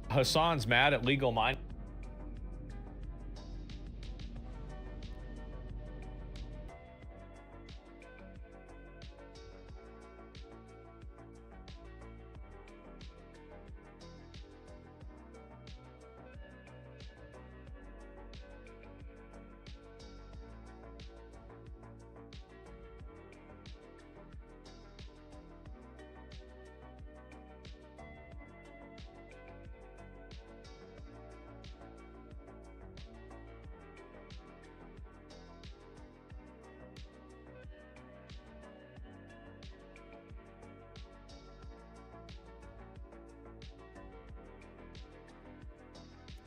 Hassan's mad at legal mining.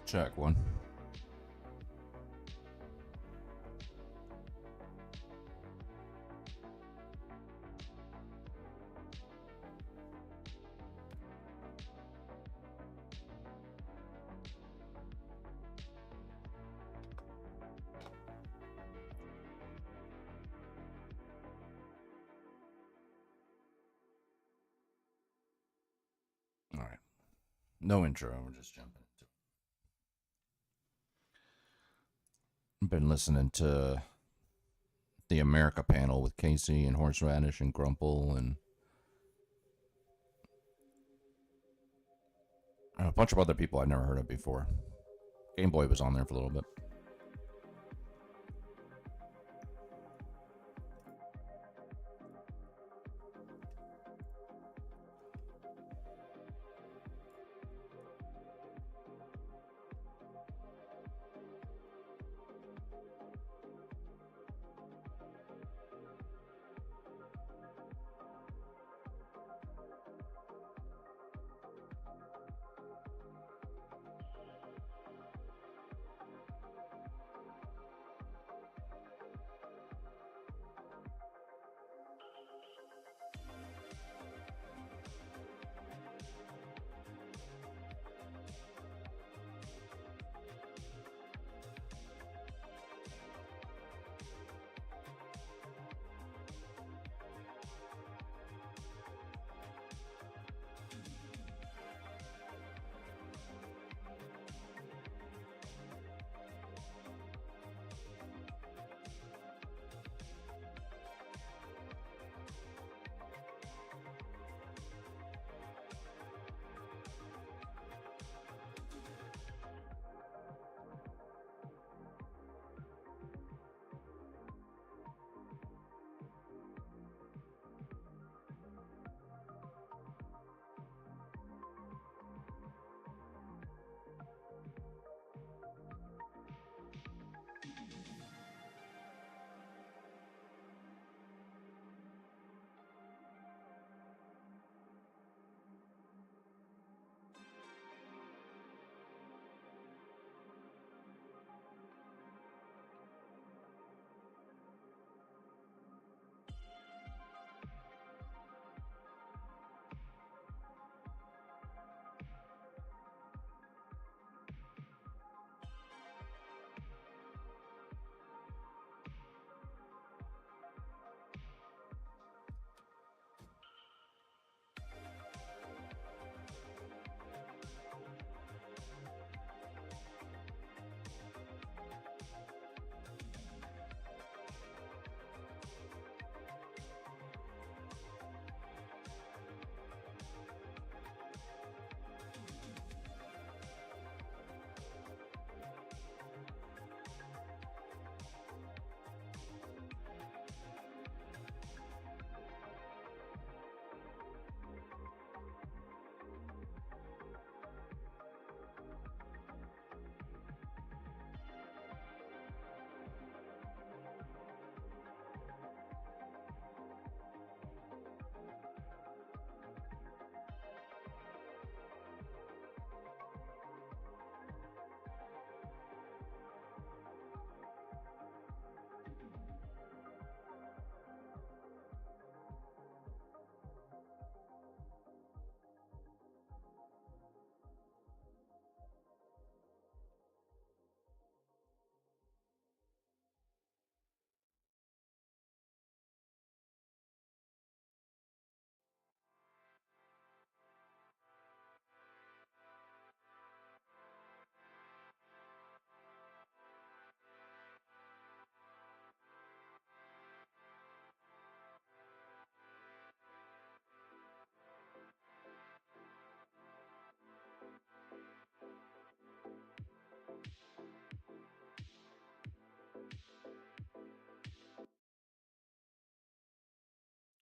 Check one. All right. No intro. We're just jumping into it. I've been listening to the America panel with Casey and Horseradish and Grumple and a bunch of other people I've never heard of before. Game Boy was on there for a little bit.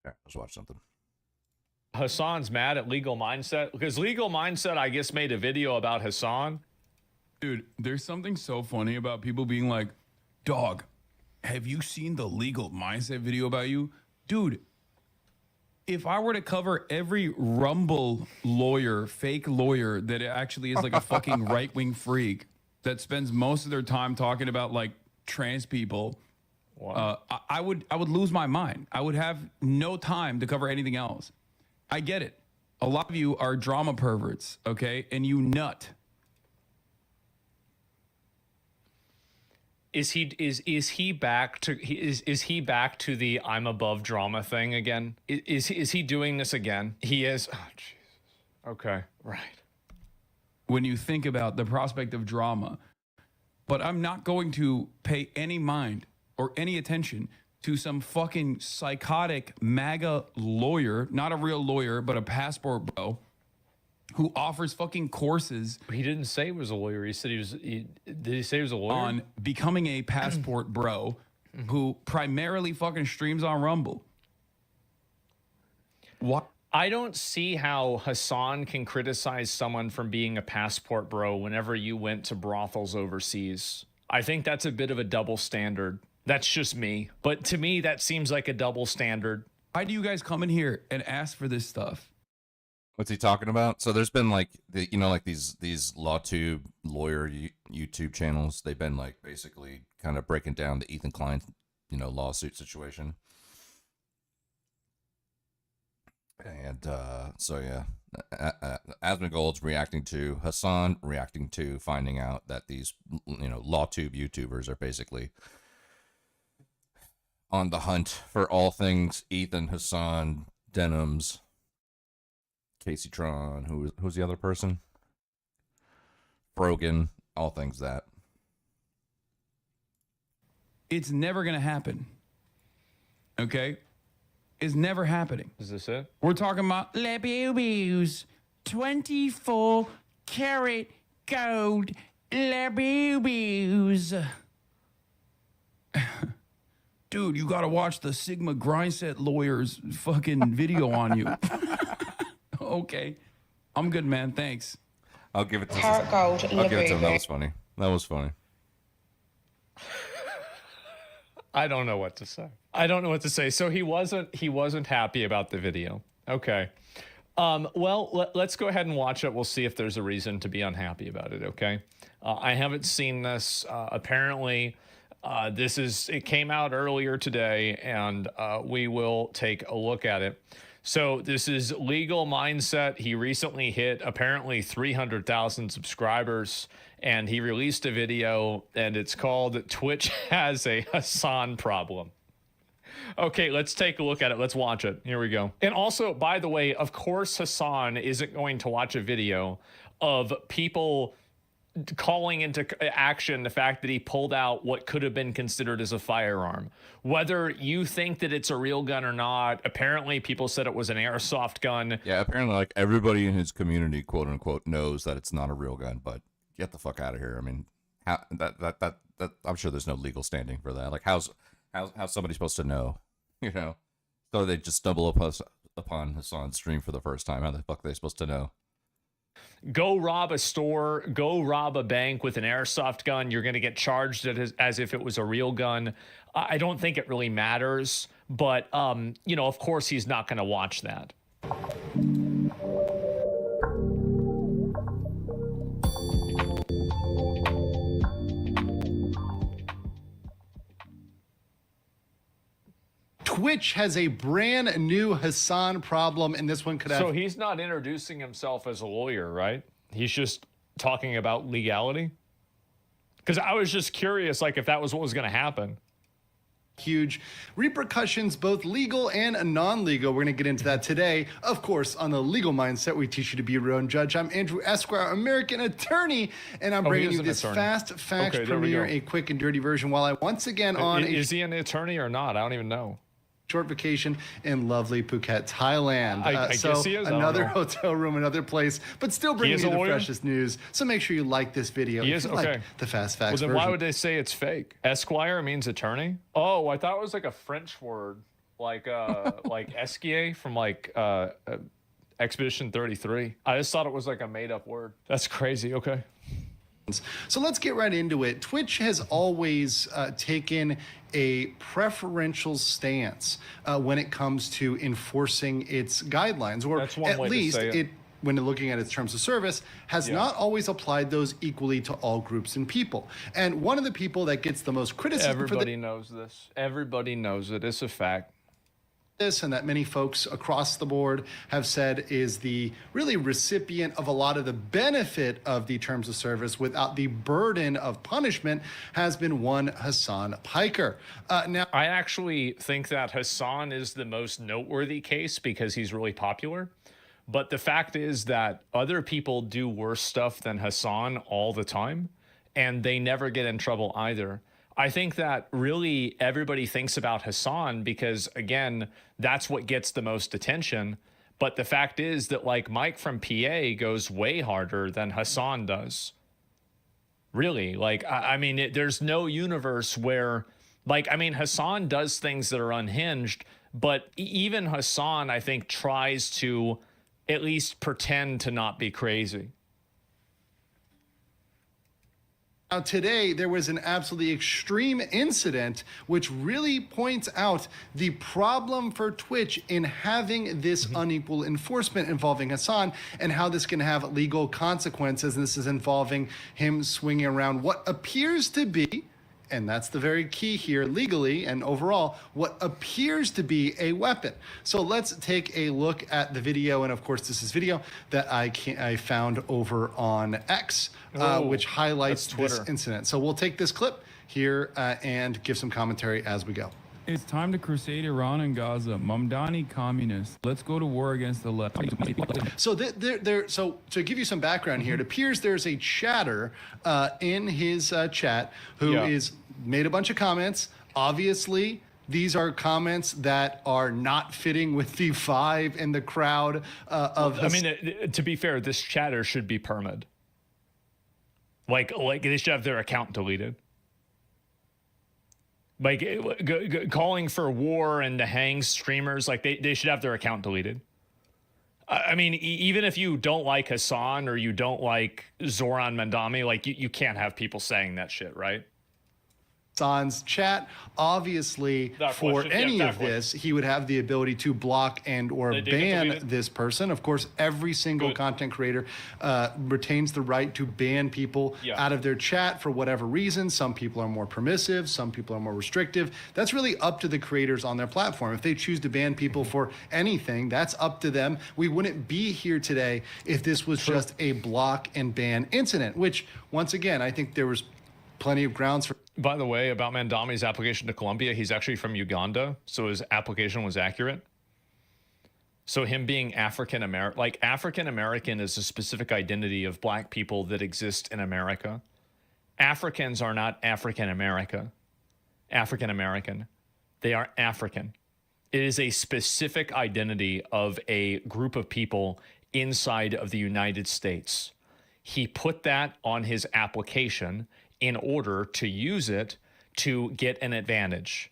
Yeah, let's watch something. Hassan's mad at Legal Mindset because Legal Mindset, I guess, made a video about Hassan. Dude, there's something so funny about people being like, dog, have you seen the Legal Mindset video about you? Dude, if I were to cover every Rumble lawyer, fake lawyer that actually is like a fucking right-wing freak that spends most of their time talking about like trans people, Wow. I would lose my mind. I would have no time to cover anything else. I get it. A lot of you are drama perverts, okay? And you nut. Is he back to is he back to the I'm above drama thing again? Is he doing this again? He is. Oh, Jesus. Okay, right. When you think about the prospect of drama, but I'm not going to pay any mind or any attention to some fucking psychotic MAGA lawyer, not a real lawyer, but a passport bro, who offers fucking courses. He didn't say he was a lawyer. He said he was. Did he say he was a lawyer? On becoming a passport bro, who primarily fucking streams on Rumble. What? I don't see how Hassan can criticize someone from being a passport bro whenever you went to brothels overseas. I think that's a bit of a double standard. That's just me. But to me, that seems like a double standard. Why do you guys come in here and ask for this stuff? What's he talking about? So there's been like like these LawTube lawyer YouTube channels. They've been like basically kind of breaking down the Ethan Klein, lawsuit situation. And so yeah, Asmongold's reacting to Hassan, reacting to finding out that these LawTube YouTubers are basically on the hunt for all things Ethan, Hassan, Denims, Casey Tron, who's the other person? Brogan, all things that. It's never going to happen. Okay? It's never happening. Is this it? We're talking about Le Boobies, 24 karat gold Le Boobies. Dude, you got to watch the Sigma Grindset lawyer's fucking video on you. Okay. I'm good, man. Thanks. I'll give it to Karat gold. I'll give it to him. That was funny. That was funny. I don't know what to say. I don't know what to say. So he wasn't happy about the video. Okay. Well, let's go ahead and watch it. We'll see if there's a reason to be unhappy about it. Okay. I haven't seen this. Apparently, it came out earlier today, and we will take a look at it. So this is Legal Mindset. He recently hit apparently 300,000 subscribers, and he released a video, and it's called Twitch Has a Hassan Problem. Okay, let's take a look at it. Let's watch it. Here we go. And also, by the way, of course, Hassan isn't going to watch a video of people calling into action the fact that he pulled out what could have been considered as a firearm. Whether you think that it's a real gun or not, apparently people said it was an airsoft gun. Yeah, apparently like everybody in his community, quote unquote, knows that it's not a real gun, but get the fuck out of here. I mean, how that I'm sure there's no legal standing for that. Like how's somebody supposed to know, So they just stumble upon Hassan's stream for the first time. How the fuck are they supposed to know? Go rob a store, go rob a bank with an airsoft gun. You're going to get charged as if it was a real gun. I don't think it really matters, but, of course he's not going to watch that. Twitch has a brand new Hassan problem, and this one could have... So he's not introducing himself as a lawyer, right? He's just talking about legality? Because I was just curious, like, if that was what was going to happen. Huge repercussions, both legal and non-legal. We're going to get into that today. Of course, on the Legal Mindset, we teach you to be your own judge. I'm Andrew Esquire, American attorney, and I'm bringing you this Fast Facts premiere, a quick and dirty version, while I once again on... Is he an attorney or not? I don't even know. Short vacation in lovely Phuket, Thailand. I guess he is. Another hotel room, another place, but still bringing you the freshest news. So make sure you like this video. He is? Okay. Like the Fast Facts Well, then version. why would they say it's fake? Esquire means attorney? Oh, I thought it was like a French word. like Esquier from Expedition 33. I just thought it was like a made up word. That's crazy. Okay. So let's get right into it. Twitch has always taken a preferential stance when it comes to enforcing its guidelines, or That's one at way to least say it. when looking at its terms of service, has not always applied those equally to all groups and people. And one of the people that gets the most criticism Everybody knows this. Everybody knows it. It's a fact. this, and that many folks across the board have said is the really recipient of a lot of the benefit of the terms of service without the burden of punishment, has been one Hassan Piker. Now, I actually think that Hassan is the most noteworthy case because he's really popular. But the fact is that other people do worse stuff than Hassan all the time, and they never get in trouble either. I think that really everybody thinks about Hassan because, again, that's what gets the most attention. But the fact is that, like, Mike from PA goes way harder than Hassan does. Really. Like, I mean, there's no universe where, like, I mean, Hassan does things that are unhinged, but even Hassan, I think, tries to at least pretend to not be crazy. Now, today, there was an absolutely extreme incident which really points out the problem for Twitch in having this unequal enforcement involving Hassan, and how this can have legal consequences. And this is involving him swinging around what appears to be, and that's the very key here legally and overall, what appears to be a weapon. So let's take a look at the video. And of course, this is video that I found over on X, which highlights this incident. So we'll take this clip here and give some commentary as we go. It's time to crusade Iran and Gaza. Mamdani communists. Let's go to war against the left. So so to give you some background here, it appears there's a chatter in his chat who is made a bunch of comments. Obviously, these are comments that are not fitting with the vibe in the crowd of. I mean, to be fair, this chatter should be permed. Like they should have their account deleted. Like calling for war and to hang streamers, like they should have their account deleted. I mean, even if you don't like Hassan or you don't like Zoran Mandami, like you can't have people saying that shit, right? Hassan's chat, obviously, for any of this, he would have the ability to block and or ban this person. Of course, every single content creator retains the right to ban people out of their chat for whatever reason. Some people are more permissive, some people are more restrictive. That's really up to the creators on their platform. If they choose to ban people for anything, that's up to them. We wouldn't be here today if this was just a block and ban incident, which, once again, I think there was plenty of grounds for. By the way, about Mandami's application to Colombia, he's actually from Uganda, so his application was accurate. So him being African American, like African American is a specific identity of black people that exist in America. Africans are not African American. They are African. It is a specific identity of a group of people inside of the United States. He put that on his application in order to use it to get an advantage.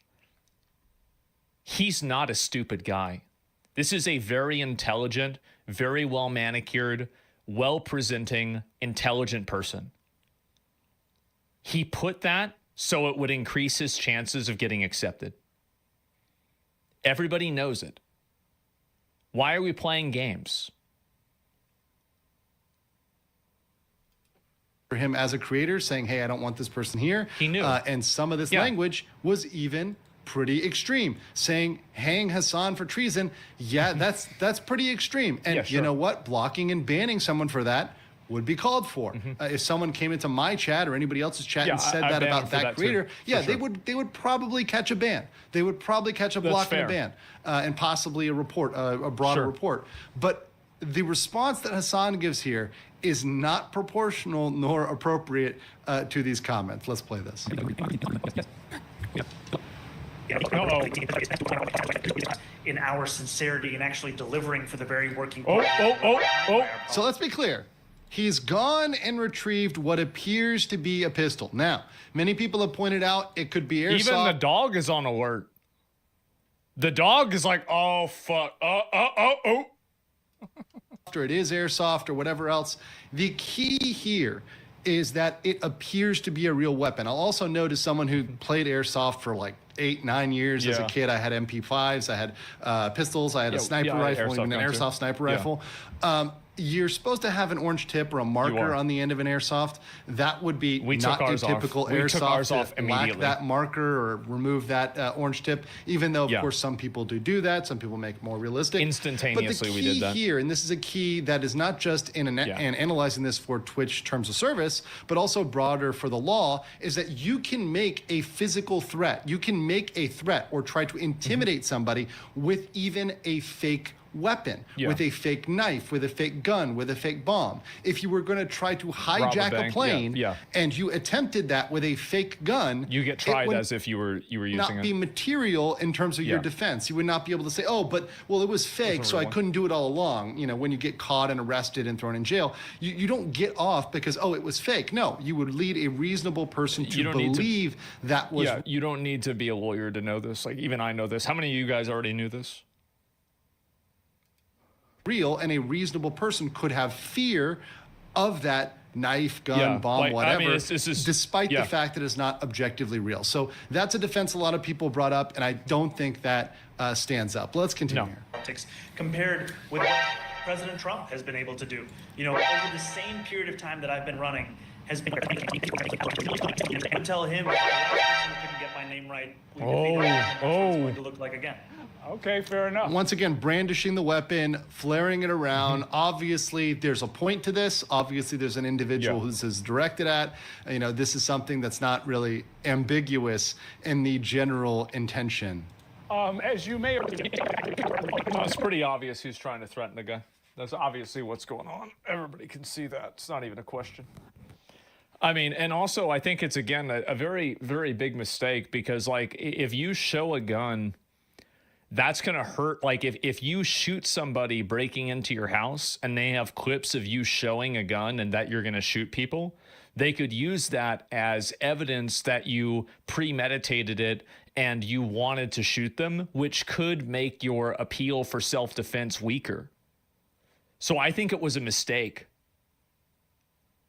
He's not a stupid guy. This is a very intelligent, very well manicured, well presenting, intelligent person. He put that so it would increase his chances of getting accepted. Everybody knows it. Why are we playing games? Him as a creator saying, hey, I don't want this person here. He knew. And some of this language was even pretty extreme, saying hang Hassan for treason. Yeah, that's pretty extreme. And you know what? Blocking and banning someone for that would be called for. If someone came into my chat or anybody else's chat and said that about that creator, they would probably catch a ban. They would probably catch a block and a ban, and possibly a report, a broader report. But the response that Hassan gives here is not proportional nor appropriate to these comments. Let's play this. In our sincerity and actually delivering for the very working. So let's be clear. He's gone and retrieved what appears to be a pistol. Now, many people have pointed out it could be airsoft. Even the dog is on alert. The dog is like, oh, fuck. Oh. Or it is airsoft or whatever else. The key here is that it appears to be a real weapon. I'll also note as someone who played airsoft for like 8-9 years as a Yeah. kid, I had MP5s, I had pistols, I had a sniper yeah, rifle, airsoft even an gun too. airsoft sniper Yeah. rifle. You're supposed to have an orange tip or a marker are. on the end of an airsoft. That would be We took not a ours off. typical We took airsoft ours to off lack immediately. that marker or remove that orange tip, even though, of Yeah. course, some people do that. Some people make it more realistic. Instantaneously, but the we key did that. here, and this is a key that is not just in and analyzing this for Twitch terms of service, but also broader for the law, is that you can make a physical threat. You can make a threat or try to intimidate somebody with even a fake weapon, Yeah. with a fake knife, with a fake gun, with a fake bomb. If you were going to try to hijack a bank, plane yeah. and you attempted that with a fake gun, You get it tried would as if you were using not be it. material in terms of your Yeah. defense. You would not be able to say, oh, but well, it was fake, so I couldn't do it all along. You know, when you get caught and arrested and thrown in jail, you don't get off because, oh, it was fake. No, you would lead a reasonable person You to don't need to- believe that was Yeah, you don't need to be a lawyer to know this. Like, even I know this. How many of you guys already knew this? real, and a reasonable person could have fear of that knife, gun, Yeah, bomb, like, I whatever, mean, this is- despite yeah. the fact that it's not objectively real. So that's a defense a lot of people brought up, and I don't think that stands up. Let's continue No. here. Politics compared with what President Trump has been able to do. You know, over the same period of time that I've been running, has been and tell him the last person who couldn't get my name right. We can figure out what it's going to look like again. Okay, fair enough. Once again, brandishing the weapon, flaring it around. Obviously, there's a point to this. Obviously, there's an individual Yeah. who this is directed at. You know, this is something that's not really ambiguous in the general intention. As you may or it's pretty obvious who's trying to threaten the guy. That's obviously what's going on. Everybody can see that. It's not even a question. I mean, and also I think it's, again, a very, very big mistake because, like, if you show a gun, that's going to hurt. Like, if you shoot somebody breaking into your house and they have clips of you showing a gun and that you're going to shoot people, they could use that as evidence that you premeditated it and you wanted to shoot them, which could make your appeal for self-defense weaker. So I think it was a mistake.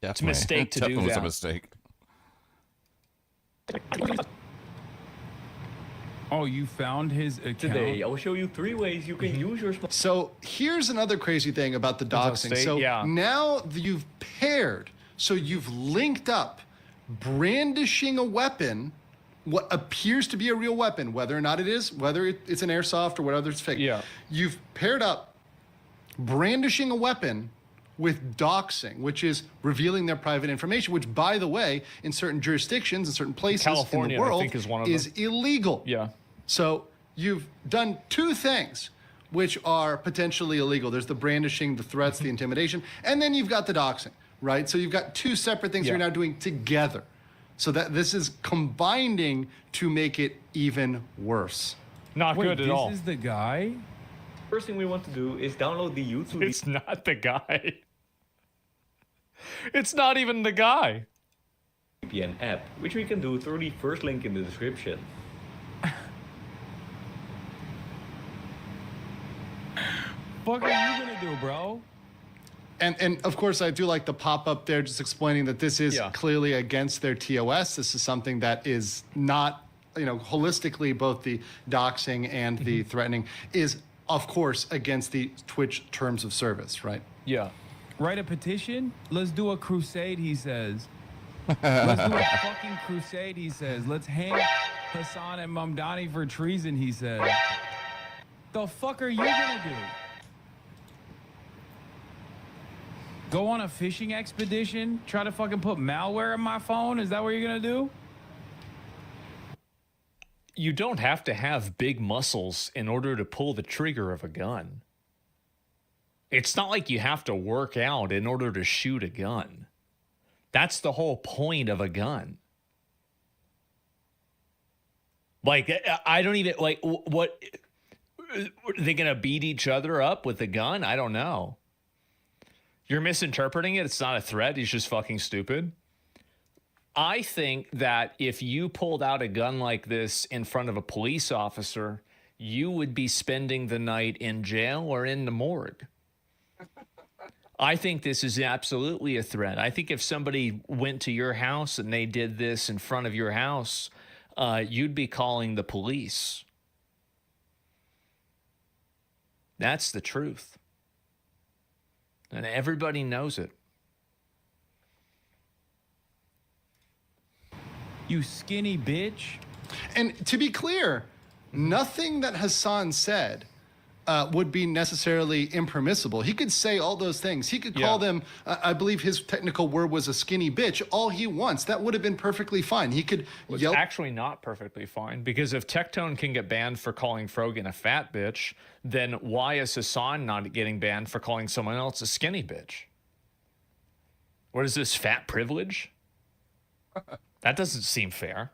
It's a mistake to do Definitely was a that. mistake. Oh, you found his account? Today, I'll show you 3 ways you can use your So here's another crazy thing about the doxing. state, So yeah. now you've paired, so you've linked up brandishing a weapon, what appears to be a real weapon, whether or not it is, whether it's an airsoft or whether it's fake. Yeah. You've paired up brandishing a weapon with doxing, which is revealing their private information, which, by the way, in certain jurisdictions, in certain places California, in I the world, think, is one of them. illegal. Yeah. So you've done 2 things which are potentially illegal. There's the brandishing, the threats, the intimidation, and then you've got the doxing, right? So you've got 2 separate things you're Yeah. now doing together. So that this is combining to make it even worse. Not Wait, good at this all. is the guy? First thing we want to do is download the YouTube It's not the guy. It's not even the guy. VPN app, which we can do through the first link in the description. Fuck are you gonna do, bro? And of course, I do like the pop up there just explaining that this is Yeah. clearly against their TOS. This is something that is not, you know, holistically, both the doxing and the threatening is, of course, against the Twitch terms of service, right? Yeah. Write a petition? Let's do a crusade, he says. Let's do a fucking crusade, he says. Let's hang Hassan and Mamdani for treason, he says. The fuck are you gonna do? Go on a fishing expedition? Try to fucking put malware in my phone? Is that what you're gonna do? You don't have to have big muscles in order to pull the trigger of a gun. It's not like you have to work out in order to shoot a gun. That's the whole point of a gun. Like, I don't even, like, what, are they going to beat each other up with a gun? I don't know. You're misinterpreting it. It's not a threat. He's just fucking stupid. I think that if you pulled out a gun like this in front of a police officer, you would be spending the night in jail or in the morgue. I think this is absolutely a threat. I think if somebody went to your house and they did this in front of your house, you'd be calling the police. That's the truth. And everybody knows it. You skinny bitch. And to be clear, nothing that Hassan said would be necessarily impermissible. He could say all those things. He could call them, I believe his technical word was a skinny bitch, all he wants. That would have been perfectly fine. He could yell. It's actually not perfectly fine, because if Tectone can get banned for calling Frogan a fat bitch, then why is Hassan not getting banned for calling someone else a skinny bitch? What is this, fat privilege? That doesn't seem fair.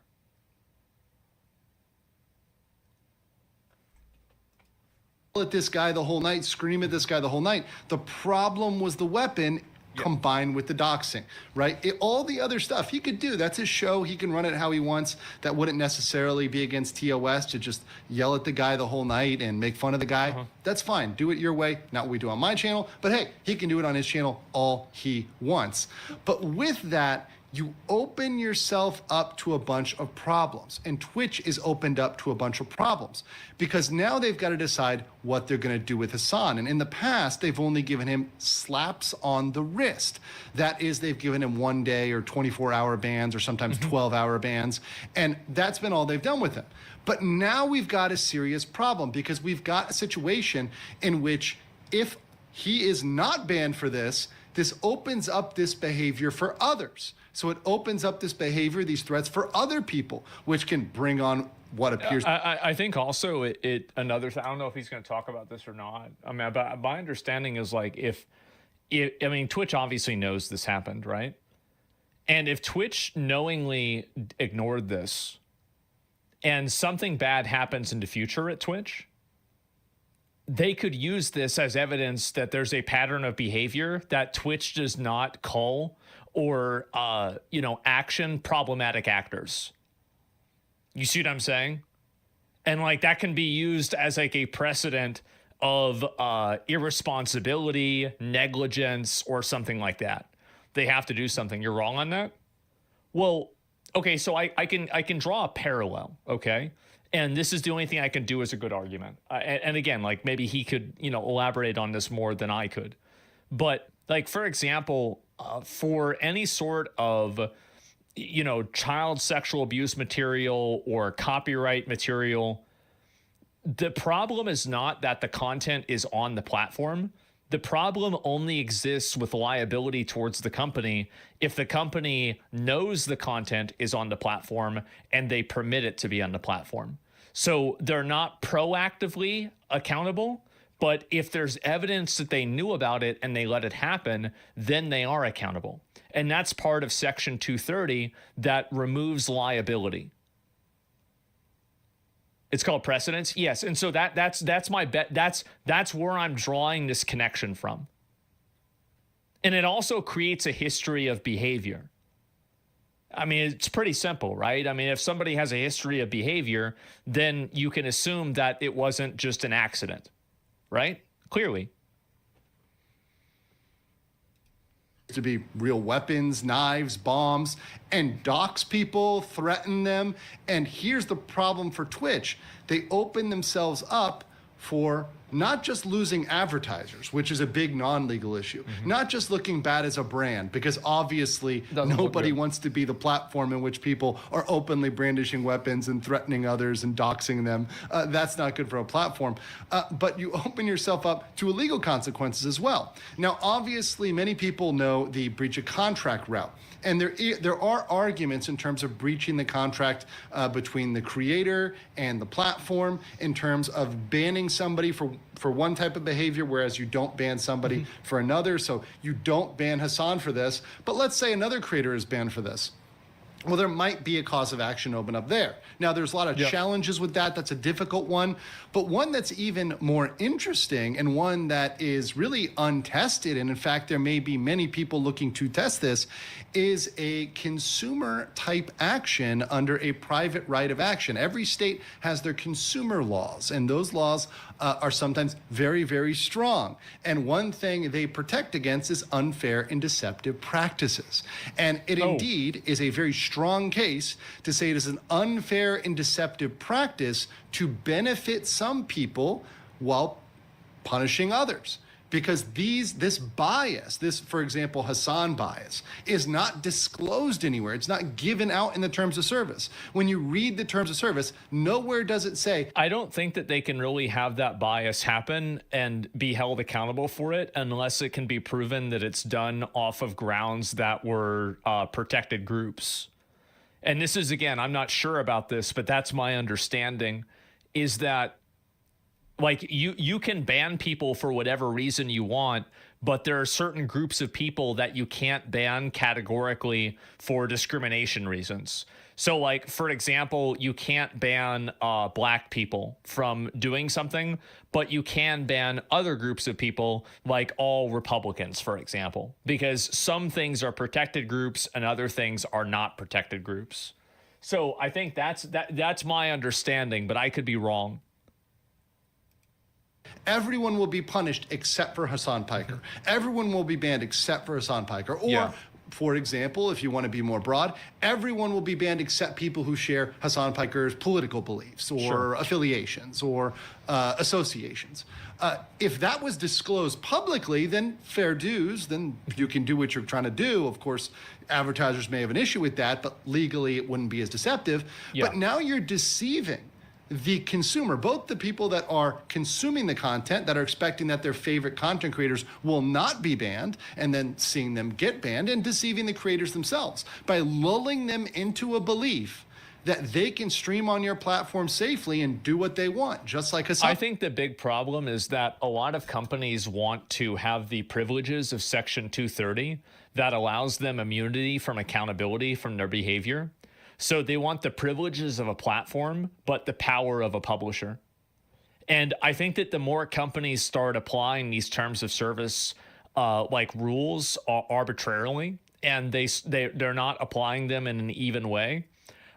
At this guy the whole night, scream at this guy the whole night. The problem was the weapon combined with the doxing, right? All the other stuff he could do. That's his show. He can run it how he wants. That wouldn't necessarily be against TOS to just yell at the guy the whole night and make fun of the guy. That's fine. Do it your way. Not what we do on my channel. But hey, he can do it on his channel all he wants. But with that, you open yourself up to a bunch of problems. And Twitch is opened up to a bunch of problems because now they've got to decide what they're going to do with Hassan. And in the past, they've only given him slaps on the wrist. That is, they've given him 1 day or 24-hour bans or sometimes 12-hour bans. And that's been all they've done with him. But now we've got a serious problem because we've got a situation in which if he is not banned for this, this opens up this behavior for others. So it opens up this behavior, these threats for other people, which can bring on what appears. I think also another thing, I don't know if he's going to talk about this or not. I mean, my understanding is like I mean, Twitch obviously knows this happened, right? And if Twitch knowingly ignored this and something bad happens in the future at Twitch, they could use this as evidence that there's a pattern of behavior that Twitch does not call or, action problematic actors. You see what I'm saying? And like that can be used as like a precedent of irresponsibility, negligence, or something like that. They have to do something. You're wrong on that? Well, okay, so I can draw a parallel, okay? And this is the only thing I can do as a good argument. And again, like maybe he could, elaborate on this more than I could. But like, for example, for any sort of, child sexual abuse material or copyright material, the problem is not that the content is on the platform. The problem only exists with liability towards the company if the company knows the content is on the platform and they permit it to be on the platform. So they're not proactively accountable, but if there's evidence that they knew about it and they let it happen, then they are accountable. And that's part of Section 230 that removes liability. It's called precedence. Yes. And so that's my bet. That's where I'm drawing this connection from. And it also creates a history of behavior. I mean, it's pretty simple, right? I mean, if somebody has a history of behavior, then you can assume that it wasn't just an accident, right? Clearly. To be real weapons, knives, bombs, and dox people, threaten them. And here's the problem for Twitch. They open themselves up for not just losing advertisers, which is a big non-legal issue, not just looking bad as a brand, because obviously nobody wants to be the platform in which people are openly brandishing weapons and threatening others and doxing them. That's not good for a platform. But you open yourself up to illegal consequences as well. Now, obviously, many people know the breach of contract route. And there are arguments in terms of breaching the contract between the creator and the platform in terms of banning somebody for one type of behavior, whereas you don't ban somebody for another. So you don't ban Hassan for this. But let's say another creator is banned for this. well, there might be a cause of action open up there. Now, there's a lot of challenges with that. That's a difficult one. But one that's even more interesting and one that is really untested, and in fact, there may be many people looking to test this, is a consumer type action under a private right of action. Every state has their consumer laws, and those laws are sometimes very, very strong. And one thing they protect against is unfair and deceptive practices. And it indeed is a very strong case to say it is an unfair and deceptive practice to benefit some people while punishing others. Because this bias, this, for example, Hassan bias, is not disclosed anywhere. It's not given out in the terms of service. When you read the terms of service, nowhere does it say. I don't think that they can really have that bias happen and be held accountable for it unless it can be proven that it's done off of grounds that were protected groups. And this is, again, I'm not sure about this, but that's my understanding, is that like you can ban people for whatever reason you want, but there are certain groups of people that you can't ban categorically for discrimination reasons. So like, for example, you can't ban black people from doing something, but you can ban other groups of people, like all Republicans, for example, because some things are protected groups and other things are not protected groups. So I think that's my understanding, but I could be wrong. Everyone will be punished except for Hassan Piker. Everyone will be banned except for Hassan Piker. Or, for example, if you want to be more broad, everyone will be banned except people who share Hassan Piker's political beliefs or affiliations or associations. If that was disclosed publicly, then fair dues, then you can do what you're trying to do. Of course, advertisers may have an issue with that, but legally it wouldn't be as deceptive. But now you're deceiving the consumer, both the people that are consuming the content, that are expecting that their favorite content creators will not be banned, and then seeing them get banned, and deceiving the creators themselves by lulling them into a belief that they can stream on your platform safely and do what they want, just like Hassan. I think the big problem is that a lot of companies want to have the privileges of Section 230 that allows them immunity from accountability from their behavior. So they want the privileges of a platform, but the power of a publisher. And I think that the more companies start applying these terms of service like rules arbitrarily, and they're not applying them in an even way,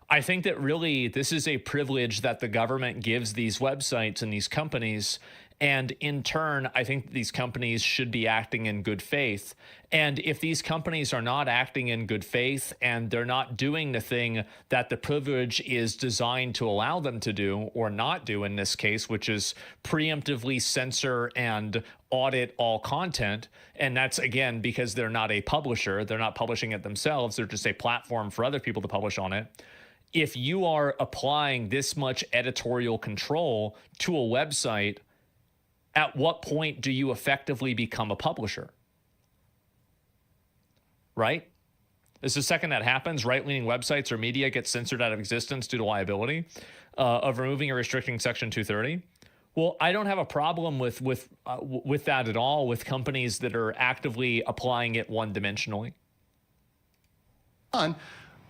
I think that really this is a privilege that the government gives these websites and these companies. And in turn, I think these companies should be acting in good faith. And if these companies are not acting in good faith and they're not doing the thing that the privilege is designed to allow them to do, or not do in this case, which is preemptively censor and audit all content, and that's, again, because they're not a publisher, they're not publishing it themselves, they're just a platform for other people to publish on it. If you are applying this much editorial control to a website, at what point do you effectively become a publisher? Right? It's the second that happens, right-leaning websites or media get censored out of existence due to liability of removing or restricting Section 230. Well, I don't have a problem with that at all, with companies that are actively applying it one-dimensionally.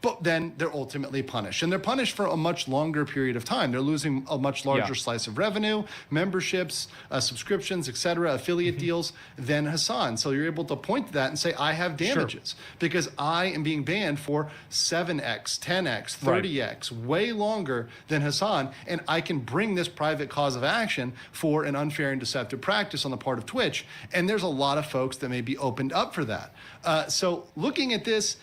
But then they're ultimately punished. And they're punished for a much longer period of time. They're losing a much larger slice of revenue, memberships, subscriptions, et cetera, affiliate deals than Hassan. So you're able to point to that and say, I have damages because I am being banned for 7x, 10x, 30x, way longer than Hassan. And I can bring this private cause of action for an unfair and deceptive practice on the part of Twitch. And there's a lot of folks that may be opened up for that. So looking at this,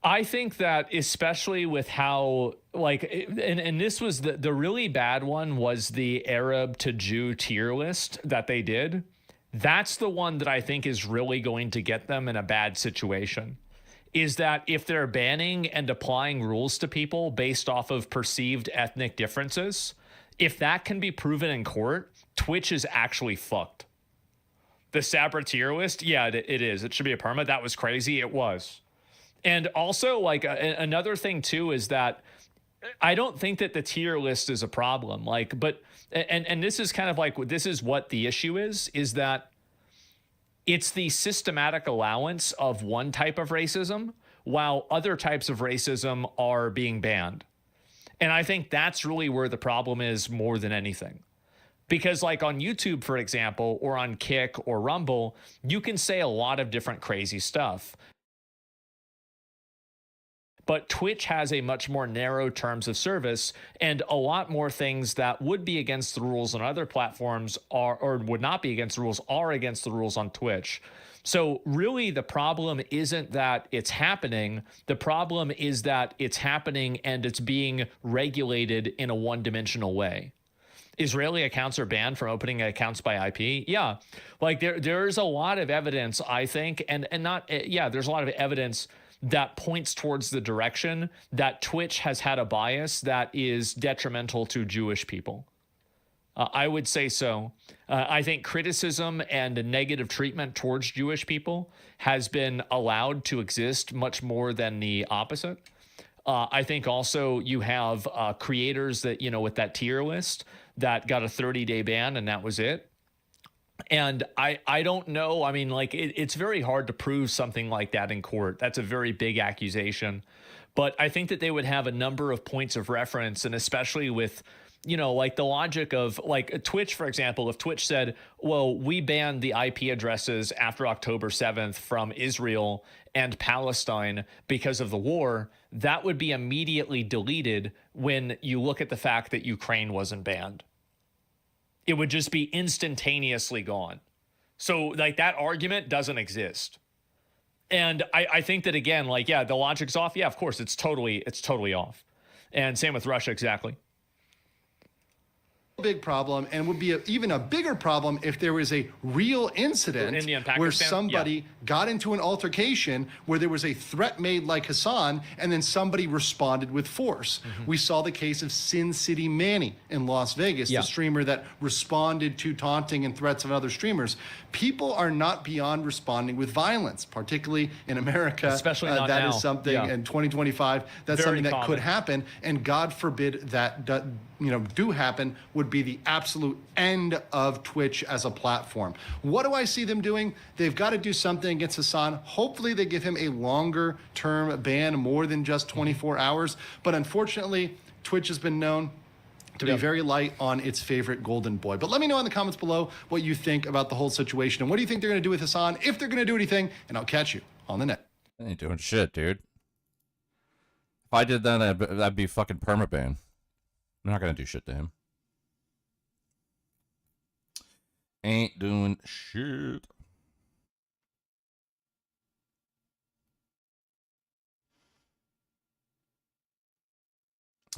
I think that especially with how, like, and this was the really bad one was the Arab to Jew tier list that they did. That's the one that I think is really going to get them in a bad situation. Is that if they're banning and applying rules to people based off of perceived ethnic differences, if that can be proven in court, Twitch is actually fucked. The Sabra tier list, yeah, it is. It should be a perma. That was crazy. It was. And also, like, another thing too is that I don't think that the tier list is a problem. Like, but and this is kind of like, this is what the issue is that it's the systematic allowance of one type of racism while other types of racism are being banned. And I think that's really where the problem is more than anything. Because like on YouTube, for example, or on Kick or Rumble, you can say a lot of different crazy stuff. But Twitch has a much more narrow terms of service, and a lot more things that would be against the rules on other platforms are, or would not be against the rules, are against the rules on Twitch. So really the problem isn't that it's happening. The problem is that it's happening and it's being regulated in a one-dimensional way. Israeli accounts are banned from opening accounts by IP. Yeah, like there's a lot of evidence, I think, and not, yeah, there's a lot of evidence that points towards the direction that Twitch has had a bias that is detrimental to Jewish people. I would say so. I think criticism and negative treatment towards Jewish people has been allowed to exist much more than the opposite. I think also you have creators that, you know, with that tier list that got a 30-day ban and that was it. And I don't know. I mean, like, it's very hard to prove something like that in court. That's a very big accusation. But I think that they would have a number of points of reference, and especially with, you know, like the logic of like Twitch, for example, if Twitch said, well, we banned the IP addresses after October 7th from Israel and Palestine because of the war, that would be immediately deleted when you look at the fact that Ukraine wasn't banned. It would just be instantaneously gone. So like that argument doesn't exist. And I think that, again, like, yeah, the logic's off. Yeah, of course, it's totally off. And same with Russia, exactly. Big problem, and would be even a bigger problem if there was a real incident India and Pakistan, where somebody got into an altercation where there was a threat made like Hassan, and then somebody responded with force. We saw the case of Sin City Manny in Las Vegas, the streamer that responded to taunting and threats of other streamers. People are not beyond responding with violence, particularly in America. Especially not that now. is something in 2025. That's Very something that common. could happen, and God forbid that do happen, would be the absolute end of Twitch as a platform. What do I see them doing? They've got to do something against Hassan. Hopefully they give him a longer term ban, more than just 24 hours. But unfortunately, Twitch has been known to be very light on its favorite golden boy. But let me know in the comments below what you think about the whole situation, and what do you think they're going to do with Hassan, if they're going to do anything, and I'll catch you on the net. They ain't doing shit, dude. If I did that, that'd be fucking permaban. I'm not gonna do shit to him. Ain't doing shit.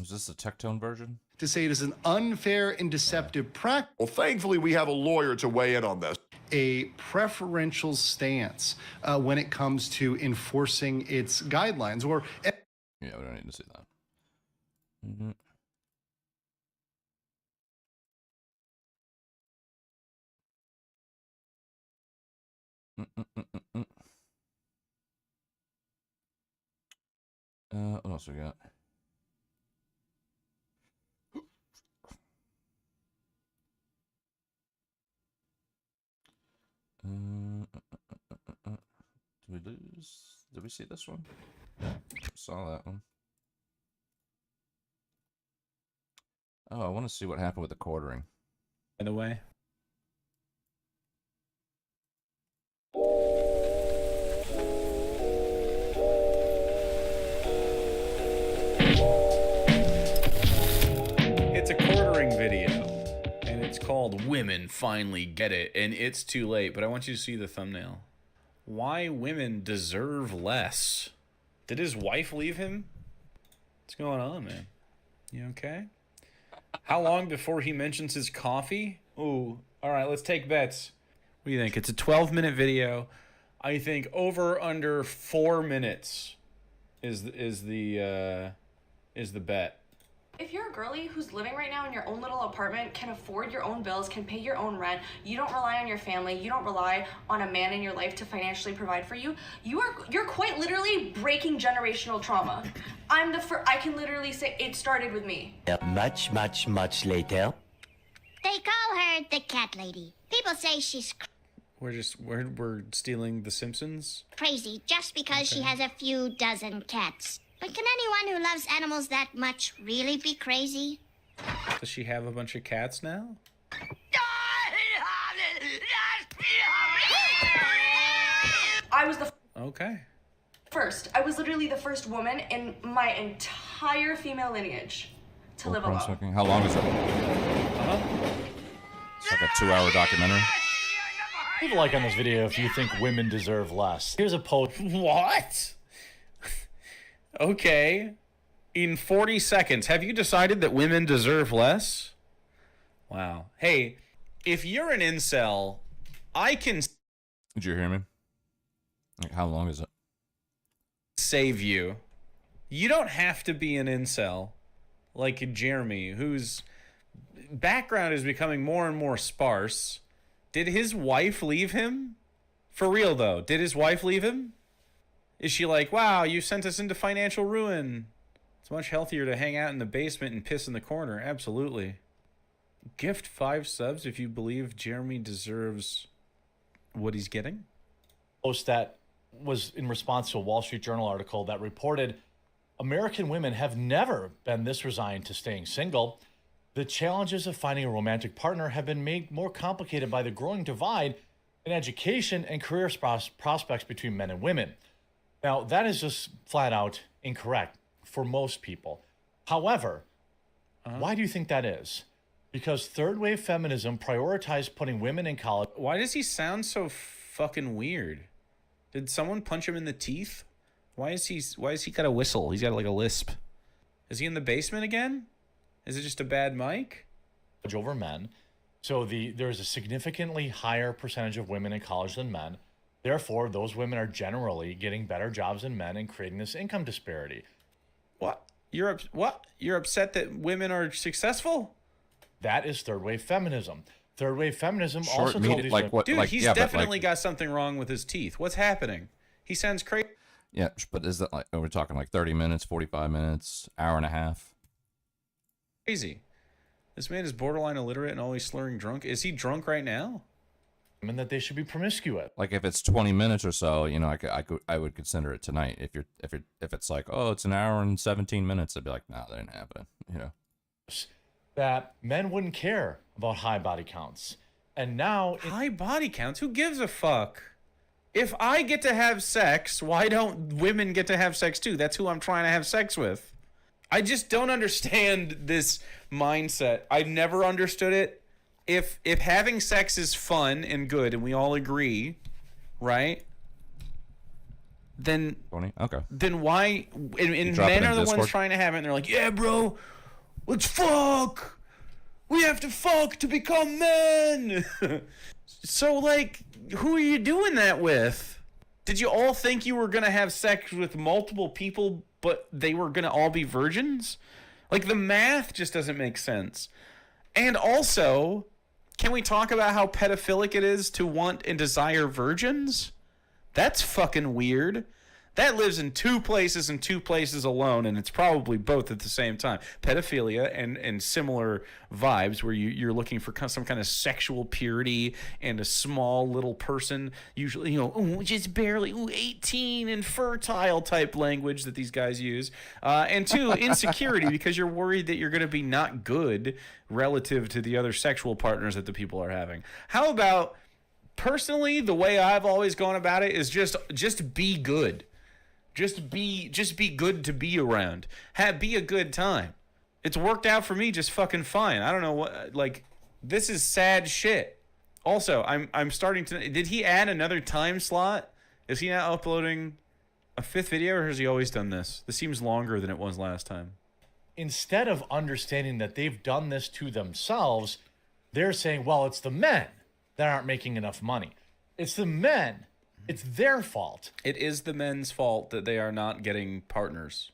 Is this the Tectone version? To say it is an unfair and deceptive practice. Well, thankfully, we have a lawyer to weigh in on this. A preferential stance when it comes to enforcing its guidelines, or Yeah, we don't need to see that. Mm-hmm. What else we got? Did we lose? Did we see this one? Saw that one. Oh, I want to see what happened with the quartering. By the way. It's a quartering video, and it's called Women Finally Get It, and it's too late, but I want you to see the thumbnail. Why women deserve less. Did his wife leave him? What's going on, man? You okay? How long before he mentions his coffee? Ooh, all right, let's take bets. What do you think? It's a 12-minute video. I think over under 4 minutes is the bet. If you're a girly who's living right now in your own little apartment, can afford your own bills, can pay your own rent, you don't rely on your family, you don't rely on a man in your life to financially provide for you, you're quite literally breaking generational trauma. I can literally say it started with me. Much, much, much later. They call her the cat lady. People say she's We're stealing The Simpsons. Crazy just because she has a few dozen cats. But can anyone who loves animals that much really be crazy? Does she have a bunch of cats now? I was the Okay. first. I was literally the first woman in my entire female lineage to live alone. Smoking. How long is it? It's like a 2-hour documentary. Leave a like on this video if you think women deserve less. Here's a post. What? Okay. In 40 seconds, have you decided that women deserve less? Wow. Hey, if you're an incel, I can Did you hear me? Like, how long is it? save you. You don't have to be an incel like Jeremy, whose background is becoming more and more sparse. Did his wife leave him? For real, though, did his wife leave him? Is she like, wow, you sent us into financial ruin? It's much healthier to hang out in the basement and piss in the corner. Absolutely. Gift 5 subs if you believe Jeremy deserves what he's getting. Post that was in response to a Wall Street Journal article that reported American women have never been this resigned to staying single. The challenges of finding a romantic partner have been made more complicated by the growing divide in education and career prospects between men and women. Now, that is just flat out incorrect for most people. However, why do you think that is? Because third wave feminism prioritized putting women in college. Why does he sound so fucking weird? Did someone punch him in the teeth? Why is he got a whistle? He's got like a lisp. Is he in the basement again? Is it just a bad mic? Over men. So there's a significantly higher percentage of women in college than men. Therefore, those women are generally getting better jobs than men and creating this income disparity. What? You're upset that women are successful? That is third wave feminism. Third wave feminism also told these like what? Dude, Like, he's yeah, but, definitely like, got something wrong with his teeth. What's happening? He sounds crazy. yeah, but is that like? Are we talking like 30 minutes, 45 minutes, hour and a half? This man is borderline illiterate and always slurring drunk. Is he drunk right now? women that they should be promiscuous. Like if it's 20 minutes or so, you know, I would consider it tonight. If it's like, oh, it's an hour and 17 minutes, I'd be like, nah, that ain't happening. You know, that men wouldn't care about high body counts, and now high body counts. Who gives a fuck? If I get to have sex, why don't women get to have sex too? That's who I'm trying to have sex with. I just don't understand this mindset. I've never understood it. If having sex is fun and good, and we all agree, right? Then okay. Then why? And men are the ones trying to have it, and they're like, "Yeah, bro, let's fuck. We have to fuck to become men." So, like, who are you doing that with? Did you all think you were gonna have sex with multiple people, but they were gonna all be virgins? Like, the math just doesn't make sense. And also, can we talk about how pedophilic it is to want and desire virgins? That's fucking weird. That lives in two places and two places alone, and it's probably both at the same time. Pedophilia and similar vibes where you're looking for some kind of sexual purity and a small little person, usually, you know, ooh, just barely 18 and fertile type language that these guys use. And two, insecurity because you're worried that you're going to be not good relative to the other sexual partners that the people are having. How about, personally, the way I've always gone about it is just be good. Just be good to be around. Be a good time. It's worked out for me just fucking fine. I don't know what, like, this is sad shit. Also, I'm starting to, did he add another time slot? Is he now uploading a fifth video, or has he always done this? This seems longer than it was last time. Instead of understanding that they've done this to themselves, they're saying, well, it's the men that aren't making enough money. It's the men. It's their fault. It is the men's fault that they are not getting partners.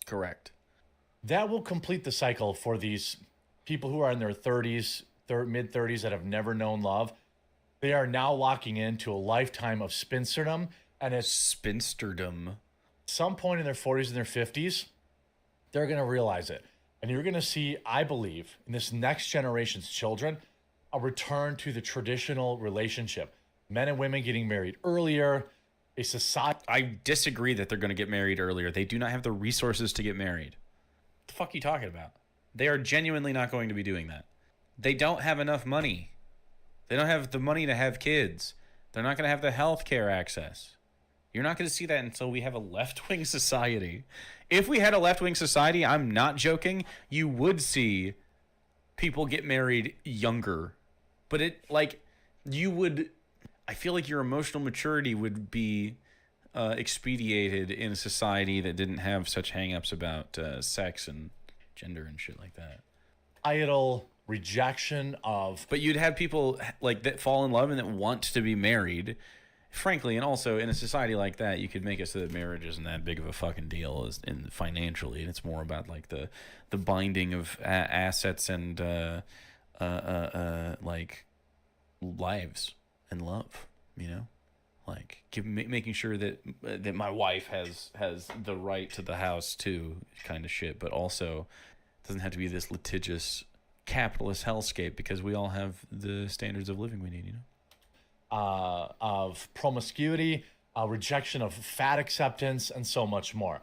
Correct. That will complete the cycle for these people who are in their 30s, mid-30s that have never known love. They are now locking into a lifetime of spinsterdom. And at spinsterdom, some point in their 40s and their 50s, they're going to realize it. And you're going to see, I believe, in this next generation's children, a return to the traditional relationship. men and women getting married earlier, a society. I disagree that they're going to get married earlier. They do not have the resources to get married. What the fuck are you talking about? They are genuinely not going to be doing that. They don't have enough money. They don't have the money to have kids. They're not going to have the health care access. You're not going to see that until we have a left-wing society. If we had a left-wing society, I'm not joking, you would see people get married younger. But I feel like your emotional maturity would be expedited in a society that didn't have such hang-ups about sex and gender and shit like that. Idle rejection of. But you'd have people like that fall in love and that want to be married. Frankly, and also in a society like that, you could make it so that marriage isn't that big of a fucking deal financially, and it's more about like the binding of assets and like lives and love, you know, like making sure that my wife has the right to the house too, kind of shit, but also doesn't have to be this litigious capitalist hellscape because we all have the standards of living we need, you know. Of promiscuity, rejection of fat acceptance, and so much more.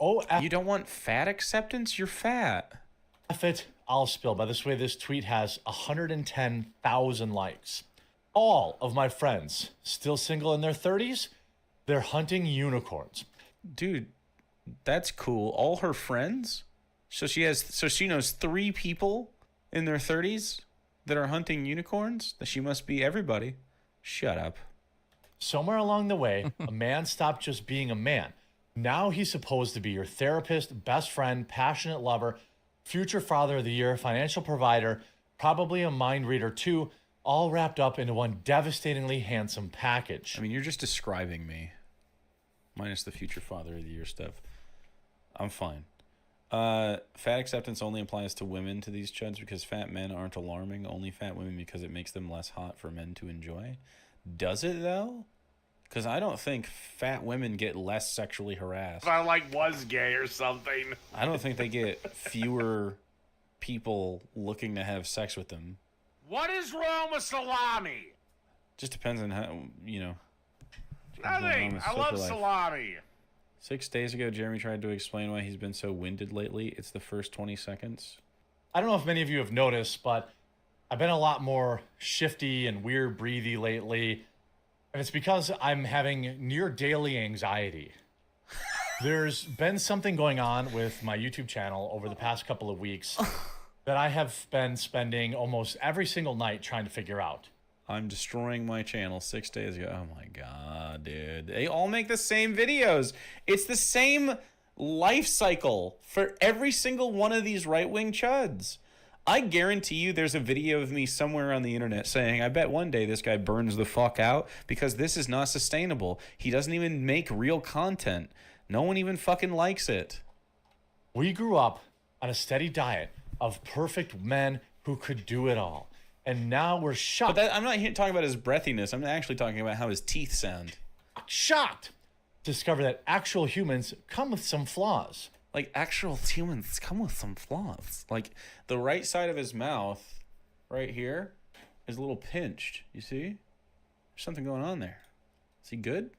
You don't want fat acceptance? You're fat. I'll spill. By this way, this tweet has 110,000 likes. All of my friends, still single in their 30s, they're hunting unicorns. Dude, that's cool. All her friends? So she knows 3 people in their 30s that are hunting unicorns? She must be everybody. Shut up. Somewhere along the way, a man stopped just being a man. Now he's supposed to be your therapist, best friend, passionate lover, future father of the year, financial provider, probably a mind reader too, all wrapped up into one devastatingly handsome package. I mean, you're just describing me. Minus the future father of the year stuff. I'm fine. Fat acceptance only applies to women to these chuds because fat men aren't alarming. Only fat women because it makes them less hot for men to enjoy. Does it though? Because I don't think fat women get less sexually harassed. If I was gay or something. I don't think they get fewer people looking to have sex with them. What is wrong with salami? Just depends on how, you know. Nothing. I love salami. 6 days ago, Jeremy tried to explain why he's been so winded lately. It's the first 20 seconds. I don't know if many of you have noticed, but I've been a lot more shifty and weird breathy lately. And it's because I'm having near daily anxiety. There's been something going on with my YouTube channel over the past couple of weeks that I have been spending almost every single night trying to figure out. I'm destroying my channel 6 days ago. Oh my God, dude. They all make the same videos. It's the same life cycle for every single one of these right-wing chuds. I guarantee you there's a video of me somewhere on the internet saying, I bet one day this guy burns the fuck out because this is not sustainable. He doesn't even make real content. No one even fucking likes it. We grew up on a steady diet of perfect men who could do it all. And now we're shocked. But I'm not here talking about his breathiness. I'm actually talking about how his teeth sound. Shocked to discover that actual humans come with some flaws. Like, actual humans come with some flaws. Like, the right side of his mouth, right here, is a little pinched. You see? There's something going on there. Is he good?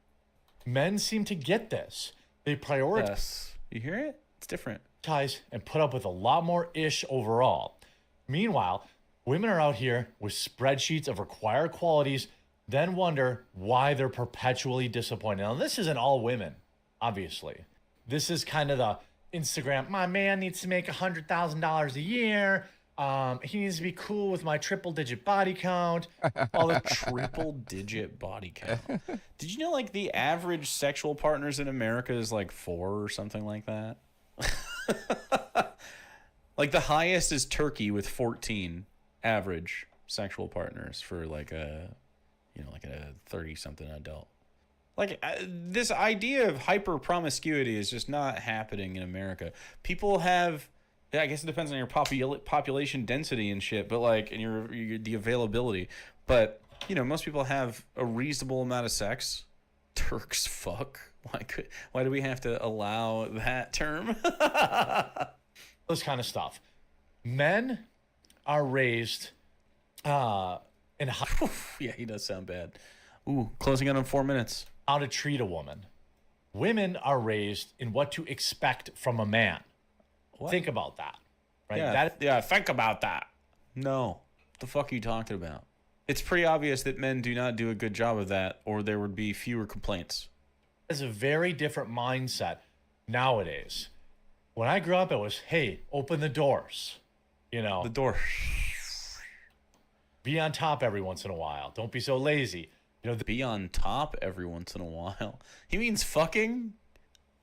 Men seem to get this. They prioritize. Yes. You hear it? It's different. And put up with a lot more ish overall. Meanwhile, women are out here with spreadsheets of required qualities, then wonder why they're perpetually disappointed. Now, this isn't all women, obviously. This is kind of the Instagram, my man needs to make $100,000 a year. He needs to be cool with my triple-digit body count. All the triple-digit body count. Did you know, like, the average sexual partners in America is, like, 4 or something like that? Like, the highest is Turkey with 14 average sexual partners for, like, a 30-something adult. Like, this idea of hyper promiscuity is just not happening in America. People have, I guess it depends on your population density and shit, but like, and your the availability. But you know, most people have a reasonable amount of sex. Turks fuck. Why do we have to allow that term? This kind of stuff. Men are raised in yeah, he does sound bad. Ooh, closing in on 4 minutes. How to treat a woman. Women are raised in what to expect from a man. What? Think about that. Right? Yeah, think about that. No. What the fuck are you talking about? It's pretty obvious that men do not do a good job of that, or there would be fewer complaints. It's a very different mindset nowadays. When I grew up, it was, hey, open the doors. You know, The door. be on top every once in a while. Don't be so lazy. You know, Be on top every once in a while. He means fucking?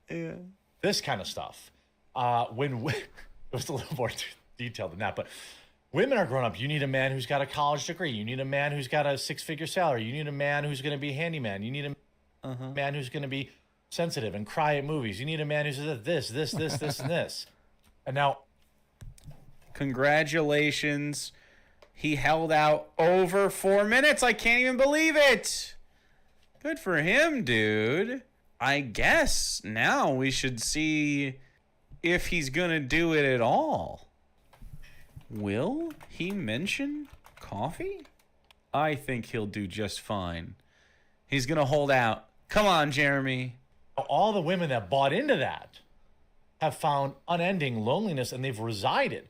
Yeah. this kind of stuff. It was a little more detailed than that, but women are grown up. You need a man who's got a college degree. You need a man who's got a 6-figure salary. You need a man who's going to be a handyman. You need a man who's going to be sensitive and cry at movies. You need a man who's this, and this. And now, Congratulations. He held out over 4 minutes. I can't even believe it. Good for him, dude. I guess now we should see if he's going to do it at all. Will he mention coffee? I think he'll do just fine. He's going to hold out. Come on, Jeremy. all the women that bought into that have found unending loneliness, and they've resided.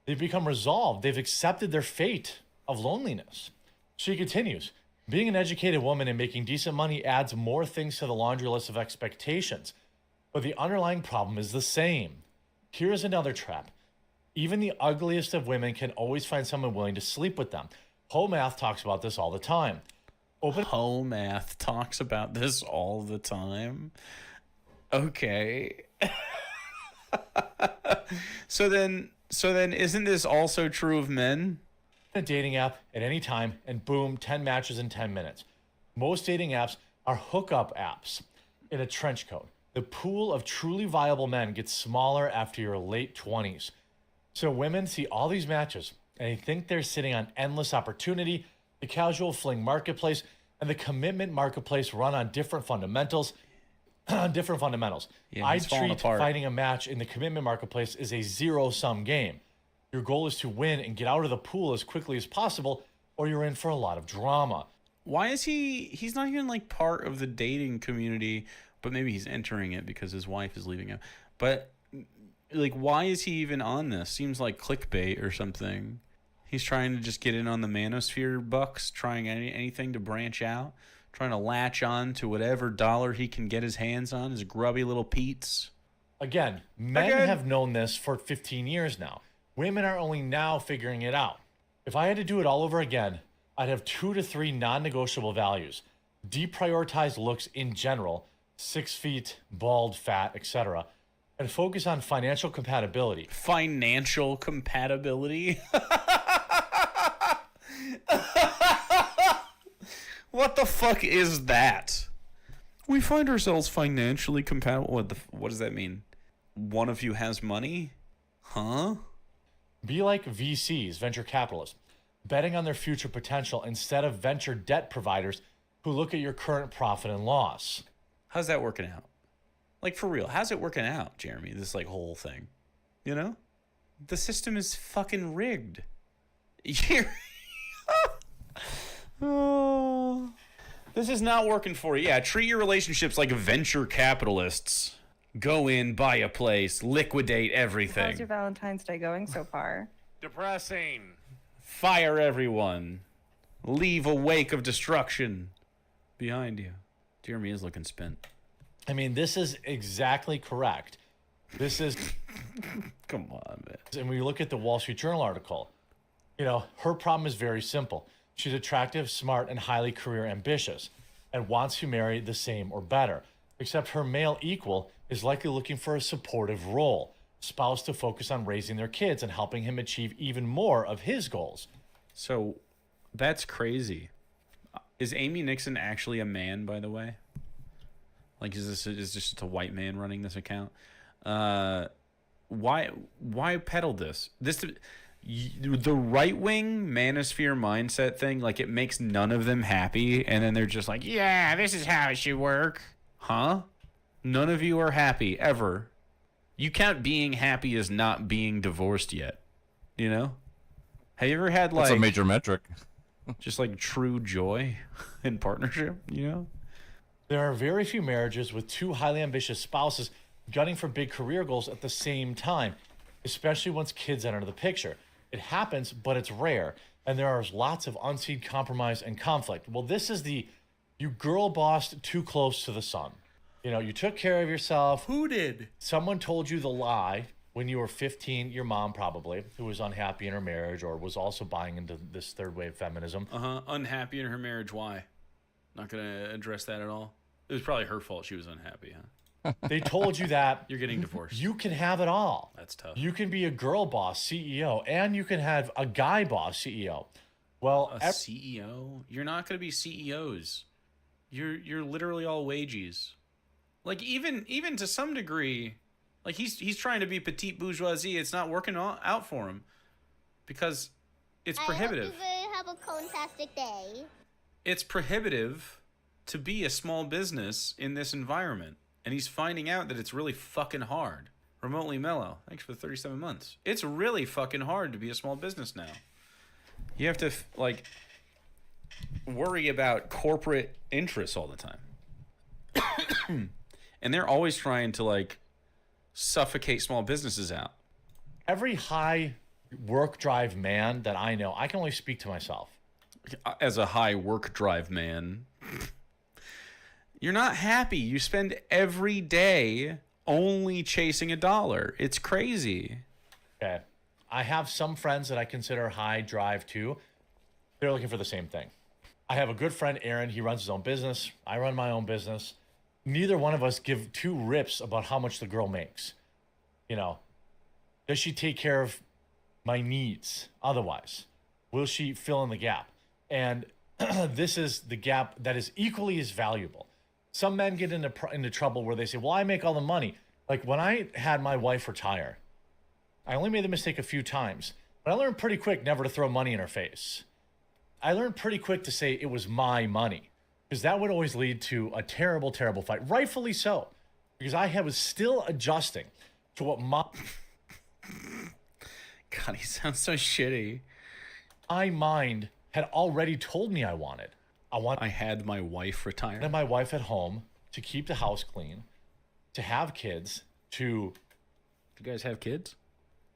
They've become resolved. They've accepted their fate of loneliness. She continues, being an educated woman and making decent money adds more things to the laundry list of expectations. But the underlying problem is the same. Here's another trap. Even the ugliest of women can always find someone willing to sleep with them. Math talks about this all the time. Math talks about this all the time. Okay. So then isn't this also true of men? A dating app at any time, and boom, 10 matches in 10 minutes. Most dating apps are hookup apps in a trench coat. The pool of truly viable men gets smaller after your late 20s. So women see all these matches and they think they're sitting on endless opportunity. The casual fling marketplace and the commitment marketplace run on different fundamentals. Yeah, I he's falling treat apart. finding a match in the commitment marketplace as a zero-sum game. Your goal is to win and get out of the pool as quickly as possible, or you're in for a lot of drama. Why is he's not even like part of the dating community, but maybe he's entering it because his wife is leaving him. But like, why is he even on this? Seems like clickbait or something. He's trying to just get in on the manosphere bucks, trying anything to branch out, trying to latch on to whatever dollar he can get his hands on, his grubby little Pete's. Again, men have known this for 15 years now. Women are only now figuring it out. If I had to do it all over again, I'd have 2 to 3 non-negotiable values. Deprioritize looks in general, 6 feet, bald, fat, etc., and focus on financial compatibility. Financial compatibility? What the fuck is that? We find ourselves financially compatible. What does that mean? One of you has money? Huh? Be like VCs, venture capitalists, betting on their future potential instead of venture debt providers who look at your current profit and loss. How's that working out? Like, for real, how's it working out, Jeremy? This, like, whole thing. You know? The system is fucking rigged. Oh, this is not working for you. Yeah, treat your relationships like venture capitalists. Go in, buy a place, liquidate everything. How's your Valentine's Day going so far? Depressing. Fire everyone. Leave a wake of destruction behind you. Jeremy is looking spent. I mean, this is exactly correct. This is... Come on, man. And when you look at the Wall Street Journal article, you know, her problem is very simple. She's attractive, smart, and highly career ambitious, and wants to marry the same or better. Except her male equal is likely looking for a supportive role, spouse to focus on raising their kids and helping him achieve even more of his goals. So, that's crazy. Is Amy Nixon actually a man, by the way? Like, is this just a white man running this account? Why peddle this? The right-wing manosphere mindset thing, like, it makes none of them happy, and then they're just like, yeah, this is how it should work. Huh? None of you are happy, ever. You count being happy as not being divorced yet. You know? Have you ever had, like... That's a major metric. Just like true joy in partnership, you know? There are very few marriages with two highly ambitious spouses gunning for big career goals at the same time, especially once kids enter the picture. It happens, but it's rare, and there are lots of unseen compromise and conflict. Well, this is the you girl bossed too close to the sun. You know, you took care of yourself. Who did? Someone told you the lie when you were 15, your mom probably, who was unhappy in her marriage or was also buying into this third wave feminism. Unhappy in her marriage. Why? Not going to address that at all. It was probably her fault she was unhappy, huh? They told you that You're getting divorced. you can have it all. That's tough. You can be a girl boss CEO and you can have a guy boss CEO. Well, A CEO? You're not going to be CEOs. You're literally all wages. Like even to some degree, like he's trying to be petite bourgeoisie. It's not working out for him because it's prohibitive. I hope you have a fantastic day. It's prohibitive to be a small business in this environment, and he's finding out that it's really fucking hard. Remotely Mellow, thanks for the 37 months. It's really fucking hard to be a small business now. You have to worry about corporate interests all the time. And they're always trying to like suffocate small businesses out. every high work drive man that I know, I can only speak to myself. As a high work drive man, you're not happy. You spend every day only chasing a dollar. It's crazy. Okay. I have some friends that I consider high drive too. They're looking for the same thing. I have a good friend, Aaron. He runs his own business. I run my own business. Neither one of us give two rips about how much the girl makes. You know, does she take care of my needs otherwise? Will she fill in the gap? And this is the gap that is equally as valuable. Some men get into trouble where they say, well, I make all the money. Like when I had my wife retire, I only made the mistake a few times, but I learned pretty quick never to throw money in her face. I learned pretty quick to say it was my money, because that would always lead to a terrible, terrible fight. Rightfully so, because I was still adjusting to what my God, he sounds so shitty. My mind had already told me I wanted. I had my wife retire. And my wife at home to keep the house clean, to have kids, to You guys have kids?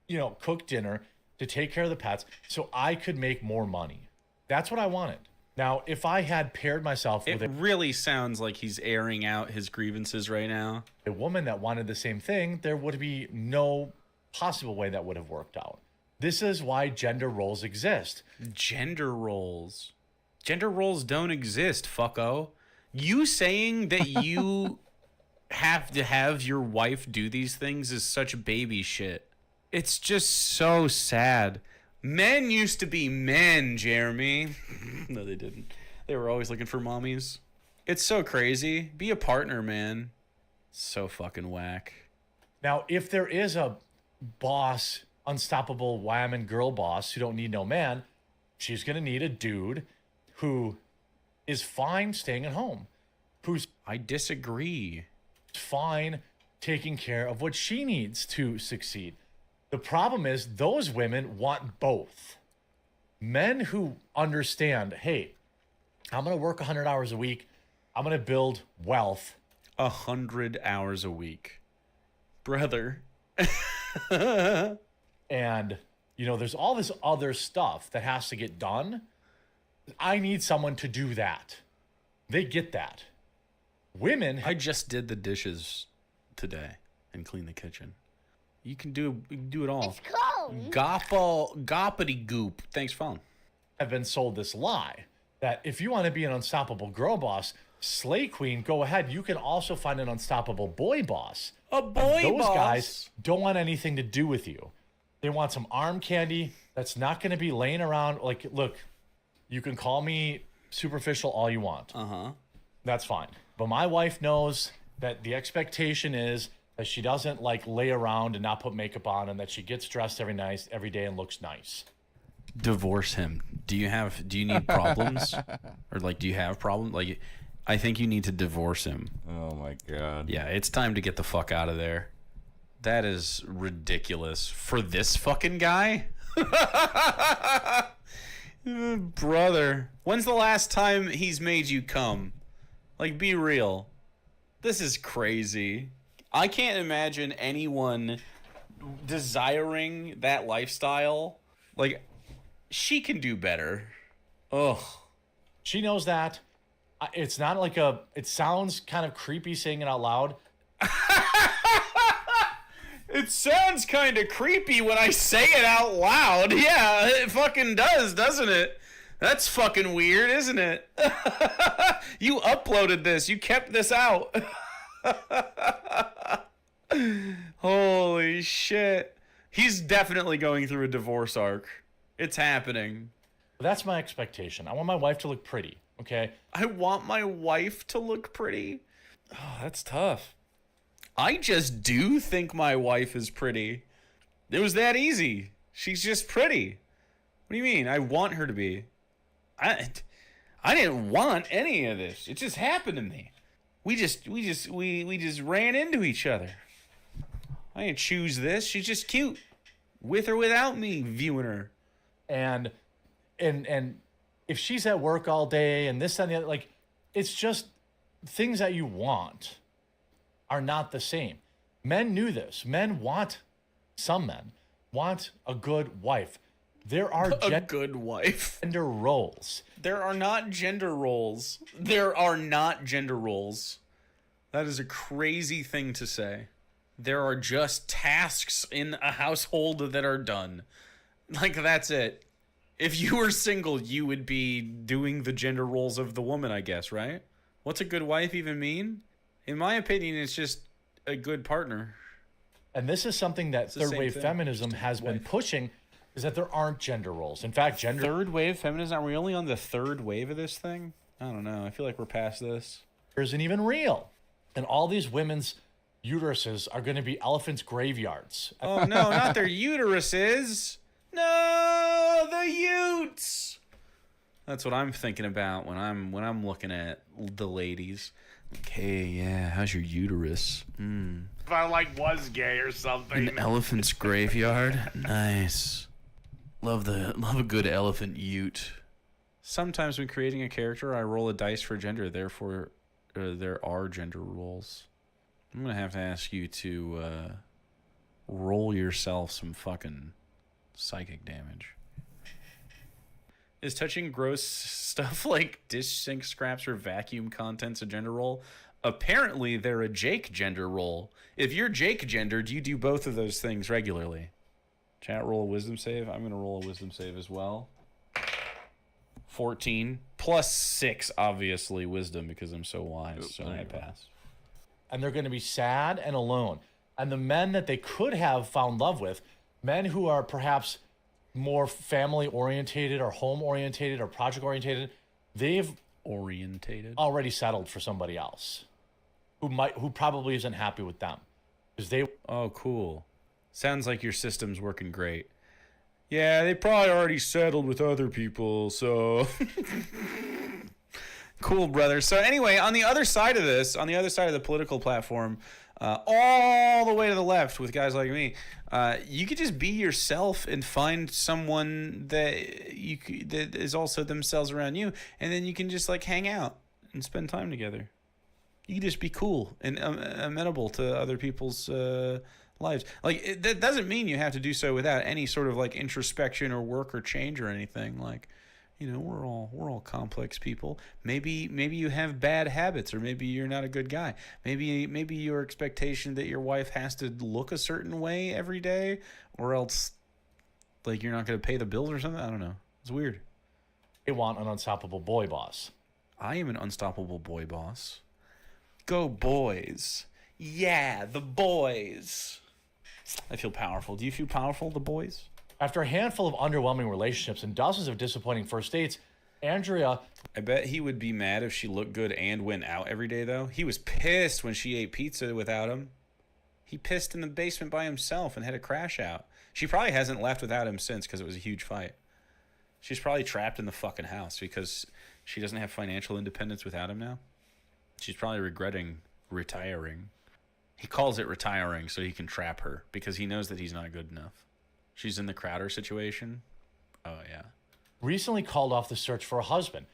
you know, cook dinner, to take care of the pets, so I could make more money. That's what I wanted. Now, if I had paired myself with It really sounds like he's airing out his grievances right now. a woman that wanted the same thing, there would be no possible way that would have worked out. This is why gender roles exist. Gender roles. Gender roles don't exist, fucko. You saying that you have to have your wife do these things is such baby shit. It's just so sad. Men used to be men, Jeremy. No, they didn't. They were always looking for mommies. It's so crazy. Be a partner, man. So fucking whack. Now, if there is a boss, unstoppable woman girl boss who don't need no man, she's going to need a dude who is fine staying at home, who's I disagree. fine taking care of what she needs to succeed. The problem is those women want both. Men who understand, hey, I'm going to work 100 hours a week. I'm going to build wealth. 100 hours a week. Brother. And, you know, there's all this other stuff that has to get done. I need someone to do that. They get that. Women, I just did the dishes today and cleaned the kitchen. You can do it all. It's cold. Goppity goop. Thanks, phone. have been sold this lie that if you want to be an unstoppable girl boss, slay queen, go ahead. You can also find an unstoppable boy boss. A boy Those boss. guys don't want anything to do with you. They want some arm candy that's not going to be laying around. Like, look, you can call me superficial all you want. Uh-huh. That's fine. But my wife knows that the expectation is that she doesn't like lay around and not put makeup on, and that she gets dressed every day and looks nice. Divorce him. Do you need problems? Or like, do you have problems? Like, I think you need to divorce him. Oh my god. Yeah, it's time to get the fuck out of there. That is ridiculous. For this fucking guy? Brother, when's the last time he's made you come? Like, be real. This is crazy. I can't imagine anyone desiring that lifestyle. Like, she can do better. Ugh. She knows that. It's not like a. It sounds kind of creepy saying it out loud. It sounds kind of creepy when I say it out loud. Yeah, it fucking does, doesn't it? That's fucking weird, isn't it? You uploaded this. You kept this out. Holy shit. He's definitely going through a divorce arc. It's happening. That's my expectation. I want my wife to look pretty, okay? I want my wife to look pretty. Oh, that's tough. I just do think my wife is pretty. It was that easy. She's just pretty. What do you mean? I want her to be. I didn't want any of this. It just happened to me. We just ran into each other. I didn't choose this. She's just cute. With or without me viewing her. And if she's at work all day and this and the other, like, it's just things that you want are not the same. Men knew this. Some men want a good wife. There are a good wife. Gender roles. There are not gender roles. There are not gender roles. That is a crazy thing to say. There are just tasks in a household that are done. Like, that's it. If you were single, you would be doing the gender roles of the woman, I guess, right? What's a good wife even mean? In my opinion, it's just a good partner. And this is something that third wave feminism has been pushing, is that there aren't gender roles. In fact, third wave feminism, are we only on the third wave of this thing? I don't know. I feel like we're past this. Isn't even real. And all these women's uteruses are going to be elephants' graveyards. Oh, no, not their uteruses. No, the utes. That's what I'm thinking about when I'm looking at the ladies. Like, hey, yeah, how's your uterus? If I was gay or something. An elephant's graveyard? Nice. Love a good elephant ute. Sometimes when creating a character, I roll a dice for gender. Therefore, there are gender roles. I'm gonna have to ask you to roll yourself some fucking psychic damage. Is touching gross stuff like dish sink scraps or vacuum contents a gender role? Apparently, they're a Jake gender role. If you're Jake gendered, you do both of those things regularly. Chat, roll a wisdom save. I'm going to roll a wisdom save as well. 14. Plus 6, obviously, wisdom, because I'm so wise. So I pass. And they're going to be sad and alone. And the men that they could have found love with, men who are perhaps more family orientated or home orientated or project orientated, they've already settled for somebody else who probably isn't happy with them, because they. Oh, cool. Sounds like your system's working great. Yeah, they probably already settled with other people, so cool, brother. So anyway, on the other side of this, on the other side of the political platform, all the way to the left with guys like me, you could just be yourself and find someone that is also themselves around you, and then you can just like hang out and spend time together. You can just be cool and amenable to other people's lives. Like, that doesn't mean you have to do so without any sort of like introspection or work or change or anything. Like, you know, we're all complex people. Maybe you have bad habits, or maybe you're not a good guy. Maybe your expectation that your wife has to look a certain way every day, or else like you're not going to pay the bills or something. I don't know. It's weird. They want an unstoppable boy boss. I am an unstoppable boy boss. Go boys. Yeah, the boys. I feel powerful. Do you feel powerful, the boys? After a handful of underwhelming relationships and dozens of disappointing first dates, Andrea... I bet he would be mad if she looked good and went out every day, though. He was pissed when she ate pizza without him. He pissed in the basement by himself and had a crash out. She probably hasn't left without him since, because it was a huge fight. She's probably trapped in the fucking house because she doesn't have financial independence without him now. She's probably regretting retiring. He calls it retiring so he can trap her, because he knows that he's not good enough. She's in the Crowder situation. Oh, yeah. recently called off the search for a husband.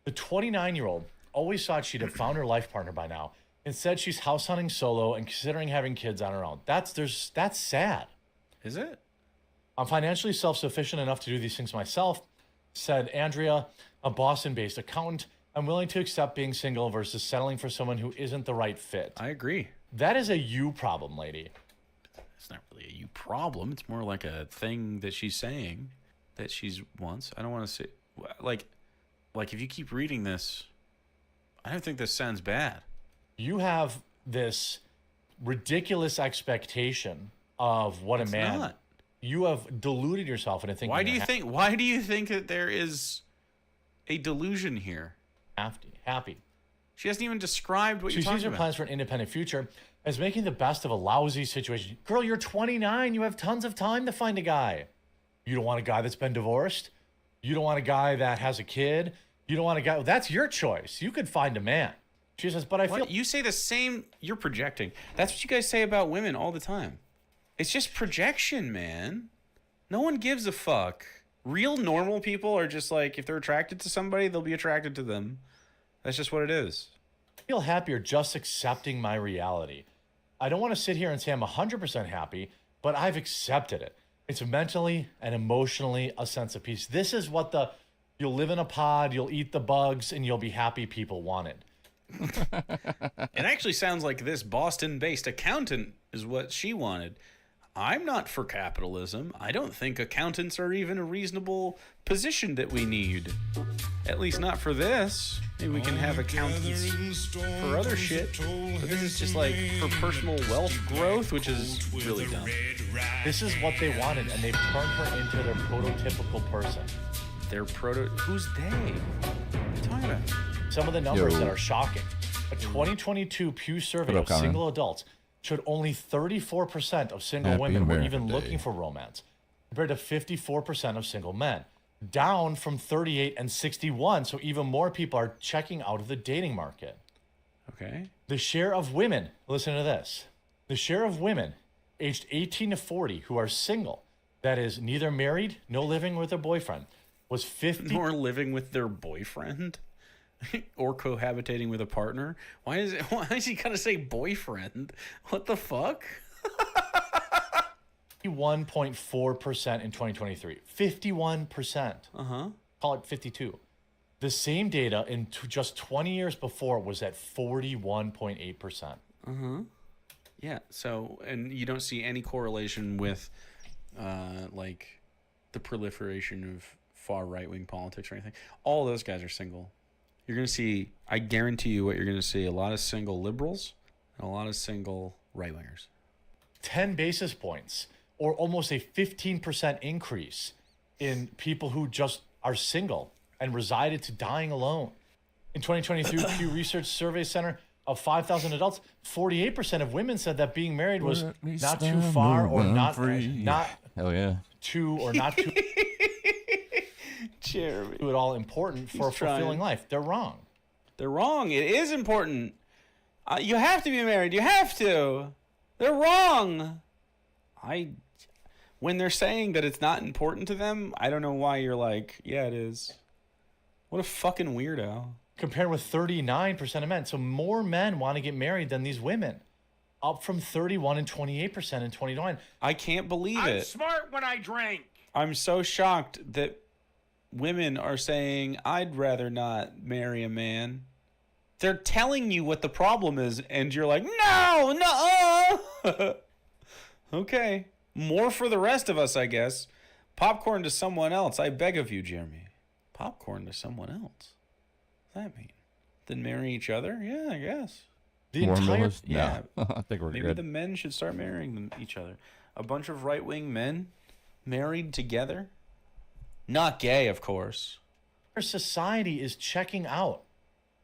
The 29-year-old always thought she'd have found her life partner by now. Instead, she's house hunting solo and considering having kids on her own. That's sad. Is it? I'm financially self-sufficient enough to do these things myself, said Andrea, a Boston-based accountant. I'm willing to accept being single versus settling for someone who isn't the right fit. I agree. That is a you problem, lady. It's not really a you problem. It's more like a thing that she's saying that she's wants. I don't want to say like if you keep reading this, I don't think this sounds bad. You have this ridiculous expectation of what a man. Not. You have deluded yourself into thinking. Why do you think that there is a delusion here? Happy. She hasn't even described what She you're talking sees her about. plans for an independent future as making the best of a lousy situation. Girl, you're 29. You have tons of time to find a guy. You don't want a guy that's been divorced. You don't want a guy that has a kid. You don't want a guy. That's your choice. You could find a man. She says, but I feel. You say the same. You're projecting. That's what you guys say about women all the time. It's just projection, man. No one gives a fuck. Real normal people are just like, if they're attracted to somebody, they'll be attracted to them. That's just what it is. I feel happier just accepting my reality. I don't want to sit here and say I'm 100% happy, but I've accepted it. It's mentally and emotionally a sense of peace. This is what you'll live in a pod, you'll eat the bugs, and you'll be happy people wanted. It actually sounds like this Boston-based accountant is what she wanted. I'm not for capitalism. I don't think accountants are even a reasonable position that we need. At least not for this. Maybe we can have accountants for other shit. But this is just like for personal wealth growth, which is really dumb. This is what they wanted, and they've turned her into their prototypical person. Who's they? What are you talking about? Some of the numbers that are shocking. A 2022 Pew survey of single adults showed only 34% of single women were even looking for romance, compared to 54% of single men, down from 38 and 61. So even more people are checking out of the dating market. Okay. The share of women, listen to this, the share of women aged 18 to 40 who are single, that is neither married nor living with their boyfriend, was 50. Nor living with their boyfriend? Or cohabitating with a partner? Why is he gotta say boyfriend? What the fuck? 51.4% in 2023. 51%. Call it 52. The same data in just 20 years before was at 41.8%. Yeah. So, and you don't see any correlation with, like, the proliferation of far right-wing politics or anything. All those guys are single. You're going to see, I guarantee you what you're going to see, a lot of single liberals and a lot of single right-wingers. 10 basis points, or almost a 15% increase in people who just are single and resided to dying alone. In 2023, Pew Research Survey Center of 5,000 adults, 48% of women said that being married was not too far or not Hell yeah. too or not too Jeremy. at all important for a fulfilling life. They're wrong. They're wrong. It is important. You have to be married. You have to. They're wrong. When they're saying that it's not important to them, I don't know why you're like, yeah, it is. What a fucking weirdo. Compared with 39% of men. So more men want to get married than these women. Up from 31 and 28% in 2021. I can't believe it. I'm smart when I drink. I'm so shocked that women are saying, I'd rather not marry a man. They're telling you what the problem is, and you're like, no. Okay. More for the rest of us, I guess. Popcorn to someone else. I beg of you, Jeremy. Popcorn to someone else. What does that mean? Then marry each other? Yeah, I guess. The entire... Yeah. No. I think we're Maybe good. the men should start marrying each other. A bunch of right-wing men married together. Not gay, of course. Our society is checking out.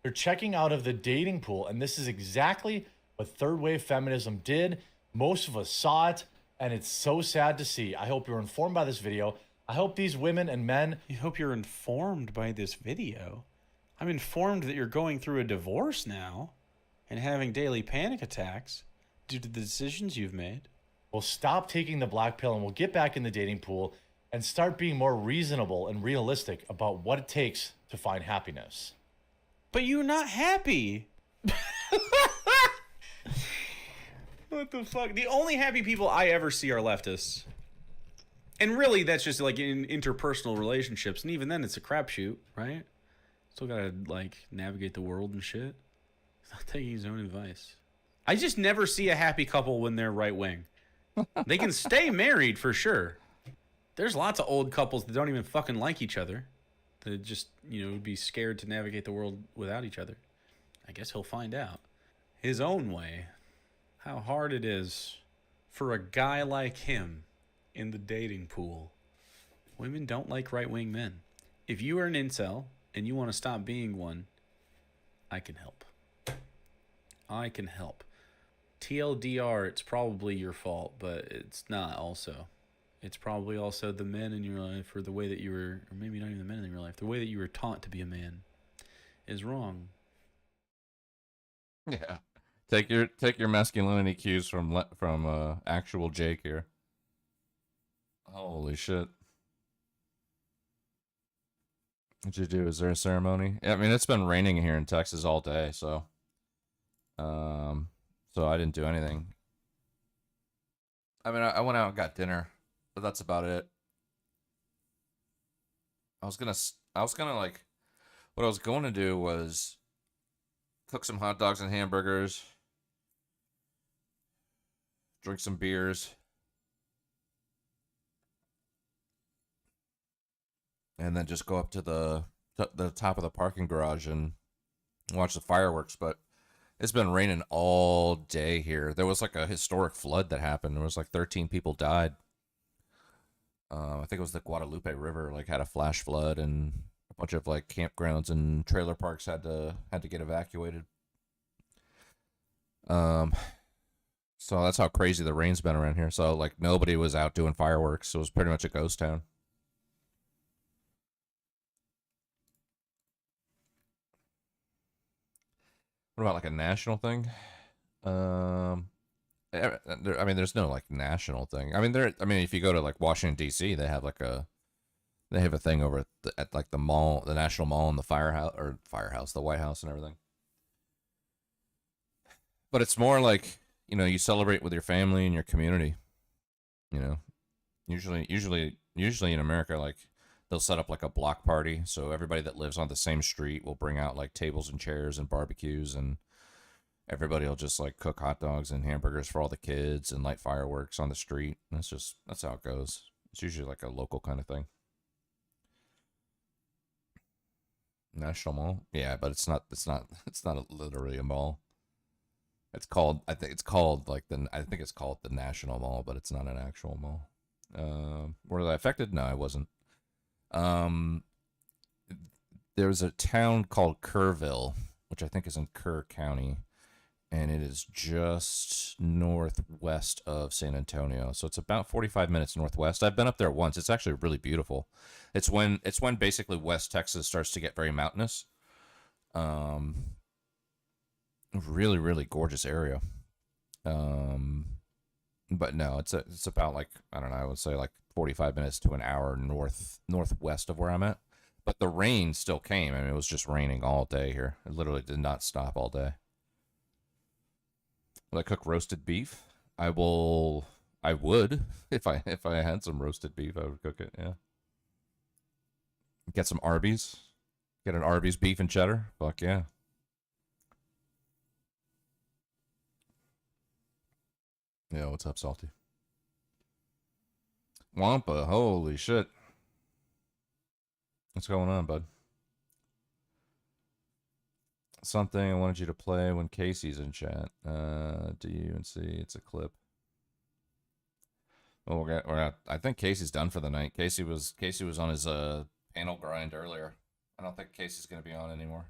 They're checking out of the dating pool, and this is exactly what third wave feminism did. Most of us saw it, and it's so sad to see. I hope you're informed by this video. I hope these women and men... You hope you're informed by this video? I'm informed that you're going through a divorce now and having daily panic attacks due to the decisions you've made. will stop taking the black pill and will get back in the dating pool and start being more reasonable and realistic about what it takes to find happiness. But you're not happy. What the fuck? The only happy people I ever see are leftists. And really, that's just like in interpersonal relationships. And even then, it's a crapshoot, right? Still gotta, like, navigate the world and shit. He's not taking his own advice. I just never see a happy couple when they're right wing. They can stay married for sure. There's lots of old couples that don't even fucking like each other. That just, would be scared to navigate the world without each other. I guess he'll find out. His own way. How hard it is for a guy like him in the dating pool. Women don't like right-wing men. If you are an incel and you want to stop being one, I can help. I can help. TLDR, it's probably your fault, but it's not also. It's probably also the men in your life, or the way that you were, or maybe not even the men in your life, the way that you were taught to be a man is wrong. Yeah. Take your masculinity cues from actual Jake here. Holy shit. What'd you do? Is there a ceremony? I mean, it's been raining here in Texas all day, so I didn't do anything. I mean, I went out and got dinner, but that's about it. I was gonna like, what I was going to do was cook some hot dogs and hamburgers, drink some beers, and then just go up to the top of the parking garage and watch the fireworks. But it's been raining all day here. There was like a historic flood that happened. There was like 13 people died. I think it was the Guadalupe River like had a flash flood, and a bunch of like campgrounds and trailer parks had to get evacuated. So that's how crazy the rain's been around here. So like nobody was out doing fireworks. So it was pretty much a ghost town. What about like a national thing? I mean, there's no like national thing. I mean, if you go to like Washington D.C., they have a thing over at like the mall, the National Mall, and the firehouse, the White House, and everything. But it's more like, you celebrate with your family and your community. Usually in America, like they'll set up like a block party, so everybody that lives on the same street will bring out like tables and chairs and barbecues, and everybody will just like cook hot dogs and hamburgers for all the kids and light fireworks on the street. That's how it goes. It's usually like a local kind of thing. National Mall? Yeah, but it's not literally a mall. I think it's called the National Mall, but it's not an actual mall. Was I affected? No, I wasn't. There's a town called Kerrville, which I think is in Kerr County, and it is just northwest of San Antonio. So it's about 45 minutes northwest. I've been up there once. It's actually really beautiful. It's when basically West Texas starts to get very mountainous. Really, really gorgeous area. But no, it's about like, I don't know, I would say like 45 minutes to an hour northwest of where I'm at. But the rain still came. I mean, it was just raining all day here. It literally did not stop all day. Will I cook roasted beef? I would. If I had some roasted beef, I would cook it, yeah. Get some Arby's. Get an Arby's beef and cheddar. Fuck yeah. Yeah, what's up, Salty? Wampa, holy shit. What's going on, bud? Something I wanted you to play when Casey's in chat. Do you even see? It's a clip. Oh, I think Casey's done for the night. Casey was on his panel grind earlier. I don't think Casey's gonna be on anymore.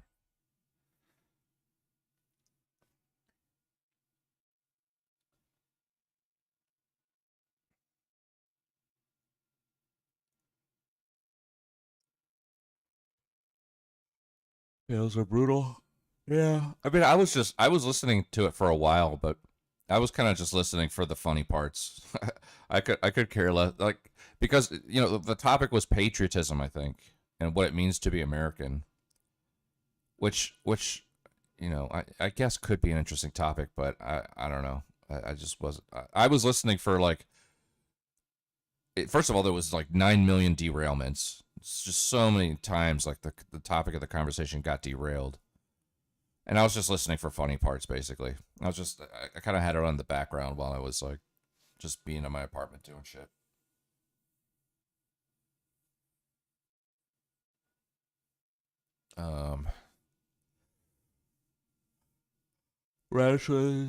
Those are brutal. Yeah. I mean, I was listening to it for a while, but I was kind of just listening for the funny parts. I could care less. Like, because the topic was patriotism, I think, and what it means to be American, which I guess could be an interesting topic, but I don't know. I just wasn't. I was listening for like. First of all, there was like 9 million derailments. It's just so many times like the topic of the conversation got derailed, and I was just listening for funny parts. Basically, I kind of had it on the background while I was like just being in my apartment doing shit. Radically,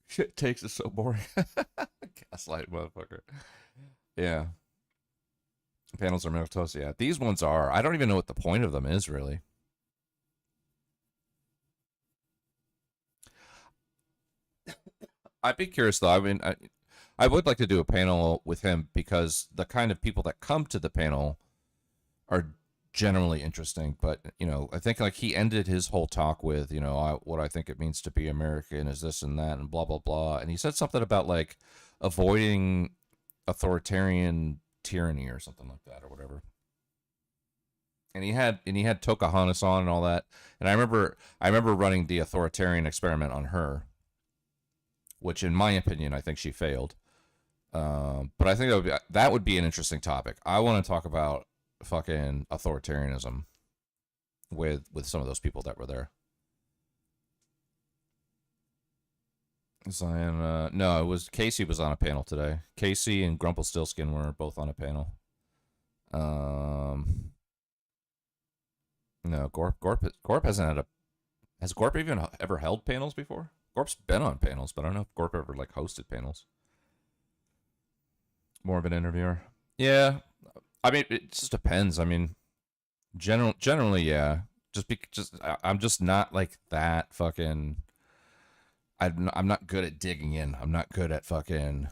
shit takes is so boring. Gaslight motherfucker. Yeah. Panels are milquetoast. Yeah, these ones are. I don't even know what the point of them is, really. I'd be curious, though. I mean, I would like to do a panel with him because the kind of people that come to the panel are generally interesting. But, I think like he ended his whole talk with, what I think it means to be American is this and that and blah, blah, blah. And he said something about like avoiding authoritarian tyranny or something like that or whatever. And he had Pocahontas on and all that. And I remember running the authoritarian experiment on her, which in my opinion I think she failed. But I think that would be an interesting topic. I want to talk about fucking authoritarianism with some of those people that were there. Zion, no, it was Casey was on a panel today. Casey and Grumpelstiltskin were both on a panel. No, Gorp hasn't had has Gorp even ever held panels before? Gorp's been on panels, but I don't know if Gorp ever like hosted panels. More of an interviewer. Yeah, I mean it just depends. I mean, generally, yeah. I'm just not like that fucking. I'm not good at digging in. I'm not good at fucking,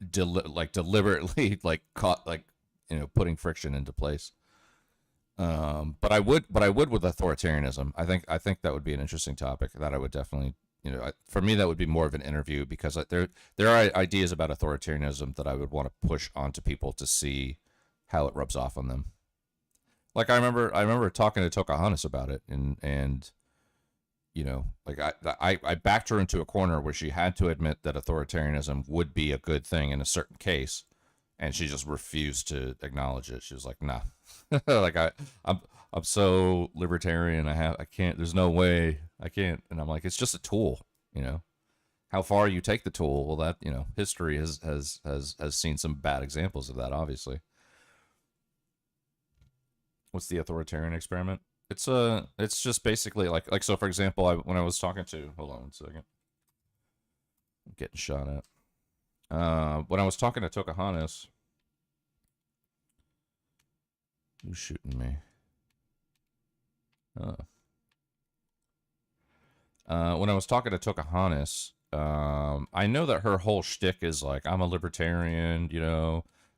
deliberately like caught like putting friction into place. But I would with authoritarianism. I think that would be an interesting topic that I would definitely for me that would be more of an interview because there are ideas about authoritarianism that I would want to push onto people to see how it rubs off on them. Like I remember talking to Pocahontas about it and. Like I backed her into a corner where she had to admit that authoritarianism would be a good thing in a certain case, and she just refused to acknowledge it. She was like, "Nah, like I'm so libertarian. I can't. There's no way I can't." And I'm like, "It's just a tool, How far you take the tool, well, that history has seen some bad examples of that. Obviously, what's the authoritarian experiment? It's just basically like so. For example, when I was talking to, hold on 1 second, I'm getting shot at. When I was talking to Pocahontas, who's shooting me? When I was talking to Pocahontas, I know that her whole shtick is like, I'm a libertarian,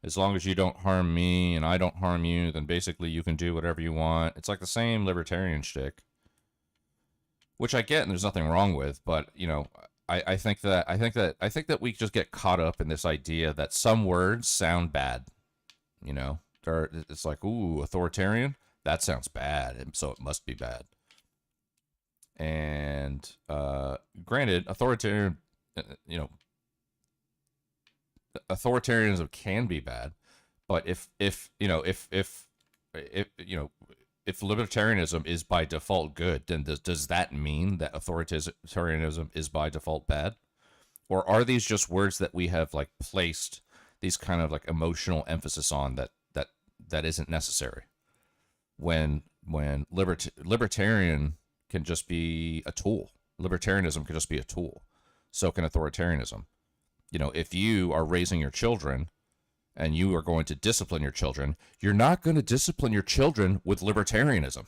as long as you don't harm me and I don't harm you, then basically you can do whatever you want. It's like the same libertarian shtick, which I get and there's nothing wrong with, but I think that we just get caught up in this idea that some words sound bad. It's like, ooh, authoritarian, that sounds bad, and so it must be bad. And granted, authoritarianism can be bad, but if libertarianism is by default good, then does that mean that authoritarianism is by default bad? Or are these just words that we have like placed these kind of like emotional emphasis on that isn't necessary? When libertarian can just be a tool. Libertarianism can just be a tool. So can authoritarianism. If you are raising your children and you are going to discipline your children, you're not going to discipline your children with libertarianism.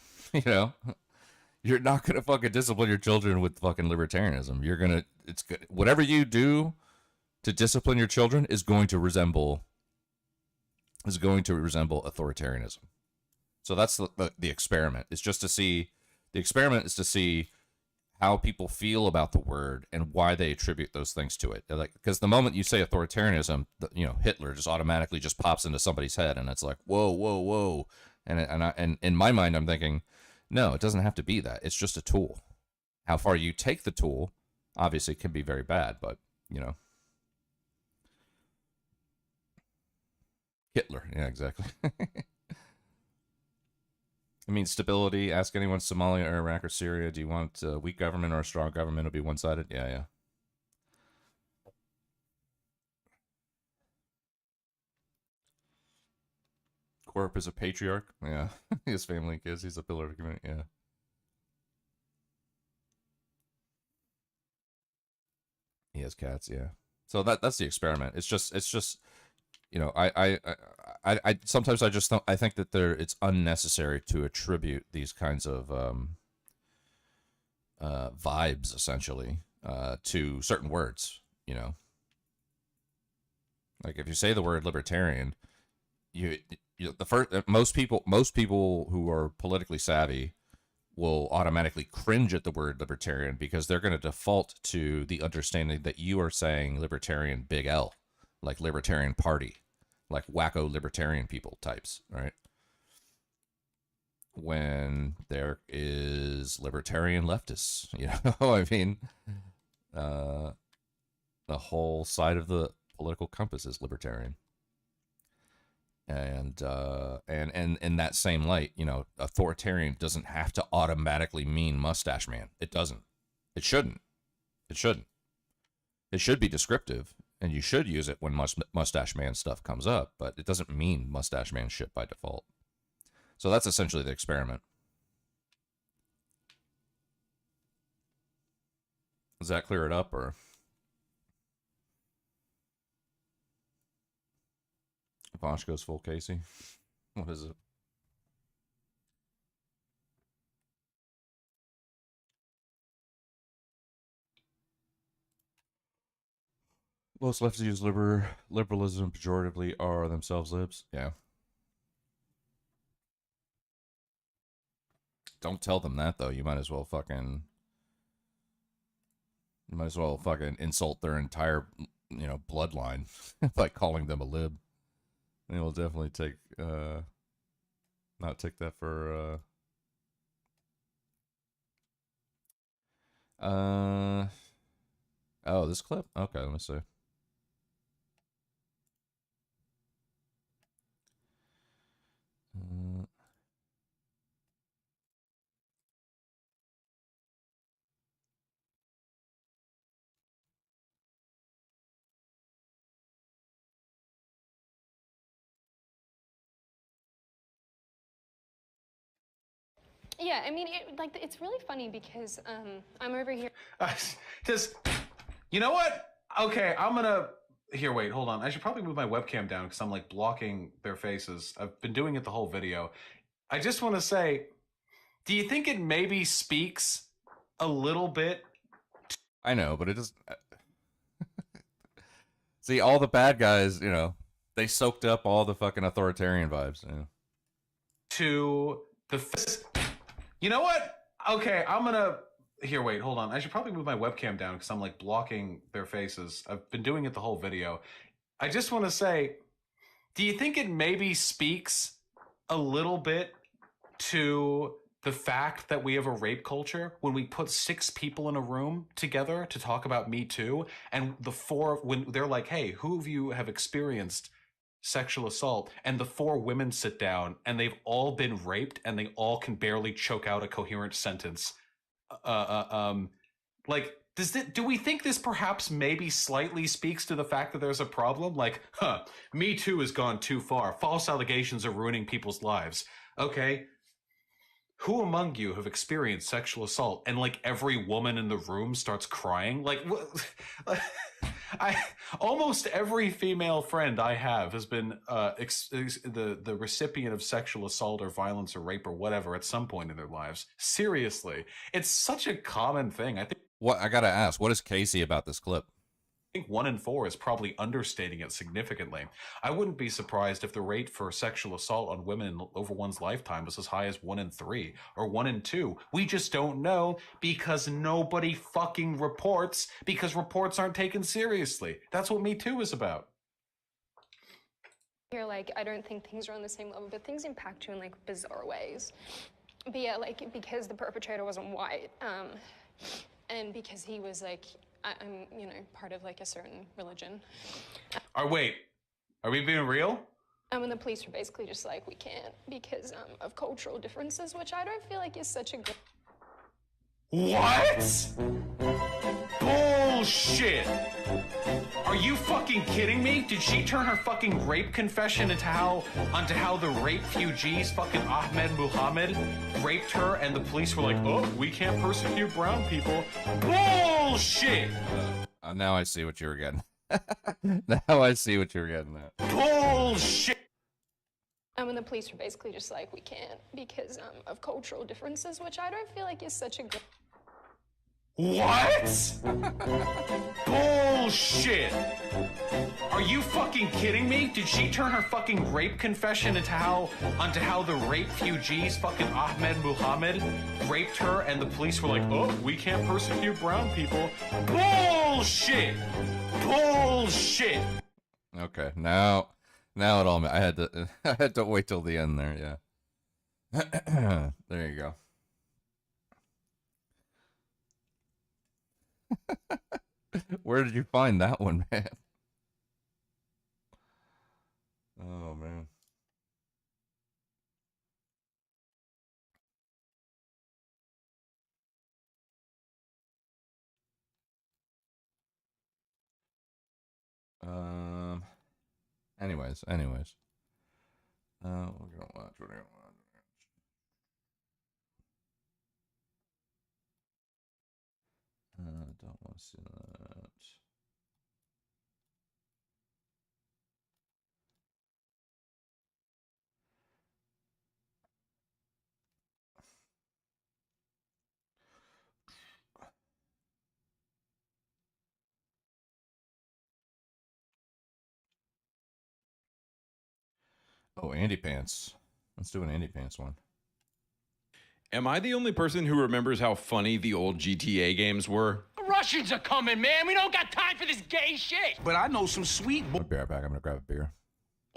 You're not going to fucking discipline your children with fucking libertarianism. It's good. Whatever you do to discipline your children is going to resemble authoritarianism. So that's the experiment. It's just to see, the experiment is to see how people feel about the word and why they attribute those things to it. Like, because the moment you say authoritarianism, Hitler just automatically just pops into somebody's head, and it's like, whoa, whoa, whoa. And in my mind, I'm thinking, no, it doesn't have to be that. It's just a tool. How far you take the tool, obviously, can be very bad, but Hitler, yeah, exactly. I mean, stability. Ask anyone, Somalia or Iraq or Syria. Do you want a weak government or a strong government? It'll be one-sided. Yeah, yeah. Corp is a patriarch. Yeah, his family and kids. He's a pillar of the community. Yeah. He has cats. Yeah. So that's the experiment. It's just I sometimes I just I think that it's unnecessary to attribute these kinds of vibes essentially to certain words. Like if you say the word libertarian, most people who are politically savvy will automatically cringe at the word libertarian because they're going to default to the understanding that you are saying libertarian big L, like libertarian party, like wacko libertarian people types, right? When there is libertarian leftists, I mean, the whole side of the political compass is libertarian. And in that same light, authoritarian doesn't have to automatically mean mustache man. It doesn't. It shouldn't. It shouldn't. It should be descriptive, and you should use it when mustache man stuff comes up, but it doesn't mean mustache man shit by default. So that's essentially the experiment. Does that clear it up, or? Vosh goes full Casey. What is it? Most lefties use liberalism pejoratively are themselves libs. Yeah. Don't tell them that though. You might as well fucking insult their entire bloodline by calling them a lib. They will definitely not take that for oh, this clip? Okay, let me see. Yeah, I mean, it's really funny because I'm over here. You know what? Okay, I'm gonna. Here, wait, hold on. I should probably move my webcam down because I'm like blocking their faces. I've been doing it the whole video. I just want to say, do you think it maybe speaks a little bit? I know, but it doesn't. See, all the bad guys, they soaked up all the fucking authoritarian vibes. To the. You know what? Okay, I'm gonna. Here, wait, hold on. I should probably move my webcam down because I'm like blocking their faces. I've been doing it the whole video. I just want to say, do you think it maybe speaks a little bit to the fact that we have a rape culture when we put 6 people in a room together to talk about Me Too, and when they're like, hey, who of you have experienced sexual assault, and the 4 women sit down and they've all been raped and they all can barely choke out a coherent sentence. Do we think this perhaps maybe slightly speaks to the fact that there's a problem? Like, Me Too has gone too far. False allegations are ruining people's lives. Okay. Who among you have experienced sexual assault? And like every woman in the room starts crying. Like, almost every female friend I have has been the recipient of sexual assault or violence or rape or whatever at some point in their lives. Seriously, it's such a common thing. I think. What I gotta ask, what is Casey about this clip? think 1 in 4 is probably understating it significantly. I wouldn't be surprised if the rate for sexual assault on women over one's lifetime was as high as 1 in 3 or 1 in 2. We just don't know because nobody fucking reports, because reports aren't taken seriously. That's what Me Too is about. You're like, I don't think things are on the same level, but things impact you in like bizarre ways. But yeah, like because the perpetrator wasn't white, and because he was like, I'm, you know, part of like a certain religion. Wait, are we being real? And the police were basically just like, we can't because of cultural differences, which I don't feel like is such a good. What? Bullshit! Are you fucking kidding me? Did she turn her fucking rape confession onto how the refugees, fucking Ahmed Muhammad, raped her and the police were like, oh, we can't persecute brown people? Bullshit! Now I see what you were getting. Now I see what you were getting at. Bullshit! And the police were basically just like, we can't because of cultural differences, which I don't feel like is such a good. What? Bullshit! Are you fucking kidding me? Did she turn her fucking rape confession onto how the refugees, fucking Ahmed Muhammad, raped her and the police were like, oh, we can't persecute brown people? Bullshit! Bullshit! Okay, now it all. I had to wait till the end there. Yeah. There you go. Where did you find that one, man? Oh man. Anyways. We're gonna watch. Don't want to see that. Oh, Andy Pants. Let's do an Andy Pants one. Am I the only person who remembers how funny the old GTA games were? The Russians are coming, man. We don't got time for this gay shit. But I know some sweet I'll be right back. I'm gonna grab a beer.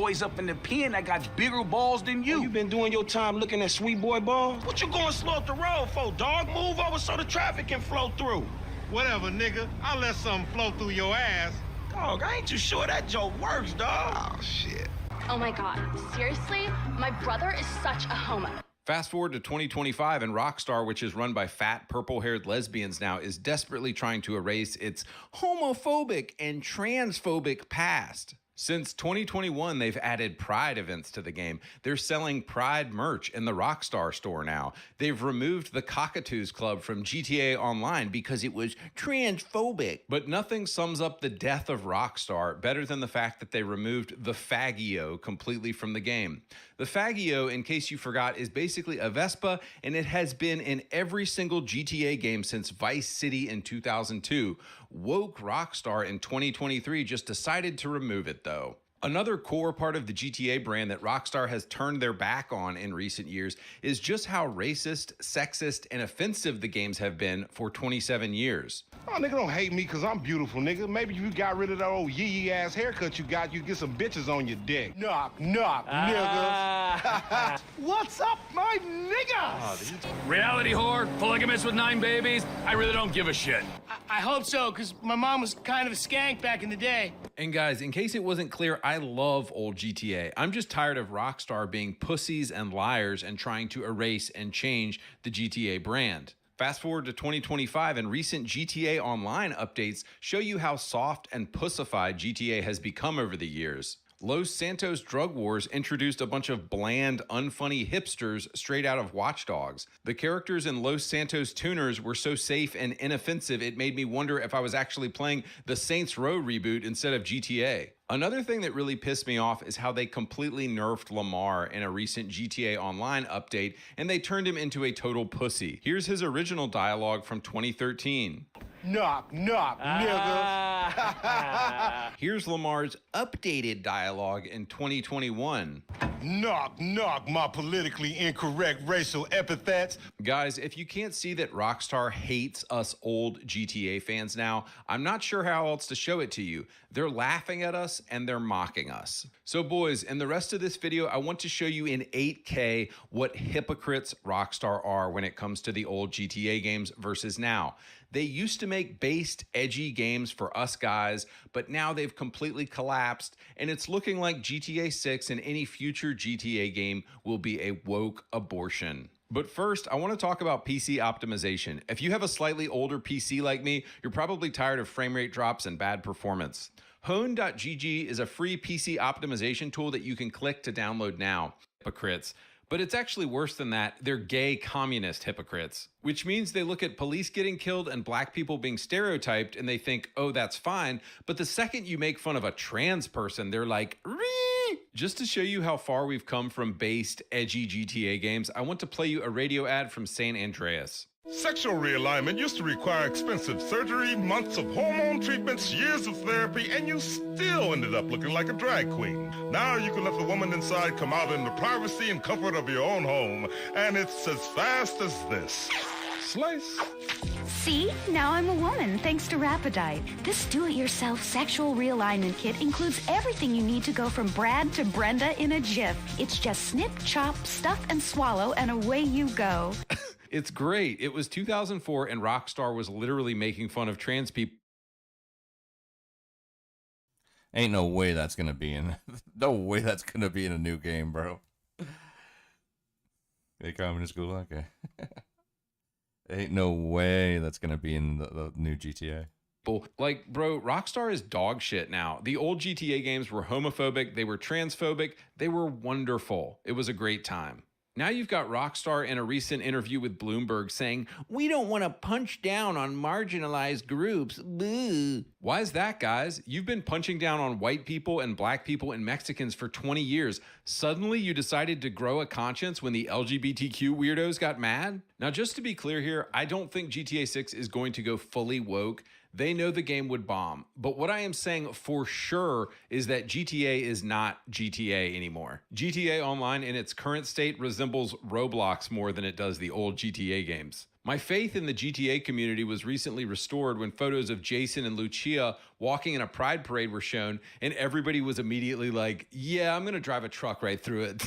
boys up in the pen that got bigger balls than you. You been doing your time looking at sweet boy balls? What you going slow up the road for, dog? Move over so the traffic can flow through. Whatever, nigga. I'll let something flow through your ass. Dog, I ain't too sure that joke works, dog. Oh, shit. Oh my God, seriously? My brother is such a homo. Fast forward to 2025, and Rockstar, which is run by fat, purple-haired lesbians now, is desperately trying to erase its homophobic and transphobic past. Since 2021, they've added Pride events to the game. They're selling Pride merch in the Rockstar store now. They've removed the Cockatoos Club from GTA Online because it was transphobic. But nothing sums up the death of Rockstar better than the fact that they removed the Faggio completely from the game. The Faggio, in case you forgot, is basically a Vespa, and it has been in every single GTA game since Vice City in 2002. Woke Rockstar in 2023 just decided to remove it, though. Another core part of the GTA brand that Rockstar has turned their back on in recent years is just how racist, sexist, and offensive the games have been for 27 years. Oh, nigga, don't hate me because I'm beautiful, nigga. Maybe if you got rid of that old yee-yee ass haircut you got, you'd get some bitches on your dick. Knock, knock, nigga. What's up, my niggas? Reality whore, polygamous with 9 babies. I really don't give a shit. I hope so, because my mom was kind of a skank back in the day. And guys, in case it wasn't clear, I love old GTA. I'm just tired of Rockstar being pussies and liars and trying to erase and change the GTA brand. Fast forward to 2025, and recent GTA Online updates show you how soft and pussified GTA has become over the years. Los Santos Drug Wars introduced a bunch of bland, unfunny hipsters straight out of Watch Dogs. The characters in Los Santos Tuners were so safe and inoffensive, it made me wonder if I was actually playing the Saints Row reboot instead of GTA. Another thing that really pissed me off is how they completely nerfed Lamar in a recent GTA Online update, and they turned him into a total pussy. Here's his original dialogue from 2013. Knock, knock, nigga. Here's Lamar's updated dialogue in 2021. Knock, knock, my politically incorrect racial epithets. Guys, if you can't see that Rockstar hates us old GTA fans now, I'm not sure how else to show it to you. They're laughing at us and they're mocking us. So boys, in the rest of this video, I want to show you in 8K what hypocrites Rockstar are when it comes to the old GTA games versus now. They used to make based, edgy games for us guys, but now they've completely collapsed, and it's looking like GTA 6 and any future GTA game will be a woke abortion. But first, I want to talk about PC optimization. If you have a slightly older PC like me, you're probably tired of frame rate drops and bad performance. Hone.gg is a free PC optimization tool that you can click to download now. Hypocrites. But it's actually worse than that. They're gay communist hypocrites, which means they look at police getting killed and black people being stereotyped and they think, oh, that's fine. But the second you make fun of a trans person, they're like, ree! Just to show you how far we've come from based, edgy GTA games, I want to play you a radio ad from San Andreas. Sexual realignment used to require expensive surgery, months of hormone treatments, years of therapy, and you still ended up looking like a drag queen. Now you can let the woman inside come out in the privacy and comfort of your own home, and it's as fast as this. Slice. See? Now I'm a woman, thanks to Rapidyte. This do-it-yourself sexual realignment kit includes everything you need to go from Brad to Brenda in a jiff. It's just snip, chop, stuff, and swallow, and away you go. It's great. It was 2004 and Rockstar was literally making fun of trans people. Ain't no way that's gonna be in. No way that's gonna be in a new game, bro. Hey, communist gulag. Okay. Ain't no way that's gonna be in the new GTA. Like, bro, Rockstar is dog shit now. The old GTA games were homophobic. They were transphobic. They were wonderful. It was a great time. Now you've got Rockstar in a recent interview with Bloomberg saying, we don't want to punch down on marginalized groups. Boo. Why is that, guys? You've been punching down on white people and black people and Mexicans for 20 years. Suddenly you decided to grow a conscience when the LGBTQ weirdos got mad? Now, just to be clear here, I don't think GTA 6 is going to go fully woke. They know the game would bomb. But what I am saying for sure is that GTA is not GTA anymore. GTA Online in its current state resembles Roblox more than it does the old GTA games. My faith in the GTA community was recently restored when photos of Jason and Lucia walking in a pride parade were shown, and everybody was immediately like, yeah, I'm gonna drive a truck right through it.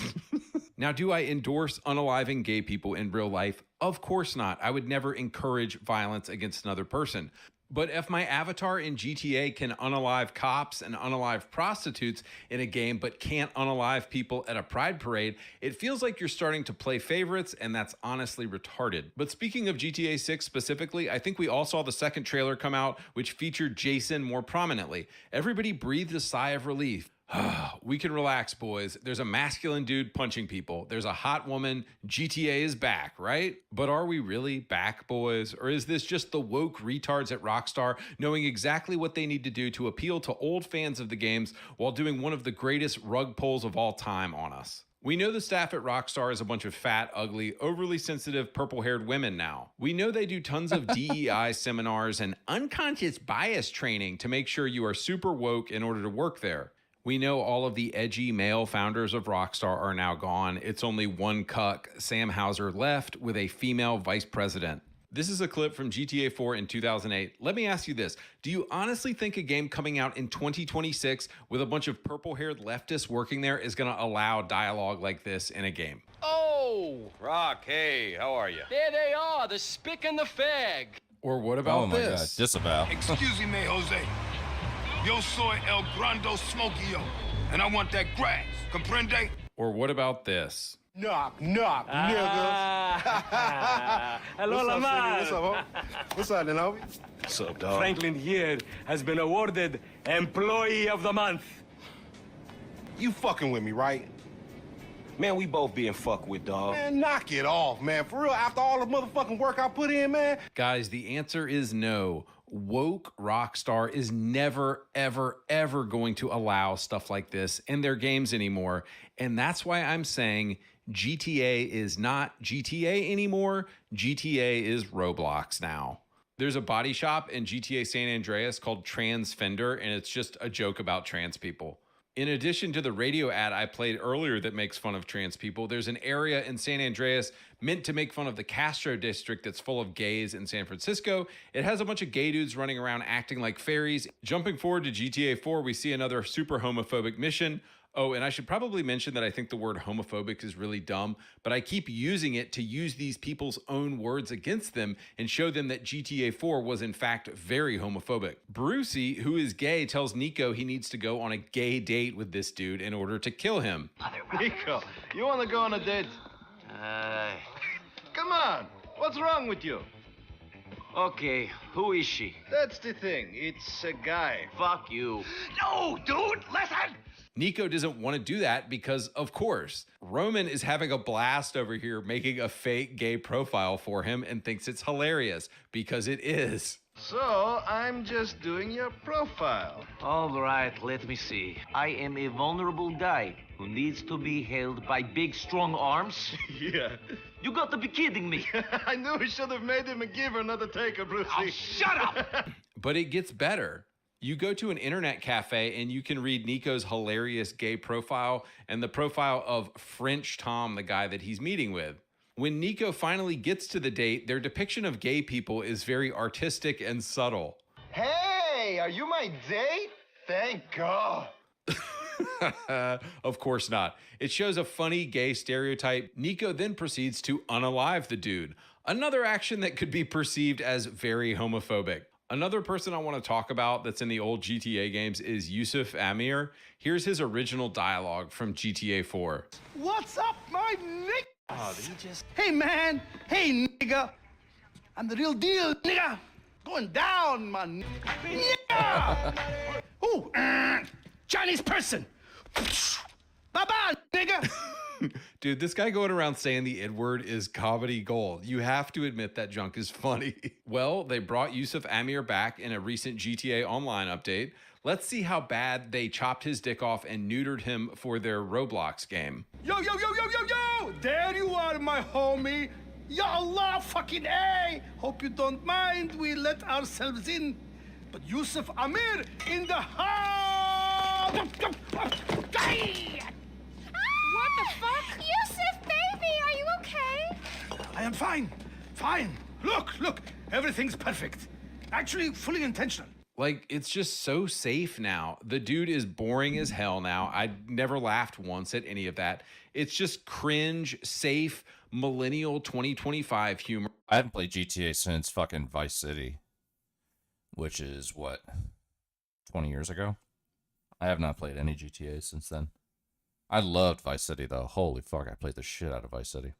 Now, do I endorse unaliving gay people in real life? Of course not. I would never encourage violence against another person. But if my avatar in GTA can unalive cops and unalive prostitutes in a game but can't unalive people at a pride parade, it feels like you're starting to play favorites, and that's honestly retarded. But speaking of GTA 6 specifically, I think we all saw the second trailer come out, which featured Jason more prominently. Everybody breathed a sigh of relief. We can relax, boys. There's a masculine dude punching people. There's a hot woman. GTA is back, right? But are we really back, boys? Or is this just the woke retards at Rockstar knowing exactly what they need to do to appeal to old fans of the games while doing one of the greatest rug pulls of all time on us? We know the staff at Rockstar is a bunch of fat, ugly, overly sensitive, purple-haired women now. We know they do tons of DEI seminars and unconscious bias training to make sure you are super woke in order to work there. We know all of the edgy male founders of Rockstar are now gone. It's only one cuck, Sam Houser, left with a female vice president. This is a clip from GTA 4 in 2008. Let me ask you this. Do you honestly think a game coming out in 2026 with a bunch of purple-haired leftists working there is going to allow dialogue like this in a game? Oh! Rock, hey, how are you? There they are, the spick and the fag. Or what about this? Oh my God, disavow. Excuse me, Jose. Yo soy el grando smokio, and I want that grass. Comprende? Or what about this? Knock, knock, nigga. Hello, Lamar. What's up, homie? What's up, then, homie? What's up, dog? Franklin here has been awarded Employee of the Month. You fucking with me, right? Man, we both being fucked with, dog. Man, knock it off, man. For real, after all the motherfucking work I put in, man. Guys, the answer is no. Woke Rockstar is never, ever, ever going to allow stuff like this in their games anymore. And that's why I'm saying GTA is not GTA anymore. GTA is Roblox now. There's a body shop in GTA San Andreas called Trans Fender, and it's just a joke about trans people. In addition to the radio ad I played earlier that makes fun of trans people, there's an area in San Andreas meant to make fun of the Castro district that's full of gays in San Francisco. It has a bunch of gay dudes running around acting like fairies. Jumping forward to GTA 4, we see another super homophobic mission. Oh, and I should probably mention that I think the word homophobic is really dumb, but I keep using it to use these people's own words against them and show them that GTA 4 was in fact very homophobic. Brucey, who is gay, tells Nico he needs to go on a gay date with this dude in order to kill him. Nico, you want to go on a date? Come on, what's wrong with you? Okay, who is she? That's the thing, it's a guy. Fuck you. No, dude, listen! Nico doesn't want to do that because, of course, Roman is having a blast over here making a fake gay profile for him and thinks it's hilarious because it is. So, I'm just doing your profile. All right, let me see. I am a vulnerable guy who needs to be held by big, strong arms. Yeah. You got to be kidding me. I knew we should have made him a giver, not a taker, Brucey. Oh, shut up! But it gets better. You go to an internet cafe and you can read Nico's hilarious gay profile and the profile of French Tom, the guy that he's meeting with. When Nico finally gets to the date, their depiction of gay people is very artistic and subtle. Hey, are you my date? Thank God. Of course not. It shows a funny gay stereotype. Nico then proceeds to unalive the dude. Another action that could be perceived as very homophobic. Another person I want to talk about that's in the old GTA games is Yusuf Amir. Here's his original dialogue from GTA 4. What's up, my nigga? Oh, did he just... Hey, man. Hey, nigga. I'm the real deal, nigga. Going down, my nigga. Ooh, Chinese person. Bye-bye, nigga. Dude, this guy going around saying the N-word is comedy gold. You have to admit that junk is funny. Well, they brought Yusuf Amir back in a recent GTA Online update. Let's see how bad they chopped his dick off and neutered him for their Roblox game. Yo, yo, yo, yo, yo, yo. There you are, my homie. Ya Allah, fucking A. Hope you don't mind. We let ourselves in. But Yusuf Amir in the house. What the fuck? Yusuf, baby, are you okay? I am fine. Fine. Look. Everything's perfect. Actually, fully intentional. Like, it's just so safe now. The dude is boring as hell now. I never laughed once at any of that. It's just cringe, safe, millennial 2025 humor. I haven't played GTA since fucking Vice City, which is, what, 20 years ago? I have not played any GTA since then. I loved Vice City, though. Holy fuck, I played the shit out of Vice City.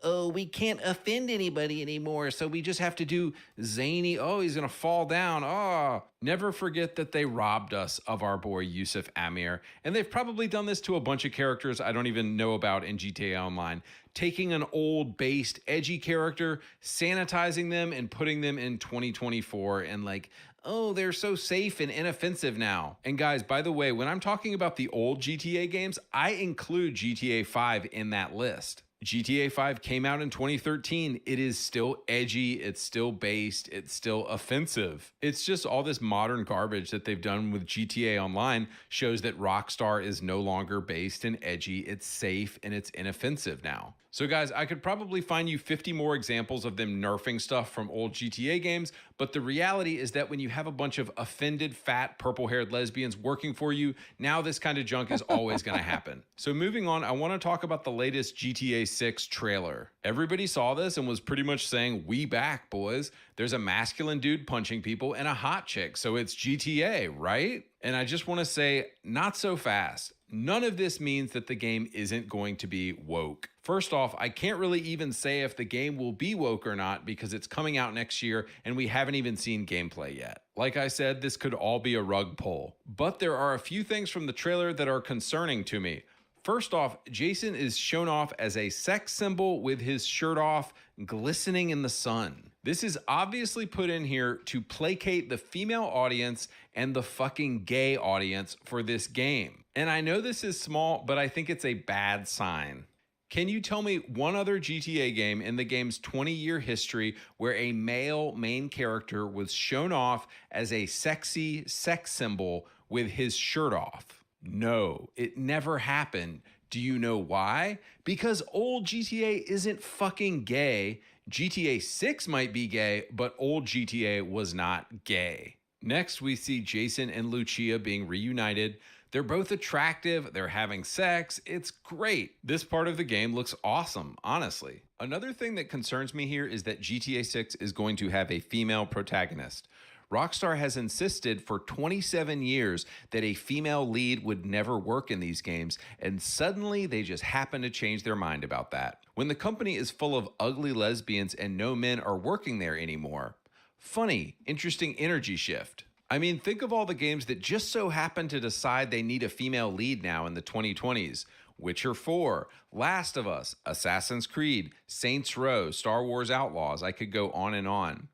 Oh, we can't offend anybody anymore, so we just have to do zany. Oh, he's gonna fall down. Oh, never forget that they robbed us of our boy Yusuf Amir, and they've probably done this to a bunch of characters I don't even know about in GTA Online. Taking an old, based, edgy character, sanitizing them, and putting them in 2024, and like, oh, they're so safe and inoffensive now. And guys, by the way, when I'm talking about the old GTA games, I include GTA 5 in that list. GTA 5 came out in 2013. It is still edgy, it's still based, it's still offensive. It's just all this modern garbage that they've done with GTA Online shows that Rockstar is no longer based and edgy, it's safe, and it's inoffensive now. So guys, I could probably find you 50 more examples of them nerfing stuff from old GTA games, but the reality is that when you have a bunch of offended, fat, purple-haired lesbians working for you, now this kind of junk is always going to happen. So moving on, I want to talk about the latest GTA 6 trailer. Everybody saw this and was pretty much saying, we back, boys. There's a masculine dude punching people and a hot chick, so it's GTA, right? And I just want to say, not so fast. None of this means that the game isn't going to be woke. First off, I can't really even say if the game will be woke or not because it's coming out next year and we haven't even seen gameplay yet. Like I said, this could all be a rug pull. But there are a few things from the trailer that are concerning to me. First off, Jason is shown off as a sex symbol with his shirt off, glistening in the sun. This is obviously put in here to placate the female audience and the fucking gay audience for this game. And I know this is small, but I think it's a bad sign. Can you tell me one other GTA game in the game's 20-year history where a male main character was shown off as a sexy sex symbol with his shirt off? No, it never happened. Do you know why? Because old GTA isn't fucking gay. GTA 6 might be gay, but old GTA was not gay. Next, we see Jason and Lucia being reunited. They're both attractive, they're having sex, it's great. This part of the game looks awesome, honestly. Another thing that concerns me here is that GTA 6 is going to have a female protagonist. Rockstar has insisted for 27 years that a female lead would never work in these games, and suddenly they just happen to change their mind about that. When the company is full of ugly lesbians and no men are working there anymore. Funny, interesting energy shift. I mean, think of all the games that just so happen to decide they need a female lead now in the 2020s. Witcher 4, Last of Us, Assassin's Creed, Saints Row, Star Wars Outlaws, I could go on and on.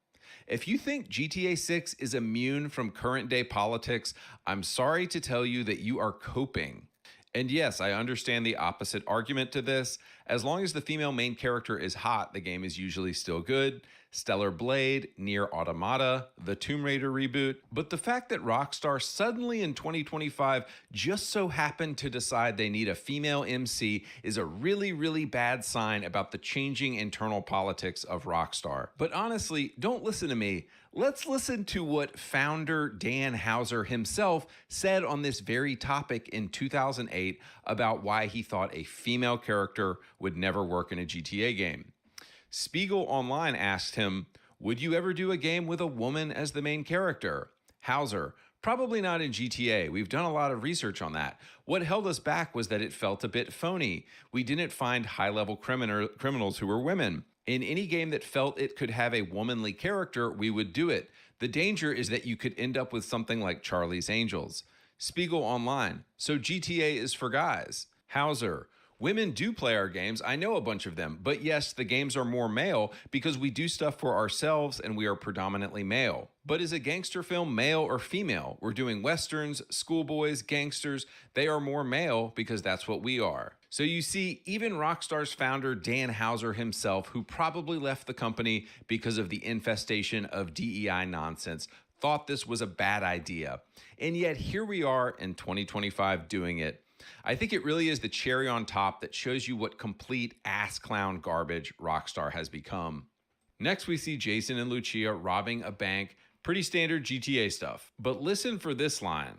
If you think GTA 6 is immune from current day politics, I'm sorry to tell you that you are coping. And yes, I understand the opposite argument to this. As long as the female main character is hot, the game is usually still good. Stellar Blade, Nier Automata, the Tomb Raider reboot. But the fact that Rockstar suddenly in 2025 just so happened to decide they need a female MC is a really, really bad sign about the changing internal politics of Rockstar. But honestly, don't listen to me. Let's listen to what founder Dan Houser himself said on this very topic in 2008 about why he thought a female character would never work in a GTA game. Spiegel Online asked him, would you ever do a game with a woman as the main character? Houser, probably not in GTA. We've done a lot of research on that. What held us back was that it felt a bit phony. We didn't find high-level criminals who were women. In any game that felt it could have a womanly character, we would do it. The danger is that you could end up with something like Charlie's Angels. Spiegel Online, so GTA is for guys. Houser, women do play our games. I know a bunch of them. But yes, the games are more male because we do stuff for ourselves and we are predominantly male. But is a gangster film male or female? We're doing westerns, schoolboys, gangsters. They are more male because that's what we are. So you see, even Rockstar's founder, Dan Houser himself, who probably left the company because of the infestation of DEI nonsense, thought this was a bad idea. And yet here we are in 2025 doing it. I think it really is the cherry on top that shows you what complete ass clown garbage Rockstar has become. Next, we see Jason and Lucia robbing a bank. Pretty standard GTA stuff. But listen for this line.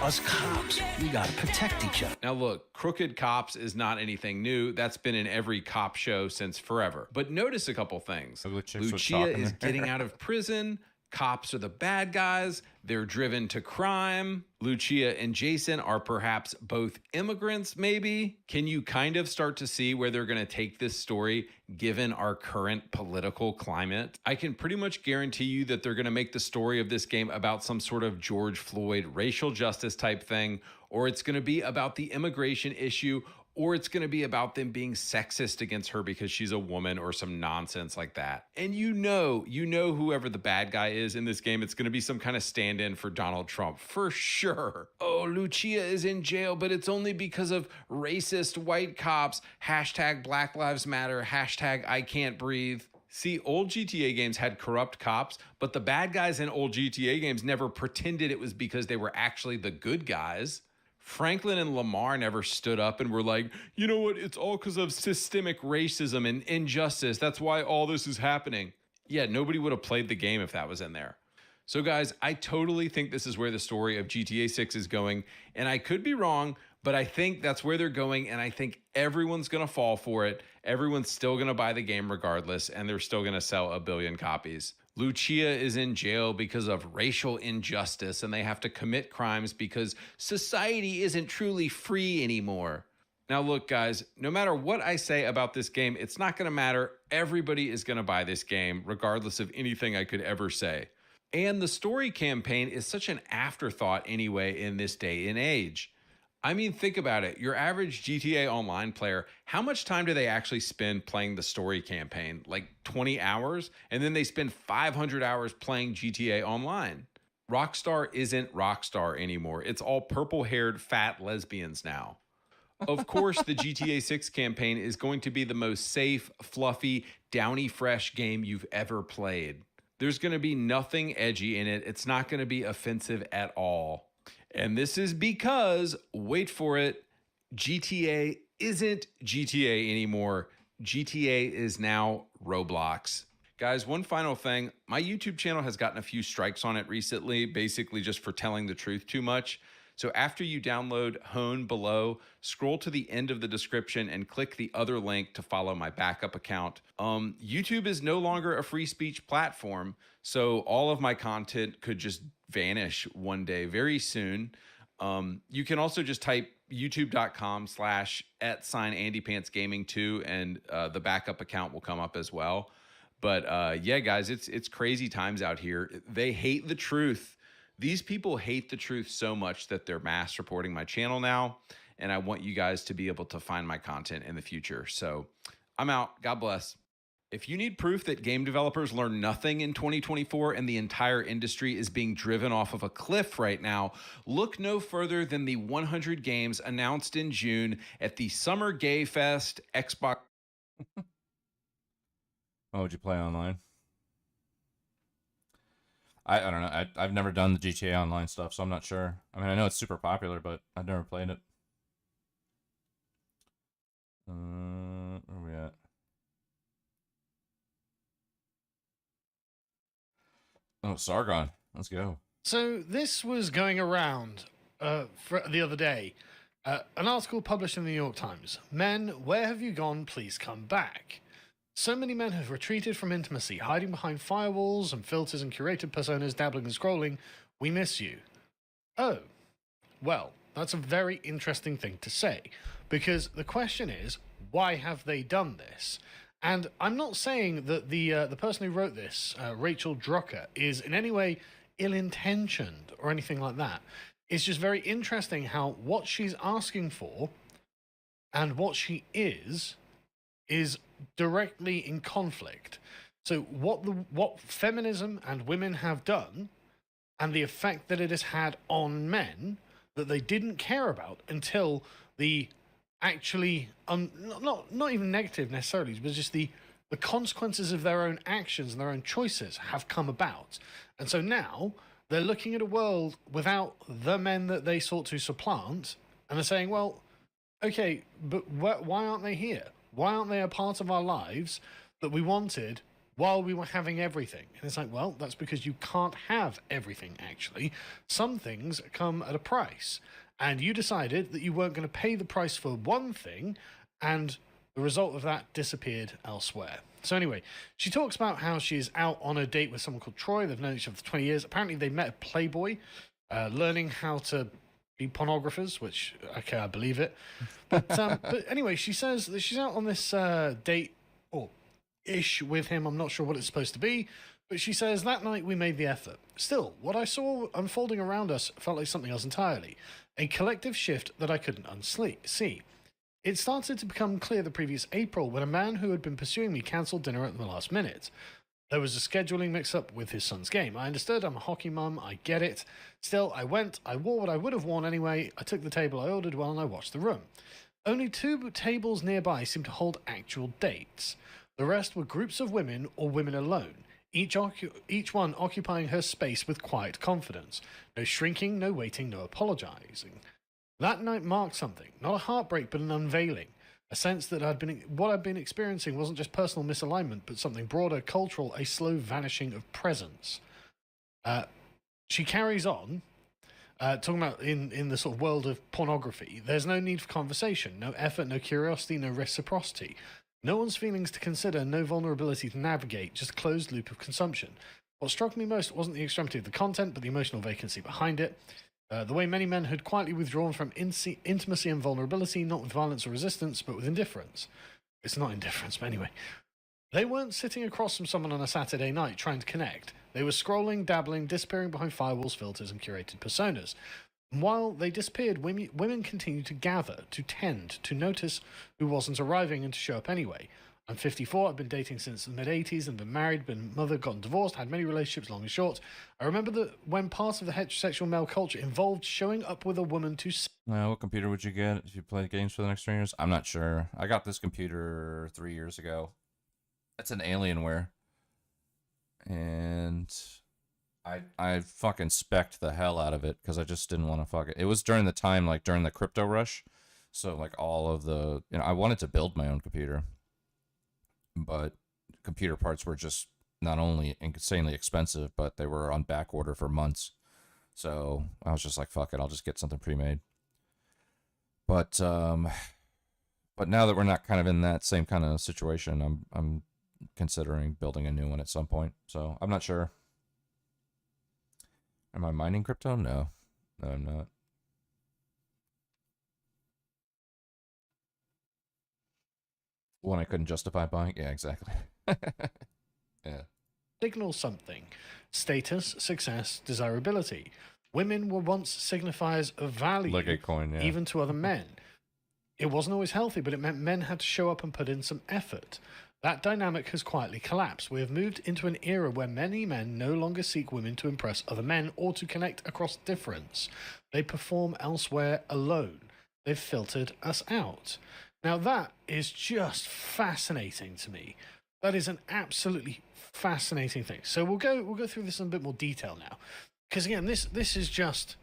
Us cops, we gotta protect each other. Now look, crooked cops is not anything new. That's been in every cop show since forever. But notice a couple things. Lucia is getting out of prison. Cops are the bad guys. They're driven to crime. Lucia and Jason are perhaps both immigrants, maybe. Can you kind of start to see where they're going to take this story given our current political climate? I can pretty much guarantee you that they're going to make the story of this game about some sort of George Floyd racial justice type thing, or it's going to be about the immigration issue, or it's going to be about them being sexist against her because she's a woman or some nonsense like that. And you know whoever the bad guy is in this game, it's going to be some kind of stand-in for Donald Trump, for sure. Oh, Lucia is in jail, but it's only because of racist white cops. Hashtag Black Lives Matter. Hashtag I can't breathe. See, old GTA games had corrupt cops, but the bad guys in old GTA games never pretended it was because they were actually the good guys. Franklin and Lamar never stood up and were like, you know what, it's all because of systemic racism and injustice. That's why all this is happening. Yeah, nobody would have played the game if that was in there. So guys, I totally think this is where the story of GTA 6 is going. And I could be wrong, but I think that's where they're going. And I think everyone's going to fall for it. Everyone's still going to buy the game regardless. And they're still going to sell 1 billion copies. Lucia is in jail because of racial injustice, and they have to commit crimes because society isn't truly free anymore. Now look, guys, no matter what I say about this game, it's not going to matter. Everybody is going to buy this game, regardless of anything I could ever say. And the story campaign is such an afterthought anyway in this day and age. I mean, think about it. Your average GTA Online player, how much time do they actually spend playing the story campaign? Like 20 hours? And then they spend 500 hours playing GTA Online. Rockstar isn't Rockstar anymore. It's all purple-haired fat lesbians now. Of course, the GTA 6 campaign is going to be the most safe, fluffy, downy fresh game you've ever played. There's going to be nothing edgy in it. It's not going to be offensive at all. And this is because, wait for it, GTA isn't GTA anymore. GTA is now Roblox. Guys, one final thing. My YouTube channel has gotten a few strikes on it recently, basically just for telling the truth too much. So after you download Hone below, scroll to the end of the description and click the other link to follow my backup account. YouTube is no longer a free speech platform, so all of my content could just vanish one day very soon. You can also just type youtube.com/@AndyPantsGaming2 and the backup account will come up as well. But yeah, guys, it's crazy times out here. They hate the truth. These people hate the truth so much that they're mass reporting my channel now, and I want you guys to be able to find my content in the future. So I'm out. God bless. If you need proof that game developers learn nothing in 2024 and the entire industry is being driven off of a cliff right now, look no further than the 100 games announced in June at the Summer Gay Fest Xbox. Oh, would you play online? I don't know. I've never done the GTA Online stuff, so I'm not sure. I mean, I know it's super popular, but I've never played it. Where are we at? Oh, Sargon. Let's go. So this was going around for the other day. An article published in the New York Times. Men, where have you gone? Please come back. So many men have retreated from intimacy, hiding behind firewalls and filters and curated personas, dabbling and scrolling. We miss you. Oh, well, that's a very interesting thing to say, because the question is, why have they done this? And I'm not saying that the person who wrote this, Rachel Drucker, is in any way ill-intentioned or anything like that. It's just very interesting how what she's asking for and what she is directly in conflict. So what feminism and women have done and the effect that it has had on men that they didn't care about until the actually not even negative necessarily, but just the consequences of their own actions and their own choices have come about. And so now they're looking at a world without the men that they sought to supplant, and they're saying, well, okay, but why aren't they here? Why aren't they a part of our lives that we wanted while we were having everything? And it's like, well, that's because you can't have everything, actually. Some things come at a price. And you decided that you weren't going to pay the price for one thing, and the result of that disappeared elsewhere. So anyway, she talks about how she's out on a date with someone called Troy. They've known each other for 20 years. Apparently they met at Playboy, learning how to be pornographers, which, okay, I believe it. But anyway, she says that she's out on this date, or ish, with him. I'm not sure what it's supposed to be. But she says, that night we made the effort. Still, what I saw unfolding around us felt like something else entirely. A collective shift that I couldn't see. It started to become clear the previous April when a man who had been pursuing me cancelled dinner at the last minute. There was a scheduling mix-up with his son's game. I understood, I'm a hockey mum, I get it. Still, I went, I wore what I would have worn anyway, I took the table I ordered well, and I watched the room. Only 2 tables nearby seemed to hold actual dates. The rest were groups of women or women alone, each one occupying her space with quiet confidence. No shrinking, no waiting, no apologizing. That night marked something, not a heartbreak, but an unveiling. A sense that what I'd been experiencing wasn't just personal misalignment, but something broader, cultural, a slow vanishing of presence. She carries on, talking about in the sort of world of pornography, there's no need for conversation, no effort, no curiosity, no reciprocity. No one's feelings to consider, no vulnerability to navigate, just a closed loop of consumption. What struck me most wasn't the extremity of the content, but the emotional vacancy behind it. The way many men had quietly withdrawn from intimacy and vulnerability, not with violence or resistance, but with indifference. It's not indifference, but anyway. They weren't sitting across from someone on a Saturday night trying to connect. They were scrolling, dabbling, disappearing behind firewalls, filters, and curated personas. And while they disappeared, women continued to gather, to tend, to notice who wasn't arriving and to show up anyway. I'm 54. I've been dating since the mid-80s and been married, been mother, gotten divorced, had many relationships, long and short. I remember that when part of the heterosexual male culture involved showing up with a woman to... What computer would you get if you played games for the next 3 years? I'm not sure. I got this computer 3 years ago. It's an Alienware. And I fucking spec'd the hell out of it because I just didn't want to fuck it. It was during the time, like during the crypto rush. So like all of the, I wanted to build my own computer. But computer parts were just not only insanely expensive, but they were on back order for months. So I was just like, fuck it, I'll just get something pre-made. But now that we're not kind of in that same kind of situation, I'm considering building a new one at some point. So I'm not sure. Am I mining crypto? No, I'm not. One I couldn't justify buying? Yeah, exactly. Yeah. Signal something. Status, success, desirability. Women were once signifiers of value, Like a coin, yeah. even to other men. It wasn't always healthy, but it meant men had to show up and put in some effort. That dynamic has quietly collapsed. We have moved into an era where many men no longer seek women to impress other men or to connect across difference. They perform elsewhere alone. They've filtered us out. Now that is just fascinating to me. That is an absolutely fascinating thing. So we'll go through this in a bit more detail now, because again, this is just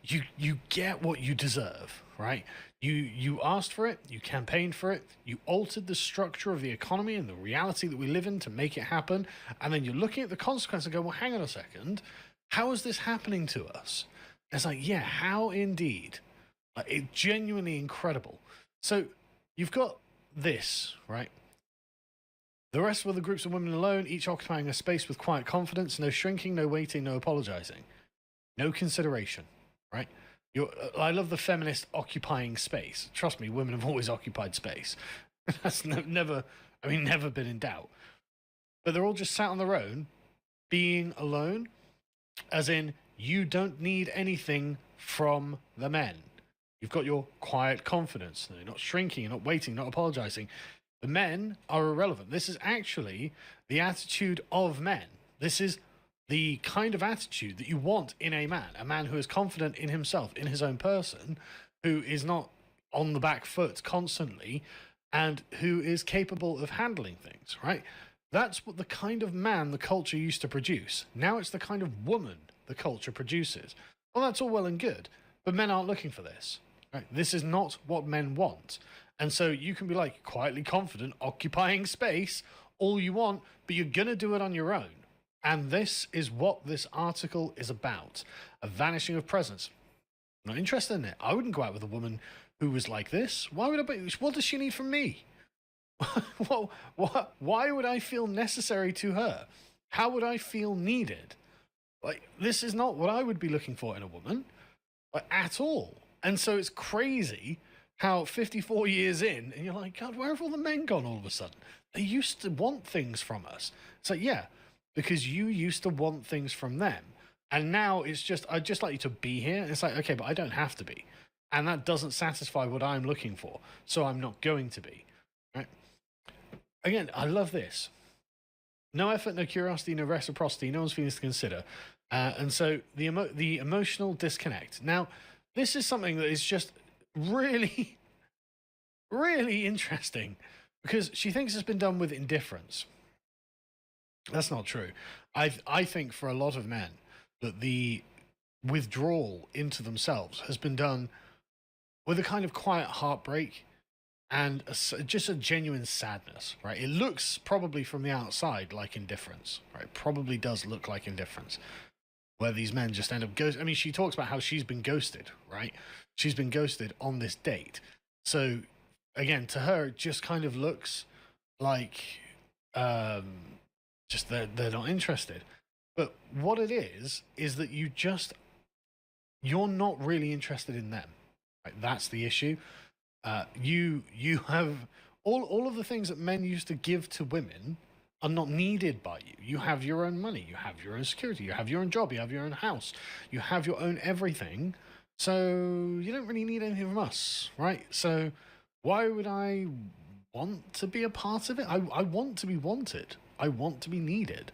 you get what you deserve, right? You asked for it, you campaigned for it, you altered the structure of the economy and the reality that we live in to make it happen, and then you're looking at the consequence and go, well, hang on a second, how is this happening to us? It's like, yeah, how indeed? It's genuinely incredible. So you've got this, right? The rest were the groups of women alone, each occupying a space with quiet confidence, no shrinking, no waiting, no apologizing, no consideration, right? I love the feminist occupying space. Trust me, women have always occupied space. That's never been in doubt. But they're all just sat on their own, being alone, as in, you don't need anything from the men. You've got your quiet confidence. You're not shrinking, you're not waiting, not apologizing. The men are irrelevant. This is actually the attitude of men. This is the kind of attitude that you want in a man who is confident in himself, in his own person, who is not on the back foot constantly, and who is capable of handling things, right? That's what the kind of man the culture used to produce. Now it's the kind of woman the culture produces. Well, that's all well and good, but men aren't looking for this. Right? This is not what men want. And so you can be like quietly confident, occupying space all you want, but you're going to do it on your own. And this is what this article is about. A vanishing of presence. I'm not interested in it. I wouldn't go out with a woman who was like this. Why would I? What does she need from me? Why would I feel necessary to her? How would I feel needed? Like, this is not what I would be looking for in a woman, like, at all. And so it's crazy how 54 years in, and you're like, God, where have all the men gone all of a sudden? They used to want things from us. It's like, yeah, because you used to want things from them. And now it's just, I'd just like you to be here. And it's like, okay, but I don't have to be. And that doesn't satisfy what I'm looking for. So I'm not going to be. Right? Again, I love this. No effort, no curiosity, no reciprocity, no one's feelings to consider. And so the emotional disconnect. Now, this is something that is just really, really interesting, because she thinks it's been done with indifference. That's not true. I think for a lot of men that the withdrawal into themselves has been done with a kind of quiet heartbreak and just a genuine sadness, right? It looks probably from the outside like indifference, right? It probably does look like indifference, where these men just end up ghost. I mean, she talks about how she's been ghosted, right? She's been ghosted on this date. So again, to her, it just kind of looks like just they're not interested. But what it is that you're not really interested in them. Right? That's the issue. You have all of the things that men used to give to women are not needed by you. You have your own money, you have your own security, you have your own job, you have your own house, you have your own everything. So you don't really need anything from us, right? So why would I want to be a part of it. I want to be wanted. I want to be needed.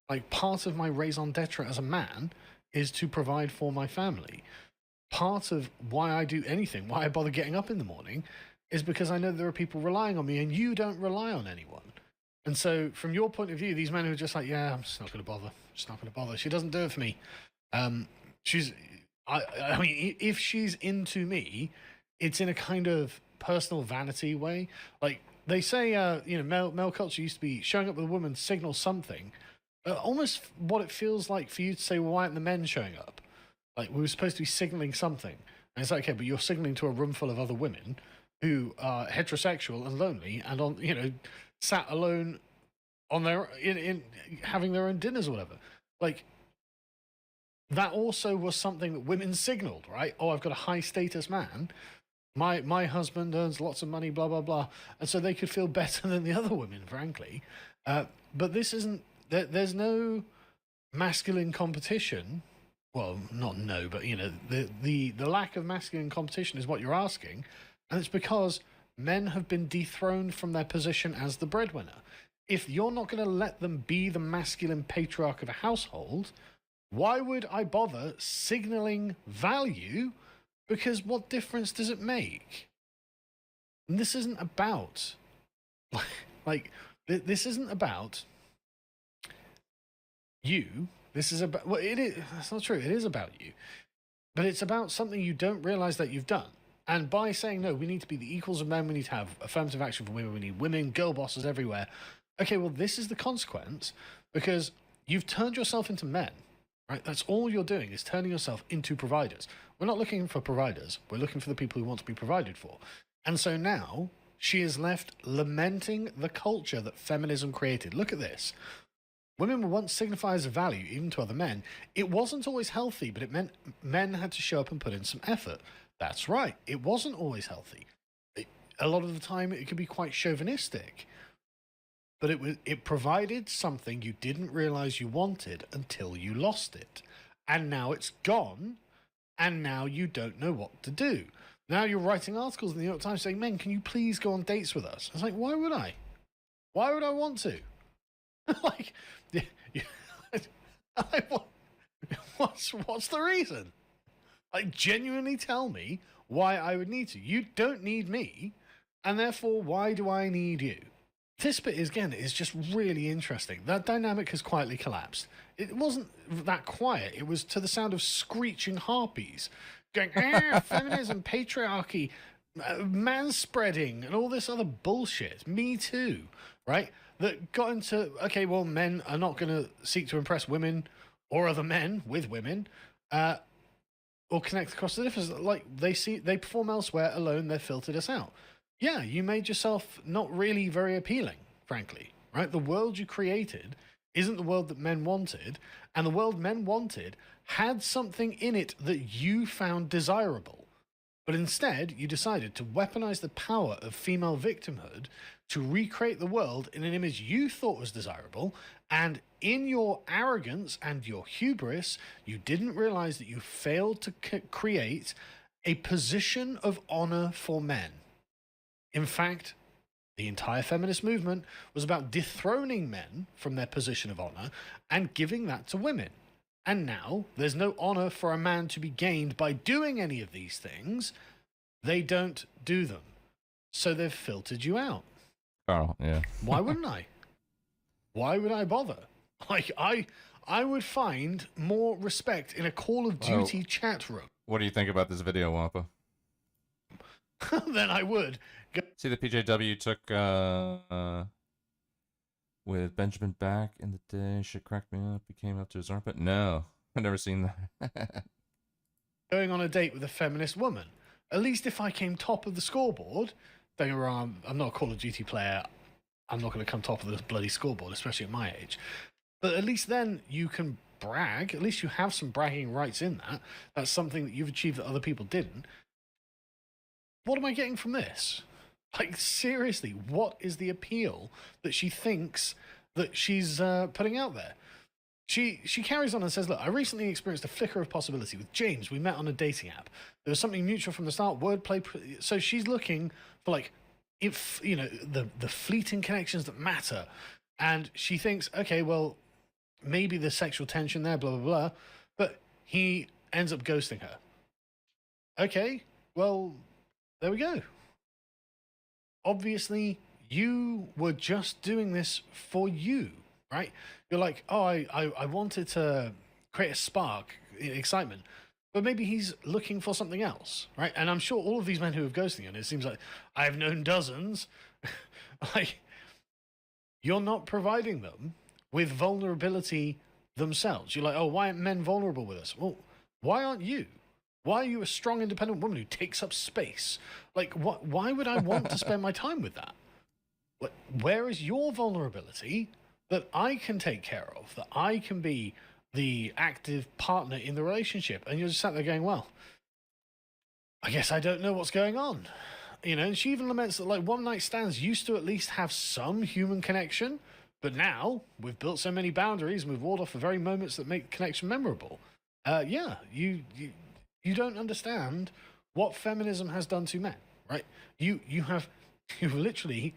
Like, part of my raison d'etre as a man is to provide for my family. Part of why I do anything, why I bother getting up in the morning, is because I know there are people relying on me, and you don't rely on anyone. And so, from your point of view, these men who are just like, yeah, I'm just not going to bother. Just not going to bother. She doesn't do it for me. I mean, if she's into me, it's in a kind of personal vanity way. Like, they say, male culture used to be showing up with a woman signals something. Almost what it feels like for you to say, well, why aren't the men showing up? Like, we were supposed to be signaling something. And it's like, okay, but you're signaling to a room full of other women who are heterosexual and lonely and on, sat alone on their, in having their own dinners or whatever. Like, that also was something that women signaled, right? Oh, I've got a high status man. My husband earns lots of money, blah, blah, blah. And so they could feel better than the other women, frankly. But this isn't, there's no masculine competition. Well, not no, but, the lack of masculine competition is what you're asking. And it's because men have been dethroned from their position as the breadwinner. If you're not going to let them be the masculine patriarch of a household, why would I bother signaling value? Because what difference does it make? And this isn't about, this isn't about you. This is about, well, it is, that's not true. It is about you. But it's about something you don't realize that you've done. And by saying, no, we need to be the equals of men, we need to have affirmative action for women, we need women, girl bosses everywhere. Okay, well, this is the consequence, because you've turned yourself into men, right? That's all you're doing, is turning yourself into providers. We're not looking for providers. We're looking for the people who want to be provided for. And so now she is left lamenting the culture that feminism created. Look at this. Women were once signifiers of value, even to other men. It wasn't always healthy, but it meant men had to show up and put in some effort. That's right. It wasn't always healthy. A lot of the time, it could be quite chauvinistic. But it provided something you didn't realize you wanted until you lost it. And now it's gone, and now you don't know what to do. Now you're writing articles in the New York Times saying, men, can you please go on dates with us? I was like, why would I? Why would I want to? Like, what's the reason? Like, genuinely tell me why I would need to. You don't need me, and therefore, why do I need you? This bit is just really interesting. That dynamic has quietly collapsed. It wasn't that quiet. It was to the sound of screeching harpies going, feminism, patriarchy, manspreading, and all this other bullshit. Me too, right? That got into, okay, well, men are not going to seek to impress women or other men with women, or connect across the difference. Like, they perform elsewhere alone, they've filtered us out. Yeah, you made yourself not really very appealing, frankly, right? The world you created isn't the world that men wanted, and the world men wanted had something in it that you found desirable. But instead, you decided to weaponize the power of female victimhood to recreate the world in an image you thought was desirable, and in your arrogance and your hubris, you didn't realize that you failed to create a position of honor for men. In fact, the entire feminist movement was about dethroning men from their position of honor and giving that to women. And now there's no honor for a man to be gained by doing any of these things. They don't do them. So they've filtered you out. Carl, yeah. Why wouldn't I? Why would I bother? Like, I would find more respect in a Call of Duty chat room. What do you think about this video, Wampa? Than I would. See, the PJW took with Benjamin back in the day. Shit cracked me up. He came up to his armpit. No, I've never seen that. Going on a date with a feminist woman. At least if I came top of the scoreboard, don't get me wrong, I'm not a Call of Duty player. I'm not going to come top of the bloody scoreboard, especially at my age. But at least then you can brag. At least you have some bragging rights in that. That's something that you've achieved that other people didn't. What am I getting from this? Like, seriously, what is the appeal that she thinks that she's putting out there? She carries on and says, look, I recently experienced a flicker of possibility with James. We met on a dating app. There was something mutual from the start, wordplay. So she's looking for, like, if the fleeting connections that matter, and she thinks, okay, well, maybe there's sexual tension there, blah blah blah, but he ends up ghosting her. Okay, well, there we go. Obviously, you were just doing this for you, right? You're like, oh, I wanted to create a spark, excitement, but maybe he's looking for something else, right? And I'm sure all of these men who have ghosting, and it seems like I've known dozens, like, you're not providing them with vulnerability themselves. You're like, oh, why aren't men vulnerable with us? Well, why aren't you? Why are you a strong, independent woman who takes up space? Like, what? Why would I want to spend my time with that? Where is your vulnerability that I can take care of, that I can be the active partner in the relationship? And you're just sat there going, well, I guess I don't know what's going on. And she even laments that, like, one-night stands used to at least have some human connection, but now we've built so many boundaries and we've walled off the very moments that make the connection memorable. You don't understand what feminism has done to men, right? You've literally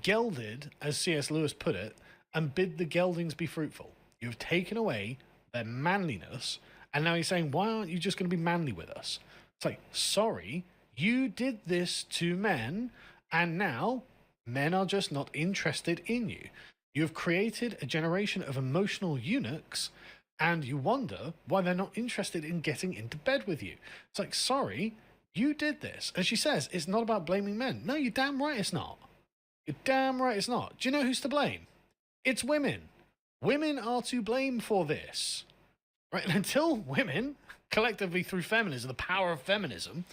gelded, as C.S. Lewis put it, and bid the geldings be fruitful. You've taken away their manliness, and now you're saying, why aren't you just going to be manly with us? It's like, sorry, you did this to men, and now men are just not interested in you. You've created a generation of emotional eunuchs, and you wonder why they're not interested in getting into bed with you. It's like, sorry, you did this. And she says, it's not about blaming men. No, you're damn right it's not. You're damn right it's not. Do you know who's to blame? It's women. Women are to blame for this. Right? And until women, collectively through feminism, the power of feminism,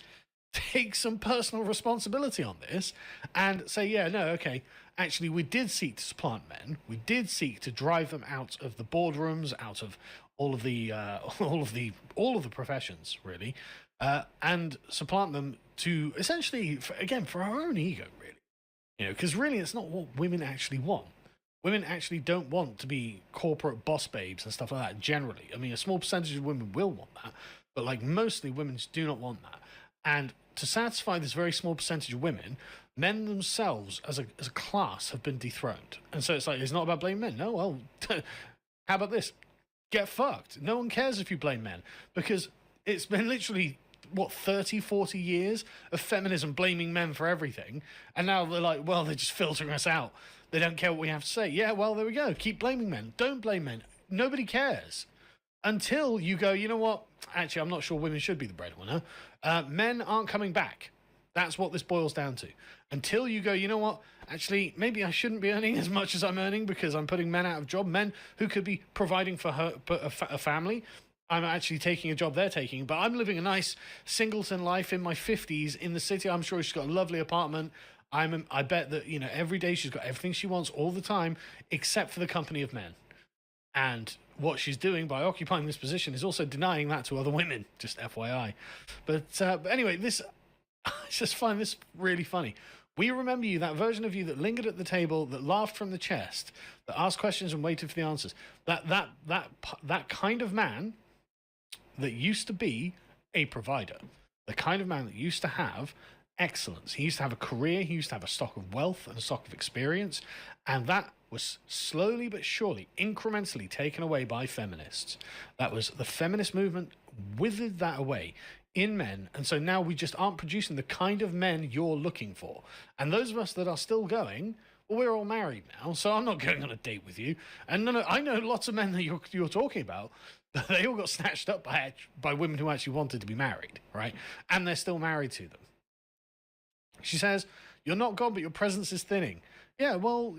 take some personal responsibility on this and say, yeah, no, okay, actually, we did seek to supplant men. We did seek to drive them out of the boardrooms, out of all of the professions, really, and supplant them to essentially, for our own ego, really. Because really, it's not what women actually want. Women actually don't want to be corporate boss babes and stuff like that. Generally, I mean, a small percentage of women will want that, but like mostly, women do not want that. And to satisfy this very small percentage of women, men themselves as a class have been dethroned. And so it's like, it's not about blaming men. No, well, how about this? Get fucked. No one cares if you blame men, because it's been literally, 30, 40 years of feminism blaming men for everything. And now they're like, well, they're just filtering us out. They don't care what we have to say. Yeah, well, there we go. Keep blaming men. Don't blame men. Nobody cares. Until you go, you know what? Actually, I'm not sure women should be the breadwinner. Men aren't coming back. That's what this boils down to. Until you go, you know what? Actually, maybe I shouldn't be earning as much as I'm earning because I'm putting men out of job. Men who could be providing for a family. I'm actually taking a job they're taking, but I'm living a nice singleton life in my 50s in the city. I'm sure she's got a lovely apartment. I bet that, every day she's got everything she wants all the time, except for the company of men. And what she's doing by occupying this position is also denying that to other women, just FYI. But anyway, I just find this really funny. We remember you, that version of you that lingered at the table, that laughed from the chest, that asked questions and waited for the answers. That kind of man that used to be a provider, the kind of man that used to have excellence. He used to have a career, he used to have a stock of wealth and a stock of experience, and that was slowly but surely, incrementally taken away by feminists. That was the feminist movement withered that away in men, and so now we just aren't producing the kind of men you're looking for. And those of us that are still going, well, we're all married now, so I'm not going on a date with you. And no, I know lots of men that you're talking about, they all got snatched up by women who actually wanted to be married, right? And they're still married to them. She says, you're not gone, but your presence is thinning. Yeah, well,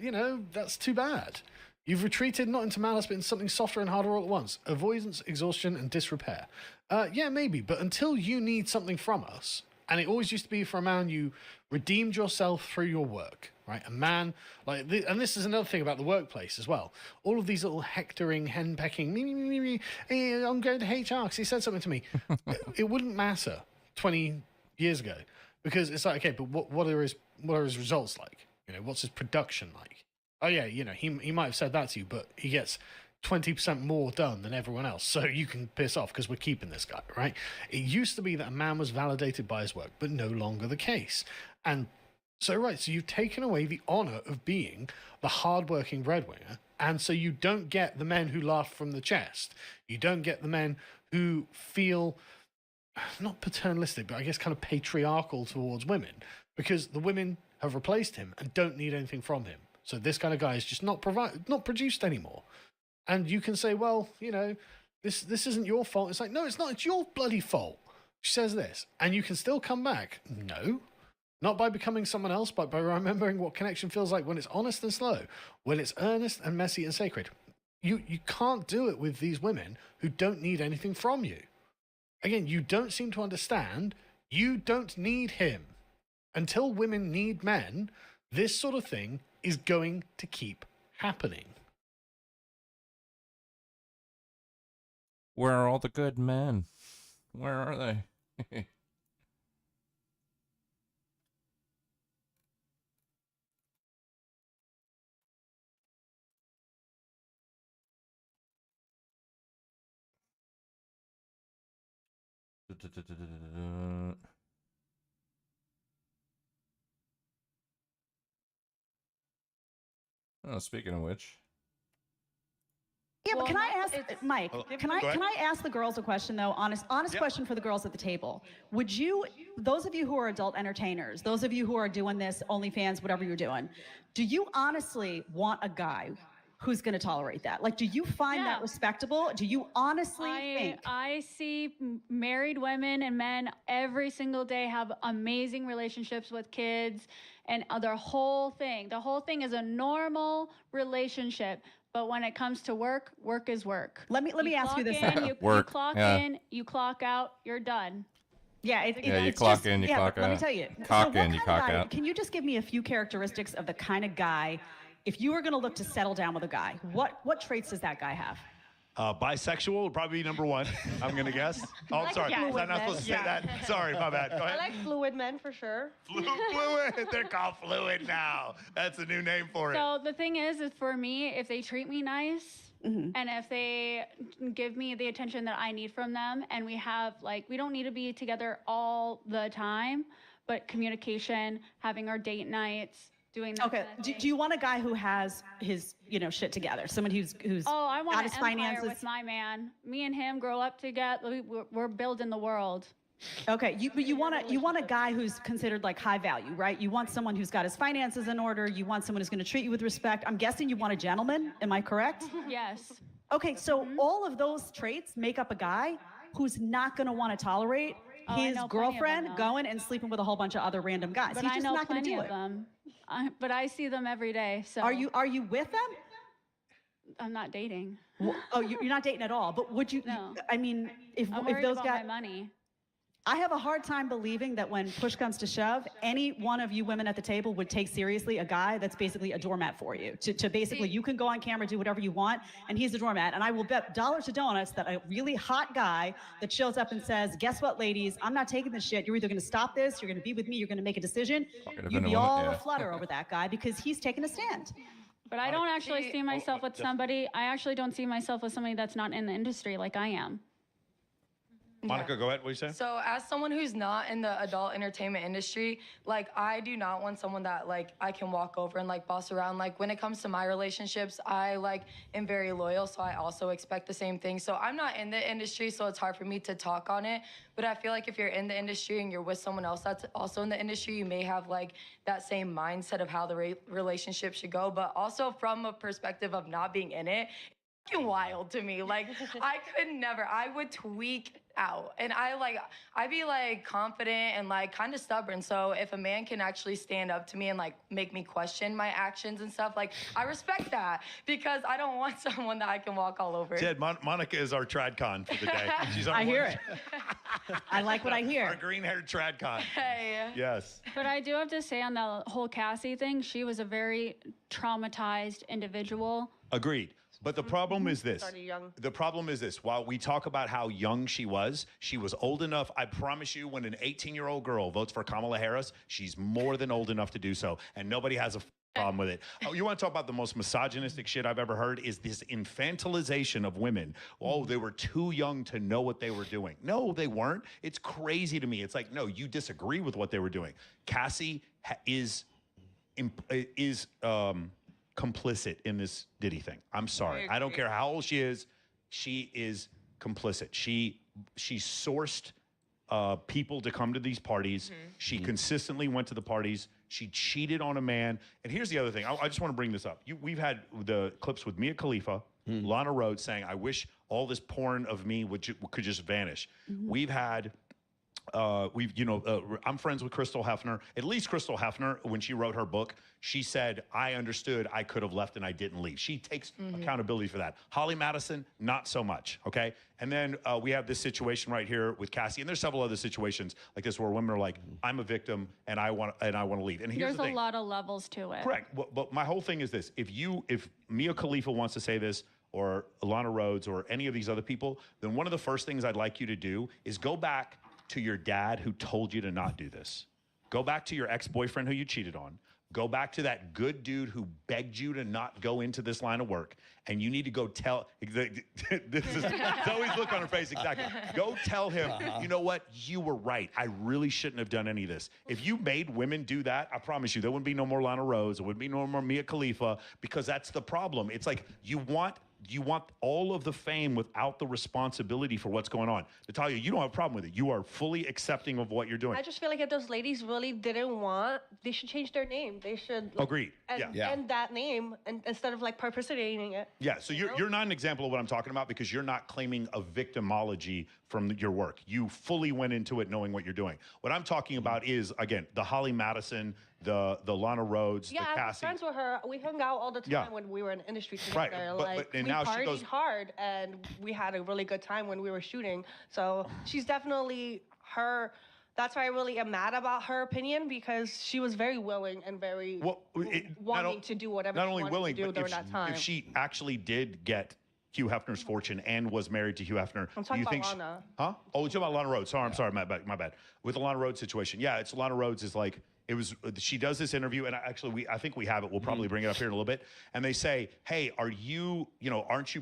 that's too bad. You've retreated not into malice, but into something softer and harder all at once. Avoidance, exhaustion, and disrepair. Yeah, maybe, but until you need something from us, and it always used to be for a man, you redeemed yourself through your work, right? A man, and this is another thing about the workplace as well. All of these little hectoring, henpecking, me, hey, I'm going to HR because he said something to me. It wouldn't matter 20 years ago, because it's like, okay, but what are his results like? What's his production like? Oh yeah, he might have said that to you, but he gets 20% more done than everyone else, so you can piss off because we're keeping this guy, right? It used to be that a man was validated by his work, but no longer the case. And So, right, so you've taken away the honor of being the hardworking breadwinner, and so you don't get the men who laugh from the chest. You don't get the men who feel, not paternalistic, but I guess kind of patriarchal towards women, because the women have replaced him and don't need anything from him. So this kind of guy is just not produced anymore. And you can say, well, you know, this isn't your fault. It's like, no, it's not. It's your bloody fault. She says this, and you can still come back. No. Not by becoming someone else, but by remembering what connection feels like when it's honest and slow, when it's earnest and messy and sacred. You can't do it with these women who don't need anything from you. Again, you don't seem to understand. You don't need him. Until women need men, this sort of thing is going to keep happening. Where are all the good men? Where are they? Oh, speaking of which. Yeah, but can I ask, Mike? Oh, Can I ask the girls a question though? Honest question for the girls at the table. Would you, those of you who are adult entertainers, those of you who are doing this, OnlyFans, whatever you're doing, do you honestly want a guy who's going to tolerate that? Like, do you find that respectable? Do you honestly think? I see married women and men every single day have amazing relationships with kids, and the whole thing is a normal relationship. But when it comes to work, work is work. Let me ask you this. You clock in, you clock out, you're done. Yeah, you clock in, you clock out. Let me tell you. Cock in, you cock out. Can you just give me a few characteristics of the kind of guy, if you were going to look to settle down with a guy, what traits does that guy have? Bisexual would probably be number one, I'm going to guess. Oh, I'm sorry. Was I not supposed to say that? Sorry, my bad. Go ahead. I like fluid men for sure. Fluid. They're called fluid now. That's a new name for it. So the thing is for me, if they treat me nice, and if they give me the attention that I need from them, and we have, like, we don't need to be together all the time, but communication, having our date nights, doing that. Okay. Do you want a guy who has his, shit together? Someone who's I want got his an empire finances with my man. Me and him grow up together. We're building the world. Okay, you want a guy who's considered like high value, right? You want someone who's got his finances in order. You want someone who's going to treat you with respect. I'm guessing you want a gentleman. Am I correct? Yes. Okay, so all of those traits make up a guy who's not going to want to tolerate his girlfriend going and sleeping with a whole bunch of other random guys. But He's I just know not going to plenty do of it. them. But I see them every day. So Are you with them? I'm not dating. Oh, you're not dating at all. But would you? No. I mean, if I'm worried those about guys, my money. I have a hard time believing that when push comes to shove, any one of you women at the table would take seriously a guy that's basically a doormat for you. To basically, you can go on camera, do whatever you want, and he's a doormat. And I will bet dollars to donuts that a really hot guy that shows up and says, guess what, ladies, I'm not taking this shit. You're either going to stop this, you're going to be with me, you're going to make a decision. You'd be all aflutter over that guy because he's taking a stand. But I don't actually see myself with somebody. I actually don't see myself with somebody that's not in the industry like I am. Monica, go ahead. What are you saying? So as someone who's not in the adult entertainment industry, like, I do not want someone that, like, I can walk over and, like, boss around. Like, when it comes to my relationships, I, like, am very loyal, so I also expect the same thing. So I'm not in the industry, so it's hard for me to talk on it. But I feel like if you're in the industry and you're with someone else that's also in the industry, you may have, like, that same mindset of how the relationship should go. But also from a perspective of not being in it, it's wild to me. Like, I could never. I would tweak out, and I'd be like confident and like kind of stubborn. So if a man can actually stand up to me and like make me question my actions and stuff, like, I respect that, because I don't want someone that I can walk all over. Ted, Monica is our tradcon for the day. She's our I hear it. I like what I hear. Our green-haired tradcon. Hey. Yes. But I do have to say, on the whole Cassie thing, she was a very traumatized individual. Agreed. But the problem is this. Started young. The problem is this. While we talk about how young she was old enough. I promise you, when an 18-year-old girl votes for Kamala Harris, she's more than old enough to do so. And nobody has a problem with it. Oh, you want to talk about the most misogynistic shit I've ever heard is this infantilization of women. Oh, they were too young to know what they were doing. No, they weren't. It's crazy to me. It's like, no, you disagree with what they were doing. Cassie is is complicit in this Diddy thing. I'm sorry. I don't care how old she is. She is complicit. She sourced people to come to these parties. She consistently went to the parties. She cheated on a man. And here's the other thing. I just want to bring this up. We've had the clips with Mia Khalifa, Lana Rhoades saying, I wish all this porn of me could just vanish. We've had... I'm friends with Crystal Hefner. At least Crystal Hefner, when she wrote her book, she said, I understood I could have left and I didn't leave. She takes accountability for that. Holly Madison, not so much, okay? And then we have this situation right here with Cassie, and there's several other situations like this where women are like, I'm a victim and I want to leave. And here's There's a lot of levels to it. Correct. But my whole thing is this. If Mia Khalifa wants to say this, or Lana Rhoades, or any of these other people, then one of the first things I'd like you to do is go back to your dad who told you to not do this. Go back to your ex-boyfriend who you cheated on. Go back to that good dude who begged you to not go into this line of work. And you need to go tell, Zoe's look on her face, exactly. Go tell him, you know what, you were right. I really shouldn't have done any of this. If you made women do that, I promise you, there wouldn't be no more Lana Rhoades. There wouldn't be no more Mia Khalifa, because that's the problem. It's like you want all of the fame without the responsibility for what's going on. Natalia, you don't have a problem with it. You are fully accepting of what you're doing. I just feel like if those ladies really didn't want, they should change their name. They should Agreed. And that name, and instead of like perpetuating it. Yeah, so you're not an example of what I'm talking about, because you're not claiming a victimology from your work. You fully went into it knowing what you're doing. What I'm talking about is, again, the Holly Madison, the Lana Rhoades, Yeah, the I was Cassie. friends with her. We hung out all the time when we were in the industry together. Right, but and we now she partied goes- hard, and we had a really good time when we were shooting. So she's definitely her. That's why I really am mad about her opinion, because she was very willing and very wanting to do whatever Not she only wanted willing, to do but during that time. if she actually did get Hugh Hefner's fortune and was married to Hugh Hefner, I'm do talking you think about Lana. Huh? Oh, you're talking about Lana Rhoades. Sorry, I'm sorry, my bad. With the Lana Rhoades situation, yeah, it's Lana Rhoades is like, it was, she does this interview, and I think we have it. We'll probably bring it up here in a little bit. And they say, hey, aren't you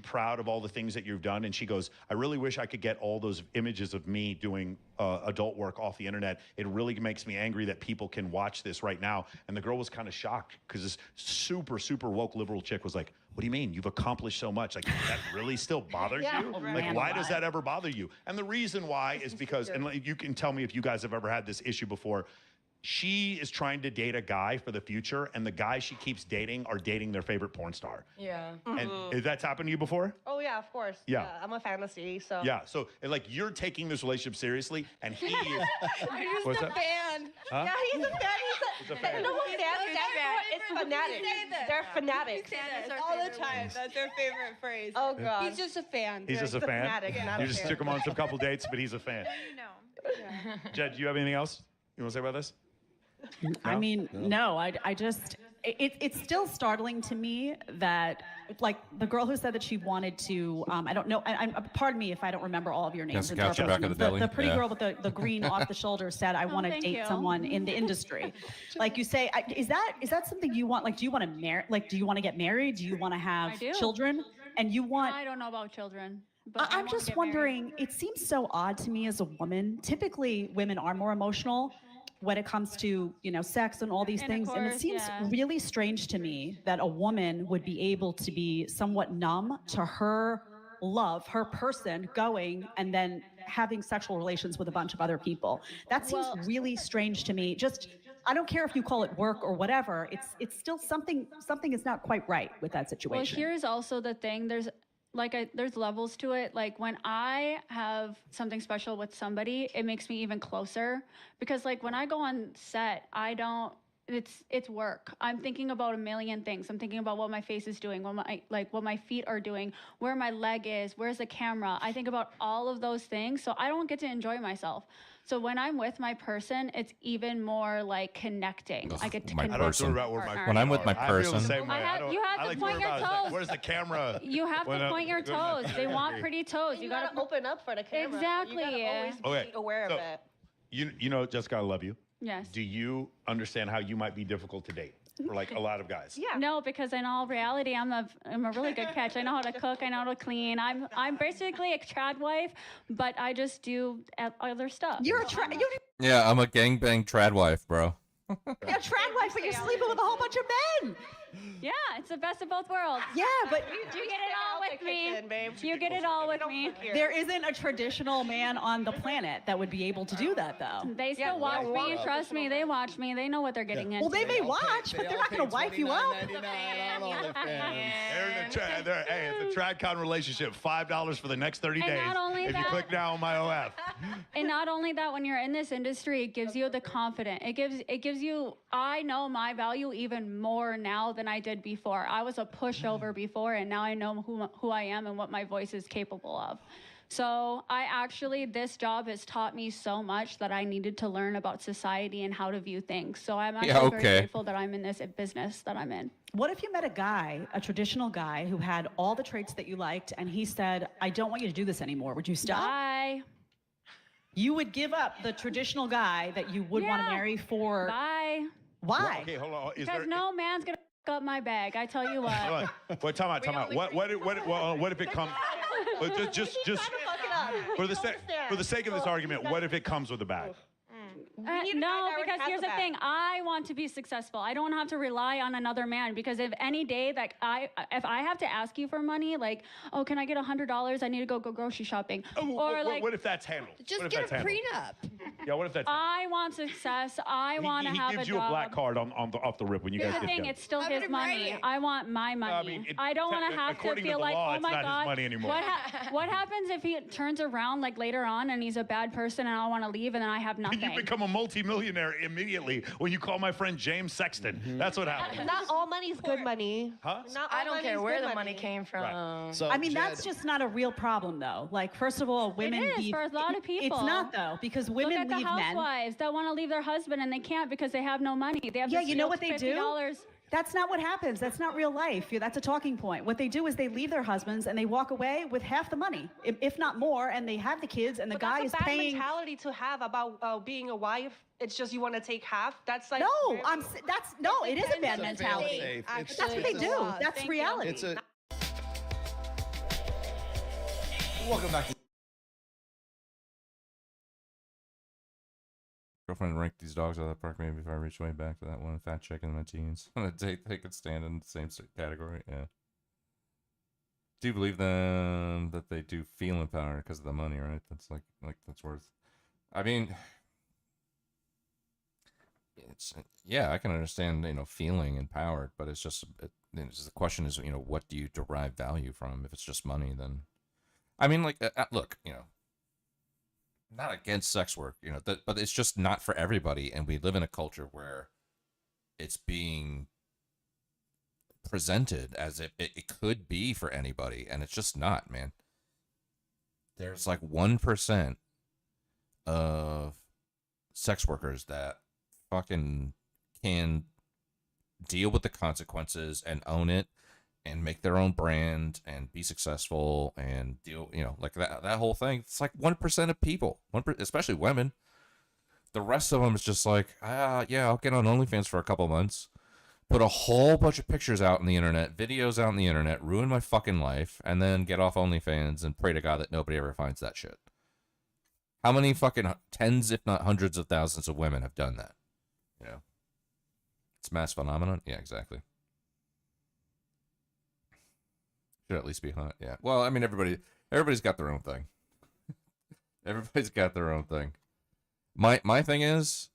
proud of all the things that you've done? And she goes, I really wish I could get all those images of me doing adult work off the internet. It really makes me angry that people can watch this right now. And the girl was kind of shocked, because this super, super woke liberal chick was like, what do you mean? You've accomplished so much. Like, that really still bothers you? Like, why does that ever bother you? And the reason why is because, and you can tell me if you guys have ever had this issue before, she is trying to date a guy for the future, and the guys she keeps dating are dating their favorite porn star. Yeah. And that's happened to you before? Oh yeah, of course. Yeah. I'm a fantasy, so. Yeah, so like you're taking this relationship seriously, and he is. I'm just What's a that? fan. Huh? Yeah, he's a fan. He's a fan. No, it's fanatic. They're fanatics. all the time. That's their favorite phrase. Oh God. He's just a fan. He's just a fan. Fanatic, not You a just fan. took him on some couple dates, but he's a fan. No. Jed, do you have anything else you want to say about this? I mean, no, I just, it's still startling to me that, like, the girl who said that she wanted to, I don't know, pardon me if I don't remember all of your names. Jessica out the back of the deli. The pretty Yeah. girl with the green off the shoulder said, I want to thank date you. someone in the industry. Like you say, is that something you want? Like, do you want to marry, like, do you want to get married? Do you want to have I do. children? And you want... I don't know about children. But I'm just wondering, it seems so odd to me as a woman. Typically, women are more emotional when it comes to, sex and all these things. And it Intercourse, seems yeah. really strange to me that a woman would be able to be somewhat numb to her love, her person going and then having sexual relations with a bunch of other people. That seems really strange to me. Just, I don't care if you call it work or whatever. It's still something is not quite right with that situation. Well, here's also the thing. There's levels to it. Like, when I have something special with somebody, it makes me even closer, because like when I go on set, it's work. I'm thinking about a million things. I'm thinking about what my face is doing, what my feet are doing, where my leg is, where's the camera. I think about all of those things, so I don't get to enjoy myself. So when I'm with my person, it's even more like connecting. I get to I connect. don't do about where my When I'm with my I feel the person- same way. You have I to like point worry your about toes. where's the camera? You have when to I'm point your doing my toes. They want pretty toes. You gotta open up for the camera. Exactly. You gotta always Okay, be aware of so- it. You know, Jessica, I love you. Yes. Do you understand how you might be difficult to date for like a lot of guys? Yeah. No, because in all reality, I'm a really good catch. I know how to cook. I know how to clean. I'm basically a trad wife, but I just do other stuff. You're a Yeah, I'm a gangbang trad wife, bro. You're a trad wife, but you're sleeping with a whole bunch of men. Yeah, it's the best of both worlds. Yeah, but you get it all with me. You get it all with me. there isn't a traditional man on the planet that would be able to do that, though. They still watch me. Trust me, they watch me. They know what they're getting into. Well, they may watch, but they're not going to wipe you out. Hey, it's a TradCon relationship. $5 for the next 30 days. not only if you that- click now on my OF. And not only that, when you're in this industry, it gives you the confidence. It gives you. I know my value even more now than I did before. I was a pushover before, and now I know who I am and what my voice is capable of. So this job has taught me so much that I needed to learn about society and how to view things. So I'm actually very grateful that I'm in this business that I'm in. What if you met a guy, a traditional guy, who had all the traits that you liked, and he said, I don't want you to do this anymore? Would you stop? Bye. You would give up the traditional guy that you would want to marry for... Bye. Why? Well, okay, hold on. Because no man's going to up my bag, I tell you what. Hold on. Wait, time out. What if it comes... just for the sake of this argument, what if it comes with a bag? No, because here's the thing. I want to be successful. I don't have to rely on another man, because if any day that if I have to ask you for money, like, oh, can I get $100? I need to go grocery shopping. What if that's handled? Just get a prenup. Yeah, what if that's handled? I want success. I want to have a job. He gives you a black card off the rip when you guys Here's get the thing, together. it's still his money. I want my money. I don't want to have to feel like, oh my God, money anymore. What happens if he turns around like later on and he's a bad person and I want to leave and then I have nothing? You become a multimillionaire immediately when you call my friend James Sexton. That's what happens. Not all money's good money. Huh? I don't care where the money came from. Right. So, I mean, that's just not a real problem, though. Like, first of all, women It is leave. for a lot of people. It's not, though, because women Look at leave the men. housewives that want to leave their husband and they can't because they have no money. They have Yeah, to you know steal what they do? $50. That's not what happens. That's not real life. That's a talking point. What they do is they leave their husbands and they walk away with half the money, if not more, and they have the kids, and the guy is that's a bad paying. mentality to have about being a wife. It's just you want to take half. That's like No, it is a bad mentality. That's what they do. That's reality. Welcome back. Girlfriend ranked these dogs out of the park. Maybe if I reach way back to that one fat chick in my teens, on a date they could stand in the same category. Yeah. Do you believe them that they do feel empowered because of the money, right? That's like that's worth. I mean, I can understand feeling empowered, but it's just the question is what do you derive value from? If it's just money, then I mean look not against sex work, but it's just not for everybody, and we live in a culture where it's being presented as if it could be for anybody, and it's just not, man. There's like 1% of sex workers that fucking can deal with the consequences and own it and make their own brand and be successful and deal, like that whole thing. It's like 1% of people, especially women. The rest of them is just like, yeah, I'll get on OnlyFans for a couple months, put a whole bunch of pictures out on the internet, videos out on the internet, ruin my fucking life, and then get off OnlyFans and pray to God that nobody ever finds that shit. How many fucking tens, if not hundreds of thousands of women have done that? It's mass phenomenon. Yeah, exactly. Should at least be hot. Yeah. Well, I mean, everybody's got their own thing. Everybody's got their own thing. My thing is,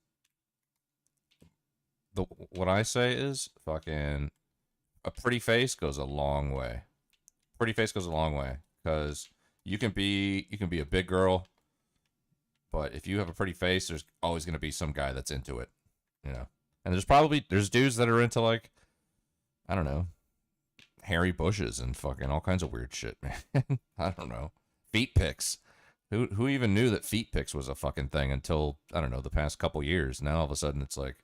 what I say is fucking a pretty face goes a long way. Pretty face goes a long way, because you can be a big girl, but if you have a pretty face, there's always gonna be some guy that's into it, And there's dudes that are into, like, I don't know, hairy bushes and fucking all kinds of weird shit, man. I don't know. Feet pics. Who even knew that feet pics was a fucking thing until, I don't know, the past couple years? Now all of a sudden it's like,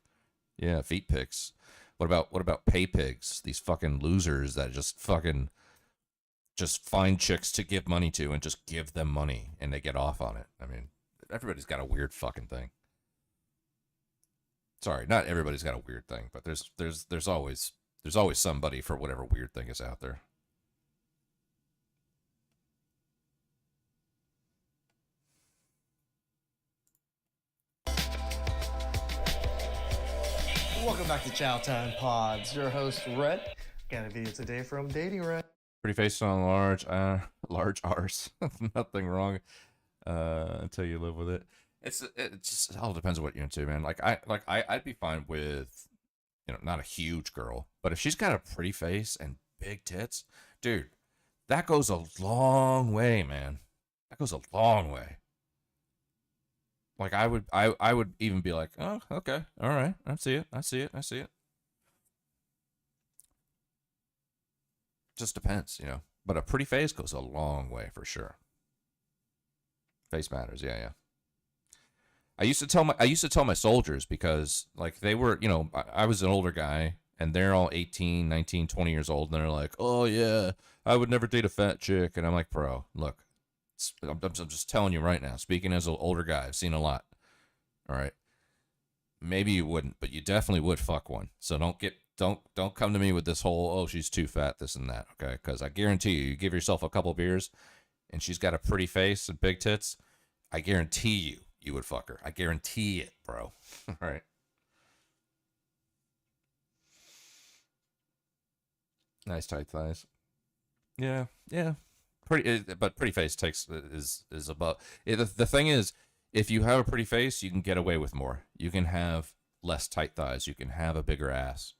yeah, feet pics. What about pay pigs? These fucking losers that just find chicks to give money to and just give them money and they get off on it. I mean, everybody's got a weird fucking thing. Sorry, not everybody's got a weird thing, but there's always somebody for whatever weird thing is out there. back to Chow Time Pods. Your host, Red. Got a video today from Dating Red. Pretty face on large arse. Nothing wrong until you live with it. It just all depends on what you're into, man. I'd be fine with, not a huge girl, but if she's got a pretty face and big tits, dude, that goes a long way, man. That goes a long way. Like I would even be like, oh, okay, all right, I see it. Just depends, But a pretty face goes a long way for sure. Face matters, yeah. I used to tell my soldiers, because like they were, I was an older guy and they're all 18, 19, 20 years old, and they're like, oh yeah, I would never date a fat chick. And I'm like, bro, look, I'm just telling you right now, speaking as an older guy, I've seen a lot. All right. Maybe you wouldn't, but you definitely would fuck one. So don't come to me with this whole, oh, she's too fat, this and that. Okay. Cause I guarantee you give yourself a couple beers and she's got a pretty face and big tits. I guarantee you would fuck her. I guarantee it, bro. All right. Nice tight thighs. Yeah. Pretty face is above. The thing is, if you have a pretty face, you can get away with more. You can have less tight thighs. You can have a bigger ass.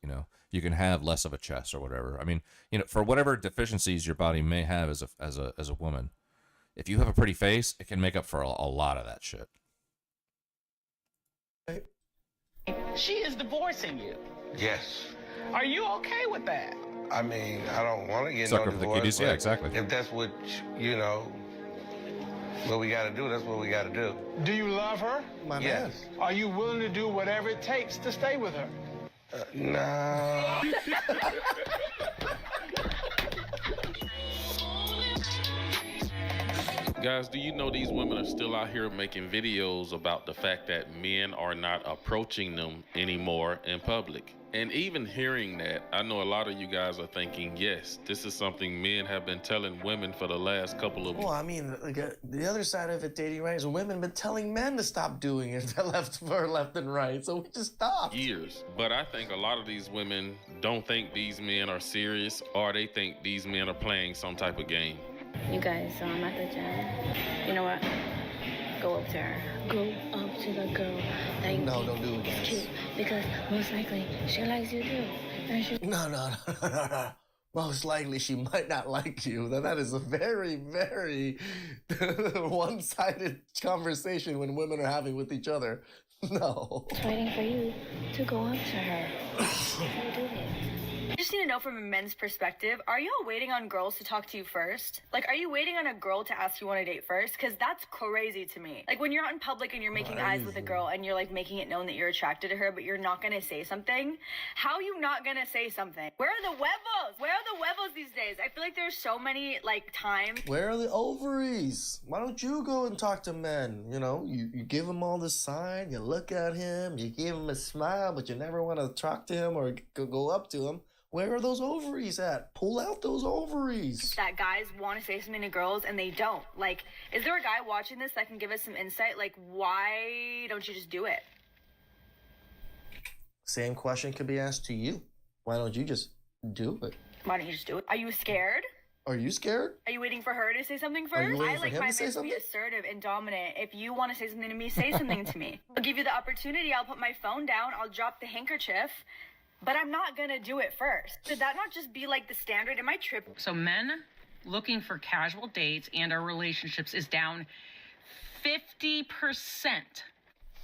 You can have less of a chest or whatever. I mean, for whatever deficiencies your body may have as a woman, if you have a pretty face, it can make up for a lot of that shit. She is divorcing you. Yes. Are you okay with that? I mean, I don't want to get Sucker no for the divorce. kiddies, yeah, but exactly. If that's what, what we got to do, that's what we got to do. Do you love her? Yes. Are you willing to do whatever it takes to stay with her? No. Guys, do you know these women are still out here making videos about the fact that men are not approaching them anymore in public? And even hearing that, I know a lot of you guys are thinking, yes, this is something men have been telling women for the last couple of... Well, I mean, the other side of it, Dating Right, is women have been telling men to stop doing it left and right, so we just stopped. Years. But I think a lot of these women don't think these men are serious, or they think these men are playing some type of game. You guys, so I'm at the gym. You know what? Go up to her. Go up to the girl. Like, no, don't do it, guys. Cute, because most likely she likes you too. And No. Most likely she might not like you. That is a very, very one-sided conversation when women are having with each other. No. It's waiting for you to go up to her. You do it. I just need to know from a men's perspective, are y'all waiting on girls to talk to you first? Like, are you waiting on a girl to ask you on a date first? Because that's crazy to me. Like, when you're out in public and you're making eyes with a girl and you're, like, making it known that you're attracted to her, but you're not going to say something, how are you not going to say something? Where are the huevos? Where are the huevos these days? I feel like there's so many, like, times. Where are the ovaries? Why don't you go and talk to men? You give them all the sign, you look at him, you give him a smile, but you never want to talk to him or go up to him. Where are those ovaries at? Pull out those ovaries. That guys want to say something to girls and they don't. Like, is there a guy watching this that can give us some insight? Like, why don't you just do it? Same question could be asked to you. Why don't you just do it? Why don't you just do it? Are you scared? Are you scared? Are you waiting for her to say something first? Are you waiting I for like him my to say men to be something? assertive and dominant. If you want to say something to me, say something to me. I'll give you the opportunity. I'll put my phone down. I'll drop the handkerchief. But I'm not gonna do it first. Should that not just be like the standard? Am I tripping? So men looking for casual dates and our relationships is down 50%.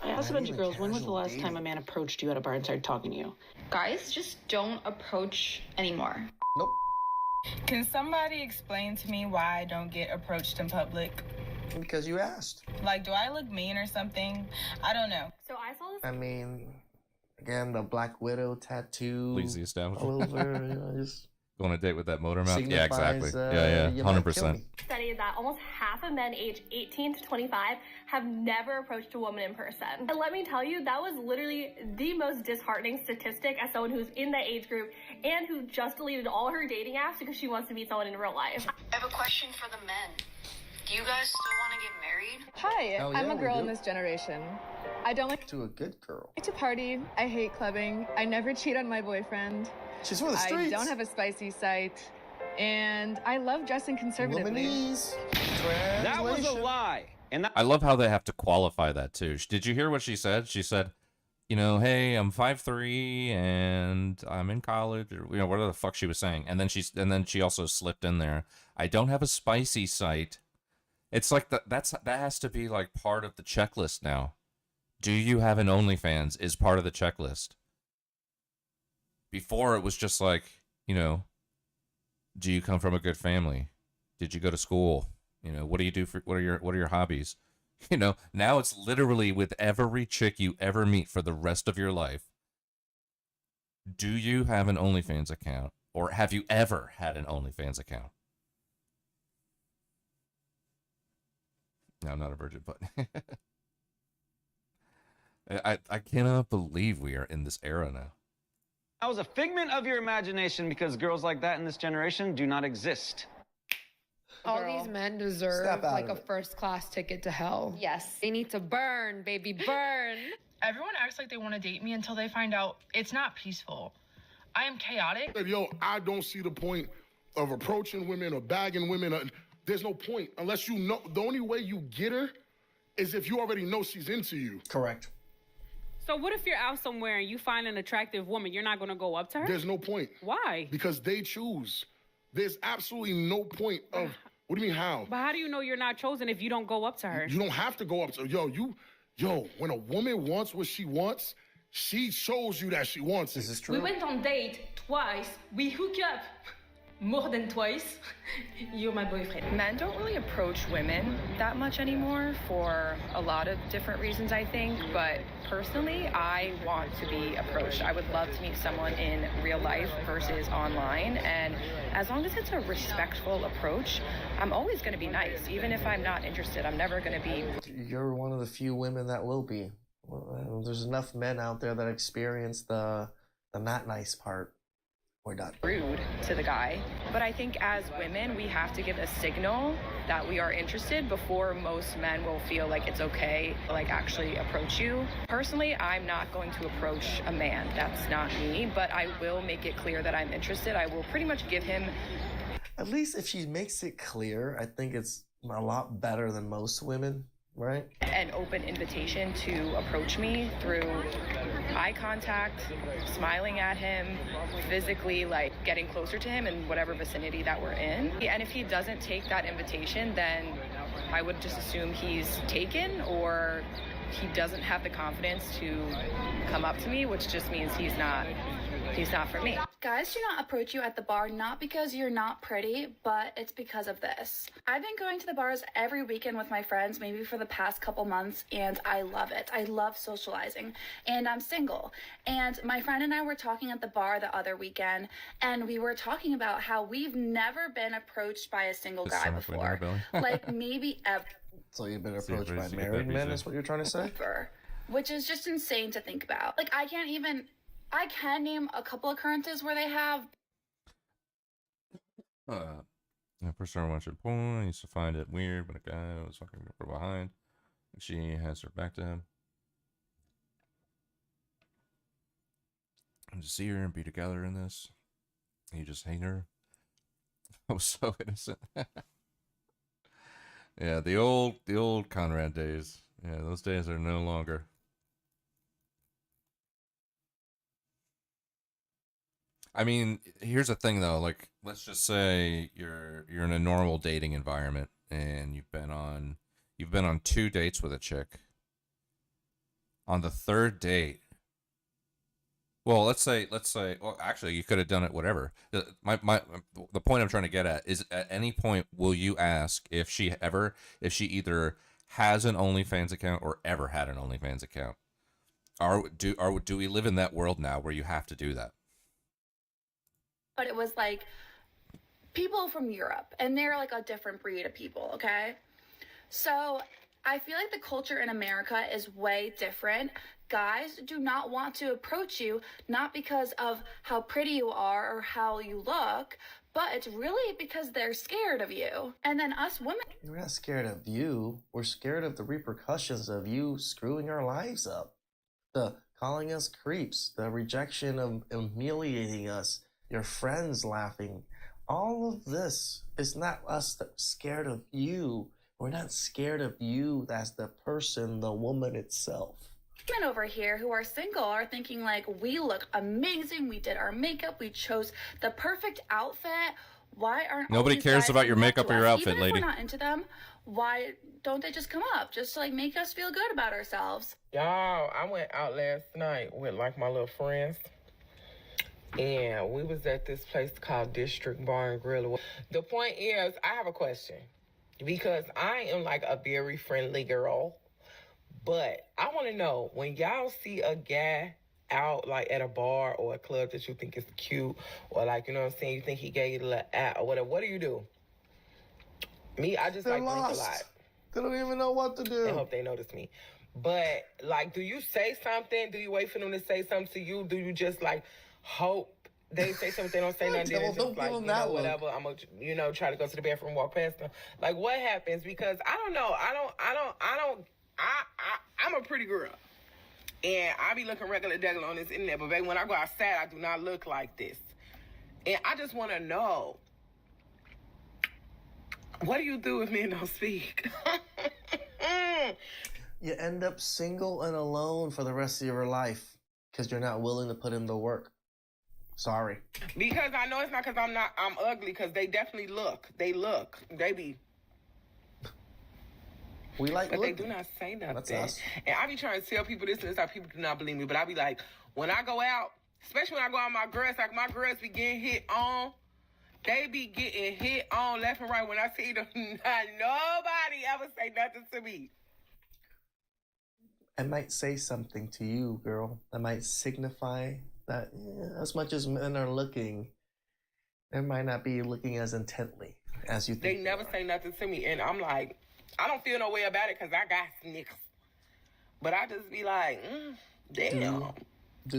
I asked a bunch of girls, when was the last time a man approached you at a bar and started talking to you? Guys just don't approach anymore. Nope. Can somebody explain to me why I don't get approached in public? Because you asked. Like, do I look mean or something? I don't know. So I saw this. I mean, again, the Black Widow tattoo. Please the establishment. All over, just go on a date with that motor mouth. Yeah, signifies, exactly. Yeah, you might kill 100%. me. Study that almost half of men aged 18 to 25 have never approached a woman in person. And let me tell you, that was literally the most disheartening statistic as someone who's in that age group and who just deleted all her dating apps because she wants to meet someone in real life. I have a question for the men. Do you guys still want to get married? Hi, Hell I'm yeah, a we girl do. in this generation. I don't like To a good girl. to party. I hate clubbing. I never cheat on my boyfriend. She's for the I streets. don't have a spicy site. And I love dressing conservatively. Womanese. That was a Translation. lie. And I love how they have to qualify that too. Did you hear what she said? She said, you know, hey, I'm 5'3" and I'm in college, or you know, whatever the fuck she was saying. And then she also slipped in there, I don't have a spicy site. It's like that has to be like part of the checklist now. Do you have an OnlyFans is part of the checklist. Before it was just like, you know, do you come from a good family? Did you go to school? You know, what do you do for what are your hobbies? You know, now it's literally with every chick you ever meet for the rest of your life. Do you have an OnlyFans account? Or have you ever had an OnlyFans account? No, I'm not a virgin, but I cannot believe we are in this era now. that was a figment of your imagination because girls like that in this generation do not exist. All these men deserve Step out like of a it. first-class ticket to hell. Yes. They need to burn, baby, burn. Everyone acts like they want to date me until they find out it's not peaceful. I am chaotic. Yo, I don't see the point of approaching women or bagging women. There's no point unless you know. The only way you get her is if you already know she's into you. Correct. So what if you're out somewhere and you find an attractive woman? You're not going to go up to her? There's no point. Why? Because they choose. There's absolutely no point of. What do you mean how? But how do you know you're not chosen if you don't go up to her? You don't have to go up to yo. When a woman wants what she wants, she shows you that she wants it. This is We true. went on date twice. We hook up more than twice. You're my boyfriend. Men don't really approach women that much anymore for a lot of different reasons, I think. But personally, I want to be approached. I would love to meet someone in real life versus online. And as long as it's a respectful approach, I'm always going to be nice. Even if I'm not interested, I'm never going to be You're one of the few women that will be. Well, there's enough men out there that experience the not nice part. We're done. rude to the guy. But I think as women, we have to give a signal that we are interested before most men will feel like it's okay to like actually approach you. Personally, I'm not going to approach a man. That's not me, but I will make it clear that I'm interested. I will pretty much give him. At least if she makes it clear, I think it's a lot better than most women, right? An open invitation to approach me through eye contact, smiling at him, physically like getting closer to him in whatever vicinity that we're in. And if he doesn't take that invitation, then I would just assume he's taken or he doesn't have the confidence to come up to me, which just means he's not for me. Guys do not approach you at the bar, not because you're not pretty, but it's because of this. I've been going to the bars every weekend with my friends, maybe for the past couple months, and I love it. I love socializing, and I'm single. And my friend and I were talking at the bar the other weekend, and we were talking about how we've never been approached by a single guy before. Like maybe ever. So you've been approached by married men, is what you're trying to say? Which is just insane to think about. Like, I can name a couple occurrences where they have. A person watching porn. I used to find it weird when a guy was fucking from behind. And she has her back to him. And to see her and be together in this, you just hate her. I was so innocent. Yeah, the old Conrad days. Yeah, those days are no longer. I mean, here's the thing though, like let's just say you're in a normal dating environment and you've been on 2 dates with a chick. On the third date, well, let's say well, actually you could have done it whatever. The point I'm trying to get at is at any point will you ask if she either has an OnlyFans account or ever had an OnlyFans account? Do we live in that world now where you have to do that? But it was like people from Europe, and they're like a different breed of people, okay? So I feel like the culture in America is way different. Guys do not want to approach you, not because of how pretty you are or how you look, but it's really because they're scared of you. And then us women, We're not scared of you. We're scared of the repercussions of you screwing our lives up. The calling us creeps, the rejection of humiliating us, your friends laughing. All of this is not us that's scared of you. We're not scared of you as the person, the woman itself. women over here who are single are thinking like, we look amazing, we did our makeup, we chose the perfect outfit. Why aren't Nobody all these cares guys about your coming up makeup to or your us? outfit, Even lady. If we're not into them, why don't they just come up just to like make us feel good about ourselves? Y'all, I went out last night with like my little friends, and we was at this place called District Bar and Grill. The point is, I have a question, because I am like a very friendly girl, but I want to know, when y'all see a guy out like at a bar or a club that you think is cute, or like, you know what I'm saying, you think he gave you a little or whatever, what do you do? Me, I just They're like blink a lost. lot. They don't even know what to do. I hope they notice me. But, like, do you say something? Do you wait for them to say something to you? Do you just, like, hope they say something, they don't say nothing, then it's Don't just like, give them you know, that look. whatever, I'm going to, you know, try to go to the bathroom, walk past them. Like, what happens? Because I don't know. I'm a pretty girl. And I be looking regular on this internet, but baby, when I go outside, I do not look like this. And I just want to know, what do you do if men don't speak? You end up single and alone for the rest of your life because you're not willing to put in the work. Sorry. Because I know it's not because I'm ugly, because they definitely look. They look. They be. We like But looking. they do not say nothing. That's us. And I be trying to tell people this and this, how people do not believe me. But I be like, when I go out, especially when I go out, my girls, like my girls be getting hit on. They be getting hit on left and right. When I see them, nobody ever say nothing to me. I might say something to you, girl. I might signify that as much as men are looking, they might not be looking as intently as you think. They never say nothing to me. And I'm like, I don't feel no way about it because I got niggas. But I just be like, damn.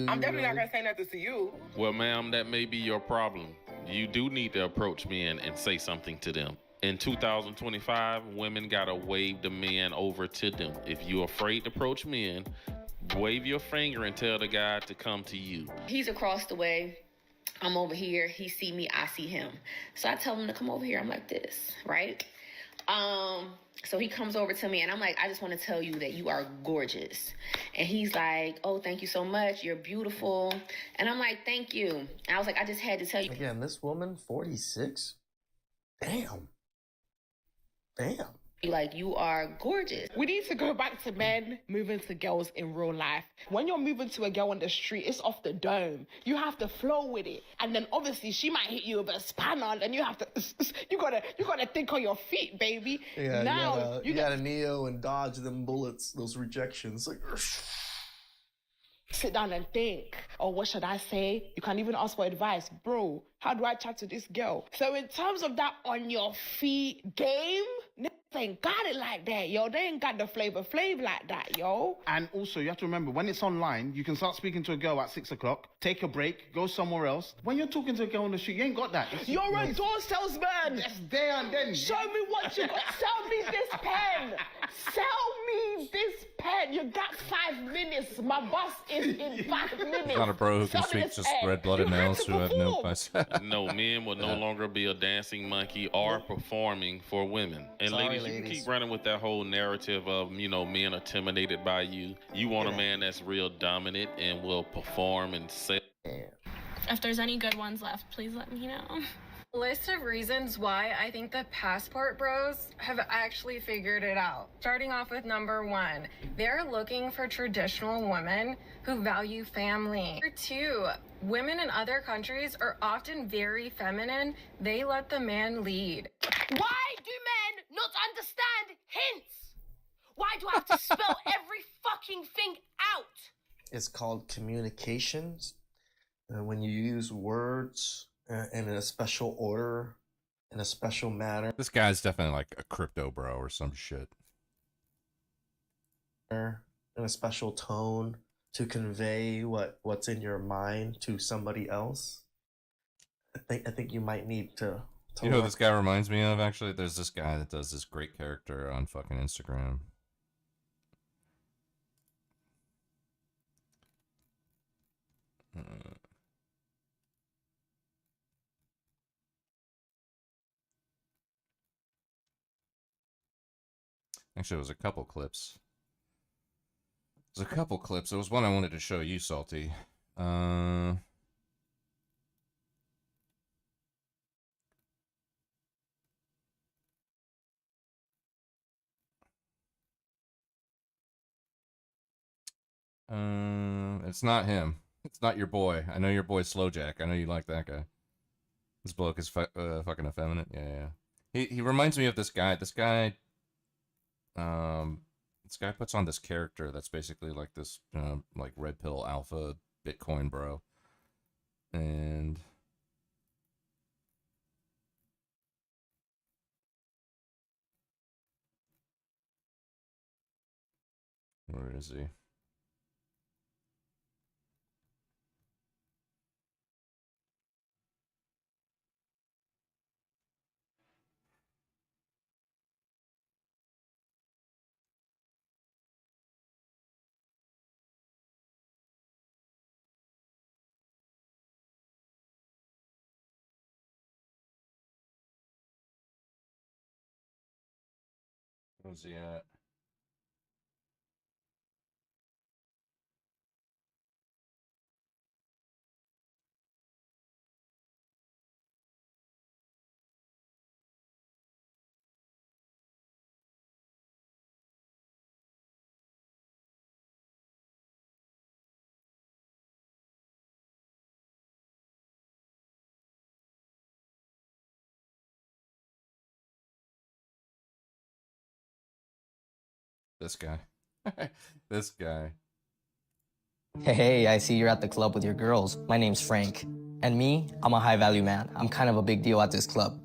I'm definitely not going to say nothing to you. Well, ma'am, that may be your problem. You do need to approach men and say something to them. In 2025, women gotta wave the men over to them. If you're afraid to approach men, wave your finger and tell the guy to come to you. He's across the way. I'm over here. He see me. I see him. So I tell him to come over here. I'm like this, right? So he comes over to me and I'm like, I just want to tell you that you are gorgeous. And he's like, oh, thank you so much. You're beautiful. And I'm like, thank you. And I was like, I just had to tell you. Again, this woman, 46? Damn. Like, you are gorgeous. We need to go back to men moving to girls in real life. When you're moving to a girl on the street, it's off the dome. You have to flow with it. And then obviously she might hit you with a spanner, and you have to you gotta think on your feet, baby. Yeah, now you gotta kneel and dodge them bullets, those rejections. Like, sit down and think, oh, what should I say? You can't even ask for advice. Bro, how do I chat to this girl? So in terms of that on your feet game, niggas ain't got it like that, yo. They ain't got the flavor like that, yo. And also, you have to remember, when it's online, you can start speaking to a girl at 6 o'clock, take a break, go somewhere else. When you're talking to a girl on the street, you ain't got that. You're a door salesman. That's there and then. Show me what you got. Sell me this pen. Sell me this pen. You got 5 minutes. My boss is in 5 minutes. He's not a bro who can Sell me speak this to pen. red-blooded You have males to who have no perform. concept. No, men will no longer be a dancing monkey or performing for women. And Sorry, ladies, you can ladies. keep running with that whole narrative of, you know, men are intimidated by you. You want a man that's real dominant and will perform and sell. If there's any good ones left, please let me know. List of reasons why I think the passport bros have actually figured it out. Starting off with number 1, they're looking for traditional women who value family. Number 2, women in other countries are often very feminine. They let the man lead. Why do men not understand hints? Why do I have to spell every fucking thing out? it's called communications. When you use words in a special order, in a special manner. This guy's definitely like a crypto bro or some shit. In a special tone to convey what's in your mind to somebody else. I think you might need to. You know what this guy reminds me of, actually? There's this guy that does this great character on fucking Instagram. Actually, it was a couple clips. There's a couple clips. There was one I wanted to show you, Salty. It's not him. It's not your boy. I know your boy Slowjack. I know you like that guy. This bloke is fucking effeminate. Yeah. He reminds me of this guy. This guy puts on this character that's basically like this like red pill alpha Bitcoin bro. And where is he? Where's he at? This guy. This guy. Hey, I see you're at the club with your girls. My name's Frank. And me, I'm a high value man. I'm kind of a big deal at this club.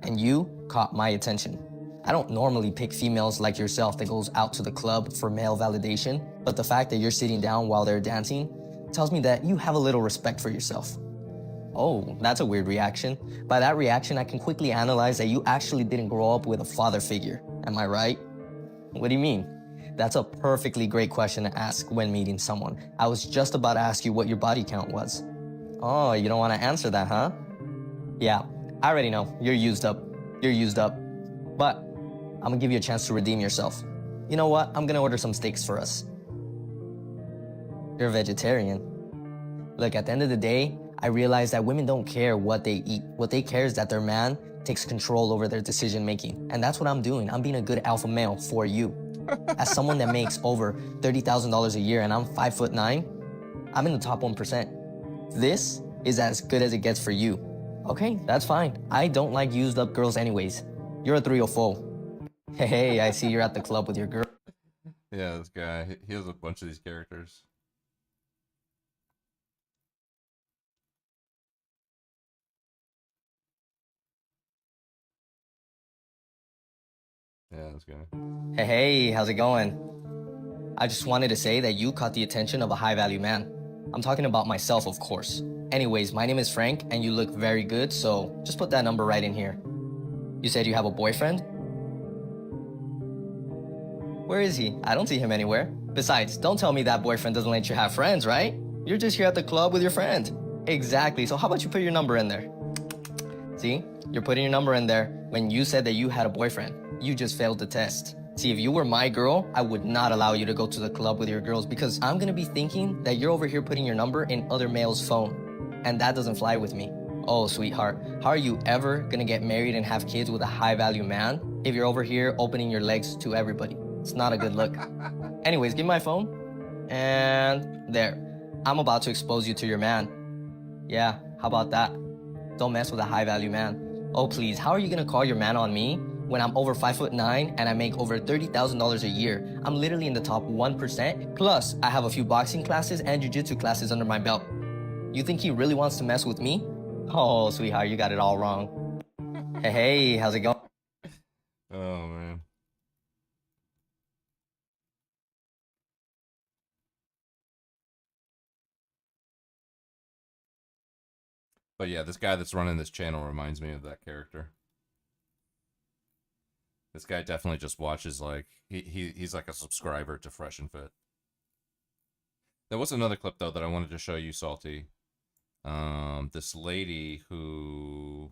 And you caught my attention. I don't normally pick females like yourself that goes out to the club for male validation, but the fact that you're sitting down while they're dancing tells me that you have a little respect for yourself. Oh, that's a weird reaction. By that reaction, I can quickly analyze that you actually didn't grow up with a father figure. Am I right? What do you mean? That's a perfectly great question to ask when meeting someone. I was just about to ask you what your body count was. Oh, you don't want to answer that, huh? Yeah, I already know. You're used up. You're used up. But I'm gonna give you a chance to redeem yourself. You know what? I'm gonna order some steaks for us. You're a vegetarian. Look, at the end of the day, I realize that women don't care what they eat. What they care is that their man takes control over their decision making. And that's what I'm doing. I'm being a good alpha male for you. As someone that makes over $30,000 a year and I'm 5'9", I'm in the top 1%. This is as good as it gets for you. Okay, that's fine. I don't like used up girls anyways. You're a 304. Hey, I see you're at the club with your girl. Yeah, this guy. He has a bunch of these characters. Yeah, this guy. Hey, how's it going? I just wanted to say that you caught the attention of a high value man. I'm talking about myself, of course. Anyways, my name is Frank and you look very good, so just put that number right in here. You said you have a boyfriend? Where is he? I don't see him anywhere. Besides, don't tell me that boyfriend doesn't let you have friends, right? You're just here at the club with your friend. Exactly, so how about you put your number in there? See? You're putting your number in there when you said that you had a boyfriend. You just failed the test. See, if you were my girl, I would not allow you to go to the club with your girls because I'm gonna be thinking that you're over here putting your number in other males' phone. And that doesn't fly with me. Oh, sweetheart, how are you ever gonna get married and have kids with a high value man if you're over here opening your legs to everybody? It's not a good look. Anyways, give me my phone. And there. I'm about to expose you to your man. Yeah, how about that? Don't mess with a high value man. Oh, please, how are you gonna call your man on me when I'm over 5'9" and I make over $30,000 a year? I'm literally in the top 1%. Plus, I have a few boxing classes and jiu-jitsu classes under my belt. You think he really wants to mess with me? Oh, sweetheart, you got it all wrong. Hey, how's it going? Oh, man. But yeah, this guy that's running this channel reminds me of that character. This guy definitely just watches like he's like a subscriber to Fresh and Fit. There was another clip though that I wanted to show you, Salty. This lady who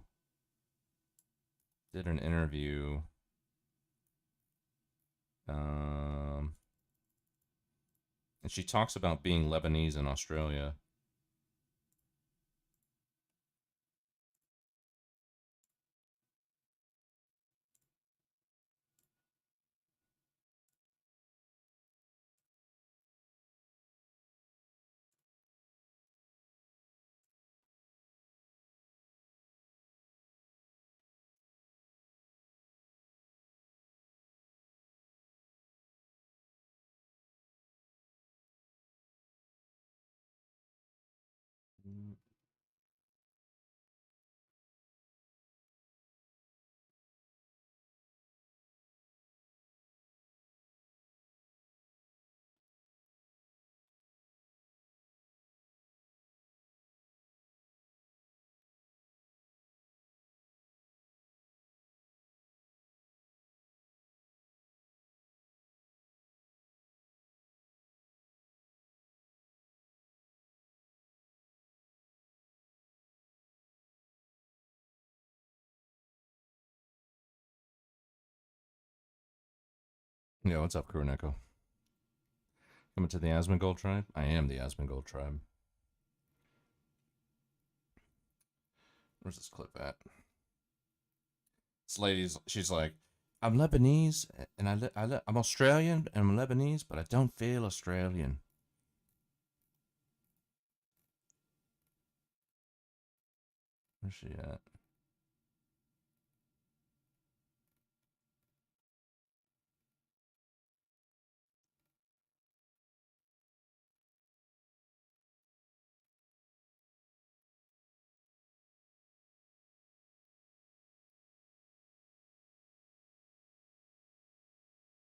did an interview. And she talks about being Lebanese in Australia. Yeah, what's up, Crew Neko? Coming to the Asmongold tribe? I am the Asmongold tribe. Where's this clip at? This lady's, she's like, I'm Lebanese, and I'm Australian, and I'm Lebanese, but I don't feel Australian. Where's she at?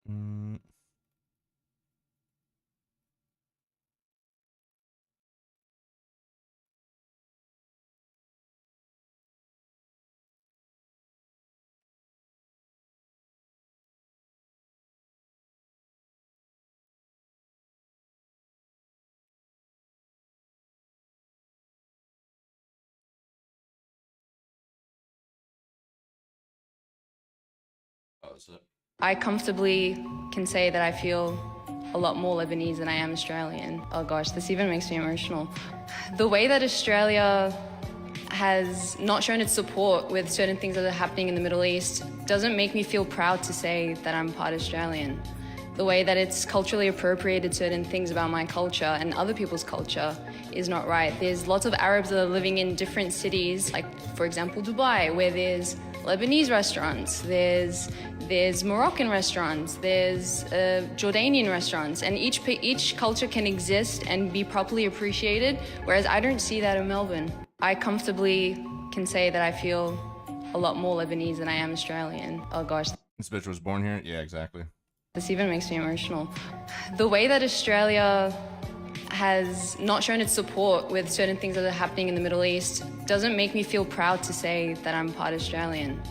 Mm. Oh, is it? I comfortably can say that I feel a lot more Lebanese than I am Australian. Oh gosh, this even makes me emotional. The way that Australia has not shown its support with certain things that are happening in the Middle East doesn't make me feel proud to say that I'm part Australian. The way that it's culturally appropriated certain things about my culture and other people's culture is not right. There's lots of Arabs that are living in different cities, like for example Dubai, where there's Lebanese restaurants, there's Moroccan restaurants, there's Jordanian restaurants, and each culture can exist and be properly appreciated, whereas I don't see that in Melbourne. I comfortably can say that I feel a lot more Lebanese than I am Australian. Oh gosh. This bitch was born here? Yeah, exactly. This even makes me emotional. The way that Australia has not shown its support with certain things that are happening in the Middle East doesn't make me feel proud to say that I'm part Australian.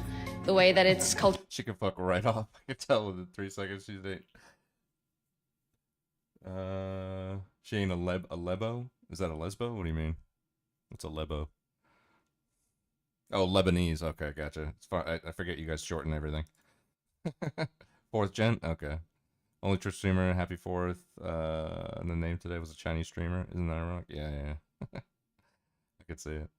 The way that it's culture. She can fuck right off. I can tell within 3 seconds she's ain't. She ain't a lebo? Is that a lesbo? What do you mean? What's a lebo? Oh, Lebanese. Okay, gotcha. It's far, I forget you guys shorten everything. 4th gen? Okay. Only Twitch streamer, happy 4th. And the name today was a Chinese streamer. Isn't that ironic? Yeah, yeah. I could see it.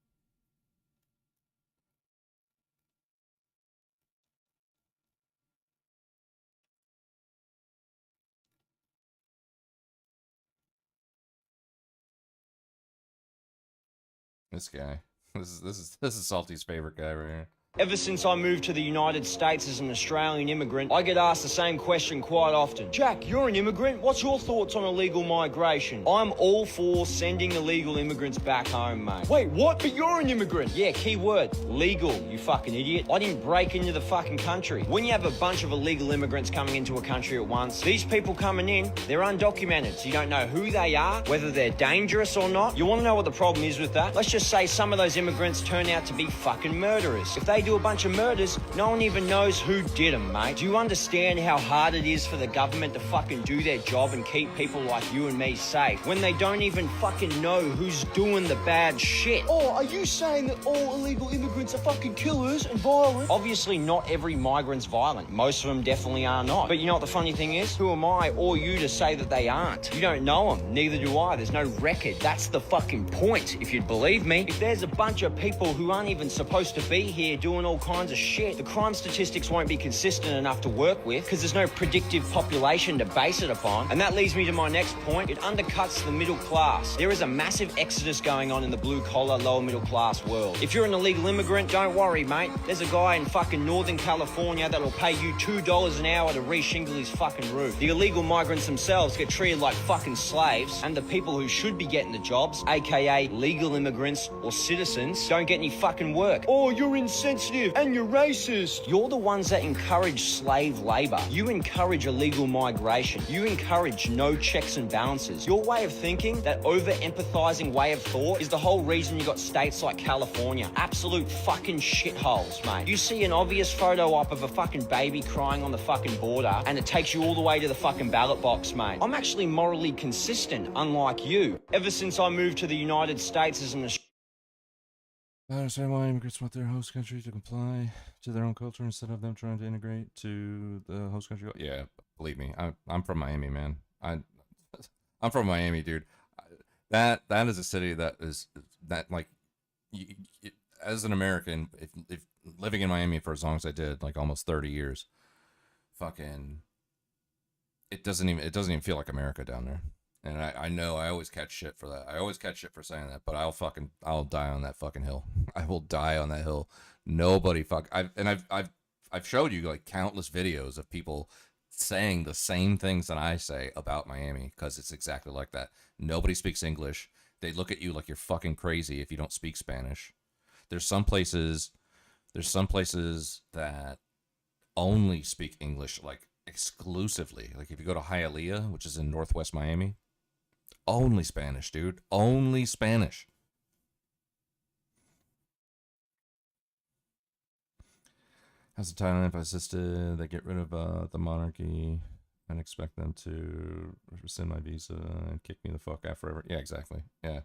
This guy. This is Salty's favorite guy right here. Ever since I moved to the United States as an Australian immigrant, I get asked the same question quite often. Jack, you're an immigrant. What's your thoughts on illegal migration? I'm all for sending illegal immigrants back home, mate. Wait, what? But you're an immigrant. Yeah, key word. Legal, you fucking idiot. I didn't break into the fucking country. When you have a bunch of illegal immigrants coming into a country at once, these people coming in, they're undocumented, so you don't know who they are, whether they're dangerous or not. You want to know what the problem is with that? Let's just say some of those immigrants turn out to be fucking murderers. If they do a bunch of murders, no one even knows who did them, mate. Do you understand how hard it is for the government to fucking do their job and keep people like you and me safe when they don't even fucking know who's doing the bad shit? Oh, are you saying that all illegal immigrants are fucking killers and violent? Obviously, not every migrant's violent. Most of them definitely are not. But you know what the funny thing is? Who am I or you to say that they aren't? You don't know them. Neither do I. There's no record. That's the fucking point, if you'd believe me. If there's a bunch of people who aren't even supposed to be here doing all kinds of shit, the crime statistics won't be consistent enough to work with because there's no predictive population to base it upon. And that leads me to my next point. It undercuts the middle class. There is a massive exodus going on in the blue-collar, lower middle-class world. If you're an illegal immigrant, don't worry, mate. There's a guy in fucking Northern California that'll pay you $2 an hour to re-shingle his fucking roof. The illegal migrants themselves get treated like fucking slaves, and the people who should be getting the jobs, aka legal immigrants or citizens, don't get any fucking work. Oh, you're insensitive and you're racist. You're the ones that encourage slave labor. You encourage illegal migration. You encourage no checks and balances. Your way of thinking, that over-empathizing way of thought, is the whole reason you got states like California. Absolute fucking shitholes, mate. You see an obvious photo op of a fucking baby crying on the fucking border, and it takes you all the way to the fucking ballot box, mate. I'm actually morally consistent, unlike you. Ever since I moved to the United States as an I understand why immigrants want their host country to comply to their own culture instead of them trying to integrate to the host country. Yeah, believe me, I'm from Miami, man. I'm from Miami, dude. That is a city that is that like, as an American, if living in Miami for as long as I did, like almost 30 years, fucking, it doesn't even feel like America down there. And I know I always catch shit for that. I always catch shit for saying that, but I'll die on that fucking hill. I will die on that hill. Nobody I've showed you like countless videos of people saying the same things that I say about Miami, because it's exactly like that. Nobody speaks English. They look at you like you're fucking crazy if you don't speak Spanish. There's some places that only speak English, like exclusively. Like if you go to Hialeah, which is in Northwest Miami, only Spanish, dude. Only Spanish. How's the Thailand if I insisted they get rid of the monarchy and expect them to rescind my visa and kick me the fuck out forever? Yeah, exactly. Yeah.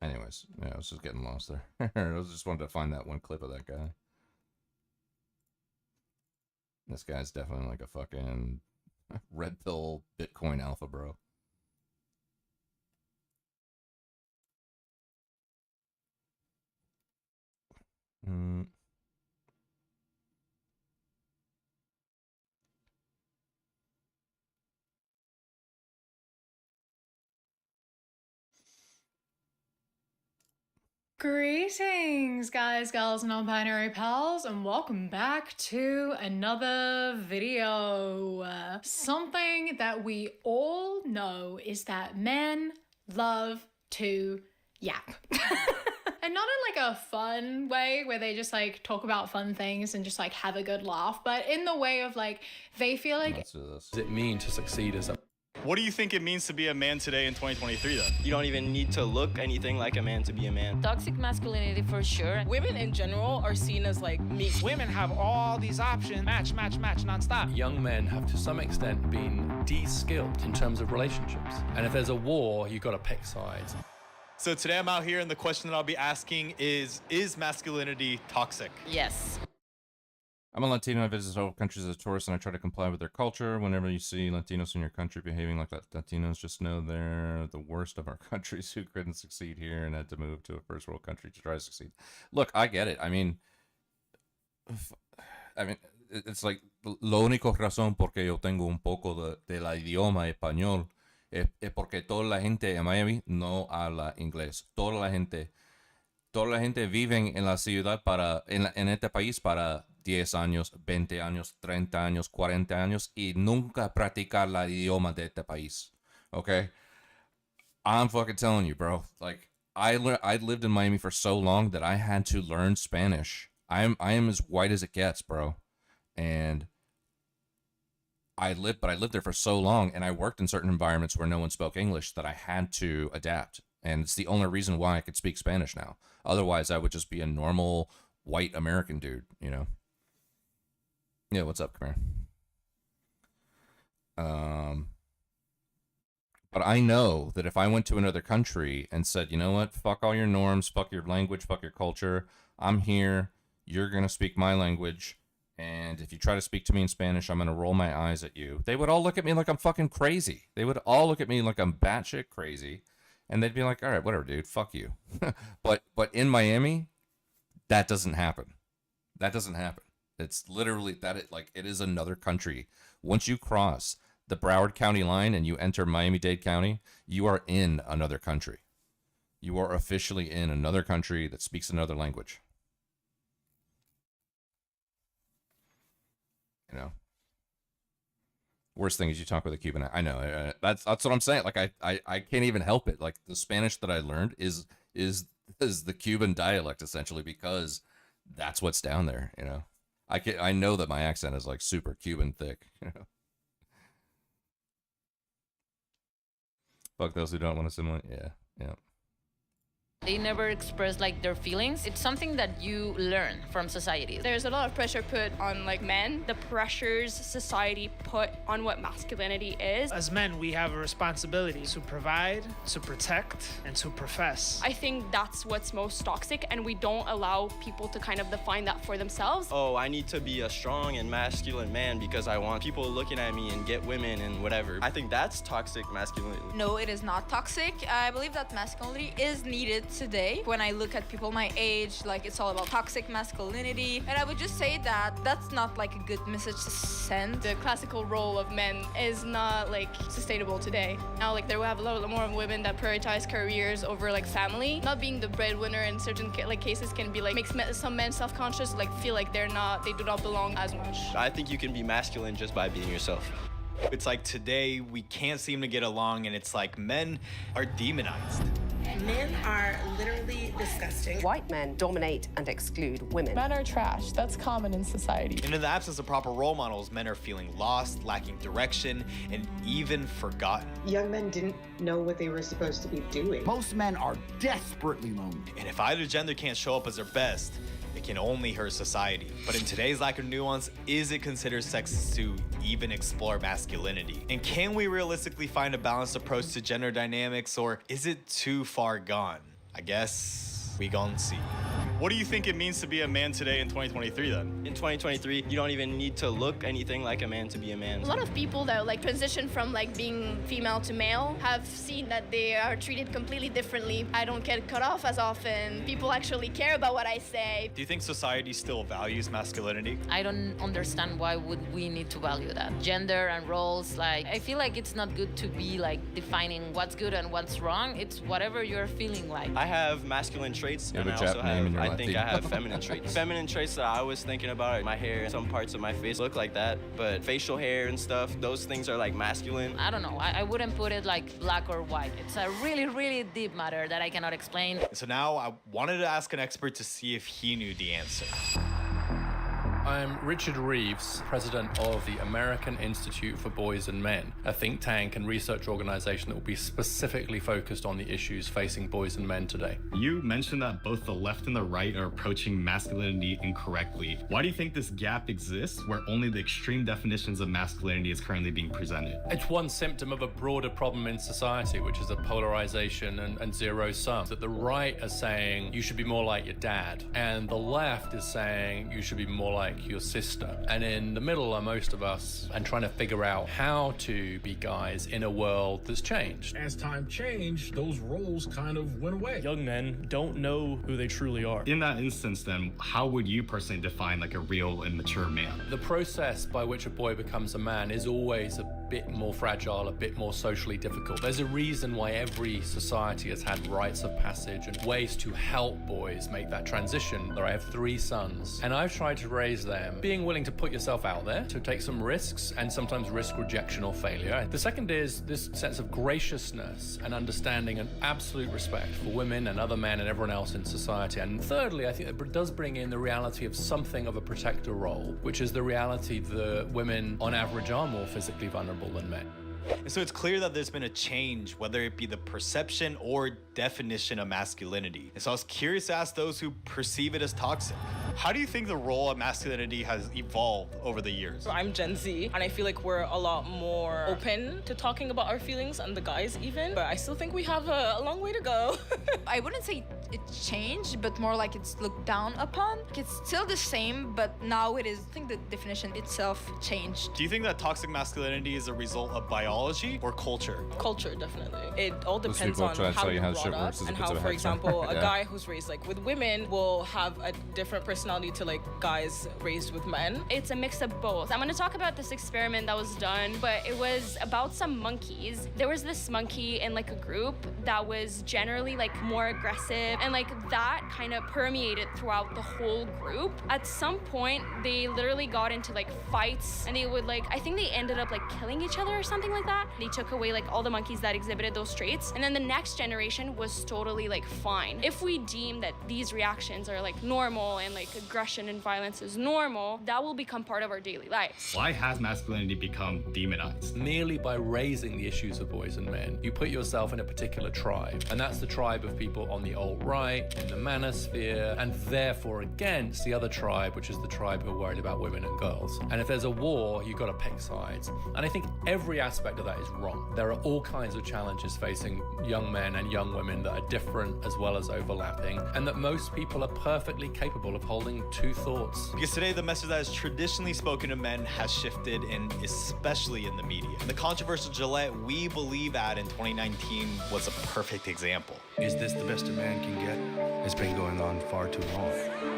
Anyways, yeah, I was just getting lost there. I just wanted to find that one clip of that guy. This guy's definitely like a fucking red pill Bitcoin alpha, bro. Greetings, guys, gals, non-binary pals, and welcome back to another video. Something that we all know is that men love to yap. And not in like a fun way where they just like talk about fun things and just like have a good laugh, but in the way of like, they feel like... What does it mean to succeed as a... What do you think it means to be a man today in 2023 then? You don't even need to look anything like a man to be a man. Toxic masculinity for sure. Women in general are seen as like meek. Women have all these options. Match, nonstop. Young men have to some extent been de-skilled in terms of relationships. And if there's a war, you've got to pick sides. So today I'm out here, and the question that I'll be asking is masculinity toxic? Yes. I'm a Latino. I visit several countries as a tourist, and I try to comply with their culture. Whenever you see Latinos in your country behaving like Latinos, just know they're the worst of our countries who couldn't succeed here and had to move to a first world country to try to succeed. Look, I get it. I mean, it's like lo único razón porque yo tengo un poco de la idioma español es porque toda la gente en Miami no habla inglés. Toda la gente vive en la ciudad en este país para 10 años, 20 años, 30 años, 40 años y nunca practicar la idioma de este país. Okay? I'm fucking telling you, bro. Like, I lived in Miami for so long that I had to learn Spanish. I am as white as it gets, bro. And I lived there for so long, and I worked in certain environments where no one spoke English that I had to adapt. And it's the only reason why I could speak Spanish now. Otherwise, I would just be a normal white American dude, you know? Yeah, what's up, come here. But I know that if I went to another country and said, you know what, fuck all your norms, fuck your language, fuck your culture, I'm here, you're going to speak my language, and if you try to speak to me in Spanish, I'm going to roll my eyes at you. They would all look at me like I'm fucking crazy. They would all look at me like I'm batshit crazy, and they'd be like, all right, whatever, dude, fuck you. But in Miami, that doesn't happen. That doesn't happen. It's literally it is another country. Once you cross the Broward County line and you enter Miami-Dade County, you are in another country. You are officially in another country that speaks another language. You know, worst thing is you talk with a Cuban. I know that's what I'm saying. Like I can't even help it. Like the Spanish that I learned is the Cuban dialect essentially, because that's what's down there. You know, I know that my accent is like super Cuban thick. You know, fuck those who don't want to assimilate. Yeah. They never express like their feelings. It's something that you learn from society. There's a lot of pressure put on like men, the pressures society put on what masculinity is. As men, we have a responsibility to provide, to protect, and to profess. I think that's what's most toxic, and we don't allow people to kind of define that for themselves. Oh, I need to be a strong and masculine man because I want people looking at me and get women and whatever. I think that's toxic masculinity. No, it is not toxic. I believe that masculinity is needed today. When I look at people my age, like it's all about toxic masculinity, and I would just say that that's not like a good message to send. The classical role of men is not like sustainable today. Now like there will have a lot more women that prioritize careers over like family. Not being the breadwinner in certain like cases can be like makes some men self-conscious, like feel like they do not belong as much. I think you can be masculine just by being yourself. It's like today we can't seem to get along, and it's like men are demonized. Men are literally disgusting. White men dominate and exclude women. Men are trash. That's common in society. And in the absence of proper role models, men are feeling lost, lacking direction, and even forgotten. Young men didn't know what they were supposed to be doing. Most men are desperately lonely. And if either gender can't show up as their best, it can only hurt society. But in today's lack of nuance, is it considered sexist to even explore masculinity? And can we realistically find a balanced approach to gender dynamics, or is it too far gone? I guess we gon' see. What do you think it means to be a man today in 2023 then? In 2023, you don't even need to look anything like a man to be a man. A lot of people that like transition from like being female to male have seen that they are treated completely differently. I don't get cut off as often. People actually care about what I say. Do you think society still values masculinity? I don't understand why would we need to value that. Gender and roles, like I feel like it's not good to be like defining what's good and what's wrong. It's whatever you're feeling like. I have masculine traits, and I also have, I think I have feminine traits. Feminine traits that I was thinking about, my hair, some parts of my face look like that, but facial hair and stuff, those things are like masculine. I don't know, I wouldn't put it like black or white. It's a really, really deep matter that I cannot explain. So now I wanted to ask an expert to see if he knew the answer. I'm Richard Reeves, president of the American Institute for Boys and Men, a think tank and research organization that will be specifically focused on the issues facing boys and men today. You mentioned that both the left and the right are approaching masculinity incorrectly. Why do you think this gap exists where only the extreme definitions of masculinity is currently being presented? It's one symptom of a broader problem in society, which is a polarization and zero sum. That the right are saying you should be more like your dad, and the left is saying you should be more like your sister. And in the middle are most of us, and trying to figure out how to be guys in a world that's changed. As time changed, those roles kind of went away. Young men don't know who they truly are. In that instance, then, how would you personally define like a real and mature man? The process by which a boy becomes a man is always a bit more fragile, a bit more socially difficult. There's a reason why every society has had rites of passage and ways to help boys make that transition. I have 3 sons, and I've tried to raise them being willing to put yourself out there, to take some risks, and sometimes risk rejection or failure. The second is this sense of graciousness and understanding and absolute respect for women and other men and everyone else in society. And thirdly, I think it does bring in the reality of something of a protector role, which is the reality that women on average are more physically vulnerable than men. And so it's clear that there's been a change, whether it be the perception or definition of masculinity. And so I was curious to ask those who perceive it as toxic. How do you think the role of masculinity has evolved over the years? So I'm Gen Z, and I feel like we're a lot more open to talking about our feelings, and the guys even, but I still think we have a long way to go. I wouldn't say it changed, but more like it's looked down upon. It's still the same, but now it is, I think the definition itself changed. Do you think that toxic masculinity is a result of biology or culture? Culture, definitely. It all depends on how you're brought up, and how, for example, a guy who's raised like with women will have a different personality to like guys raised with men. It's a mix of both. I'm going to talk about this experiment that was done, but it was about some monkeys. There was this monkey in like a group that was generally like more aggressive, and like that kind of permeated throughout the whole group. At some point, they literally got into like fights, and they would like, I think they ended up like killing each other or something like that. They took away like all the monkeys that exhibited those traits, and then the next generation was totally like fine. If we deem that these reactions are like normal and like aggression and violence is normal, that will become part of our daily lives. Why has masculinity become demonized? Merely by raising the issues of boys and men, you put yourself in a particular tribe, and that's the tribe of people on the alt-right, in the manosphere, and therefore against the other tribe, which is the tribe who are worried about women and girls. And if there's a war, you've got to pick sides. And I think every aspect of that is wrong. There are all kinds of challenges facing young men and young women that are different as well as overlapping, and that most people are perfectly capable of holding 2 thoughts. Because today the message that is traditionally spoken to men has shifted, and especially in the media. The controversial Gillette We Believe ad in 2019 was a perfect example. Is this the best a man can get? It's been going on far too long.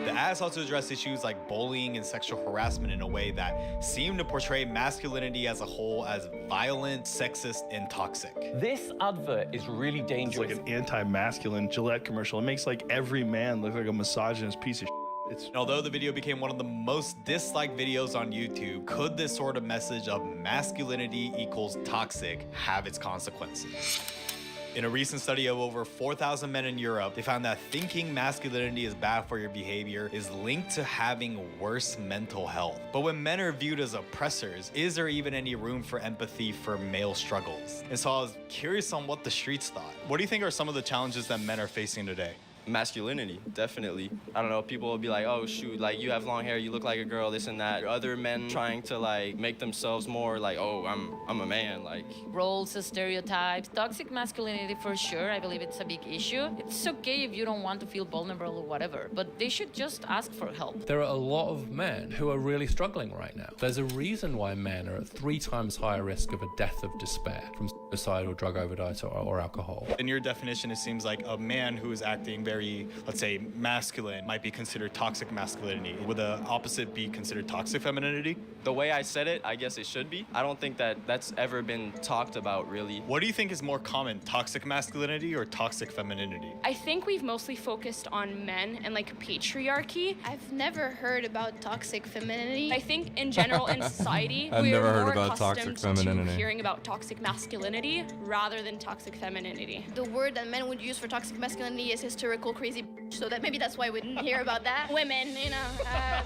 The ads also address issues like bullying and sexual harassment in a way that seemed to portray masculinity as a whole as violent, sexist, and toxic. This advert is really dangerous. It's like an anti-masculine Gillette commercial. It makes like every man look like a misogynist piece of shit. Although the video became one of the most disliked videos on YouTube, could this sort of message of masculinity equals toxic have its consequences? In a recent study of over 4,000 men in Europe, they found that thinking masculinity is bad for your behavior is linked to having worse mental health. But when men are viewed as oppressors, is there even any room for empathy for male struggles? And so I was curious on what the streets thought. What do you think are some of the challenges that men are facing today? Masculinity, definitely. I don't know, people will be like, oh shoot, like you have long hair, you look like a girl, this and that. Other men trying to like make themselves more like, oh, I'm a man, like. Roles, stereotypes, toxic masculinity for sure. I believe it's a big issue. It's okay if you don't want to feel vulnerable or whatever, but they should just ask for help. There are a lot of men who are really struggling right now. There's a reason why men are at 3 times higher risk of a death of despair from suicide or drug overdose or alcohol. In your definition, it seems like a man who is acting very, let's say, masculine might be considered toxic masculinity. Would the opposite be considered toxic femininity? The way I said it, I guess it should be. I don't think that that's ever been talked about, really. What do you think is more common, toxic masculinity or toxic femininity? I think we've mostly focused on men and like patriarchy. I've never heard about toxic femininity. I think in general in society, I've we're never heard more about accustomed toxic femininity. to hearing about toxic masculinity rather than toxic femininity. The word that men would use for toxic masculinity is hysterical, crazy so that maybe that's why we didn't hear about that. Women,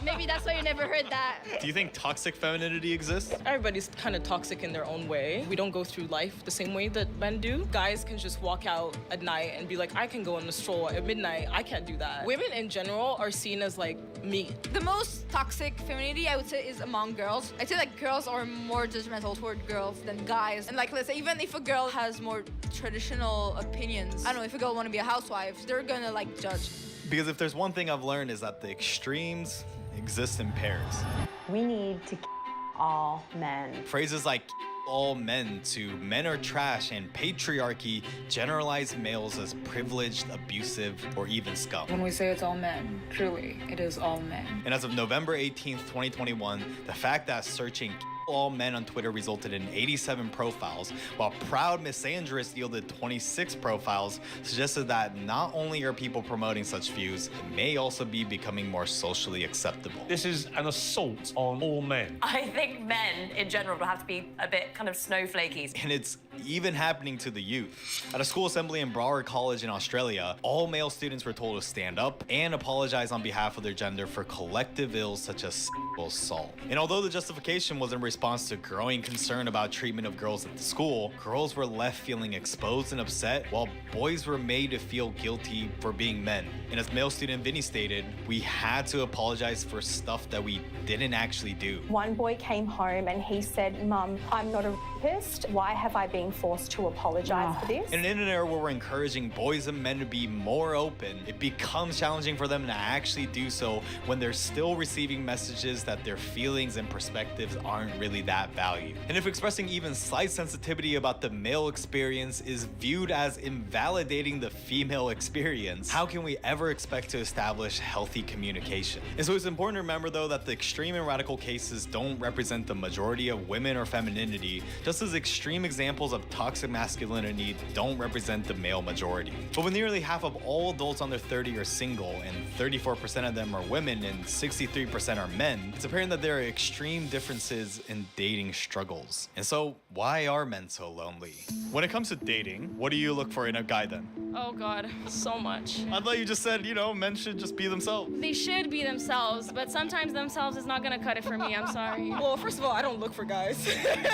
maybe that's why you never heard that. Do you think toxic femininity exists? Everybody's kind of toxic in their own way. We don't go through life the same way that men do. Guys can just walk out at night and be like, I can go on a stroll at midnight. I can't do that. Women in general are seen as like mean. The most toxic femininity, I would say, is among girls. I'd say that girls are more judgmental toward girls than guys. And like, let's say, even if a girl has more traditional opinions, I don't know, if a girl want to be a housewife, they're gonna like judge. Because if there's one thing I've learned is that the extremes exist in pairs. We need to all men. Phrases like all men to men are trash and patriarchy generalize males as privileged, abusive, or even scum. When we say it's all men, truly, it is all men. And as of November 18th, 2021, the fact that searching all men on Twitter resulted in 87 profiles, while proud misandrist yielded 26 profiles, suggested that not only are people promoting such views, it may also be becoming more socially acceptable. This is an assault on all men. I think men in general will have to be a bit kind of snowflakey. And it's even happening to the youth. At a school assembly in Broward College in Australia, all male students were told to stand up and apologize on behalf of their gender for collective ills such as sexual assault. And although the justification was in response to growing concern about treatment of girls at the school, girls were left feeling exposed and upset, while boys were made to feel guilty for being men. And as male student Vinny stated, we had to apologize for stuff that we didn't actually do. One boy came home and he said, Mum, I'm not a rapist. Why have I been forced to apologize for this? And in an era where we're encouraging boys and men to be more open, it becomes challenging for them to actually do so when they're still receiving messages that their feelings and perspectives aren't really that valued. And if expressing even slight sensitivity about the male experience is viewed as invalidating the female experience, how can we ever expect to establish healthy communication? And so it's important to remember, though, that the extreme and radical cases don't represent the majority of women or femininity, just as extreme examples of toxic masculinity don't represent the male majority. But when nearly half of all adults under 30 are single, and 34% of them are women and 63% are men, it's apparent that there are extreme differences in dating struggles. And so, why are men so lonely? When it comes to dating, what do you look for in a guy then? Oh God, so much. I thought you just said, men should just be themselves. They should be themselves, but sometimes themselves is not gonna cut it for me, I'm sorry. Well, first of all, I don't look for guys.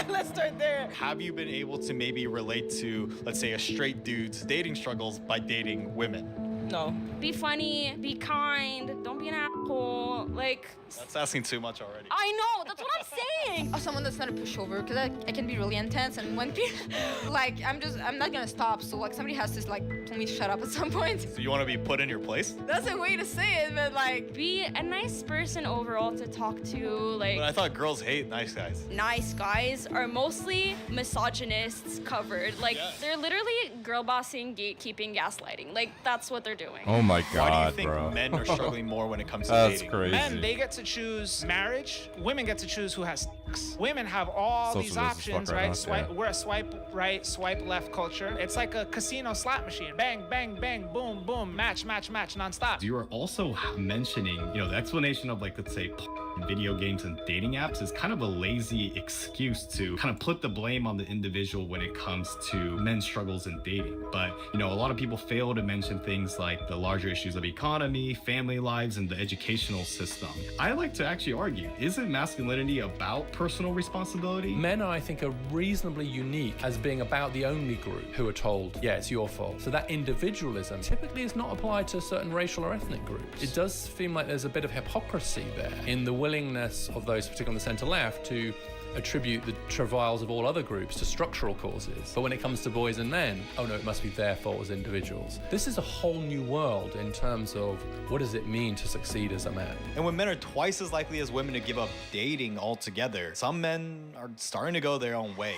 Let's start there. Have you been able to maybe relate to, let's say, a straight dude's dating struggles by dating women? No. Be funny, be kind, don't be an asshole, That's asking too much already. I know, that's what I'm saying. Someone that's not a pushover, because I can be really intense, and when people, I'm not gonna stop, so somebody has to tell me to shut up at some point. So you want to be put in your place? That's a way to say it, but be a nice person overall to talk to, But I thought girls hate nice guys. Nice guys are mostly misogynists covered. They're literally girl bossing, gatekeeping, gaslighting. That's what they're doing. Oh my God, Why do you think bro. men are struggling more when it comes to That's dating? crazy. Men, they get to choose marriage. Women get to choose who has sex. Women have all these Socialist as fuck options, right right? now, Swipe, yeah. We're a swipe right, swipe left culture. It's like a casino slot machine. Bang, bang, bang, boom, boom, match, match, match, nonstop. You are also mentioning, the explanation of let's say video games and dating apps is kind of a lazy excuse to kind of put the blame on the individual when it comes to men's struggles in dating. But, a lot of people fail to mention things like the larger issues of economy, family lives, and the educational system. I like to actually argue, isn't masculinity about personal responsibility? Men, I think, are reasonably unique as being about the only group who are told, yeah, it's your fault. So that individualism typically is not applied to certain racial or ethnic groups. It does seem like there's a bit of hypocrisy there in the willingness of those, particularly on the centre-left, to attribute the travails of all other groups to structural causes. But when it comes to boys and men, oh no, it must be their fault as individuals. This is a whole new world in terms of what does it mean to succeed as a man. And when men are twice as likely as women to give up dating altogether, some men are starting to go their own way.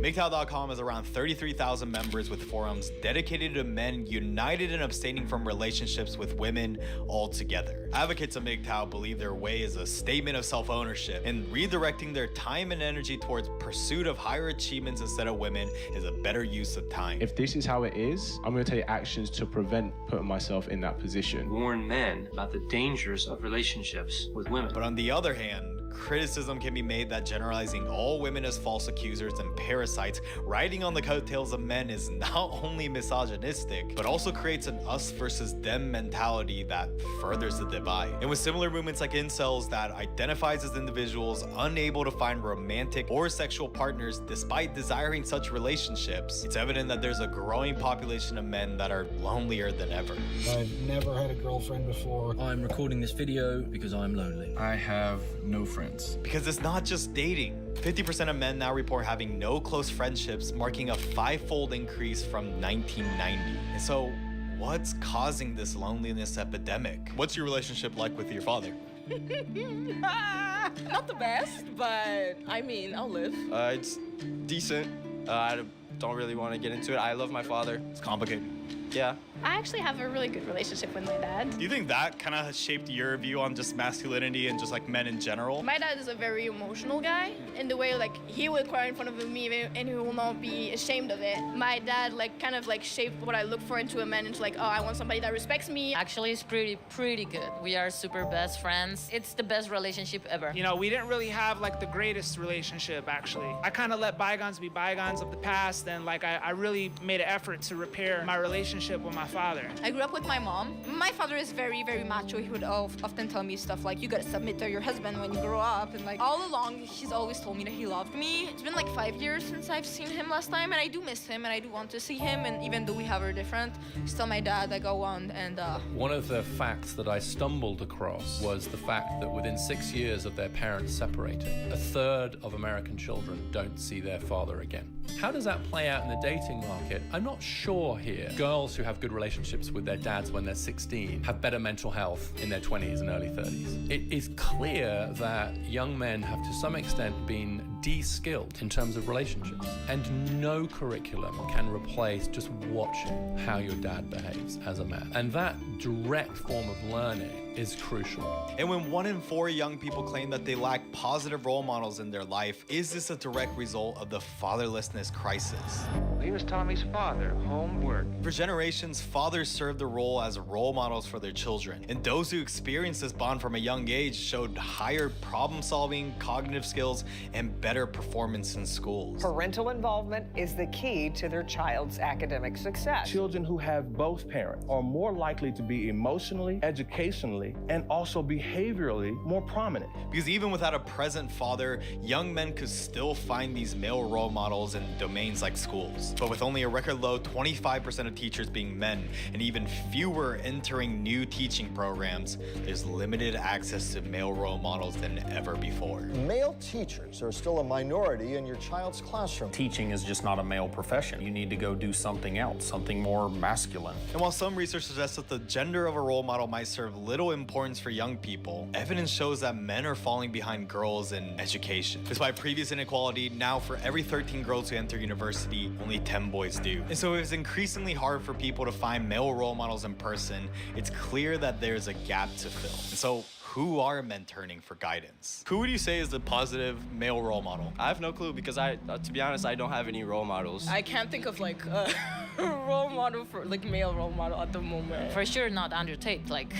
MGTOW.com has around 33,000 members with forums dedicated to men united in abstaining from relationships with women altogether. Advocates of MGTOW believe their way is a statement of self-ownership, and redirecting their time and energy towards pursuit of higher achievements instead of women is a better use of time. If this is how it is, I'm going to take actions to prevent putting myself in that position. Warn men about the dangers of relationships with women. But on the other hand, criticism can be made that generalizing all women as false accusers and parasites riding on the coattails of men is not only misogynistic, but also creates an us versus them mentality that furthers the divide. And with similar movements like incels that identifies as individuals unable to find romantic or sexual partners despite desiring such relationships, it's evident that there's a growing population of men that are lonelier than ever. I've never had a girlfriend before. I'm recording this video because I'm lonely. I have no friends. Because it's not just dating. 50% of men now report having no close friendships, marking a 5-fold increase from 1990. And so, what's causing this loneliness epidemic? What's your relationship like with your father? Not the best, but I mean, I'll live. It's decent. I don't really want to get into it. I love my father. It's complicated. Yeah. I actually have a really good relationship with my dad. Do you think that kind of shaped your view on just masculinity and just like men in general? My dad is a very emotional guy in the way like he will cry in front of me and he will not be ashamed of it. My dad like kind of like shaped what I look for into a man into like, oh, I want somebody that respects me. Actually, it's pretty good. We are super best friends. It's the best relationship ever. You know, we didn't really have like the greatest relationship actually. I kind of let bygones be bygones of the past, and like I really made an effort to repair my relationship with my father. I grew up with my mom. My father is very, very macho. He would often tell me stuff like, you gotta submit to your husband when you grow up. And like all along, he's always told me that he loved me. It's been like 5 years since I've seen him last time, and I do miss him and I do want to see him. And even though we have our different, he's still my dad. I go on and One of the facts that I stumbled across was the fact that within 6 years of their parents separating, 1/3 of American children don't see their father again. How does that play out in the dating market? I'm not sure here. Girls who have good relationships with their dads when they're 16 have better mental health in their 20s and early 30s. It is clear that young men have to some extent been de-skilled in terms of relationships, and no curriculum can replace just watching how your dad behaves as a man. And that direct form of learning is crucial. And when 1 in 4 young people claim that they lack positive role models in their life, is this a direct result of the fatherlessness crisis? He was telling his father, homework. For generations, fathers served the role as role models for their children. And those who experienced this bond from a young age showed higher problem-solving, cognitive skills, and better performance in schools. Parental involvement is the key to their child's academic success. Children who have both parents are more likely to be emotionally, educationally, and also behaviorally more prominent. Because even without a present father, young men could still find these male role models in domains like schools. But with only a record low 25% of teachers being men and even fewer entering new teaching programs, there's limited access to male role models than ever before. Male teachers are still a minority in your child's classroom. Teaching is just not a male profession. You need to go do something else, something more masculine. And while some research suggests that the gender of a role model might serve little importance for young people, evidence shows that men are falling behind girls in education. Despite previous inequality, now for every 13 girls who enter university, only 10 boys do. And so it's increasingly hard for people to find male role models in person. It's clear that there's a gap to fill. And so who are men turning for guidance? Who would you say is the positive male role model? I have no clue because to be honest, I don't have any role models. I can't think of like a role model for like male role model at the moment. For sure not Andrew Tate, like.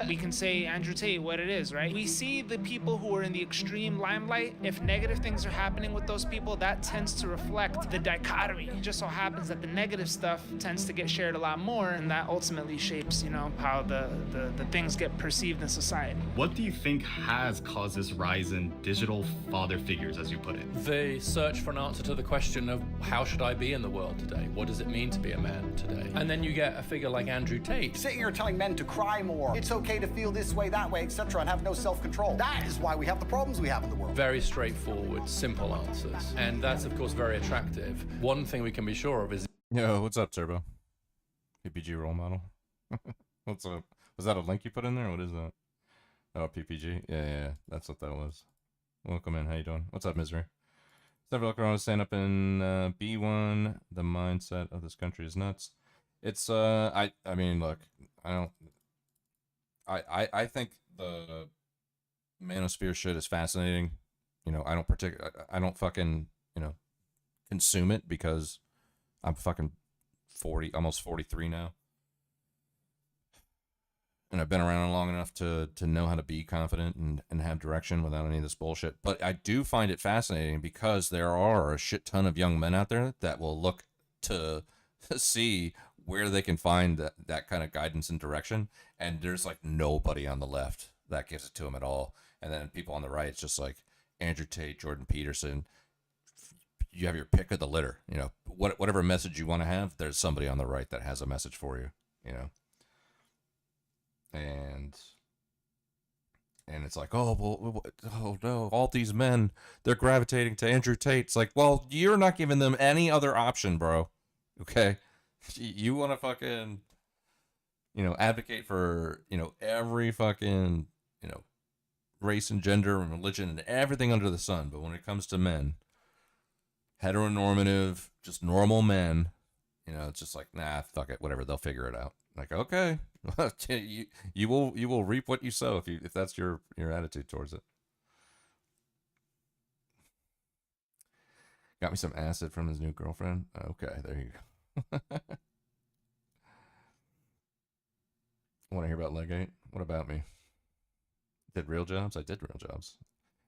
We can say Andrew Tate what it is, right? We see the people who are in the extreme limelight. If negative things are happening with those people, that tends to reflect the dichotomy. It just so happens that the negative stuff tends to get shared a lot more, and that ultimately shapes, you know, how the things get perceived in society. What do you think has caused this rise in digital father figures, as you put it? The search for an answer to the question of how should I be in the world today? What does it mean to be a man today? And then you get a figure like Andrew Tate. Sitting here telling men to cry more, it's okay to feel this way, that way, etc., and have no self-control. That is why we have the problems we have in the world. Very straightforward, simple answers. And that's, of course, very attractive. One thing we can be sure of is... Yo, what's up, Turbo? PPG role model. What's up? Was that a link you put in there? What is that? Oh, PPG. Yeah, that's what that was. Welcome in. How you doing? What's up, Misery? Several was stand up in B1. The mindset of this country is nuts. It's I mean, look, I think the manosphere shit is fascinating. You know, I don't fucking, you know, consume it because I'm fucking 40, almost 43 now. and I've been around long enough to know how to be confident and have direction without any of this bullshit. But I do find it fascinating because there are a shit ton of young men out there that will look to see where they can find that kind of guidance and direction. And there's like nobody on the left that gives it to them at all. And then people on the right, it's just like Andrew Tate, Jordan Peterson. You have your pick of the litter, you know, whatever message you want to have, there's somebody on the right that has a message for you, you know. And it's like, oh no, all these men, they're gravitating to Andrew Tate. It's like, well, you're not giving them any other option, bro. Okay, you want to fucking, you know, advocate for, you know, every fucking, you know, race and gender and religion and everything under the sun, but when it comes to men, heteronormative, just normal men, you know, it's just like, nah, fuck it, whatever, they'll figure it out. Like, okay, you will reap what you sow if that's your attitude towards it. Got me some acid from his new girlfriend. Okay, there you go. Want to hear about Legate? What about me? Did real jobs? I did real jobs.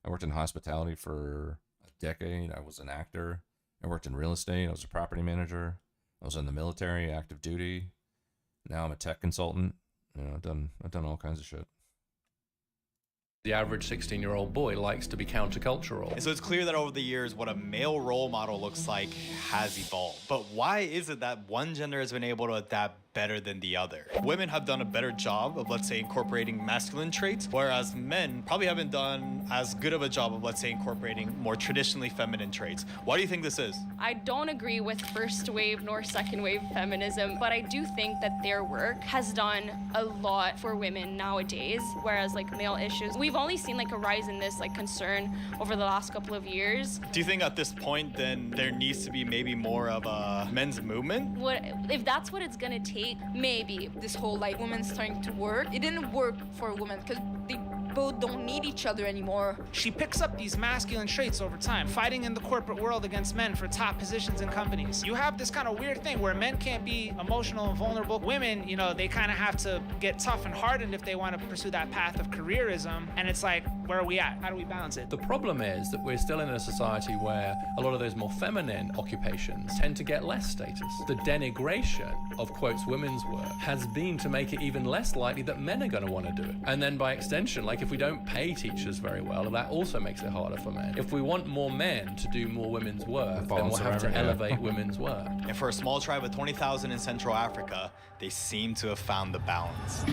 I worked in hospitality for a decade. I was an actor. I worked in real estate. I was a property manager. I was in the military, active duty. Now I'm a tech consultant. You know, I've done all kinds of shit. The average 16-year-old boy likes to be countercultural. And so it's clear that over the years, what a male role model looks like has evolved. But why is it that one gender has been able to adapt better than the other? Women have done a better job of, let's say, incorporating masculine traits, whereas men probably haven't done as good of a job of, let's say, incorporating more traditionally feminine traits. Why do you think this is? I don't agree with first wave nor second wave feminism, but I do think that their work has done a lot for women nowadays, whereas like male issues, we've only seen like a rise in this like concern over the last couple of years. Do you think at this point then there needs to be maybe more of a men's movement? What if that's what it's gonna take? Maybe this whole like women starting to work, it didn't work for women because they both don't need each other anymore. She picks up these masculine traits over time, fighting in the corporate world against men for top positions in companies. You have this kind of weird thing where men can't be emotional and vulnerable. Women, you know, they kind of have to get tough and hardened if they want to pursue that path of careerism. And it's like, where are we at? How do we balance it? The problem is that we're still in a society where a lot of those more feminine occupations tend to get less status. The denigration of, quotes, women's work has been to make it even less likely that men are going to want to do it. And then by extension, like if we don't pay teachers very well, that also makes it harder for men. If we want more men to do more women's work, then we'll have to elevate women's work. And for a small tribe of 20,000 in Central Africa, they seem to have found the balance.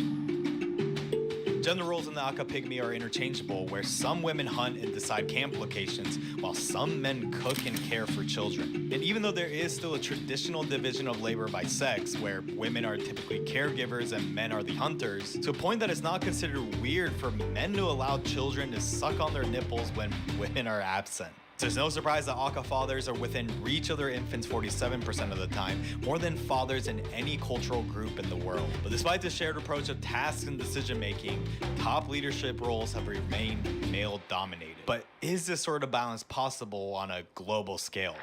Gender roles in the Aka Pygmy are interchangeable, where some women hunt and decide camp locations, while some men cook and care for children. And even though there is still a traditional division of labor by sex, where women are typically caregivers and men are the hunters, to a point that it's not considered weird for men to allow children to suck on their nipples when women are absent. So it's no surprise that Aka fathers are within reach of their infants 47% of the time, more than fathers in any cultural group in the world. But despite this shared approach of tasks and decision-making, top leadership roles have remained male-dominated. But is this sort of balance possible on a global scale?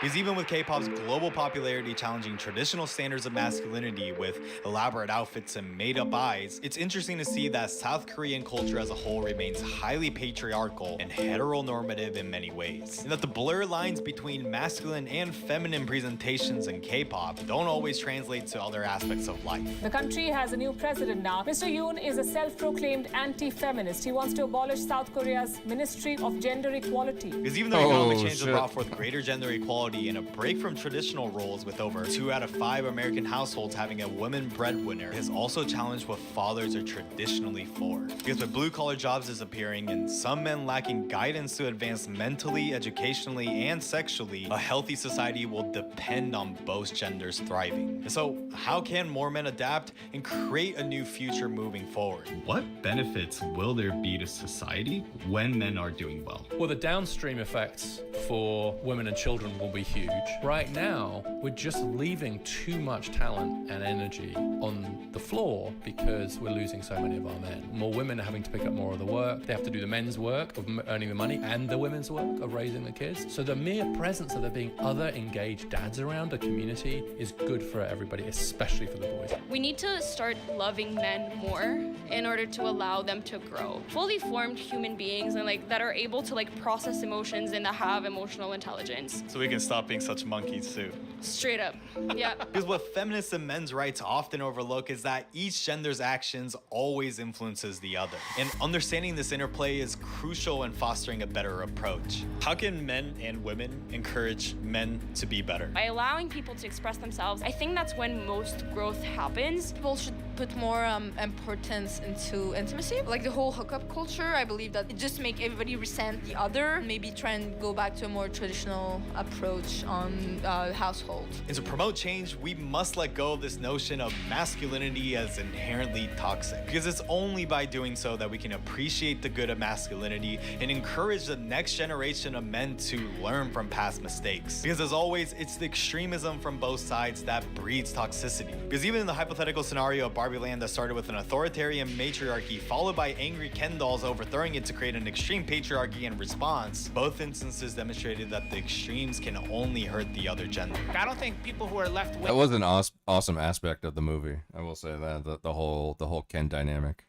Because even with K-pop's global popularity challenging traditional standards of masculinity with elaborate outfits and made-up eyes, it's interesting to see that South Korean culture as a whole remains highly patriarchal and heteronormative in many ways. And that the blurred lines between masculine and feminine presentations in K-pop don't always translate to other aspects of life. The country has a new president now. Mr. Yoon is a self-proclaimed anti-feminist. He wants to abolish South Korea's Ministry of Gender Equality. Because even though economic change has brought forth greater gender equality and a break from traditional roles, with over 2 out of 5 American households having a woman breadwinner, it has also challenged what fathers are traditionally for. Because with blue-collar jobs disappearing and some men lacking guidance to advance mentally, educationally, and sexually, a healthy society will depend on both genders thriving. And so, how can more men adapt and create a new future moving forward? What benefits will there be to society when men are doing well? Well, the downstream effects for women and children will be huge. Right now, we're just leaving too much talent and energy on the floor because we're losing so many of our men. More women are having to pick up more of the work. They have to do the men's work of earning the money and the women's work of raising the kids. So the mere presence of there being other engaged dads around a community is good for everybody, especially for the boys. We need to start loving men more in order to allow them to grow. Fully formed human beings and that are able to process emotions and that have emotional intelligence. So we can stop being such monkeys too. Straight up, yeah. Because what feminists and men's rights often overlook is that each gender's actions always influences the other. And understanding this interplay is crucial in fostering a better approach. How can men and women encourage men to be better? By allowing people to express themselves, I think that's when most growth happens. People should put more importance into intimacy. Like the whole hookup culture, I believe that it just make everybody resent the other. Maybe try and go back to a more traditional approach on household. And to promote change, we must let go of this notion of masculinity as inherently toxic. Because it's only by doing so that we can appreciate the good of masculinity and encourage the next generation of men to learn from past mistakes. Because as always, it's the extremism from both sides that breeds toxicity. Because even in the hypothetical scenario of Barbie Land that started with an authoritarian matriarchy followed by angry Ken dolls overthrowing it to create an extreme patriarchy in response, both instances demonstrated that the extremes can only hurt the other gender. I don't think people who are left with That was an awesome aspect of the movie. I will say that the whole Ken dynamic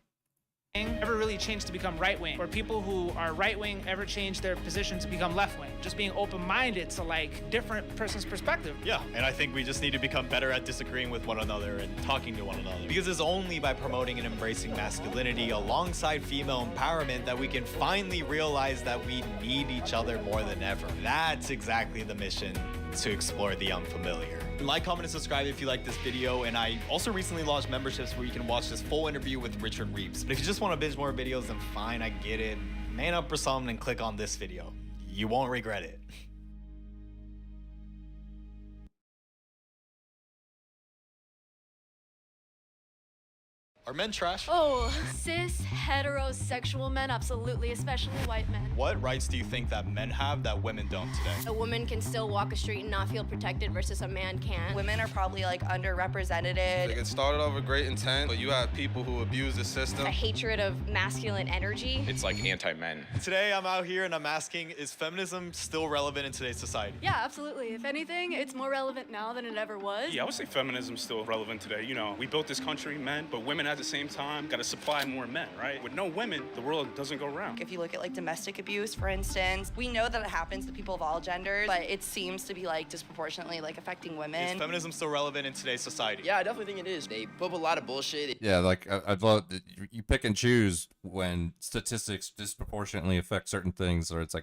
ever really changed to become right-wing, or people who are right-wing ever change their position to become left-wing. Just being open-minded to different person's perspective. Yeah, and I think we just need to become better at disagreeing with one another and talking to one another. Because it's only by promoting and embracing masculinity alongside female empowerment that we can finally realize that we need each other more than ever. That's exactly the mission to explore the unfamiliar. Like, comment, and subscribe if you like this video, and I also recently launched memberships where you can watch this full interview with Richard Reeves. But if you just want to binge more videos, then fine, I get it. Man up for something and click on this video. You won't regret it. Are men trash? Oh, cis, heterosexual men, absolutely, especially white men. What rights do you think that men have that women don't today? A woman can still walk a street and not feel protected versus a man can. Women are probably underrepresented. It started off with great intent, but you have people who abuse the system. A hatred of masculine energy. It's like anti-men. Today I'm out here and I'm asking, is feminism still relevant in today's society? Yeah, absolutely. If anything, it's more relevant now than it ever was. Yeah, I would say feminism's still relevant today. You know, we built this country, men, but women at the same time got to supply more men, right? With no women, the world doesn't go round. If you look at domestic abuse, for instance, we know that it happens to people of all genders, but it seems to be disproportionately affecting women. Is feminism still relevant in today's society? Yeah, I definitely think it is. They put up a lot of bullshit. Yeah, I'd love you pick and choose when statistics disproportionately affect certain things, or it's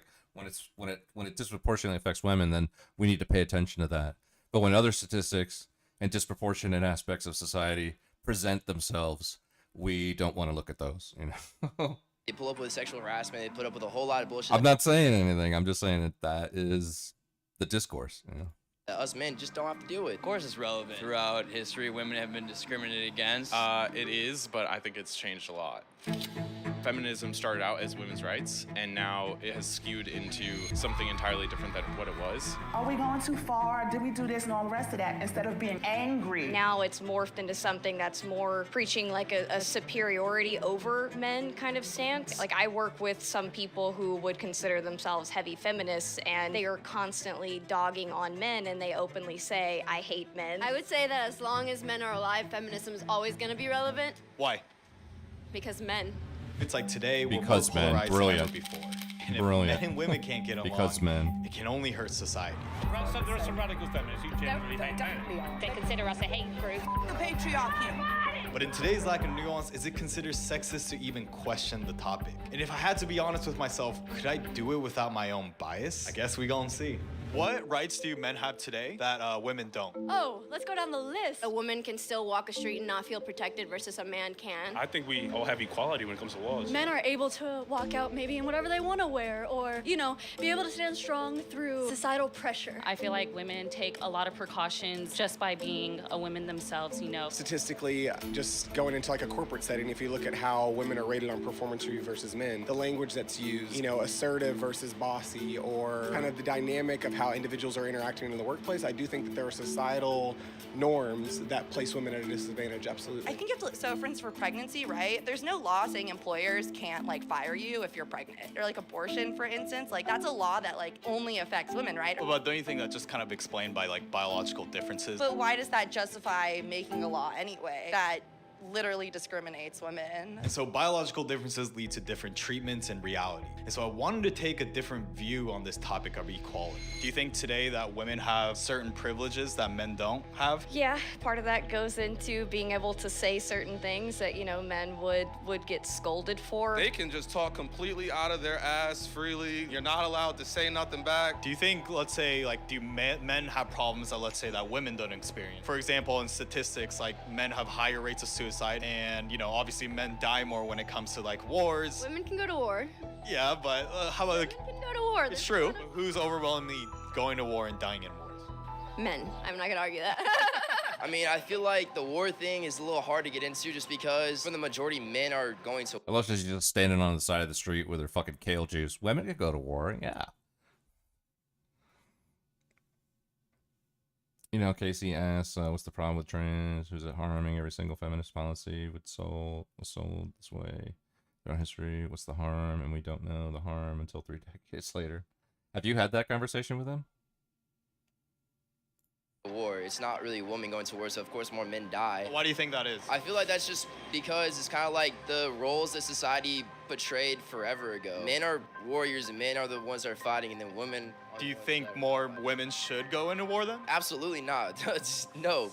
when it disproportionately affects women, then we need to pay attention to that. But when other statistics and disproportionate aspects of society present themselves, we don't want to look at those, They pull up with sexual harassment. They put up with a whole lot of bullshit. I'm not saying anything. I'm just saying that is the discourse, Us men just don't have to deal with. Of course it's relevant. Throughout history, women have been discriminated against. It is, but I think it's changed a lot. Feminism started out as women's rights, and now it has skewed into something entirely different than what it was. Are we going too far? Did we do this and all the rest of that instead of being angry? Now it's morphed into something that's more preaching a superiority over men kind of stance. I work with some people who would consider themselves heavy feminists, and they are constantly dogging on men, and they openly say, I hate men. I would say that as long as men are alive, feminism is always going to be relevant. Why? Because men. It's today we're because more polarized than ever brilliant. before. And if Brilliant. men and women can't get along, because men. it can only hurt society. There are some radical feminists who generally hate men. They consider us a hate group. The patriarchy. But in today's lack of nuance, is it considered sexist to even question the topic? And if I had to be honest with myself, could I do it without my own bias? I guess we gonna see. What rights do men have today that women don't? Oh, let's go down the list. A woman can still walk a street and not feel protected versus a man can. I think we all have equality when it comes to laws. Men are able to walk out maybe in whatever they want to wear, or, be able to stand strong through societal pressure. I feel like women take a lot of precautions just by being a woman themselves, Statistically, just going into a corporate setting, if you look at how women are rated on performance review versus men, the language that's used, assertive versus bossy, or kind of the dynamic of how individuals are interacting in the workplace, I do think that there are societal norms that place women at a disadvantage, absolutely. I think you have to, so for instance, for pregnancy, right? There's no law saying employers can't like fire you if you're pregnant. Or like abortion, for instance, like that's a law that like only affects women, right? But don't you think that's just kind of explained by like biological differences? But why does that justify making a law anyway that literally discriminates women? And so biological differences lead to different treatments in reality. And so I wanted to take a different view on this topic of equality. Do you think today that women have certain privileges that men don't have? Yeah, part of that goes into being able to say certain things that, you know, men would get scolded for. They can just talk completely out of their ass freely. You're not allowed to say nothing back. Do you think, let's say, like, do men have problems that, let's say, that women don't experience? For example, in statistics, like, men have higher rates of suicide, and, you know, obviously men die more when it comes to, like, wars. Women can go to war. Yeah, but how about, like, Women can go to war. it's true. Who's overwhelmingly going to war and dying in wars? Men. I'm not gonna argue that. I mean, I feel like the war thing is a little hard to get into just because for the majority, men are going to. Unless she's just standing on the side of the street with her fucking kale juice. Women could go to war, yeah. You know, Casey asks, what's the problem with trans? Who's it harming? Every single feminist policy was sold this way. Our history, what's the harm? And we don't know the harm until 3 decades later. Have you had that conversation with him? War. It's not really women going to war, so of course more men die. Why do you think that is? I feel like that's just because it's kind of like the roles that society portrayed forever ago. Men are warriors and men are the ones that are fighting, and then women. Do you think more women should go into war then? Absolutely not. No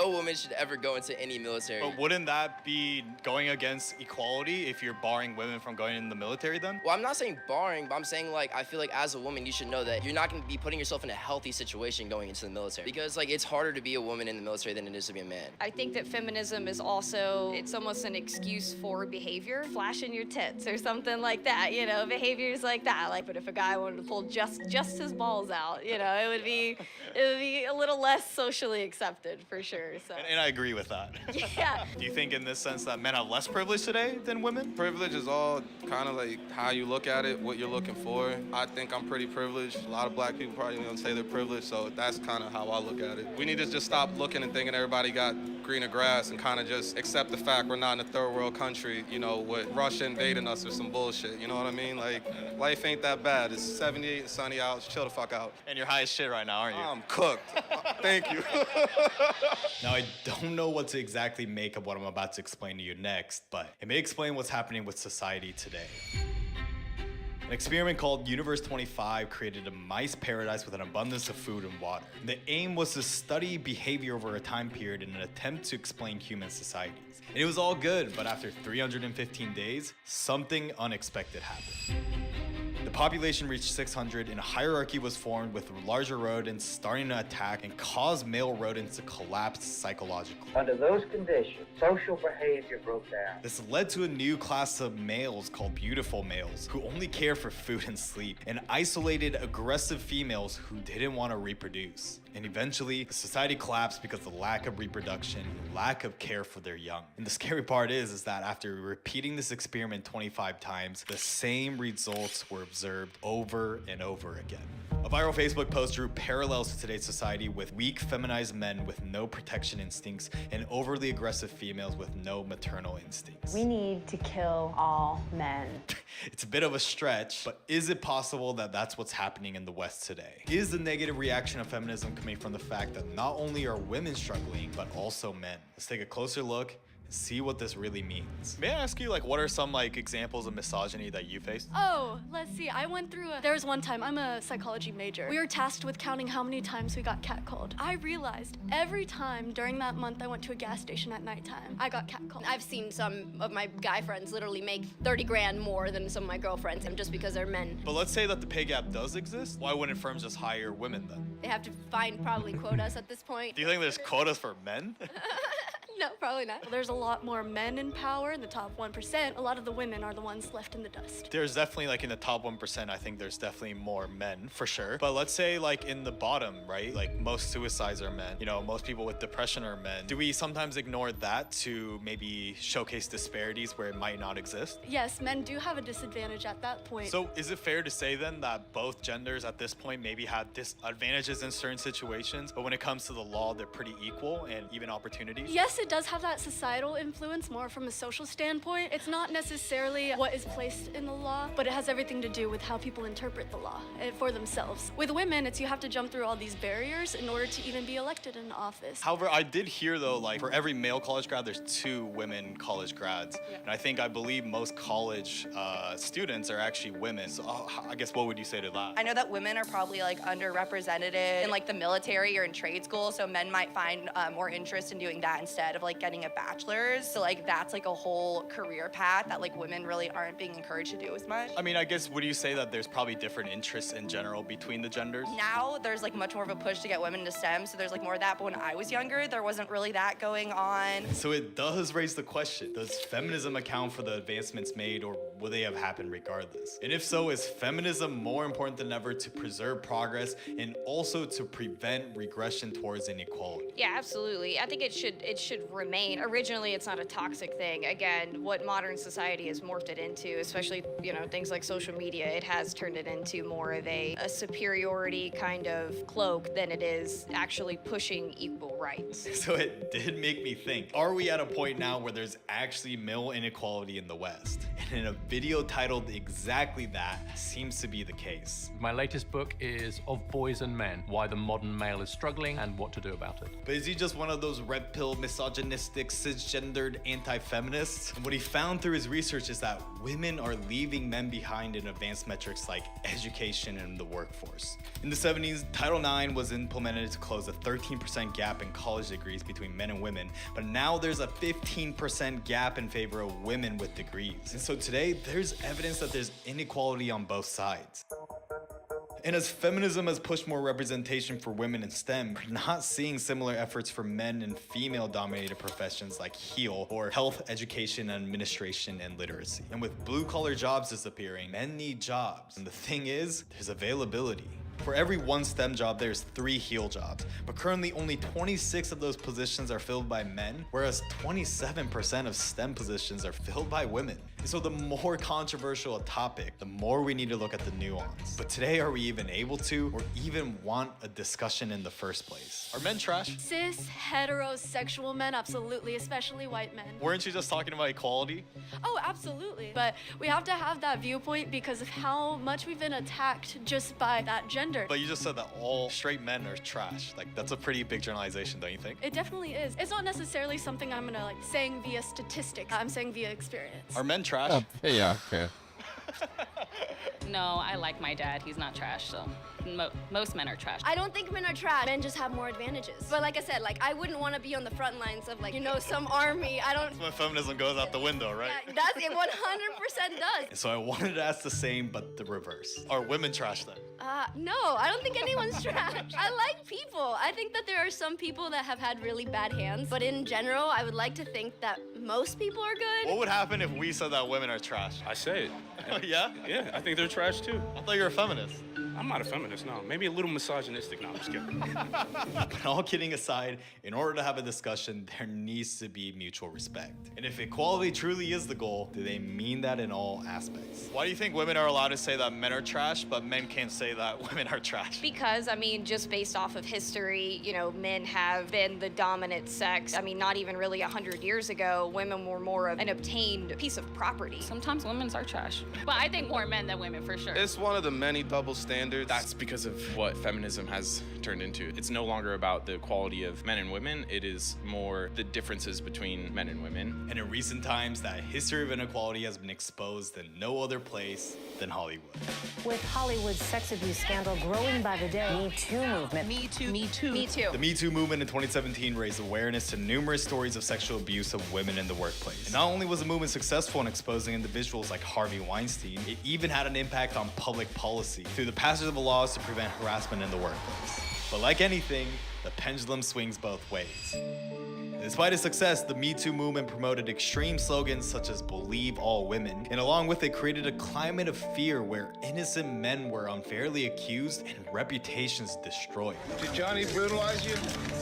woman should ever go into any military. But wouldn't that be going against equality if you're barring women from going in the military then? Well, I'm not saying barring, but I'm saying like I feel like as a woman you should know that you're not going to be putting yourself in a healthy situation going into the military, because like it's harder to be a woman in the military than it is to be a man. I think that feminism is also, it's almost an excuse for behavior, flashing your tits or something like that, you know, behaviors like that. Like, but if a guy wanted to pull just his balls out, you know, it would be a little less socially accepted for sure. So. And I agree with that. Yeah. Do you think in this sense that men have less privilege today than women? Privilege is all kind of like how you look at it, what you're looking for. I think I'm pretty privileged. A lot of black people probably don't say they're privileged, so that's kind of how I look at it. We need to just stop looking and thinking everybody got greener grass and kind of just accept the fact we're not in a third world country, you know, with Russia invading us or some bullshit, you know what I mean? Like, life ain't that bad. It's 78 and sunny out, chill the fuck out. And you're high as shit right now, aren't you? I'm cooked. Thank you. Now, I don't know what to exactly make of what I'm about to explain to you next, but it may explain what's happening with society today. An experiment called Universe 25 created a mice paradise with an abundance of food and water. The aim was to study behavior over a time period in an attempt to explain human societies. And it was all good, but after 315 days, something unexpected happened. The population reached 600 and a hierarchy was formed with larger rodents starting to attack and cause male rodents to collapse psychologically. Under those conditions, social behavior broke down. This led to a new class of males called beautiful males who only care for food and sleep, and isolated aggressive females who didn't want to reproduce. And eventually, the society collapsed because of the lack of reproduction, lack of care for their young. And the scary part is that after repeating this experiment 25 times, the same results were observed over and over again. A viral Facebook post drew parallels to today's society with weak, feminized men with no protection instincts and overly aggressive females with no maternal instincts. We need to kill all men. It's a bit of a stretch, but is it possible that that's what's happening in the West today? Is the negative reaction of feminism coming from the fact that not only are women struggling, but also men? Let's take a closer look and see what this really means. May I ask you, like, what are some, like, examples of misogyny that you faced? Oh, let's see. I went through there was one time, I'm a psychology major. We were tasked with counting how many times we got catcalled. I realized every time during that month I went to a gas station at nighttime, I got catcalled. I've seen some of my guy friends literally make 30 grand more than some of my girlfriends, and just because they're men. But let's say that the pay gap does exist. Why wouldn't firms just hire women then? They have to find probably quotas at this point. Do you think there's quotas for men? No, probably not. There's a lot more men in power in the top 1%. A lot of the women are the ones left in the dust. There's definitely, like, in the top 1%, I think there's definitely more men, for sure. But let's say, like, in the bottom, right? Like, most suicides are men. You know, most people with depression are men. Do we sometimes ignore that to maybe showcase disparities where it might not exist? Yes, men do have a disadvantage at that point. So is it fair to say then that both genders at this point maybe had disadvantages in certain situations, but when it comes to the law, they're pretty equal and even opportunities? Yes, it does have that societal influence more from a social standpoint. It's not necessarily what is placed in the law, but it has everything to do with how people interpret the law for themselves. With women, it's you have to jump through all these barriers in order to even be elected in office. However, I did hear though, like for every male college grad, there's 2 women college grads. Yeah. And I believe most college students are actually women. So I guess what would you say to that? I know that women are probably like underrepresented in like the military or in trade school, so men might find more interest in doing that instead of like getting a bachelor's. So like that's like a whole career path that like women really aren't being encouraged to do as much. I mean, I guess would you say that there's probably different interests in general between the genders? Now there's like much more of a push to get women into STEM, so there's like more of that. But when I was younger, there wasn't really that going on. So it does raise the question, does feminism account for the advancements made, or will they have happened regardless? And if so, is feminism more important than ever to preserve progress and also to prevent regression towards inequality? Yeah, absolutely. I think it should remain. Originally, it's not a toxic thing. Again, what modern society has morphed it into, especially, you know, things like social media, it has turned it into more of a superiority kind of cloak than it is actually pushing equal rights. So it did make me think, are we at a point now where there's actually male inequality in the West? And in a video titled exactly that seems to be the case. My latest book is Of Boys and Men, Why the Modern Male is Struggling and What to Do About It. But is he just one of those red pill, misogynistic, cisgendered anti-feminists? And what he found through his research is that women are leaving men behind in advanced metrics like education and the workforce. In the 70s, Title IX was implemented to close a 13% gap in college degrees between men and women, but now there's a 15% gap in favor of women with degrees. And so today, there's evidence that there's inequality on both sides. And as feminism has pushed more representation for women in STEM, we're not seeing similar efforts for men in female-dominated professions like HEAL or health, education, administration, and literacy. And with blue-collar jobs disappearing, men need jobs. And the thing is, there's availability. For every 1 STEM job, there's 3 HEAL jobs, but currently only 26 of those positions are filled by men, whereas 27% of STEM positions are filled by women. And so the more controversial a topic, the more we need to look at the nuance. But today, are we even able to, or even want a discussion in the first place? Are men trash? Cis, heterosexual men, absolutely, especially white men. Weren't you just talking about equality? Oh, absolutely. But we have to have that viewpoint because of how much we've been attacked just by that gender. But you just said that all straight men are trash. Like, that's a pretty big generalization, don't you think? It definitely is. It's not necessarily something I'm gonna like saying via statistics. I'm saying via experience. Are men trash? Yeah, okay. No, I like my dad. He's not trash, so most men are trash. I don't think men are trash. Men just have more advantages. But like I said, like I wouldn't want to be on the front lines of like, you know, some army. I don't. That's when feminism goes out the window, right? Yeah, that's it. 100% does. So I wanted to ask the same, but the reverse. Are women trash then? No, I don't think anyone's trash. I like people. I think that there are some people that have had really bad hands, but in general, I would like to think that most people are good. What would happen if we said that women are trash? I say it. Yeah? Yeah, I think they're trash too. I thought you were a feminist. I'm not a feminist, no. Maybe a little misogynistic. No, I'm just kidding. But all kidding aside, in order to have a discussion, there needs to be mutual respect. And if equality truly is the goal, do they mean that in all aspects? Why do you think women are allowed to say that men are trash, but men can't say that women are trash? Because, I mean, just based off of history, you know, men have been the dominant sex. I mean, not even really 100 years ago, women were more of an obtained piece of property. Sometimes women are trash. But I think more men than women, for sure. It's one of the many double standards. That's because of what feminism has turned into. It's no longer about the equality of men and women. It is more the differences between men and women. And in recent times, that history of inequality has been exposed in no other place than Hollywood. With Hollywood's sex abuse scandal growing by the day, Me Too movement. Me too. Me too. Me too. The Me Too movement in 2017 raised awareness to numerous stories of sexual abuse of women in the workplace. And not only was the movement successful in exposing individuals like Harvey Weinstein, it even had an impact on public policy through the passage of laws to prevent harassment in the workplace. But like anything, the pendulum swings both ways. Despite its success, the Me Too movement promoted extreme slogans such as "Believe all women," and along with it created a climate of fear where innocent men were unfairly accused and reputations destroyed. Did Johnny brutalize you?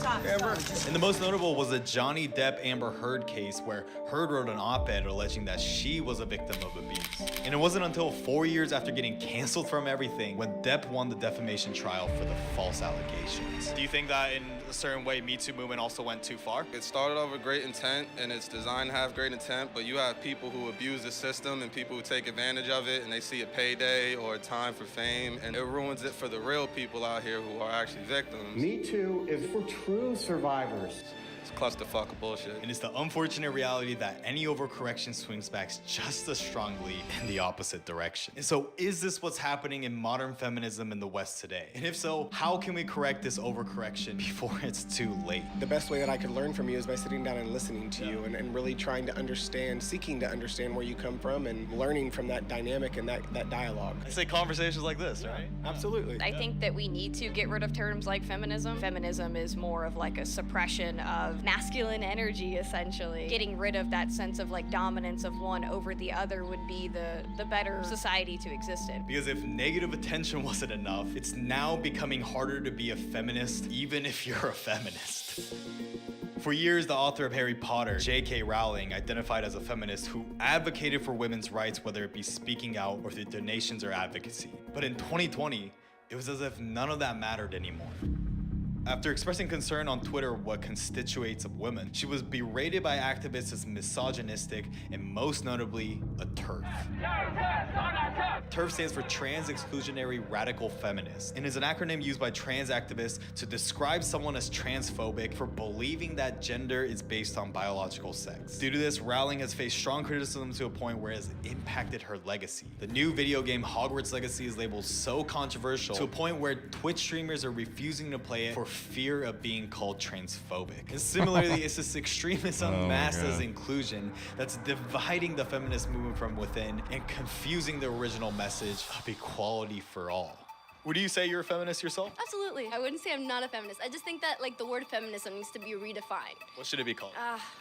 Amber? And the most notable was the Johnny Depp Amber Heard case, where Heard wrote an op-ed alleging that she was a victim of abuse. And it wasn't until 4 years after getting canceled from everything when Depp won the defamation trial for the false allegations. Do you think that in a certain way Me Too movement also went too far? It started off with great intent, and it's designed to have great intent, but you have people who abuse the system and people who take advantage of it, and they see a payday or a time for fame, and it ruins it for the real people out here who are actually victims. Me Too is for true survivors. It's a clusterfuck of bullshit. And it's the unfortunate reality that any overcorrection swings back just as strongly in the opposite direction. And so is this what's happening in modern feminism in the West today? And if so, how can we correct this overcorrection before it's too late? The best way that I could learn from you is by sitting down and listening to you and really trying to understand, seeking to understand where you come from and learning from that dynamic and that dialogue. I say conversations like this, right? Absolutely. I think that we need to get rid of terms like feminism. Feminism is more of like a suppression of masculine energy, essentially. Getting rid of that sense of like dominance of one over the other would be the better society to exist in. Because if negative attention wasn't enough, it's now becoming harder to be a feminist, even if you're a feminist. For years, the author of Harry Potter, J.K. Rowling, identified as a feminist who advocated for women's rights, whether it be speaking out or through donations or advocacy. But in 2020, it was as if none of that mattered anymore. After expressing concern on Twitter what constitutes of women, she was berated by activists as misogynistic and most notably a TERF. TERF stands for Trans Exclusionary Radical Feminist and is an acronym used by trans activists to describe someone as transphobic for believing that gender is based on biological sex. Due to this, Rowling has faced strong criticism to a point where it has impacted her legacy. The new video game Hogwarts Legacy is labeled so controversial to a point where Twitch streamers are refusing to play it for fear of being called transphobic. And similarly, it's this extremism masked as inclusion that's dividing the feminist movement from within and confusing the original message of equality for all. Would you say you're a feminist yourself? Absolutely. I wouldn't say I'm not a feminist. I just think that like the word feminism needs to be redefined. What should it be called?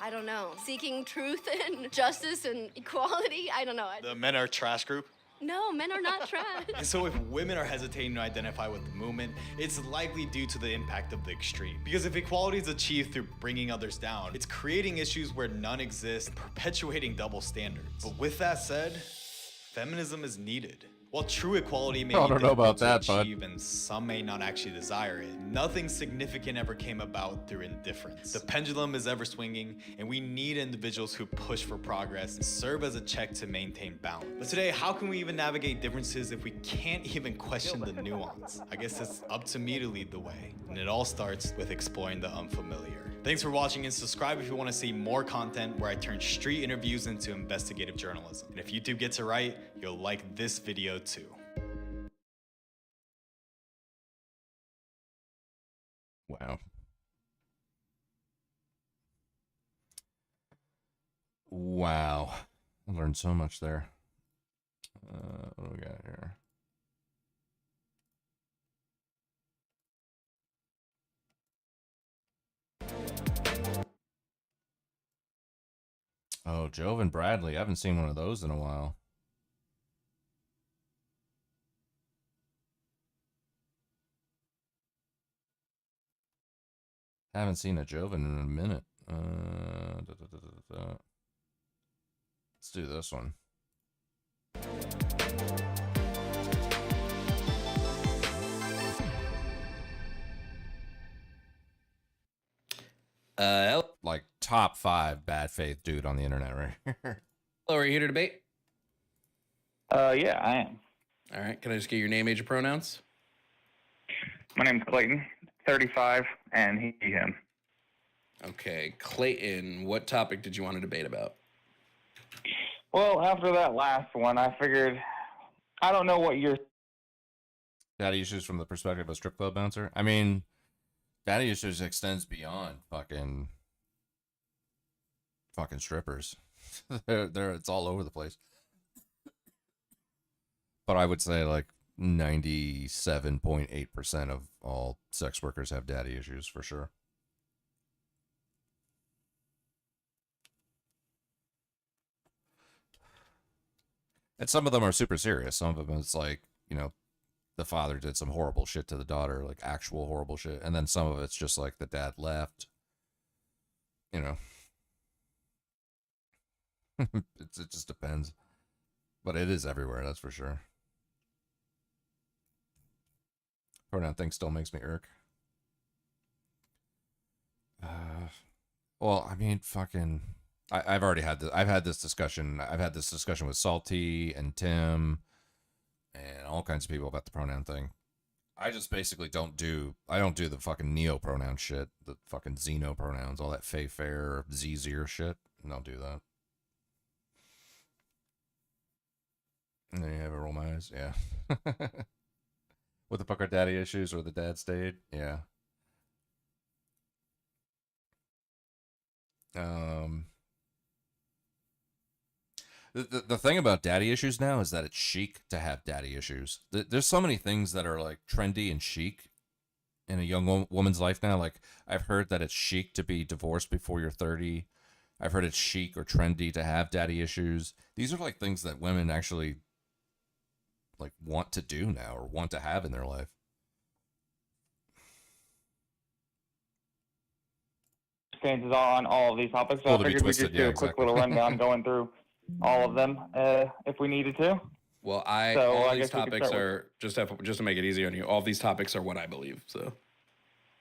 I don't know. Seeking truth and justice and equality? I don't know. The men are trash group? No, men are not trash. And so if women are hesitating to identify with the movement, it's likely due to the impact of the extreme. Because if equality is achieved through bringing others down, it's creating issues where none exist, perpetuating double standards. But with that said, feminism is needed. While true equality may be difficult to achieve and some may not actually desire it, nothing significant ever came about through indifference. The pendulum is ever swinging, and we need individuals who push for progress and serve as a check to maintain balance. But today, how can we even navigate differences if we can't even question the nuance? I guess it's up to me to lead the way, and it all starts with exploring the unfamiliar. Thanks for watching, and subscribe if you want to see more content where I turn street interviews into investigative journalism. And if YouTube gets it right, you'll like this video too. Wow. Wow. I learned so much there. What do we got here? Oh, Jove and Bradley. I haven't seen one of those in a while. Haven't seen a Joven in a minute. Let's do this one. Like top 5 bad faith dude on the internet right here. Hello, are you here to debate? Yeah, I am. All right, can I just get your name, age, and pronouns? My name's Clayton, 35, and he, him. Okay, Clayton, what topic did you want to debate about? Well, after that last one, I figured, I don't know what your... Daddy issues from the perspective of a strip club bouncer? I mean, daddy issues extends beyond fucking strippers. they're it's all over the place. But I would say like 97.8% of all sex workers have daddy issues for sure. And some of them are super serious. Some of them it's like, the father did some horrible shit to the daughter, like actual horrible shit. And then some of it's just like the dad left. It just depends. But it is everywhere, that's for sure. Pronoun thing still makes me irk. Well, I mean, fucking... I've already had this. I've had this discussion. I've had this discussion with Salty and Tim and all kinds of people about the pronoun thing. I just basically don't do the fucking neo pronoun shit, the fucking xeno pronouns, all that fey fair, zir shit. I don't do that. And then you have a roll my eyes, yeah. What the fuck are daddy issues or the dad stayed? Yeah. The thing about daddy issues now is that it's chic to have daddy issues. There's so many things that are like trendy and chic in a young woman's life now. Like I've heard that it's chic to be divorced before you're 30. I've heard it's chic or trendy to have daddy issues. These are like things that women actually like want to do now or want to have in their life. Stances on all of these topics, so I figured we'd just do a quick little rundown going through all of them if we needed to. Well, all these topics are just to make it easier on you. All of these topics are what I believe. So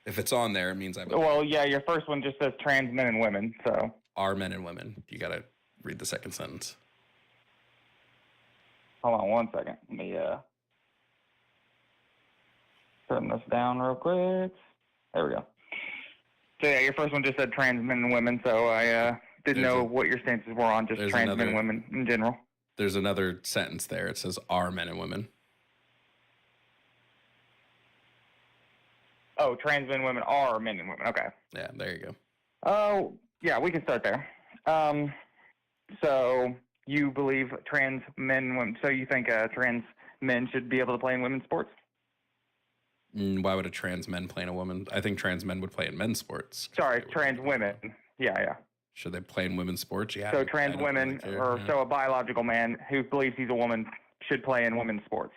if it's on there, it means I believe. Well, yeah, your first one just says trans men and women. So are men and women. You got to read the second sentence. Hold on 1 second. Let me turn this down real quick. There we go. So yeah, your first one just said trans men and women. So I didn't know what your stances were on just trans men and women in general. There's another sentence there. It says are men and women. Oh, trans men and women are men and women. Okay. Yeah, there you go. Oh, yeah, we can start there. So you believe trans men and women, so you think trans men should be able to play in women's sports? Why would a trans men play in a woman? I think trans men would play in men's sports. Sorry, trans women. Yeah. Should they play in women's sports? Yeah. So trans women, so a biological man who believes he's a woman should play in women's sports.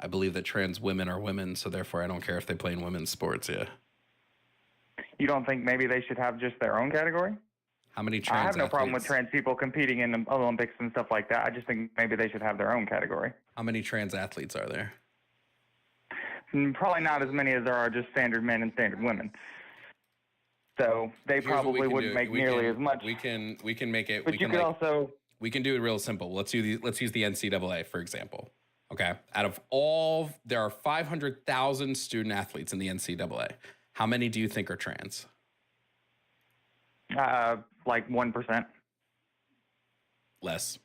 I believe that trans women are women, so therefore I don't care if they play in women's sports, yeah. You don't think maybe they should have just their own category? How many trans I have no problem with trans people competing in the Olympics and stuff like that. I just think maybe they should have their own category. How many trans athletes are there? Probably not as many as there are just standard men and standard women. So they probably wouldn't make nearly as much. We can make it. But you could also. We can do it real simple. Let's use the NCAA for example. Okay, out of all, there are 500,000 student athletes in the NCAA. How many do you think are trans? Like 1%. Less.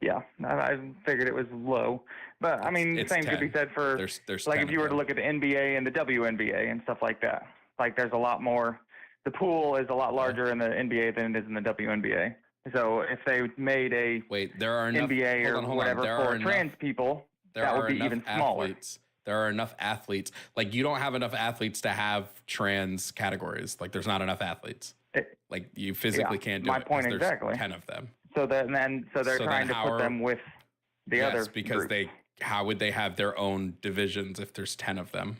Yeah, I figured it was low, but I mean, same could be said for there's like if you were to look at the NBA and the WNBA and stuff like that. Like there's a lot more. The pool is a lot larger in the NBA than it is in the WNBA. So if they made a there are enough, NBA or whatever for trans people, that would be even smaller. There are enough athletes. Like you don't have enough athletes to have trans categories. Like there's not enough athletes. Like you physically can't do it. My point there's exactly. 10 of them. So they're trying to put them with the other. Yes, because groups. How would they have their own divisions if there's 10 of them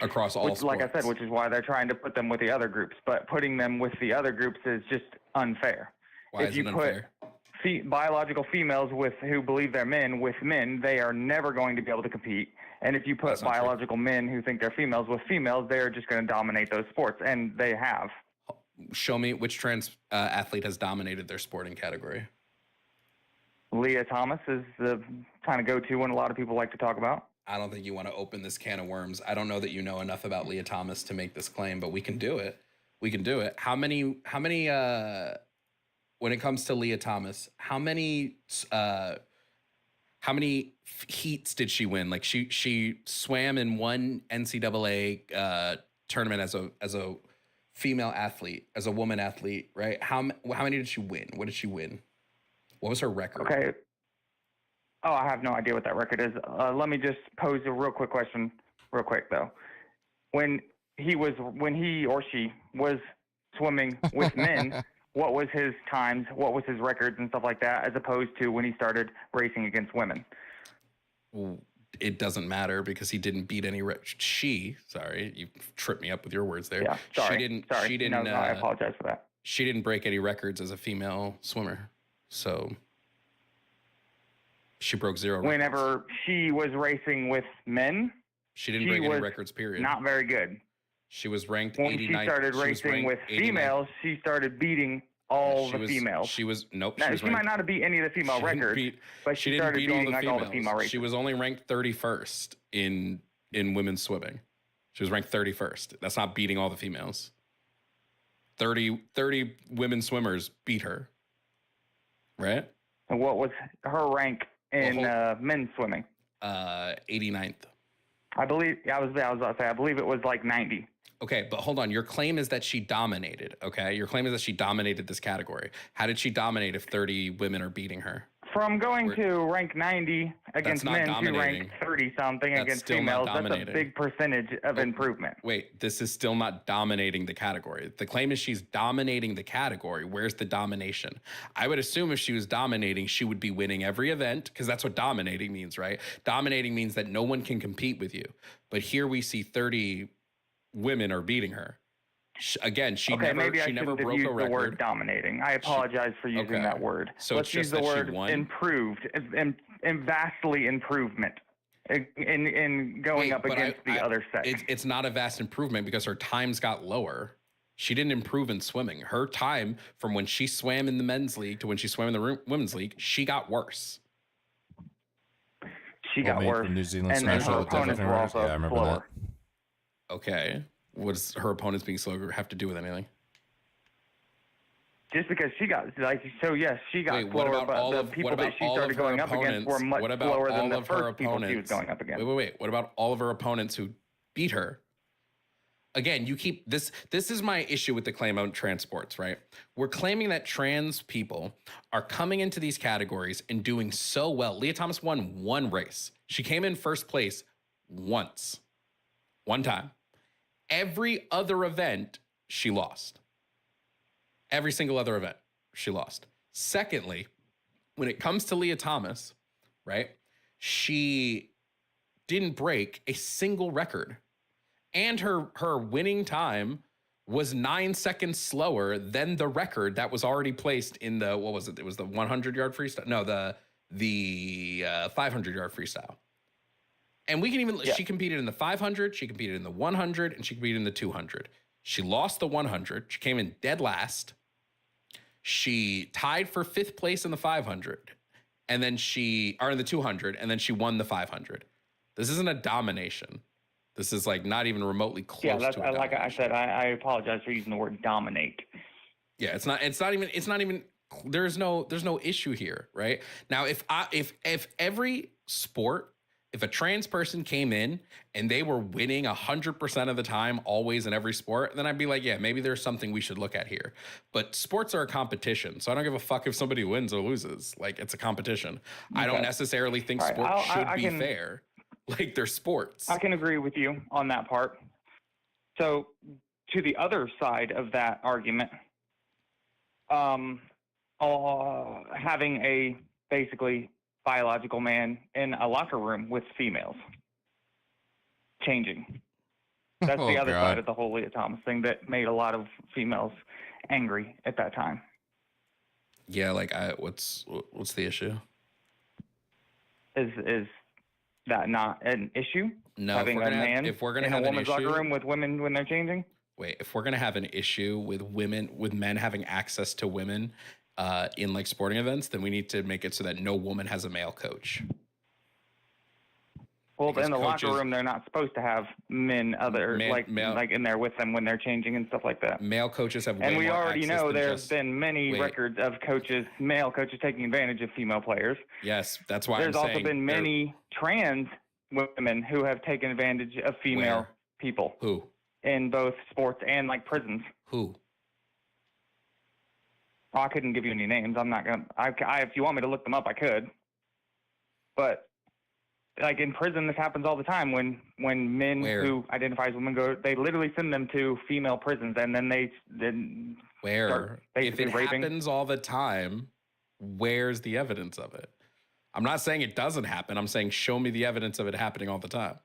across all sports? Like I said, which is why they're trying to put them with the other groups. But putting them with the other groups is just unfair. Why is it unfair? Put biological females who believe they're men with men, they are never going to be able to compete. And if you put biological men who think they're females with females, they're just going to dominate those sports, and they have. Show me which trans athlete has dominated their sporting category. Leah Thomas is the kind of go-to one a lot of people like to talk about. I don't think you want to open this can of worms. I don't know that you know enough about Leah Thomas to make this claim, but we can do it. We can do it. How many when it comes to Leah Thomas, how many heats did she win? Like she swam in one NCAA tournament as a female athlete, as a woman athlete, right? How many did she win? What did she win? What was her record? Okay. Oh, I have no idea what that record is. Let me just pose a real quick question, real quick though. When he or she was swimming with men, what was his times, what was his records and stuff like that, as opposed to when he started racing against women. It doesn't matter because he didn't beat any. Sorry, you tripped me up with your words there. Yeah, sorry. She didn't. No, I apologize for that. She didn't break any records as a female swimmer, so she broke 0 records. Whenever she was racing with men, she didn't break any records. Period. Not very good. She was ranked. When 89th, she started racing with females, she started beating all the females. She was nope. Now, she might not have beat any of the female records, but she started beating all the female races. She was only ranked 31st in women's swimming. She was ranked 31st. That's not beating all the females. 30 women swimmers beat her. Right? And what was her rank in men's swimming? 89th. I believe I was about to say I believe it was like 90. Okay, but hold on. Your claim is that she dominated, okay? Your claim is that she dominated this category. How did she dominate if 30 women are beating her? From going to rank 90 against men to rank 30-something against females, that's a big percentage of improvement. Wait, this is still not dominating the category. The claim is she's dominating the category. Where's the domination? I would assume if she was dominating, she would be winning every event, because that's what dominating means, right? Dominating means that no one can compete with you. But here we see 30 women are beating her. Again, she never broke a record. The word dominating. I apologize for using that word. So let's use the word improved, and vastly improvement in going up against the other sex. It's not a vast improvement because her times got lower. She didn't improve in swimming. Her time from when she swam in the men's league to when she swam in the women's league, she got worse. She got worse. New Zealand and then her opponents were also I remember slower. that. Okay. What does her opponents being slower have to do with anything? Just because she got she got slower, but the people that she started going up against were much slower than the first people she was going up against. Wait. What about all of her opponents who beat her? Again, you keep this. This is my issue with the claim on trans sports, right? We're claiming that trans people are coming into these categories and doing so well. Leah Thomas won one race. She came in first place one time. Every other event, she lost. Every single other event, she lost. Secondly, when it comes to Leah Thomas, right, she didn't break a single record. And her winning time was 9 seconds slower than the record that was already placed in the, what was it? It was the 100-yard freestyle. No, the 500-yard freestyle. And we can even, she competed in the 500, she competed in the 100, and she competed in the 200. She lost the 100. She came in dead last. She tied for 5th place in the 500. And then in the 200, and then she won the 500. This isn't a domination. This is like not even remotely close to a domination. Like I said, I apologize for using the word dominate. Yeah, it's not even, there's no issue here, right? Now, if every sport, if a trans person came in and they were winning 100% of the time, always in every sport, then I'd be like, yeah, maybe there's something we should look at here. But sports are a competition, so I don't give a fuck if somebody wins or loses. Like, it's a competition. Okay. I don't necessarily think sports should be fair. Like, they're sports. I can agree with you on that part. So, to the other side of that argument, having a basically biological man in a locker room with females changing. That's the other side of the whole Leah Thomas thing that made a lot of females angry at that time. Yeah, like what's the issue? Is that not an issue? No, having a man if we're gonna in have a woman's an issue, locker room with women when they're changing. Wait, if we're gonna have an issue with men having access to women in like sporting events, then we need to make it so that no woman has a male coach. Well, in the locker room, they're not supposed to have men like in there with them when they're changing and stuff like that. Male coaches have way and we more already access know than there's been many records of male coaches taking advantage of female players. Yes, that's why there's also been many trans women who have taken advantage of female people. Who? In both sports and like prisons. Who? Oh, I couldn't give you any names. I'm not gonna. If you want me to look them up, I could. But like in prison, this happens all the time. When men who identify as women they literally send them to female prisons, and then Where? start If basically it raping. happens all the time, where's the evidence of it? I'm not saying it doesn't happen. I'm saying show me the evidence of it happening all the time.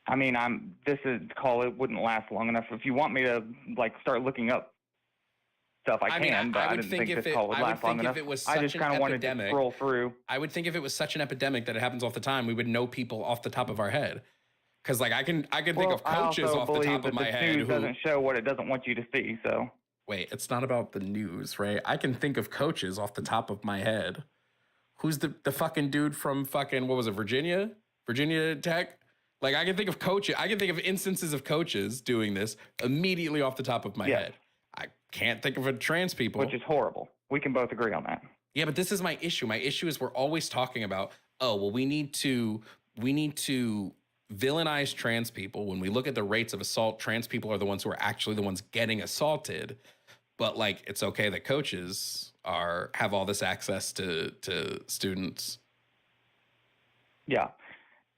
I mean, this is call. It wouldn't last long enough. If you want me to like start looking up stuff, I mean, can. But I didn't think this call would last long enough. I just kind of wanted to scroll through. I would think if it was such an epidemic that it happens all the time, we would know people off the top of our head. Because like I can think of coaches off the top of my head news who doesn't show what it doesn't want you to see. So wait, it's not about the news, right? I can think of coaches off the top of my head. Who's the fucking dude from fucking what was it, Virginia Tech? Like I can think of coaches. I can think of instances of coaches doing this immediately off the top of my head. I can't think of a trans people, which is horrible. We can both agree on that. Yeah, but this is my issue. My issue is we're always talking about, oh, well, we need to villainize trans people. When we look at the rates of assault, trans people are the ones who are actually the ones getting assaulted. But like, it's okay that coaches have all this access to students. Yeah.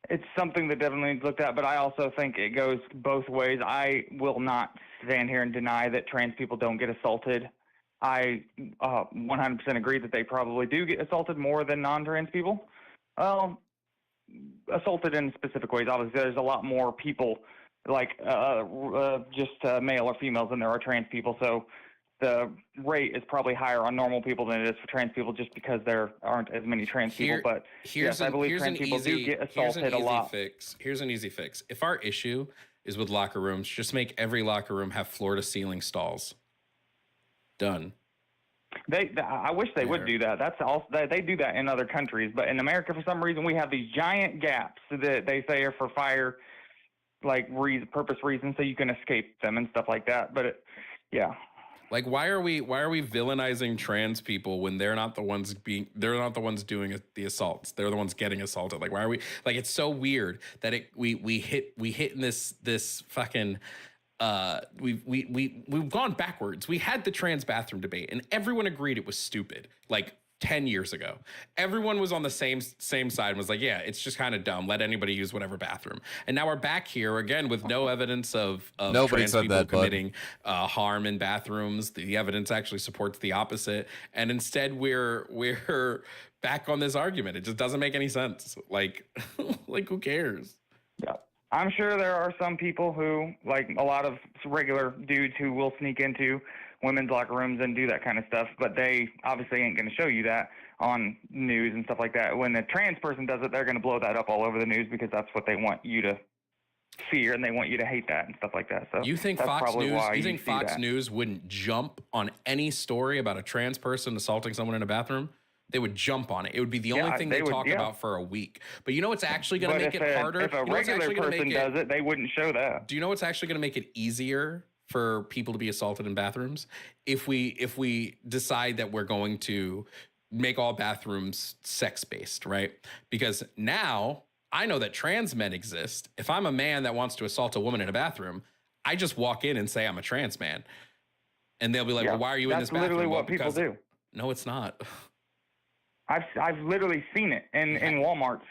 It's something that definitely needs looked at, but I also think it goes both ways. I will not stand here and deny that trans people don't get assaulted. I 100% agree that they probably do get assaulted more than non-trans people. Assaulted in specific ways. Obviously, there's a lot more people like just male or females than there are trans people. So the rate is probably higher on normal people than it is for trans people just because there aren't as many trans people. But yes, I believe trans people do get assaulted a lot. Here's an easy fix. If our issue is with locker rooms, just make every locker room have floor-to-ceiling stalls. Done. I wish they would do that. That's all. They do that in other countries, but in America, for some reason, we have these giant gaps that they say are for fire, like purpose reasons, so you can escape them and stuff like that. But yeah. Like, why are we villainizing trans people when they're not the ones doing the assaults? They're the ones getting assaulted. Like, why are we like? It's so weird that we hit in this fucking. We've gone backwards. We had the trans bathroom debate, and everyone agreed it was stupid. Like 10 years ago, everyone was on the same side and was like, yeah, it's just kind of dumb. Let anybody use whatever bathroom. And now we're back here again with no evidence of trans people committing harm in bathrooms. The evidence actually supports the opposite. And instead we're back on this argument. It just doesn't make any sense. Like, like who cares? Yeah. I'm sure there are some people who, like a lot of regular dudes who will sneak into women's locker rooms and do that kind of stuff, but they obviously ain't going to show you that on news and stuff like that. When a trans person does it, they're going to blow that up all over the news because that's what they want you to fear and they want you to hate that and stuff like that. So you think that's Fox probably News? why You think Fox that. News wouldn't jump on any story about a trans person assaulting someone in a bathroom? They would jump on it. It would be the only thing they talk about for a week. But you know what's actually going to make it harder? If a regular person does it, they wouldn't show that. Do you know what's actually going to make it easier for people to be assaulted in bathrooms? If we decide that we're going to make all bathrooms sex-based, right? Because now I know that trans men exist. If I'm a man that wants to assault a woman in a bathroom, I just walk in and say I'm a trans man. And they'll be like, well, why are you in this bathroom? That's literally what people do. No, it's not. I've literally seen it in Walmarts.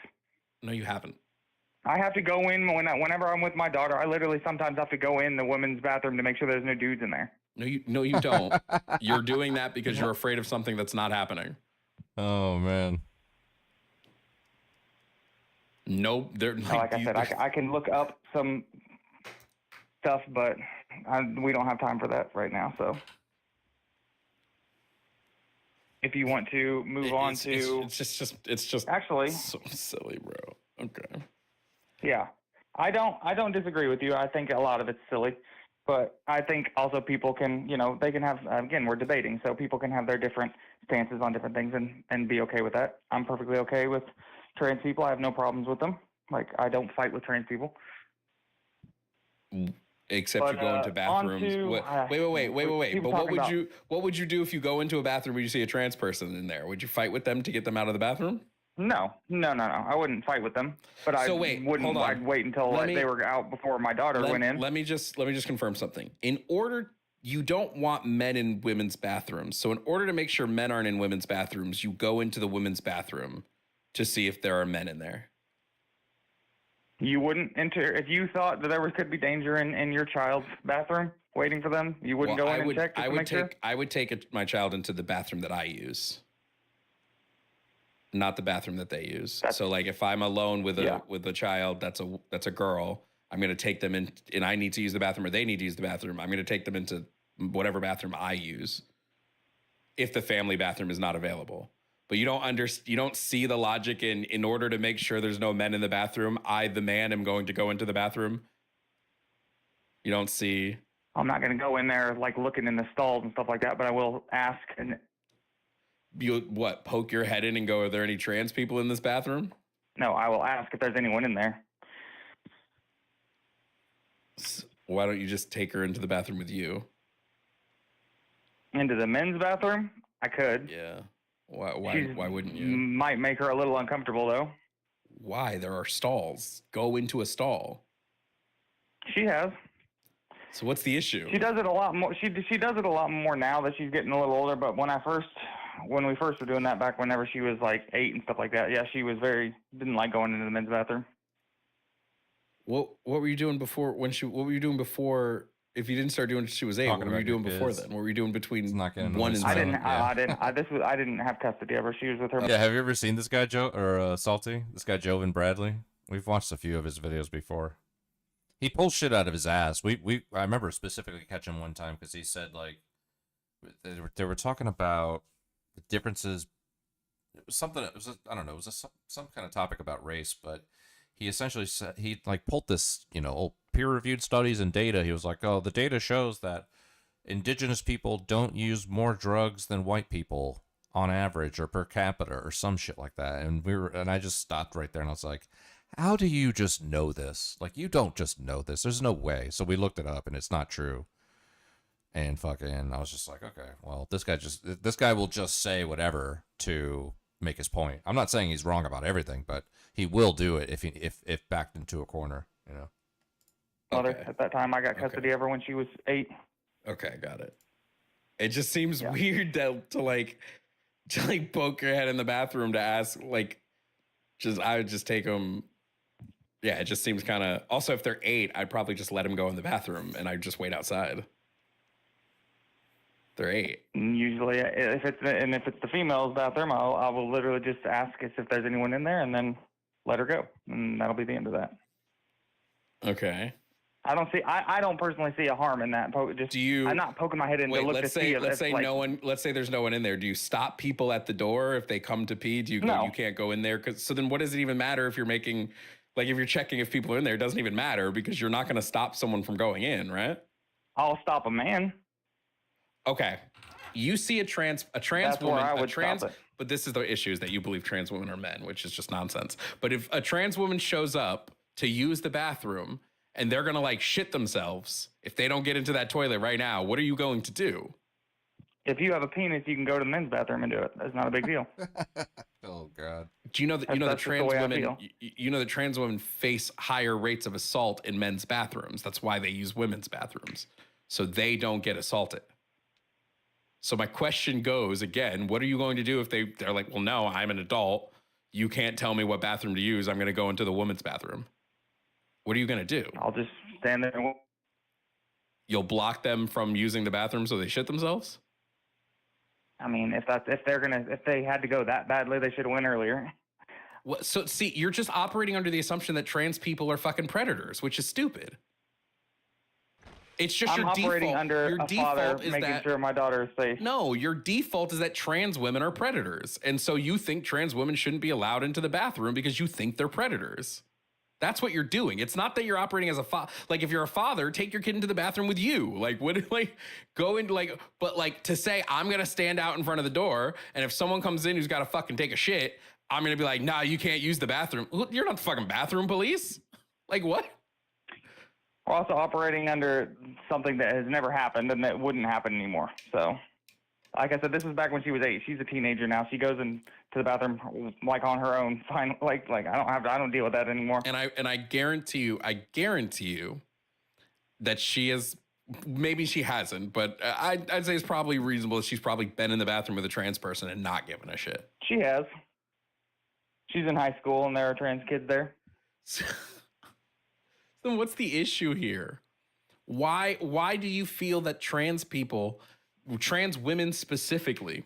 No, you haven't. I have to go in whenever I'm with my daughter. I literally sometimes have to go in the women's bathroom to make sure there's no dudes in there. No, you don't. You're doing that because you're afraid of something that's not happening. Oh man. No, they're like I said, I can look up some stuff, but we don't have time for that right now. So. If you want to move on to, it's just actually so silly, bro. Okay. Yeah, I don't disagree with you. I think a lot of it's silly, but I think also people can, they can have. Again, we're debating, so people can have their different stances on different things and be okay with that. I'm perfectly okay with trans people. I have no problems with them. Like I don't fight with trans people. Except you go into bathrooms. Wait. But what would you do if you go into a bathroom where you see a trans person in there? Would you fight with them to get them out of the bathroom? No. I wouldn't fight with them. But I'd wait until they were out before my daughter went in. Let me just confirm something. You don't want men in women's bathrooms. So in order to make sure men aren't in women's bathrooms, you go into the women's bathroom to see if there are men in there. You wouldn't enter if you thought that there could be danger in your child's bathroom? waiting for them? You wouldn't go in and check just to make sure? I would take my child into the bathroom that I use, not the bathroom that they use. So like if I'm alone with a child that's a girl, I'm going to take them in, and I need to use the bathroom or they need to use the bathroom. I'm going to take them into whatever bathroom I use if the family bathroom is not available. But you don't see the logic in order to make sure there's no men in the bathroom, I, the man, am going to go into the bathroom. You don't see. I'm not going to go in there like looking in the stalls and stuff like that, but I will ask. And you poke your head in and go, are there any trans people in this bathroom? No, I will ask if there's anyone in there. Why don't you just take her into the bathroom with you? Into the men's bathroom? I could. Yeah. Why wouldn't you? Might make her a little uncomfortable though. Why? There are stalls. Go into a stall. She has. So what's the issue? She does it a lot more. She does it a lot more now that she's getting a little older. But when we first were doing that back whenever she was like 8 and stuff like that, yeah, she was didn't like going into the men's bathroom. What were you doing before what were you doing before? If you didn't start doing it, she was 8. What were you doing before then? What were you doing between 1 and 7? I didn't have custody of her. She was with her. Yeah, have you ever seen this guy Salty? This guy Jovan Bradley. We've watched a few of his videos before. He pulls shit out of his ass. I remember specifically catching him one time because he said like they were talking about the differences. It was something. It was I don't know. It was some kind of topic about race, but he essentially said he like pulled this old peer-reviewed studies and data. He was like, oh, the data shows that indigenous people don't use more drugs than white people on average or per capita or some shit like that. And I just stopped right there and I was like, how do you just know this? Like, you don't just know this. There's no way. So we looked it up and it's not true. And I was just like, okay, well, this guy will just say whatever to make his point. I'm not saying he's wrong about everything, but he will do it if backed into a corner, Mother at that time, I got custody of her when she was 8. Okay, got it. It just seems weird to poke your head in the bathroom to ask I would just take them. Yeah, it just seems kind of. Also, if they're 8, I'd probably just let them go in the bathroom and I'd just wait outside. They're 8. Usually, if it's the female's bathroom, I will literally just ask if there's anyone in there and then let her go, and that'll be the end of that. Okay. I don't personally see a harm in that. I'm not poking my head in to look to see if let's say there's no one in there. Do you stop people at the door if they come to pee? Do you go, you can't go in there? So then what does it even matter if you're making, if you're checking if people are in there? It doesn't even matter because you're not going to stop someone from going in, right? I'll stop a man. Okay. You see a trans woman, but this is the issue, is that you believe trans women are men, which is just nonsense. But if a trans woman shows up to use the bathroom and they're going to shit themselves, if they don't get into that toilet right now, what are you going to do? If you have a penis, you can go to the men's bathroom and do it. That's not a big deal. Oh God. Do you know that the trans women face higher rates of assault in men's bathrooms? That's why they use women's bathrooms. So they don't get assaulted. So my question goes again, what are you going to do if they're like, well, no, I'm an adult. You can't tell me what bathroom to use. I'm going to go into the women's bathroom. What are you going to do? I'll just stand there. You'll block them from using the bathroom so they shit themselves? I mean, if they had to go that badly, they should have went earlier. Well, so see, you're just operating under the assumption that trans people are fucking predators, which is stupid. It's just I'm your operating default. Under your a default father is making that, sure my daughter is safe. No, your default is that trans women are predators. And so you think trans women shouldn't be allowed into the bathroom because you think they're predators. That's what you're doing. It's not that you're operating as a father. If you're a father, take your kid into the bathroom with you. To say I'm going to stand out in front of the door and if someone comes in who's got to fucking take a shit, I'm going to be like, nah, you can't use the bathroom. You're not the fucking bathroom police. What? We're also operating under something that has never happened and that wouldn't happen anymore. So, like I said, this was back when she was 8. She's a teenager now. She goes into the bathroom on her own. Fine, I don't deal with that anymore. And I guarantee you that she is. Maybe she hasn't, but I'd say it's probably reasonable that she's probably been in the bathroom with a trans person and not given a shit. She has. She's in high school and there are trans kids there. Then what's the issue here? Why do you feel that trans people, trans women specifically,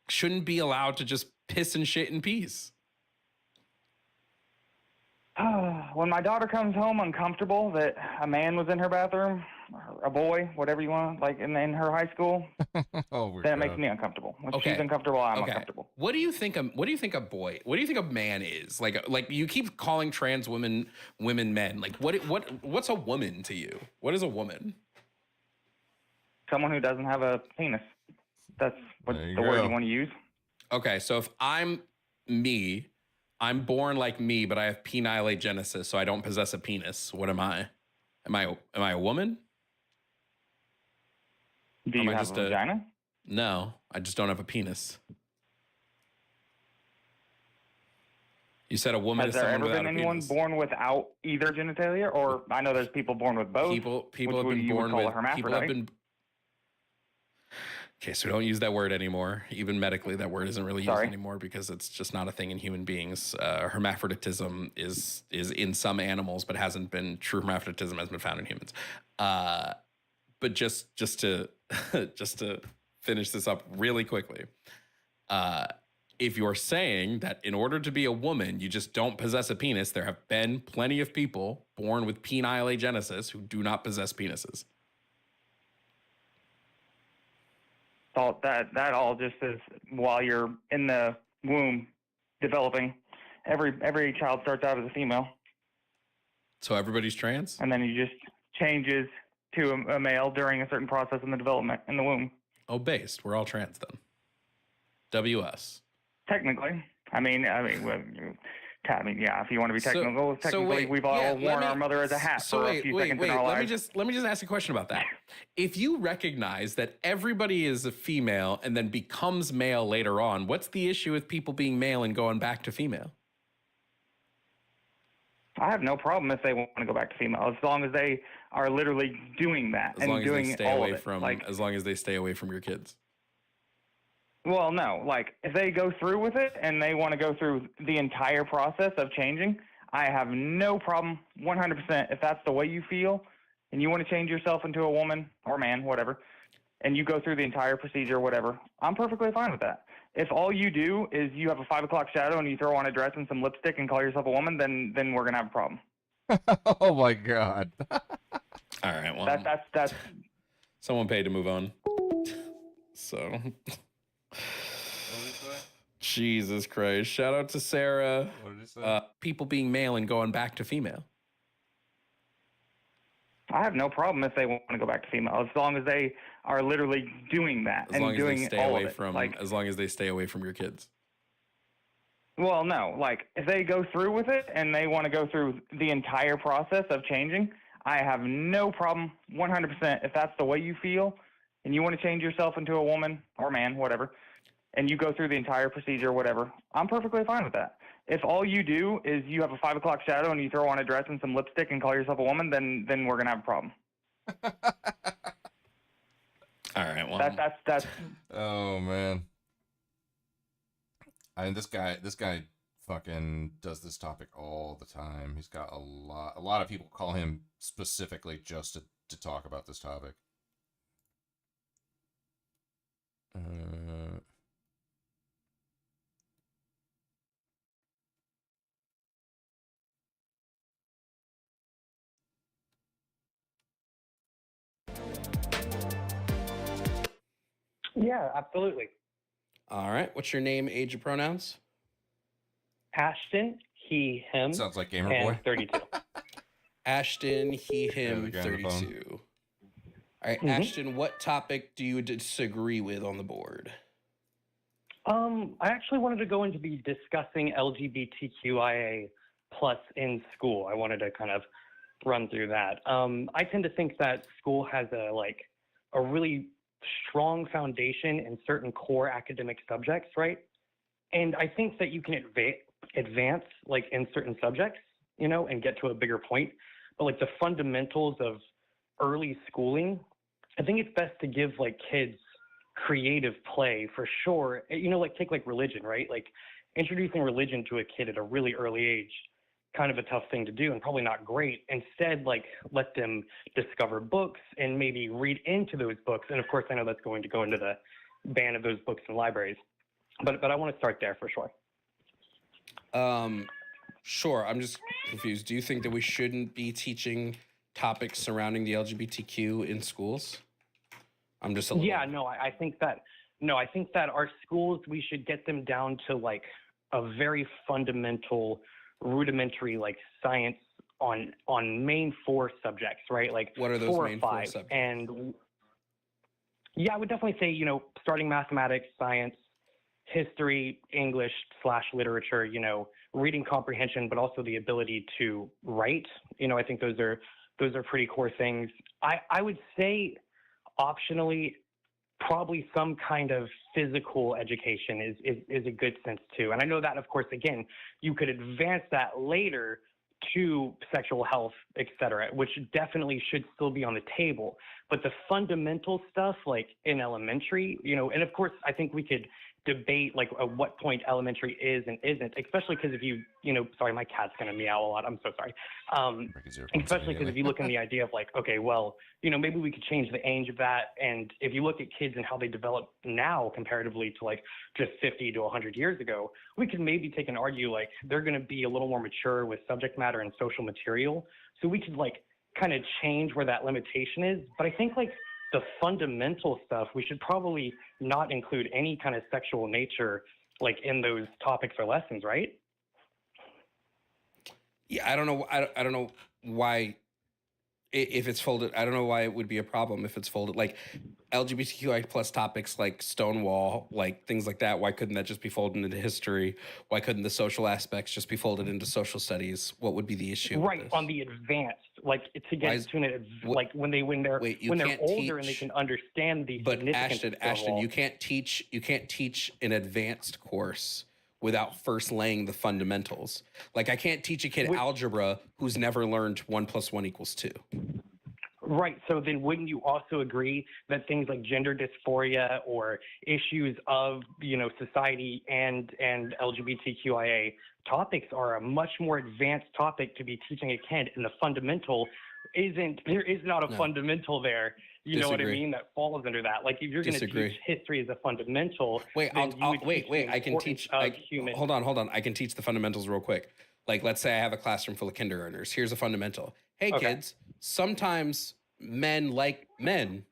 shouldn't be allowed to just piss and shit in peace? When my daughter comes home uncomfortable that a man was in her bathroom, a boy, whatever you want, like in her high school, then it makes me uncomfortable. When she's uncomfortable, I'm uncomfortable. What do you think a man is? Like you keep calling trans women men. Like what's a woman to you? What is a woman? Someone who doesn't have a penis. That's what the word you want to use. Okay, so if I'm me, I'm born like me, but I have penile agenesis, so I don't possess a penis. What am I? Am I a woman? Do you have a vagina? No, I just don't have a penis. You said a woman Has is there someone ever without been a anyone penis. born without either genitalia? Or I know there's people born with both. People which have been you would born call with. a hermaphrodite. Okay, so we don't use that word anymore. Even medically, that word isn't really used anymore because it's just not a thing in human beings. Hermaphroditism is in some animals, but hasn't been true hermaphroditism hasn't been found in humans. But just to just to finish this up really quickly, if you're saying that in order to be a woman, you just don't possess a penis, there have been plenty of people born with penile agenesis who do not possess penises. That all just is while you're in the womb developing. Every child starts out as a female. So everybody's trans? And then he just changes to a male during a certain process in the development in the womb. Oh, based. We're all trans then. WS. Technically. I mean, yeah, if you want to be technical, technically we've all worn our mother as a hat for a few seconds in our lives. Let me just ask a question about that. If you recognize that everybody is a female and then becomes male later on, what's the issue with people being male and going back to female? I have no problem if they want to go back to female, as long as they are literally doing that As and long as doing they stay all away of it. from as long as they stay away from your kids. Well, no. Like, if they go through with it and they want to go through the entire process of changing, I have no problem, 100%, if that's the way you feel and you want to change yourself into a woman or man, whatever, and you go through the entire procedure or whatever, I'm perfectly fine with that. If all you do is you have a 5 o'clock shadow and you throw on a dress and some lipstick and call yourself a woman, then we're going to have a problem. Oh, my God. All right, well. That's... Someone paid to move on. So... Jesus Christ. Shout out to Sarah. What did he say? People being male and going back to female. I have no problem if they want to go back to female, as long as they are literally doing that As and long as doing they stay all away of it. from as long as they stay away from your kids. Well, no. Like, if they go through with it and they want to go through the entire process of changing, I have no problem, 100%, if that's the way you feel and you want to change yourself into a woman or man, whatever, and you go through the entire procedure, whatever, I'm perfectly fine with that. If all you do is you have a 5 o'clock shadow and you throw on a dress and some lipstick and call yourself a woman, then we're going to have a problem. All right, well. That's... Oh, man. I mean, this guy fucking does this topic all the time. He's got a lot of people call him specifically just to talk about this topic. Yeah, absolutely. All right. What's your name, age, and pronouns? Ashton, he, him. Sounds like Gamer and Boy. 32. Ashton, he, him, the guy on the phone. 32. All right, Ashton, what topic do you disagree with on the board? I actually wanted to go into be discussing LGBTQIA plus in school. I wanted to kind of run through that. I tend to think that school has a really strong foundation in certain core academic subjects, right? And I think that you can advance like in certain subjects, and get to a bigger point. But like the fundamentals of early schooling, I think it's best to give like kids creative play for sure. Like take like religion, right? Like introducing religion to a kid at a really early age kind of a tough thing to do and probably not great. Instead, like, let them discover books and maybe read into those books. And of course, I know that's going to go into the ban of those books in libraries. But I want to start there for sure. Sure. I'm just confused. Do you think that we shouldn't be teaching topics surrounding the LGBTQ in schools? I'm just a little... Yeah, no, I think that our schools, we should get them down to like a very fundamental, rudimentary, like science on main 4 subjects, right? Like what are those 4 main or 5 4 subjects? And yeah, I would definitely say, you know, starting mathematics, science, history, English/literature, you know, reading comprehension, but also the ability to write. You know, I think those are pretty core things. I would say optionally, probably some kind of physical education is a good sense too. And I know that, of course, again, you could advance that later to sexual health, et cetera, which definitely should still be on the table. But the fundamental stuff, like in elementary, you know, and of course, I think we could debate like at what point elementary is and isn't, especially because if you know, sorry, my cat's gonna meow a lot. I'm so sorry. Especially because if you look in the idea of like, okay, well, you know, maybe we could change the age of that. And if you look at kids and how they develop now comparatively to like just 50 to 100 years ago, we could maybe take and argue like they're going to be a little more mature with subject matter and social material. So we could like kind of change where that limitation is. But I think like the fundamental stuff, we should probably not include any kind of sexual nature like in those topics or lessons, right? Yeah, I don't know. I don't know why, if it's folded. I don't know why it would be a problem if it's folded. Like LGBTQI plus topics like Stonewall, like things like that. Why couldn't that just be folded into history? Why couldn't the social aspects just be folded into social studies? What would be the issue? Right, on the advanced, like to get to an like when they're older and they can understand the significance of Ashton, Stonewall. you can't teach an advanced course without first laying the fundamentals. Like I can't teach a kid algebra who's never learned 1 + 1 = 2. Right. So then wouldn't you also agree that things like gender dysphoria or issues of, you know, society and LGBTQIA topics are a much more advanced topic to be teaching a kid, and the fundamental there is not a fundamental there. You know what I mean? That falls under that. Like if you're going to teach history as a fundamental, wait, I can teach. Hold on. I can teach the fundamentals real quick. Like, let's say I have a classroom full of kindergartners. Here's a fundamental. Hey, kids, sometimes men like men,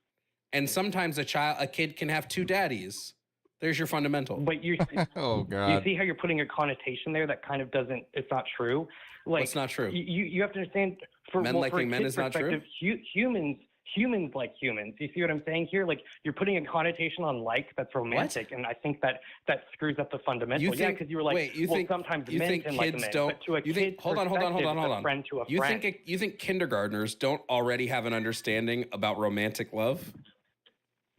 and sometimes a kid can have 2 daddies. There's your fundamental. But you oh God. You see how you're putting a connotation there that kind of doesn't, it's not true. Like, what's not true? You have to understand for men liking men is not true. Humans like humans. You see what I'm saying here? Like you're putting a connotation on like that's romantic, and I think that screws up the fundamental. Because you were like, sometimes men can like men. But to a kid's hold on. a friend to a friend. You think kindergartners don't already have an understanding about romantic love?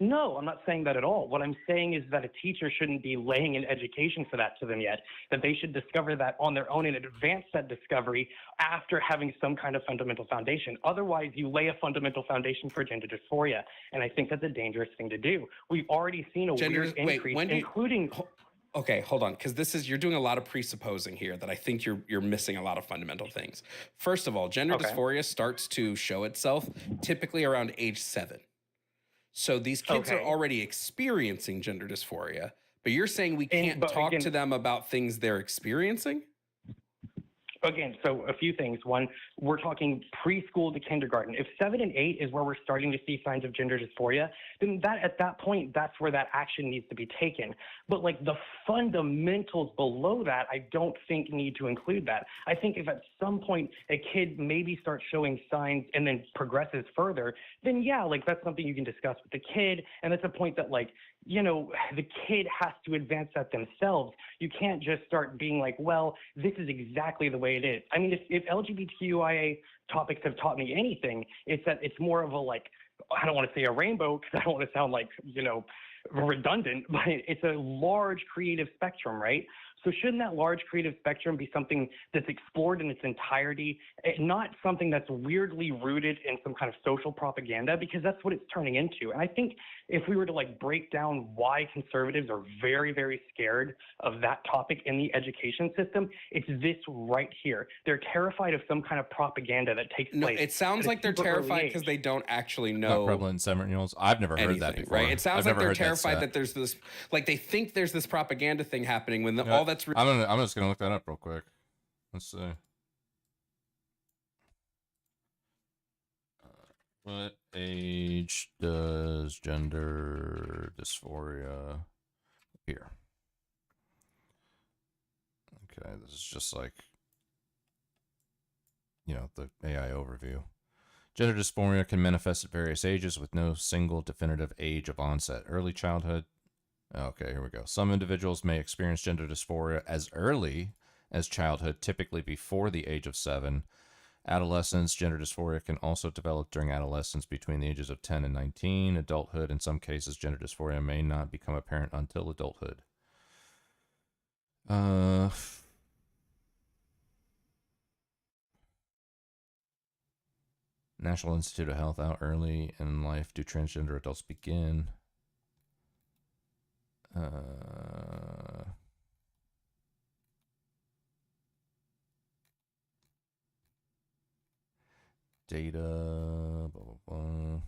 No, I'm not saying that at all. What I'm saying is that a teacher shouldn't be laying an education for that to them yet, that they should discover that on their own and advance that discovery after having some kind of fundamental foundation. Otherwise, you lay a fundamental foundation for gender dysphoria, and I think that's a dangerous thing to do. We've already seen a weird increase, including... Okay, hold on, because you're doing a lot of presupposing here that I think you're missing a lot of fundamental things. First of all, gender dysphoria starts to show itself typically around age 7. So these kids are already experiencing gender dysphoria, but you're saying we can't talk to them about things they're experiencing? Again, so a few things. One, we're talking preschool to kindergarten. If 7 and 8 is where we're starting to see signs of gender dysphoria, then at that point, that's where that action needs to be taken. But like the fundamentals below that, I don't think need to include that. I think if at some point a kid maybe starts showing signs and then progresses further, then yeah, like that's something you can discuss with the kid. And that's a point that like, you know, the kid has to advance that themselves. You can't just start being like, well, this is exactly the way it is. I mean, if LGBTQIA topics have taught me anything, it's that it's more of a like, I don't want to say a rainbow because I don't want to sound like, you know, redundant, but it's a large creative spectrum, right? So shouldn't that large creative spectrum be something that's explored in its entirety, not something that's weirdly rooted in some kind of social propaganda, because that's what it's turning into. And I think if we were to like break down why conservatives are very, very scared of that topic in the education system, it's this right here. They're terrified of some kind of propaganda that takes place. It sounds like they're terrified because they don't actually know. Not prevalent in 7-year-olds. I've never heard that before. Right? It sounds I've like never they're heard terrified that there's this, like they think there's this propaganda thing happening when all that's. I'm just gonna look that up real quick. Let's see. What age does gender dysphoria appear? Okay, this is just like, you know, the AI overview. Gender dysphoria can manifest at various ages with no single definitive age of onset. Early childhood. Okay, here we go. Some individuals may experience gender dysphoria as early as childhood, typically before the age of 7. Adolescence, gender dysphoria can also develop during adolescence between the ages of 10 and 19. Adulthood, in some cases, gender dysphoria may not become apparent until adulthood. National Institute of Health, how early in life do transgender adults begin? Data, blah, blah, blah.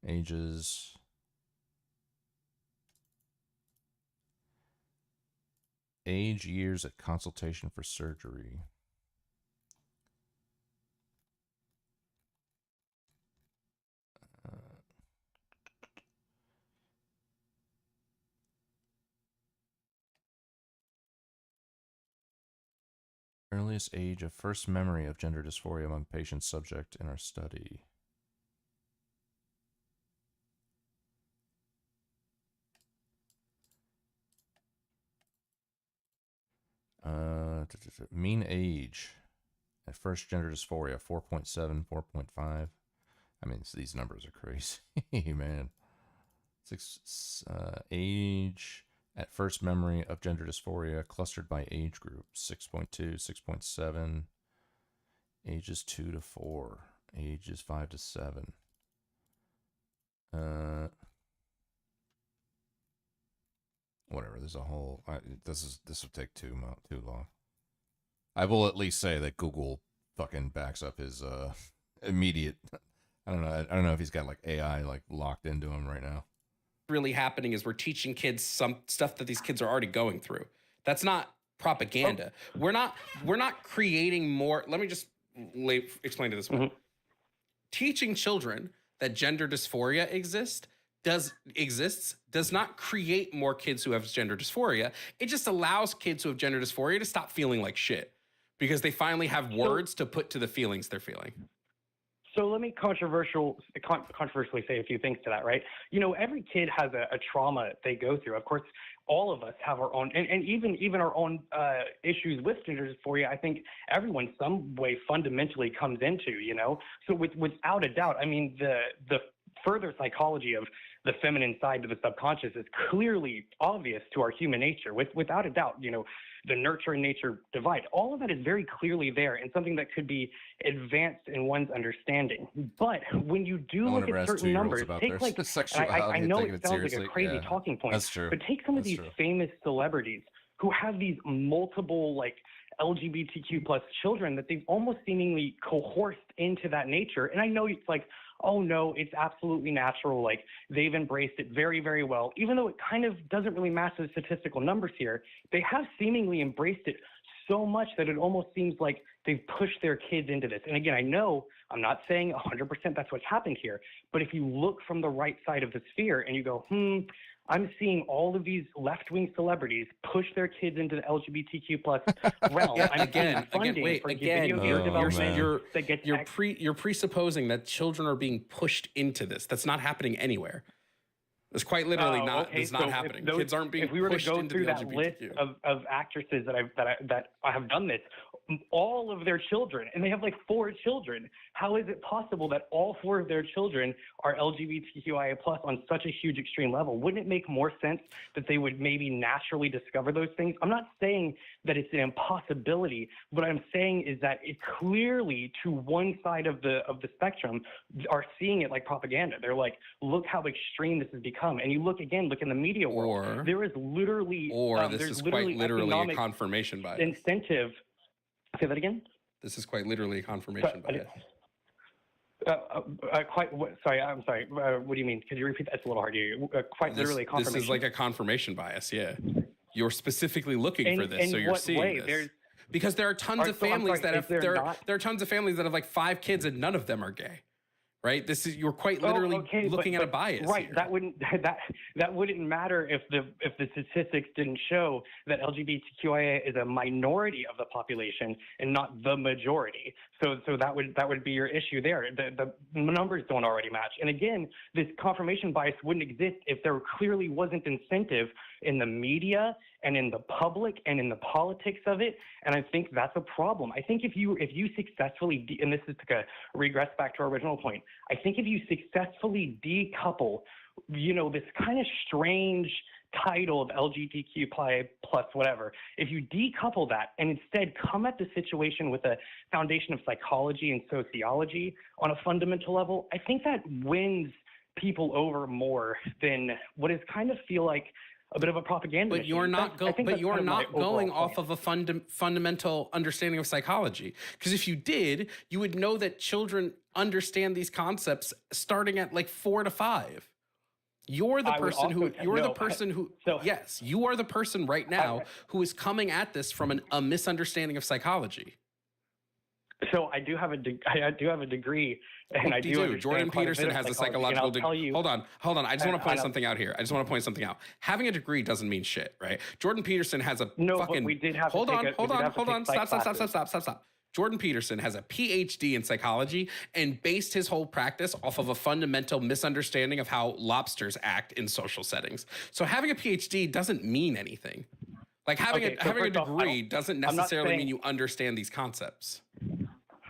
Ages. Age, years at consultation for surgery. Earliest age of first memory of gender dysphoria among patients subject in our study. Mean age at first gender dysphoria 4.7, 4.5. I mean, these numbers are crazy, man. Age at first memory of gender dysphoria clustered by age group 6.2, 6.7. Ages 2 to 4. Ages 5 to 7. Whatever. There's a whole. This will take too long. I will at least say that Google fucking backs up his immediate. I don't know if he's got like AI like locked into him right now. Really happening is we're teaching kids some stuff that these kids are already going through. That's not propaganda. We're not creating more. Let me just explain it this way. Teaching children that gender dysphoria exists does not create more kids who have gender dysphoria. It just allows kids who have gender dysphoria to stop feeling like shit because they finally have words to put to the feelings they're feeling. So let me controversially say a few things to that, right? You know, every kid has a trauma they go through. Of course, all of us have our own, and even our own issues with gender dysphoria. I think everyone some way fundamentally comes into, you know. So without a doubt, I mean, the further psychology of the feminine side to the subconscious is clearly obvious to our human nature. Without a doubt, you know, the nurture and nature divide. All of that is very clearly there and something that could be advanced in one's understanding. But when you do look at certain numbers, take like, I know it sounds like a crazy talking point, that's true. but take some of these famous celebrities who have these multiple like LGBTQ plus children that they've almost seemingly coerced into that nature. And I know it's like, oh no, it's absolutely natural. Like they've embraced it very, very well. Even though it kind of doesn't really match the statistical numbers here, they have seemingly embraced it so much that it almost seems like they've pushed their kids into this. And again, I know I'm not saying 100% that's what's happened here, but if you look from the right side of the sphere and you go, I'm seeing all of these left-wing celebrities push their kids into the LGBTQ plus realm. You're presupposing that children are being pushed into this. That's not happening anywhere. It's quite literally not happening. Kids aren't being pushed into the LGBTQ. If we were to go through that list of actresses that I have done this, all of their children, and they have like 4 children. How is it possible that all 4 of their children are LGBTQIA plus on such a huge extreme level? Wouldn't it make more sense that they would maybe naturally discover those things? I'm not saying that it's an impossibility. What I'm saying is that it clearly, to one side of the spectrum, are seeing it like propaganda. They're like, look how extreme this is becoming. come. And you look in the media world, there is literally this there's is literally quite literally a economic confirmation bias. incentive. Say that again. This is quite literally a confirmation bias. Sorry, I'm sorry. What do you mean? Could you repeat that? It's a little hard to hear. Quite literally a confirmation. This is like a confirmation bias, yeah. You're specifically looking for this, so you're seeing this. Because there are tons of families that have there are tons of families that have like 5 kids and none of them are gay. Right? You're quite literally looking at a bias. Right. Here. That wouldn't matter if the statistics didn't show that LGBTQIA is a minority of the population and not the majority. So that would be your issue there. The numbers don't already match. And again, this confirmation bias wouldn't exist if there clearly wasn't incentive in the media and in the public and in the politics of it. And I think that's a problem. I think if you successfully, and this is to regress back to our original point, I think if you successfully decouple, this kind of strange title of LGBTQ plus whatever, if you decouple that and instead come at the situation with a foundation of psychology and sociology on a fundamental level, I think that wins people over more than what is kind of feel like a bit of a propaganda. But you're not going off of a fundamental understanding of psychology. Because if you did, you would know that children understand these concepts starting at like 4 to 5. You're the person who yes, you are the person right now who is coming at this from a misunderstanding of psychology. So I do have a degree, and I do understand Jordan Peterson has a psychological degree. Hold on. I just want to point something out here. Having a degree doesn't mean shit, right? Jordan Peterson has a but we did have Hold on. Stop. Jordan Peterson has a PhD in psychology and based his whole practice off of a fundamental misunderstanding of how lobsters act in social settings. So having a PhD doesn't mean anything. Like having a degree doesn't necessarily mean you understand these concepts.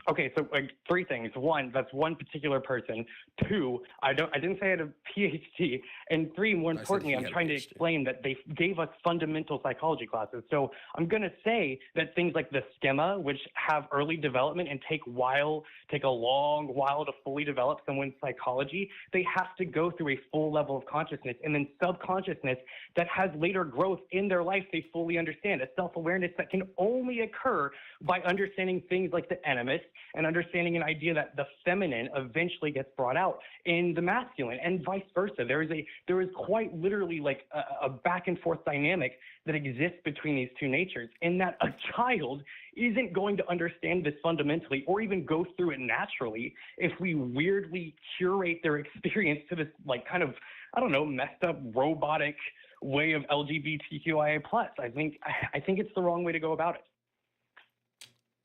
Okay, so like 3 things. 1, that's one particular person. 2, I didn't say I had a PhD. And 3, more importantly, I'm trying to explain that they gave us fundamental psychology classes. So I'm going to say that things like the schema, which have early development and take a long while to fully develop someone's psychology, they have to go through a full level of consciousness and then subconsciousness that has later growth in their life they fully understand. A self-awareness that can only occur by understanding things like the animus and understanding an idea that the feminine eventually gets brought out in the masculine and vice versa. There is quite literally like a back and forth dynamic that exists between these two natures, in that a child isn't going to understand this fundamentally or even go through it naturally if we weirdly curate their experience to this like kind of, I don't know, messed up robotic way of LGBTQIA+. I think it's the wrong way to go about it.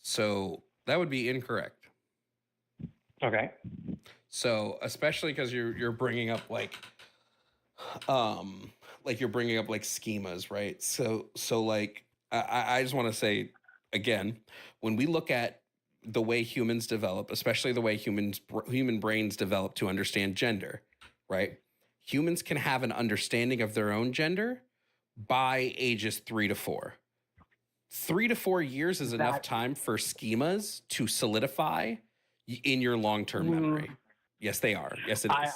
So that would be incorrect. Okay. So especially because you're bringing up like you're bringing up like schemas, right? So like I just want to say again, when we look at the way humans develop, especially the way human brains develop to understand gender, right? Humans can have an understanding of their own gender by ages 3 to 4. 3 to 4 years is enough time for schemas to solidify in your long-term memory. Yes, they are. Yes, it is.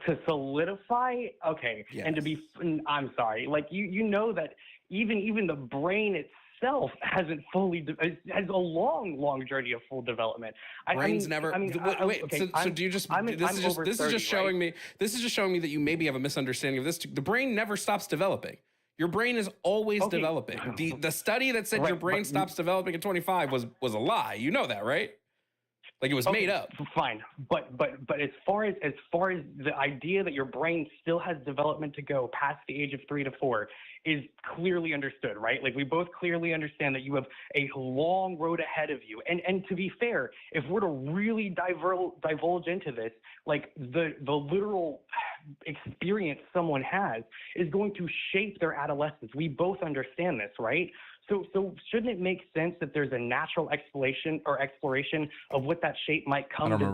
To solidify, okay, yes. And to be, I'm sorry, like you know that even the brain itself hasn't fully has a long journey of full development. Brains never. So do you just? This is just showing me that you maybe have a misunderstanding of this. The brain never stops developing. Your brain is always developing. The study that said your brain stops developing at 25 was a lie. You know that, right? Like it was made up. Fine, but as far as the idea that your brain still has development to go past the age of 3 to 4 is clearly understood, right? Like we both clearly understand that you have a long road ahead of you. And to be fair, if we're to really divulge into this, like the literal experience someone has is going to shape their adolescence. We both understand this, right? So shouldn't it make sense that there's a natural exploration of what that shape might come to be,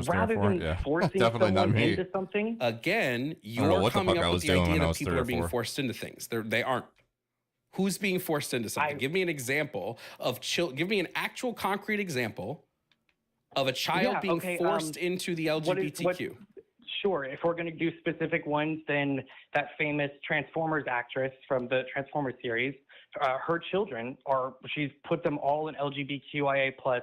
rather than forcing someone into something? Again, you're coming up with the idea that people are being forced into things. They aren't. Who's being forced into something? Give me an example of give me an actual concrete example of a child being forced into the LGBTQ. Sure, if we're going to do specific ones, then that famous Transformers actress from the Transformers series, her children she's put them all in LGBTQIA plus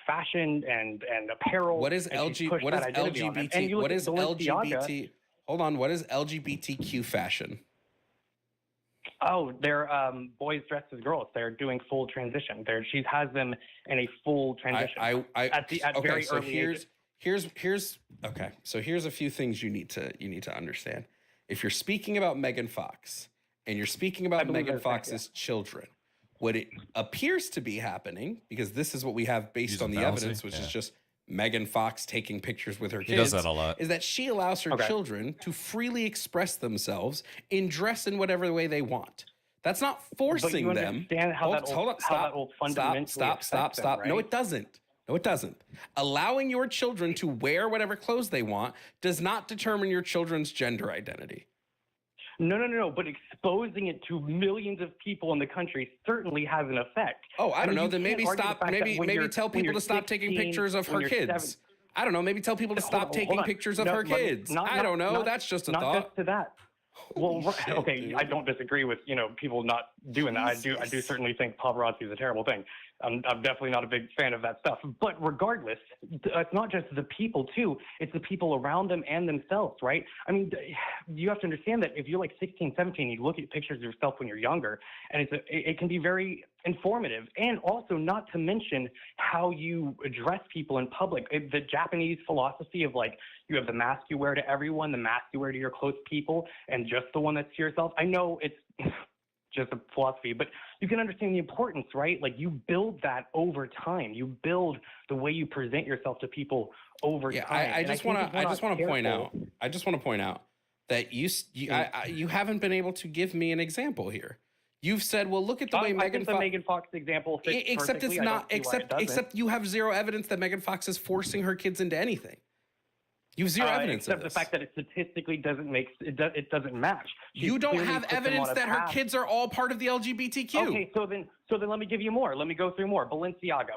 fashion and apparel. What is LGBT? What is LGBT? Hold on. What is LGBTQ fashion? Oh, they're boys dressed as girls. They're doing full transition. She has them in a full transition. Very early ages. Here's okay. So here's a few things you need to understand. If you're speaking about Megan Fox and you're speaking about Megan Fox's children, what it appears to be happening, because this is what we have based on the evidence, which is just Megan Fox taking pictures with her kids. She does that a lot. Is that she allows her children to freely express themselves in dress in whatever way they want. That's not forcing them. Stop. Right? No, it doesn't. No, it doesn't. Allowing your children to wear whatever clothes they want does not determine your children's gender identity. No. But exposing it to millions of people in the country certainly has an effect. Oh, I don't know. Then maybe stop. Maybe tell people to stop taking pictures of her kids. I don't know. Maybe tell people to stop taking pictures of her kids. I don't know. That's just a thought. Not just to that. Well, okay, I don't disagree with people not doing that. I do certainly think paparazzi is a terrible thing. I'm definitely not a big fan of that stuff. But regardless, it's not just the people too. It's the people around them and themselves, right? I mean, you have to understand that if you're like 16, 17, you look at pictures of yourself when you're younger, and it can be very informative. And also, not to mention how you address people in public. The Japanese philosophy of like, you have the mask you wear to everyone, the mask you wear to your close people, and just the one that's to yourself. I know it's just a philosophy, but you can understand the importance, right? Like you build that over time. You build the way you present yourself to people over time. I just want to point out that you haven't been able to give me an example here. You've said, well, look at the way Megan Fox example fits except it's not. Except you have zero evidence that Megan Fox is forcing her kids into anything. You have zero evidence except of this. The fact that it statistically it doesn't match. You don't have evidence that her kids are all part of the LGBTQ. Okay, so then let me give you more. Let me go through more. Balenciaga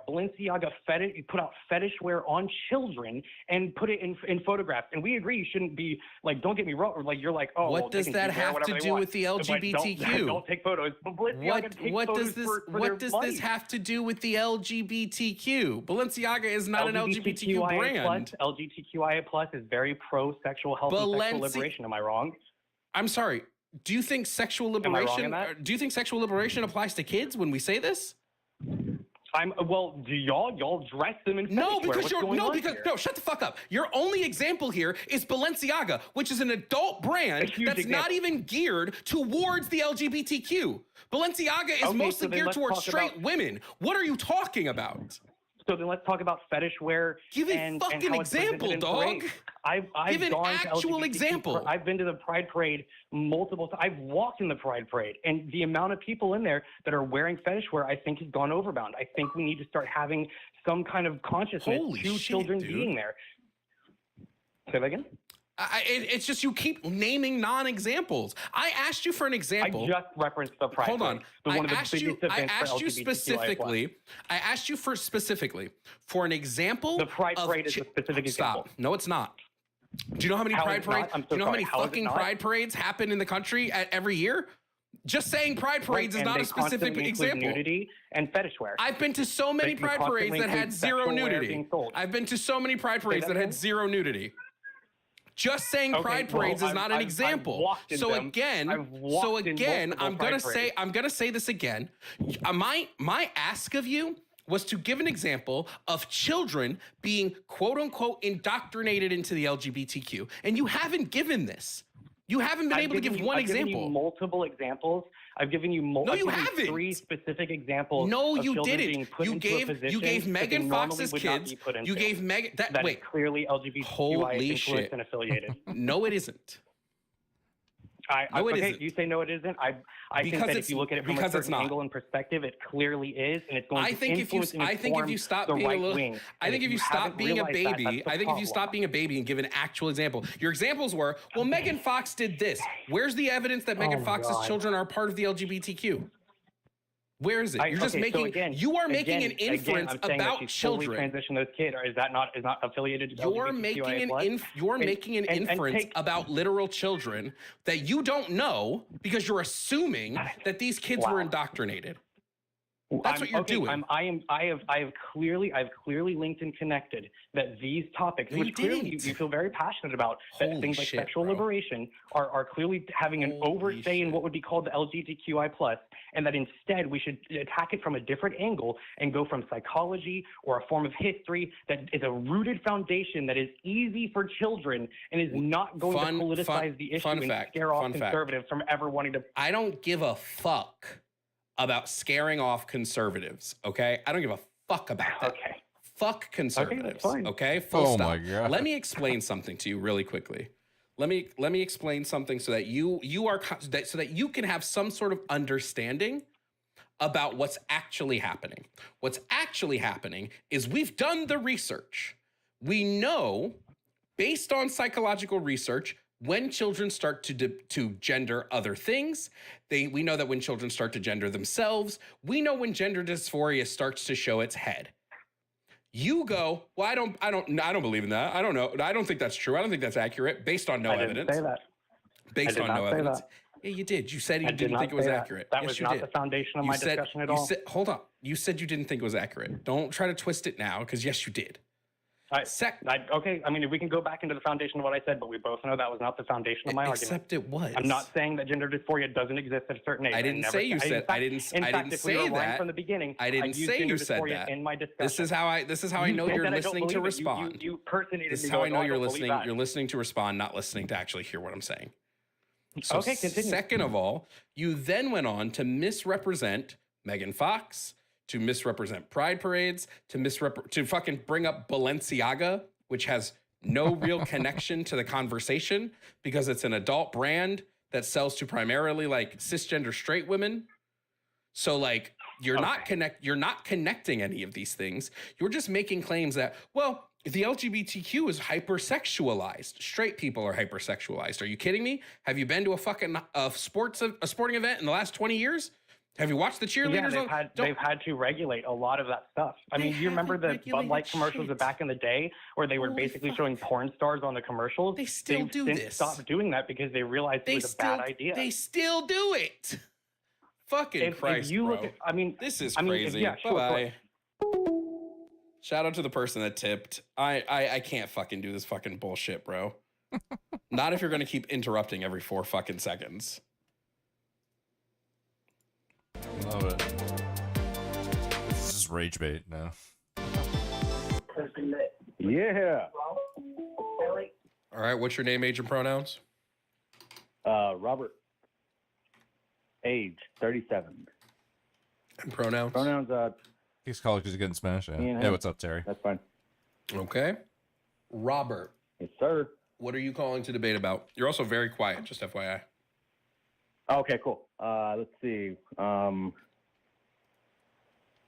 put out fetish wear on children and put it in photographs. And we agree you shouldn't be like. Don't get me wrong. Like you're like, oh, what does that have to do with the LGBTQ? Don't take photos. But Balenciaga what does this have to do with the LGBTQ? Balenciaga is not an LGBTQ brand. LGBTQIA plus is very pro-sexual health and sexual liberation. Am I wrong? I'm sorry. Do you think sexual liberation? Do you think sexual liberation applies to kids when we say this? Do y'all dress them in no? Because shut the fuck up. Your only example here is Balenciaga, which is an adult brand that's not even geared towards the LGBTQ. Balenciaga is mostly geared towards straight women. What are you talking about? So then let's talk about fetish wear. Give a fucking example, dog. Give an actual example. I've been to the Pride Parade multiple times. I've walked in the Pride Parade, and the amount of people in there that are wearing fetish wear, I think, has gone overbound. I think we need to start having some kind of consciousness children being there. Say that again? It's just you keep naming non-examples. I asked you for an example. I just referenced the Pride Parade. Hold on. I asked you specifically for an example. The Pride Parade is a specific example. Stop. No, it's not. Do you know how many Pride Parades? Do you know how many fucking Pride Parades happen in the country every year? Just saying Pride Parades is not a specific example. Nudity and fetish wear. I've been to so many Pride Parades that had zero nudity. I've been to so many Pride Parades that had zero nudity. Just saying Pride Parades is not an example. So again, I'm gonna say this again. My ask of you was to give an example of children being quote unquote indoctrinated into the LGBTQ, and you haven't given this. You haven't been able to give one example. I've given you multiple examples. I've given you No, you haven't. 3 specific examples. No, you didn't. You gave Megan Fox's kids. You gave Megan that is clearly LGBTQI influenced and affiliated. No, it isn't. Okay, you say no, it isn't. I think that if you look at it from a certain angle and perspective, it clearly is, and it's going to influence and inform the right wing. I think if you stop being a baby, and give an actual example. Your examples were, well, Megan Fox did this. Where's the evidence that Megan Fox's children are part of the LGBTQ? Where is it? You're just making. You are making an inference about children. Transition those kids, or is not affiliated to You're making an inference about literal children that you don't know because you're assuming that these kids were indoctrinated. That's what you're doing. I have clearly linked and connected that these topics, which clearly you feel very passionate about, that things like sexual liberation are clearly having an overstay in what would be called the LGBTQI+, and that instead we should attack it from a different angle and go from psychology or a form of history that is a rooted foundation that is easy for children and is not going to politicize the issue and scare off conservatives from ever wanting to. I don't give a fuck about scaring off conservatives, okay? I don't give a fuck about that. Okay. Fuck conservatives, okay? Full stop. My God. Let me explain something to you really quickly. Let me explain something so that you can have some sort of understanding about what's actually happening. What's actually happening is we've done the research. We know, based on psychological research, when children start to gender other things, we know that when children start to gender themselves, we know when gender dysphoria starts to show its head. You go, well, I don't believe in that. I don't know. I don't think that's true. I don't think that's accurate based on no evidence. I didn't say that. Based on no evidence. Yeah, you did. You said you didn't think it was accurate. That was not the foundation of my discussion at all. Hold on. You said you didn't think it was accurate. Don't try to twist it now, because yes, you did. Okay, I mean, if we can go back into the foundation of what I said, but we both know that was not the foundation of my argument. Except it was. I'm not saying that gender dysphoria doesn't exist at a certain age. I didn't say you said. I didn't say that from the beginning. I didn't say you said that. In my discussion. This is how I know you're listening to respond. You personated. This is how I know you're listening. You're listening to respond, not listening to actually hear what I'm saying. So okay, continue. Second of all, you then went on to misrepresent Megan Fox, to misrepresent Pride parades, to fucking bring up Balenciaga, which has no real connection to the conversation because it's an adult brand that sells to primarily like cisgender straight women. So like you're not connecting any of these things. You're just making claims that, well, the LGBTQ is hypersexualized. Straight people are hypersexualized. Are you kidding me? Have you been to a fucking sporting event in the last 20 years? Have you watched the cheerleaders? Yeah, they've had to regulate a lot of that stuff. I mean, you remember the Bud Light commercials of back in the day where they were basically showing porn stars on the commercials? They've stopped doing that because they realized it was a bad idea. They still do it. Fucking Christ, you bro. Look at, this is crazy. Bye-bye. Shout out to the person that tipped. I can't fucking do this fucking bullshit, bro. Not if you're going to keep interrupting every 4 fucking seconds. Love it. This is rage bait now. Yeah. All right, what's your name, age, and pronouns? Robert. Age 37. And pronouns? Pronouns, He's calling because he's getting smashed. Yeah, what's up, Terry? That's fine. Okay. Robert. Yes, sir. What are you calling to debate about? You're also very quiet, just FYI. Okay, cool. Let's see. I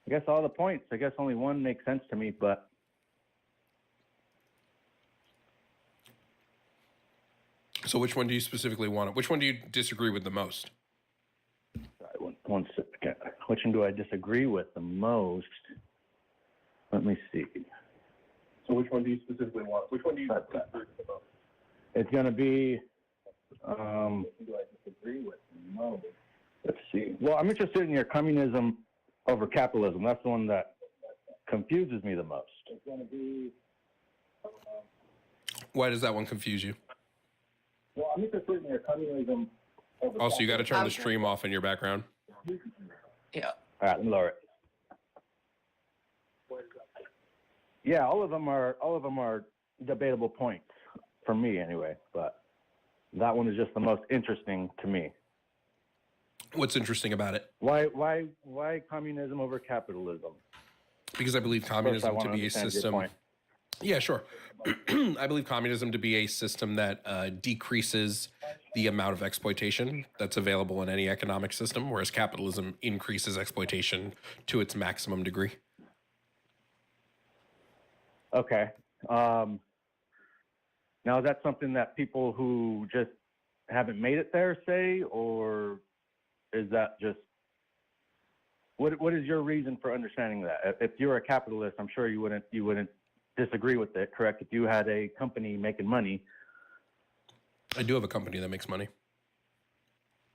guess all the points. I guess only one makes sense to me, but so which one do you specifically want? Which one do you disagree with the most? Sorry, one second. Which one do I disagree with the most? Let me see. So which one do you specifically want? Which one do you disagree with the most? It's going to be. Which one do I disagree with the most? Let's see. Well, I'm interested in your communism over capitalism. That's the one that confuses me the most. It's going to be. Why does that one confuse you? Well, I'm interested in your communism over. Also, you got to turn the stream off in your background. Yeah. All right, let me lower it. Yeah, all of them are debatable points for me anyway, but that one is just the most interesting to me. What's interesting about it? Why communism over capitalism? Because I believe communism to be a system. Yeah, sure. I believe communism to be a system that decreases the amount of exploitation that's available in any economic system, whereas capitalism increases exploitation to its maximum degree. Okay. Now, is that something that people who just haven't made it there say, or is that just What is your reason for understanding that? If you're a capitalist, I'm sure you wouldn't disagree with it, correct? If you had a company making money. I do have a company that makes money.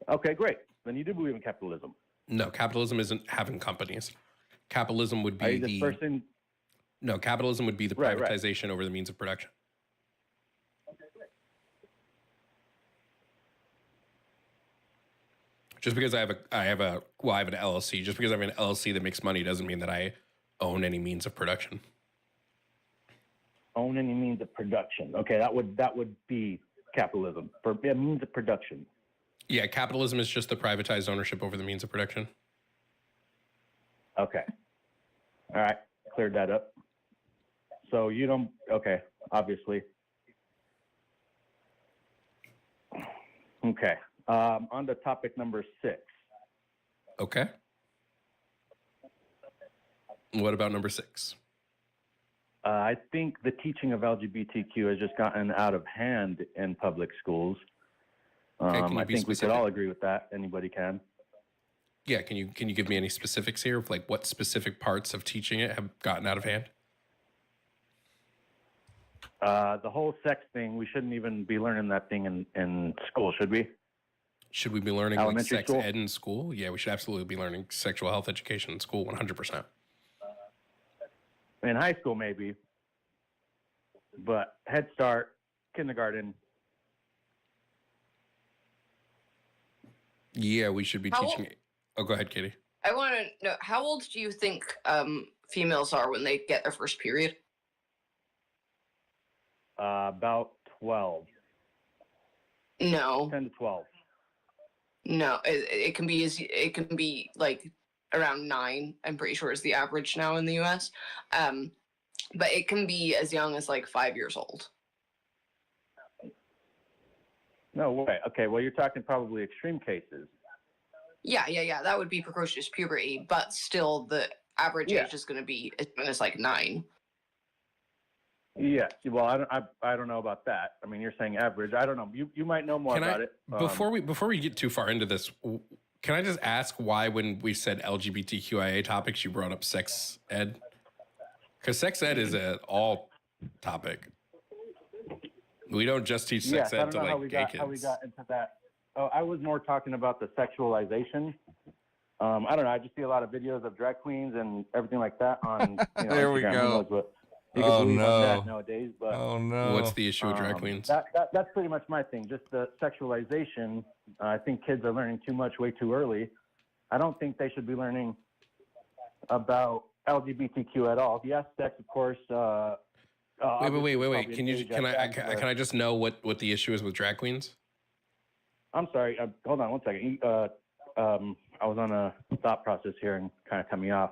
Okay, great. Then you do believe in capitalism. No, capitalism isn't having companies. Capitalism would Are be you the person? no. Capitalism would be the Right, right. privatization over the means of production. Just because I have an LLC, just because I have an LLC that makes money doesn't mean that I own any means of production. Own any means of production. Okay, that would be capitalism for means of production. Yeah, capitalism is just the privatized ownership over the means of production. Okay. All right, cleared that up. So you don't. Okay, obviously. Okay. On to topic number 6. Okay. What about number 6? I think the teaching of LGBTQ has just gotten out of hand in public schools. Okay, can you I be think we specific? could all agree with that. Anybody can. Yeah, can you give me any specifics here of like what specific parts of teaching it have gotten out of hand? The whole sex thing, we shouldn't even be learning that thing in school, should we? Should we be learning like Elementary sex school? ed in school? Yeah, we should absolutely be learning sexual health education in school, 100%. In high school, maybe. But Head Start, kindergarten. Yeah, we should be How teaching it. Oh, go ahead, Katie. I want to know, how old do you think females are when they get their first period? About 12. No. 10 to 12. No, it can be like around 9. I'm pretty sure is the average now in the U.S. But it can be as young as like 5 years old. No way. Okay, well, you're talking probably extreme cases. Yeah. That would be precocious puberty, but still the average Yeah. age is going to be as young as like 9. Yeah. Well, I don't know about that. I mean, you're saying average. I don't know. You might know more Can about I, it. before we get too far into this, can I just ask why when we said LGBTQIA topics, you brought up sex ed? Because sex ed is an all topic. We don't just teach sex I ed don't to know how like we gay got kids. how we got into that. Oh, I was more talking about the sexualization. I don't know. I just see a lot of videos of drag queens and everything like that on. There we Instagram. Who go. knows what you can Oh, believe on no. that nowadays, but Oh no. What's the issue with drag queens? that's pretty much my thing. Just the sexualization. I think kids are learning too much way too early. I don't think they should be learning about LGBTQ at all. Yes, sex, of course. Wait. Can I just know what the issue is with drag queens? I'm sorry. Hold on one second. I was on a thought process here and kind of cut me off.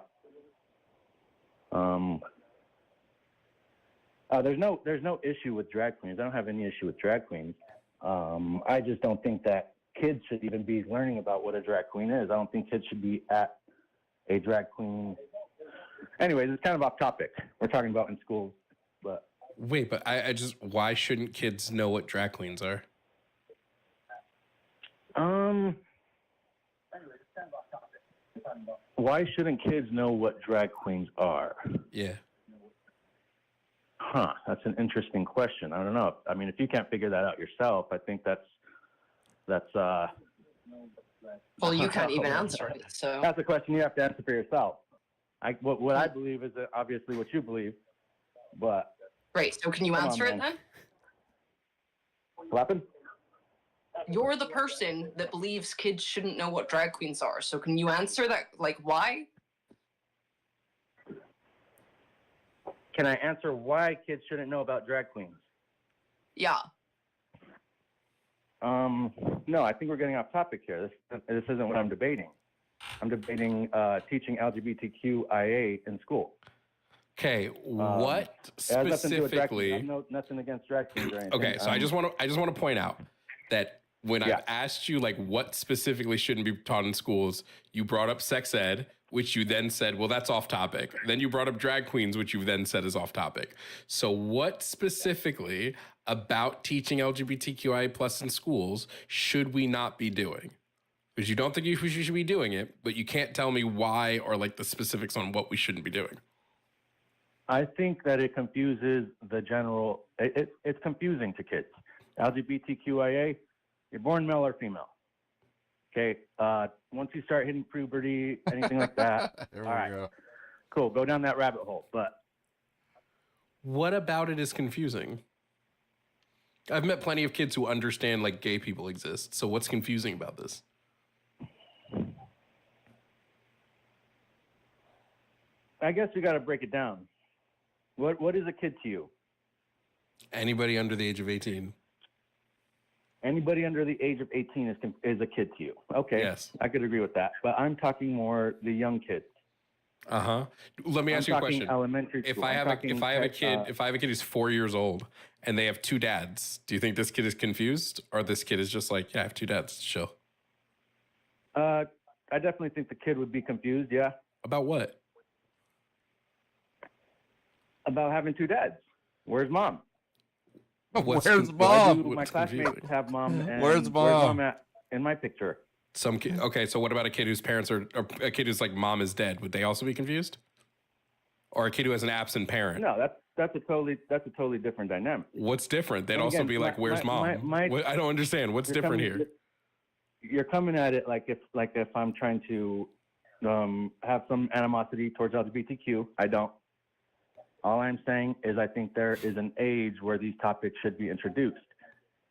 There's no issue with drag queens. I don't have any issue with drag queens. I just don't think that kids should even be learning about what a drag queen is. I don't think kids should be at a drag queen. Anyways, it's kind of off topic. We're talking about in schools, but Wait, but I just why shouldn't kids know what drag queens are? Why shouldn't kids know what drag queens are? Yeah. Huh, that's an interesting question. I don't know. I mean, if you can't figure that out yourself, I think that's Well, you can't even answer it, so. That's a question you have to answer for yourself. What I believe is obviously what you believe, but Great. So can you Come on, answer it man. then? what happened? You're the person that believes kids shouldn't know what drag queens are. So can you answer that? Like, why? Can I answer why kids shouldn't know about drag queens? Yeah. No, I think we're getting off topic here. This isn't what I'm debating. I'm debating teaching LGBTQIA in school. Okay, what It has nothing to do with drag queens. specifically? I have nothing against drag queens or anything. Okay, so I just want to point out that when I've asked you like what specifically shouldn't be taught in schools, you brought up sex ed, which you then said, well, that's off topic. Then you brought up drag queens, which you then said is off topic. So what specifically about teaching LGBTQIA+ in schools should we not be doing? Because you don't think you should be doing it, but you can't tell me why or like the specifics on what we shouldn't be doing. I think that it confuses the general. It's confusing to kids. LGBTQIA, you're born male or female. Okay. Once you start hitting puberty, anything like that, There all we right, go. cool. Go down that rabbit hole. But What about it is confusing? I've met plenty of kids who understand like gay people exist. So what's confusing about this? I guess we got to break it down. What is a kid to you? Anybody under the age of 18. Anybody under the age of 18 is a kid to you. Okay. Yes. I could agree with that. But I'm talking more the young kids. Let me ask you a question. Elementary If school. I have a kid who's 4 years old and they have two dads, do you think this kid is confused or this kid is just like, yeah, I have two dads, chill? I definitely think the kid would be confused. Yeah. About what? About having two dads. Where's mom? Where's mom? My What's classmates confusing? have mom. And Where's mom? at in my picture? Some kid. Okay, so what about a kid whose parents are, or a kid who's like mom is dead? Would they also be confused? Or a kid who has an absent parent? No, that's a totally different dynamic. What's different? They'd And also again, be like, "Where's mom?" I don't understand. What's you're different coming- here? You're coming at it like if I'm trying to have some animosity towards LGBTQ. I don't. All I'm saying is I think there is an age where these topics should be introduced.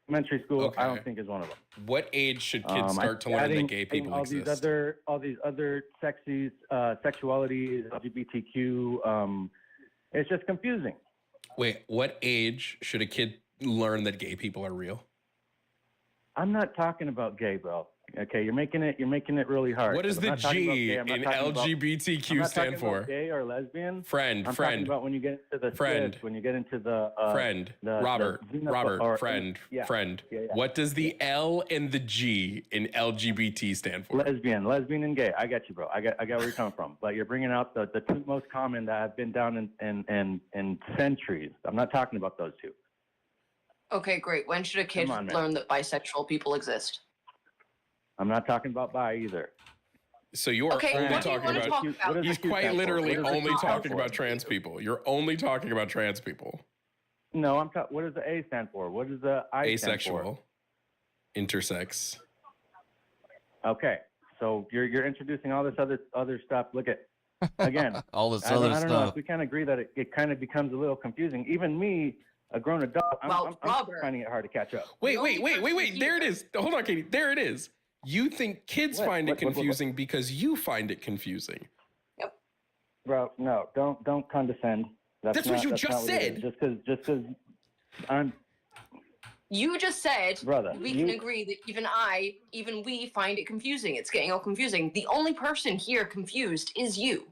Elementary school, I don't think is one of them. What age should kids start to learn that gay people all exist? All these other sexualities, LGBTQ. It's just confusing. Wait, what age should a kid learn that gay people are real? I'm not talking about gay, bro. Okay, you're making it really hard. What does I'm the not talking about G gay, I'm not in talking about- LGBTQ I'm not stand talking about for? Gay or lesbian? Friend, I'm friend. talking about when you get into the Friend. cis, when you get into the Friend, the Robert, or- friend, yeah. friend. Yeah, yeah. What does the L and the G in LGBT stand for? Lesbian and gay. I got you, bro. I got where you're coming from. But you're bringing out the two most common that have been down in centuries. I'm not talking about those two. Okay, great. When should a kid Come on, man. learn that bisexual people exist? I'm not talking about bi either. So you're Okay, only what do you talking wanna about. talk about? What does He's the Q quite stand for? literally What does the only Q stand talking for? about trans people. You're only talking about trans people. No, I'm talking. What does the A stand for? What does the I stand Asexual, intersex. for? Okay, so you're introducing all this other stuff. Look at again. All this I don't other know stuff. if we can't agree that it kind of becomes a little confusing. Even me, a grown adult, I'm finding it hard to catch up. Wait. There it is. Hold on, Katie. There it is. You think kids find it confusing because you find it confusing. Bro, no, don't condescend. That's what you not just what it is. said. Just because I'm. You just said Brother, we can agree that even we find it confusing. It's getting all confusing. The only person here confused is you.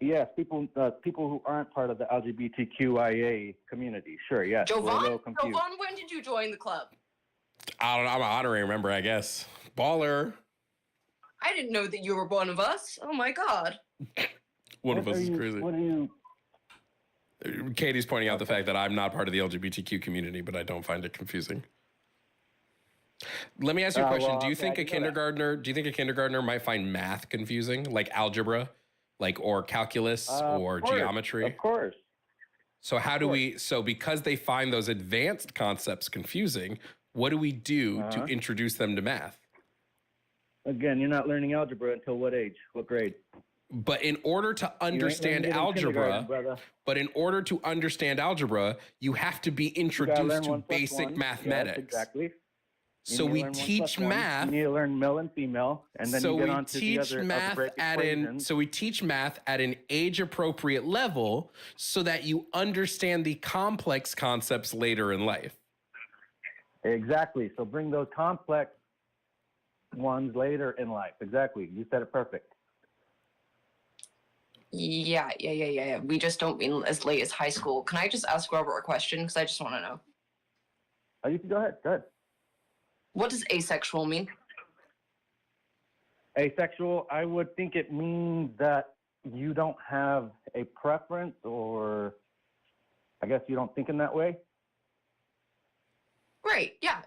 Yes, people who aren't part of the LGBTQIA community. Sure, yes. We're a little Jovan, confused. when did you join the club? I don't know. I'm an honorary member, I guess. Baller. I didn't know that you were one of us. Oh my god. One of us is What crazy. are you? Katie's pointing out the fact that I'm not part of the LGBTQ community, but I don't find it confusing. Let me ask you a question. well, Do you okay, think I a can go kindergartner? Do you think a kindergartner might find math confusing, like algebra, or calculus or Of course, geometry? Of course. So how do we? So because they find those advanced concepts confusing, what do we do to introduce them to math? Again, you're not learning algebra until what age? What grade? But in order to understand learning it in algebra, kindergarten, brother. You have to be You gotta introduced learn to 1 plus basic 1. mathematics. Yes, exactly. You So need to we learn 1 teach plus 1. math. You need to learn male and female, and then So you get we on to the teach other math algebraic at equations. so we teach math at an age appropriate level so that you understand the complex concepts later in life. Exactly. So bring those complex ones later in life. Exactly. You said it perfect. Yeah. We just don't mean as late as high school. Can I just ask Robert a question? Because I just want to know. Oh, you can go ahead. Go ahead. What does asexual mean? Asexual, I would think it means that you don't have a preference, or I guess you don't think in that way. Right. Yeah.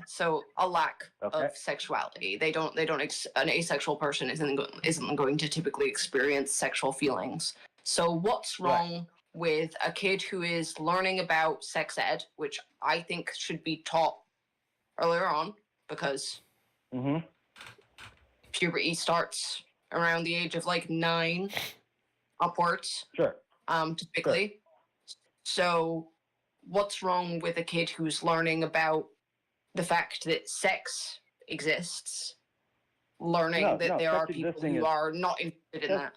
So a lack Okay. of sexuality. An asexual person isn't going to typically experience sexual feelings. So what's wrong with a kid who is learning about sex ed, which I think should be taught earlier on, because puberty starts around the age of like 9 upwards. Sure. Typically. So what's wrong with a kid who's learning about the fact that sex exists, learning that there are people who are not interested in that?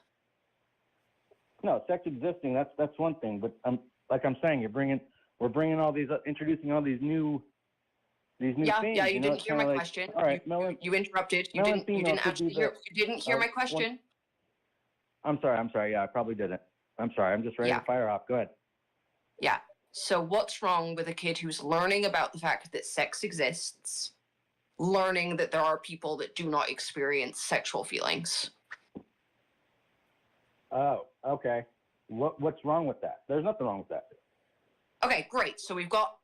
No, sex existing, that's one thing. But like I'm saying, we're bringing all these, introducing all these new things. Yeah, you didn't hear my like, question. All right, you interrupted. You didn't actually hear. You didn't hear my question. I'm sorry. Yeah, I probably didn't. I'm sorry. I'm just ready to fire off. Go ahead. Yeah. So what's wrong with a kid who's learning about the fact that sex exists, learning that there are people that do not experience sexual feelings? Oh, okay. What's wrong with that? There's nothing wrong with that. Okay, great. So we've got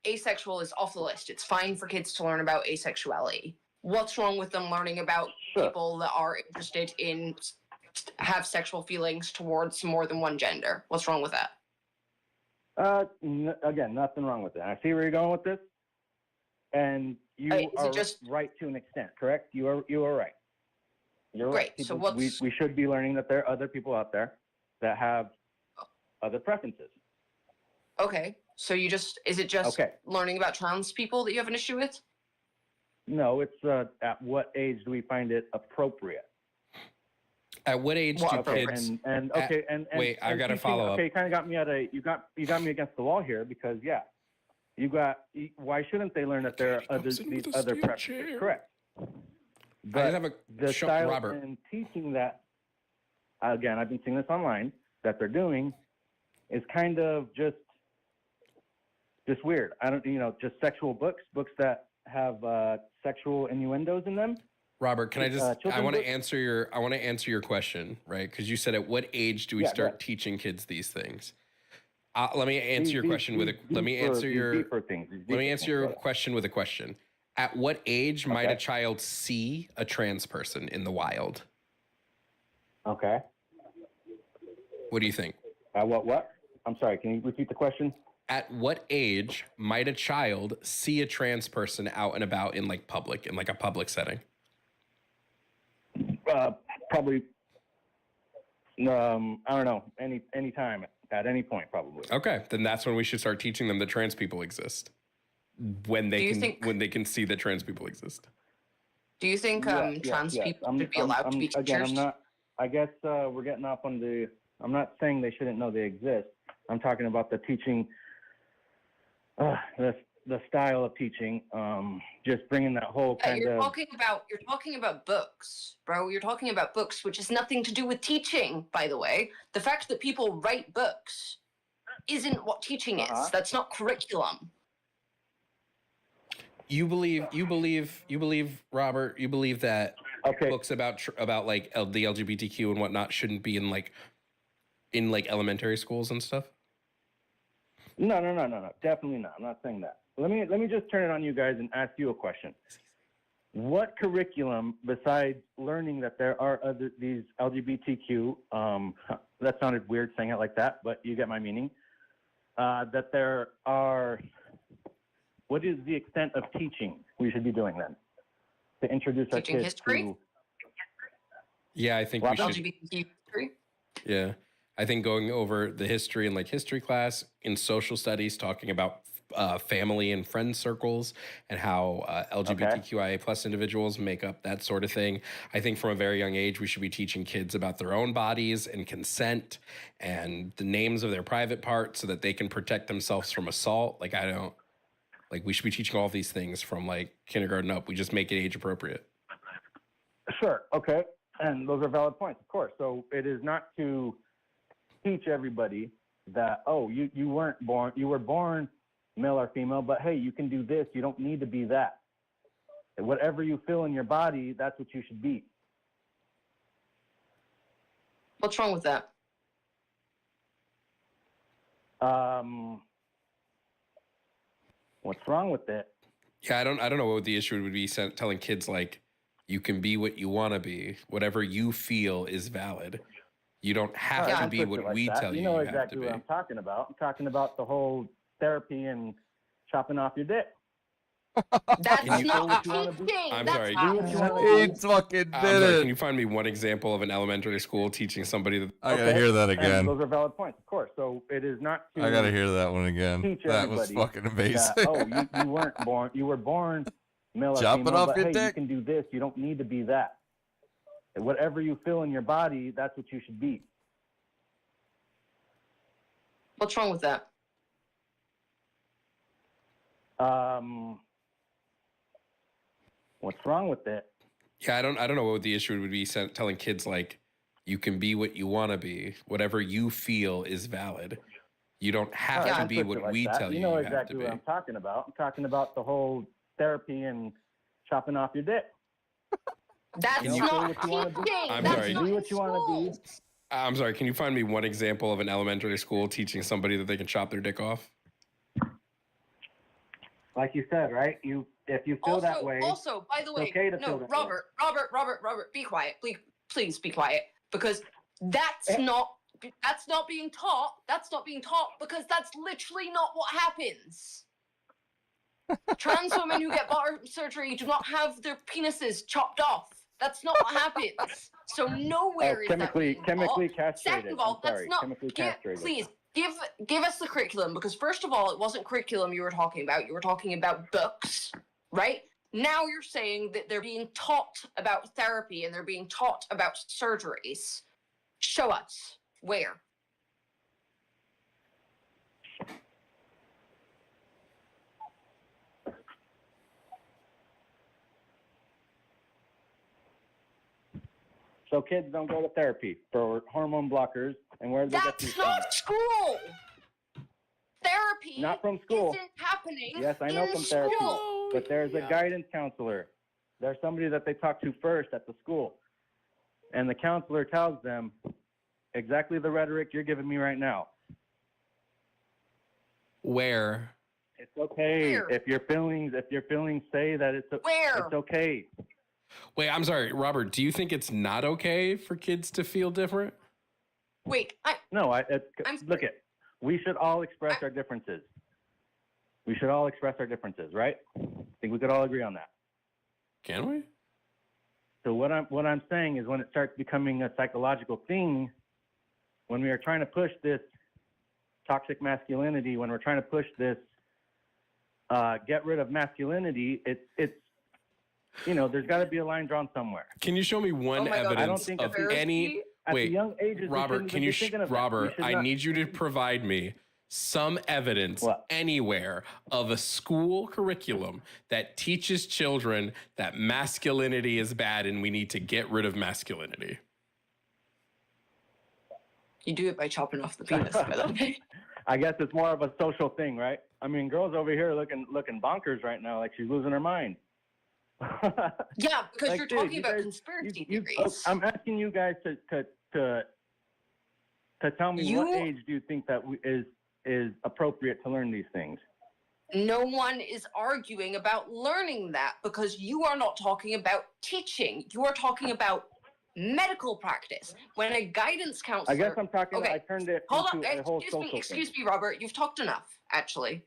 asexual is off the list. It's fine for kids to learn about asexuality. What's wrong with them learning about people that are interested in have sexual feelings towards more than one gender? What's wrong with that? Again, nothing wrong with that. I see where you're going with this, and you are right to an extent. Correct? You are right. You're right. Great. So we should be learning that there are other people out there that have other preferences. Okay. So is it just learning about trans people that you have an issue with? No, it's at what age do we find it appropriate? At what age do kids? Wait, I got to follow up. Okay, you kind of got me you got me against the wall here because why shouldn't they learn that there are these other preferences? Correct. But the style and teaching that, again, I've been seeing this online, that they're doing is kind of just weird. I don't, just sexual books that have sexual innuendos in them. Robert, can I just? I want to answer your question, right? Because you said, at what age do we start teaching kids these things? Let me answer your question with a. Let me answer your question with a question. At what age might a child see a trans person in the wild? Okay. What do you think? What? I'm sorry. Can you repeat the question? At what age might a child see a trans person out and about in public, in a public setting? Probably. I don't know. Any time, at any point, probably. Okay, then that's when we should start teaching them that trans people exist. When they can see that trans people exist. Do you think trans people should be allowed to be teachers? Again, I guess we're getting off on the. I'm not saying they shouldn't know they exist. I'm talking about the teaching. The style of teaching, just bringing that whole kind you're talking about books, bro. You're talking about books, which has nothing to do with teaching, by the way. The fact that people write books isn't what teaching is. That's not curriculum. You believe, Robert, you believe that books about the LGBTQ and whatnot shouldn't be in elementary schools and stuff? No, definitely not. I'm not saying that. Let me just turn it on you guys and ask you a question. What curriculum, besides learning that there are these LGBTQ, that sounded weird saying it like that, but you get my meaning, that there are, what is the extent of teaching we should be doing then to introduce our kids to? Yeah, I think we should. LGBTQ history? Yeah. I think going over the history in history class, in social studies, talking about family and friend circles and how LGBTQIA plus individuals make up that sort of thing. I think from a very young age, we should be teaching kids about their own bodies and consent and the names of their private parts so that they can protect themselves from assault. We should be teaching all these things from kindergarten up. We just make it age appropriate. Sure. Okay. And those are valid points, of course. So it is not to teach everybody that, you were born male or female, but hey, you can do this. You don't need to be that. Whatever you feel in your body, that's what you should be. What's wrong with that? What's wrong with it? Yeah, I don't know what the issue would be telling kids like you can be what you want to be. Whatever you feel is valid. You don't have to be what we tell you. You know you have to exactly be. what I'm talking about. I'm talking about the whole therapy and chopping off your dick. That's Can you- not wanna be? teaching. I'm That's sorry. not Do what you want to He fucking I'm did sorry. it. Can you find me one example of an elementary school teaching somebody that? I gotta hear that And again. those are valid points, of course. So it is not to I gotta hear that one again. teach That was everybody fucking amazing. that, you weren't born. You were born male or Chopping female, off but your hey, you dick? can do this. You don't need to be that. Whatever you feel in your body, that's what you should be. What's wrong with that? What's wrong with it? Yeah, I don't know what the issue would be telling kids like you can be what you want to be. Whatever you feel is valid. You don't have to be what we tell you. You know you have exactly to what be. I'm talking about. I'm talking about the whole therapy and chopping off your dick. That's You know, not do what you wanna be. teaching. I'm That's sorry. not Do what you want to be. I'm sorry. Can you find me one example of an elementary school teaching somebody that they can chop their dick off? Like you said, right? If you feel that way. Also, by the way, it's okay to no, feel that way. Robert, be quiet. Please be quiet. Because that's not being taught. That's not being taught because that's literally not what happens. Trans women who get bottom surgery do not have their penises chopped off. That's not what happens. So nowhere is that chemically being taught. castrated. Second of all, I'm that's sorry, not. chemically castrated. Please give us the curriculum because first of all, it wasn't curriculum you were talking about. You were talking about books, right? Now you're saying that they're being taught about therapy and they're being taught about surgeries. Show us where. So kids don't go to therapy for hormone blockers, and where do they get these That's not things? school. Therapy Not from school. isn't happening. Yes, I know in from therapy, school. but there's a guidance counselor. There's somebody that they talk to first at the school, and the counselor tells them exactly the rhetoric you're giving me right now. Where? It's okay Where? if your feelings say that it's Where? it's okay. Wait, I'm sorry, Robert. Do you think it's not okay for kids to feel different? Wait, No, I'm look at. We should all express our differences. We should all express our differences, right? I think we could all agree on that. Can we? So what I'm saying is when it starts becoming a psychological thing, when we are trying to push this toxic masculinity, when we're trying to push this get rid of masculinity, it's there's got to be a line drawn somewhere. Can you show me one my God. evidence I don't think of at any? At Wait, the young ages, we Robert, shouldn't can be you? thinking of that. Robert, We should I not- need you to provide me some evidence What? anywhere of a school curriculum that teaches children that masculinity is bad and we need to get rid of masculinity. You do it by chopping off the penis, by the way. I guess it's more of a social thing, right? I mean, girls over here looking bonkers right now, like she's losing her mind. Yeah, because Like, you're dude, talking you about guys- conspiracy you- theories. I'm asking you guys to tell me what You- age do you think that is appropriate to learn these things? No one is arguing about learning that because you are not talking about teaching. You are talking about medical practice. When a guidance counselor. I guess I'm talking. Okay. I turned it Hold into on. a whole social Excuse thing. me, Robert. You've talked enough, actually.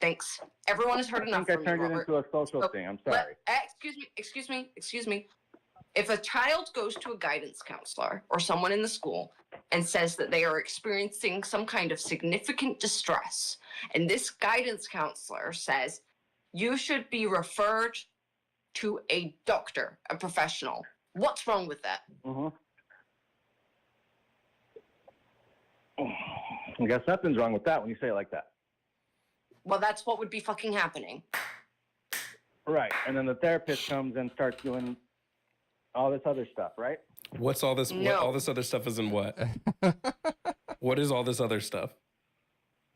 Thanks. Everyone has heard I enough think I from turned you, it Robert. into a social So thing. I'm sorry. Excuse me. If a child goes to a guidance counselor or someone in the school and says that they are experiencing some kind of significant distress, and this guidance counselor says you should be referred to a doctor, a professional, what's wrong with that? I guess nothing's wrong with that when you say it like that. Well, that's what would be fucking happening. Right. And then the therapist comes and starts doing all this other stuff, right? What's all this? No. What all this other stuff is in what? What is all this other stuff?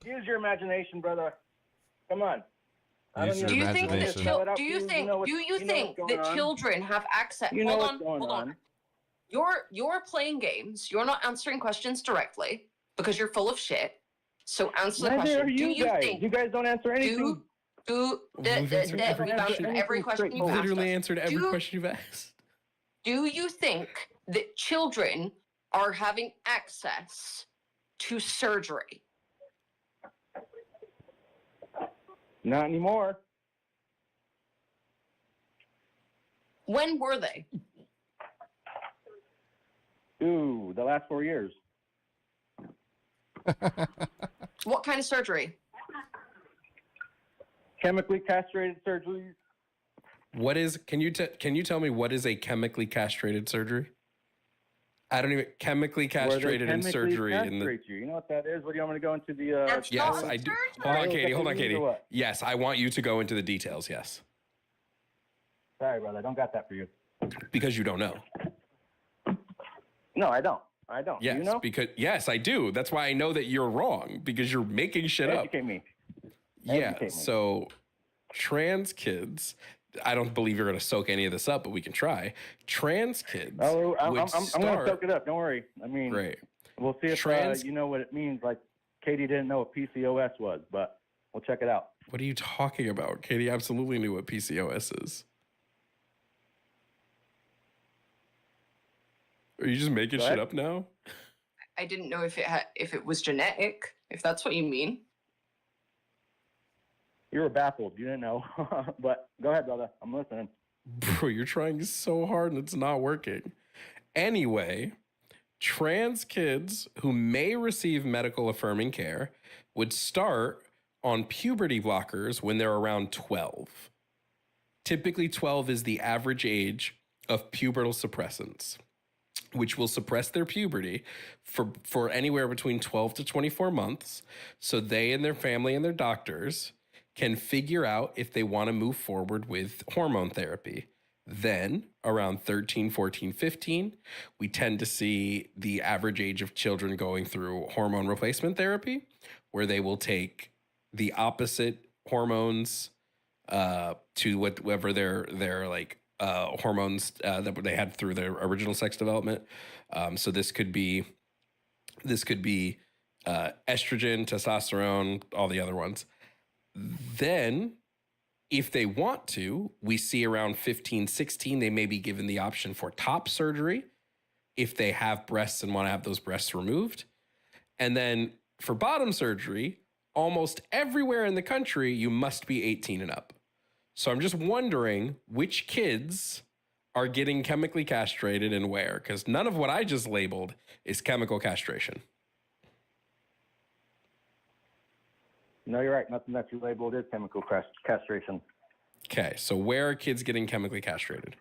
Use your imagination, brother. Come on. I don't Use your even- Do you think that imagination. spell it out do for you You think know what- do you you know think what's going that on. children have access? You know hold what's on, going hold on. on. You're playing games. You're not answering questions directly because you're full of shit. So answer the Neither question. are Do you you guys. think You guys don't answer anything We've answered every question. Every question you've asked Literally us. answered every question you've asked. Do you think that children are having access to surgery? Not anymore. When were they? Ooh, the last 4 years. What kind of surgery? Chemically castrated surgeries. What is? Can you tell me what is a chemically castrated surgery? I don't even chemically castrated in surgery. You know what that is? What do you want me to go into the? Yes, I do. Hold on, Katie. Yes, I want you to go into the details. Yes. Sorry, brother. I don't got that for you. Because you don't know. No, I don't. Yes, do you know? because yes, I do. That's why I know that you're wrong because you're making shit up. Educate me. So trans kids. I don't believe you're going to soak any of this up, but we can try. Trans kids. Oh, I'm would going to start- soak it up. Don't worry. I mean, Great. We'll see if you know what it means. Like Katie didn't know what PCOS was, but we'll check it out. What are you talking about? Katie absolutely knew what PCOS is. Are you just making shit up now? I didn't know if it was genetic, if that's what you mean. You were baffled. You didn't know. But go ahead, brother. I'm listening. Bro, you're trying so hard and it's not working. Anyway, trans kids who may receive medical affirming care would start on puberty blockers when they're around 12. Typically, 12 is the average age of pubertal suppressants, which will suppress their puberty for anywhere between 12 to 24 months. So they and their family and their doctors can figure out if they want to move forward with hormone therapy. Then around 13, 14, 15, we tend to see the average age of children going through hormone replacement therapy, where they will take the opposite hormones to whatever their like hormones that they had through their original sex development. So this could be estrogen, testosterone, all the other ones. Then, if they want to, we see around 15, 16, they may be given the option for top surgery if they have breasts and want to have those breasts removed. And then for bottom surgery, almost everywhere in the country, you must be 18 and up. So I'm just wondering which kids are getting chemically castrated and where, because none of what I just labeled is chemical castration. No, you're right. Nothing that you labeled is chemical castration. Okay, so where are kids getting chemically castrated?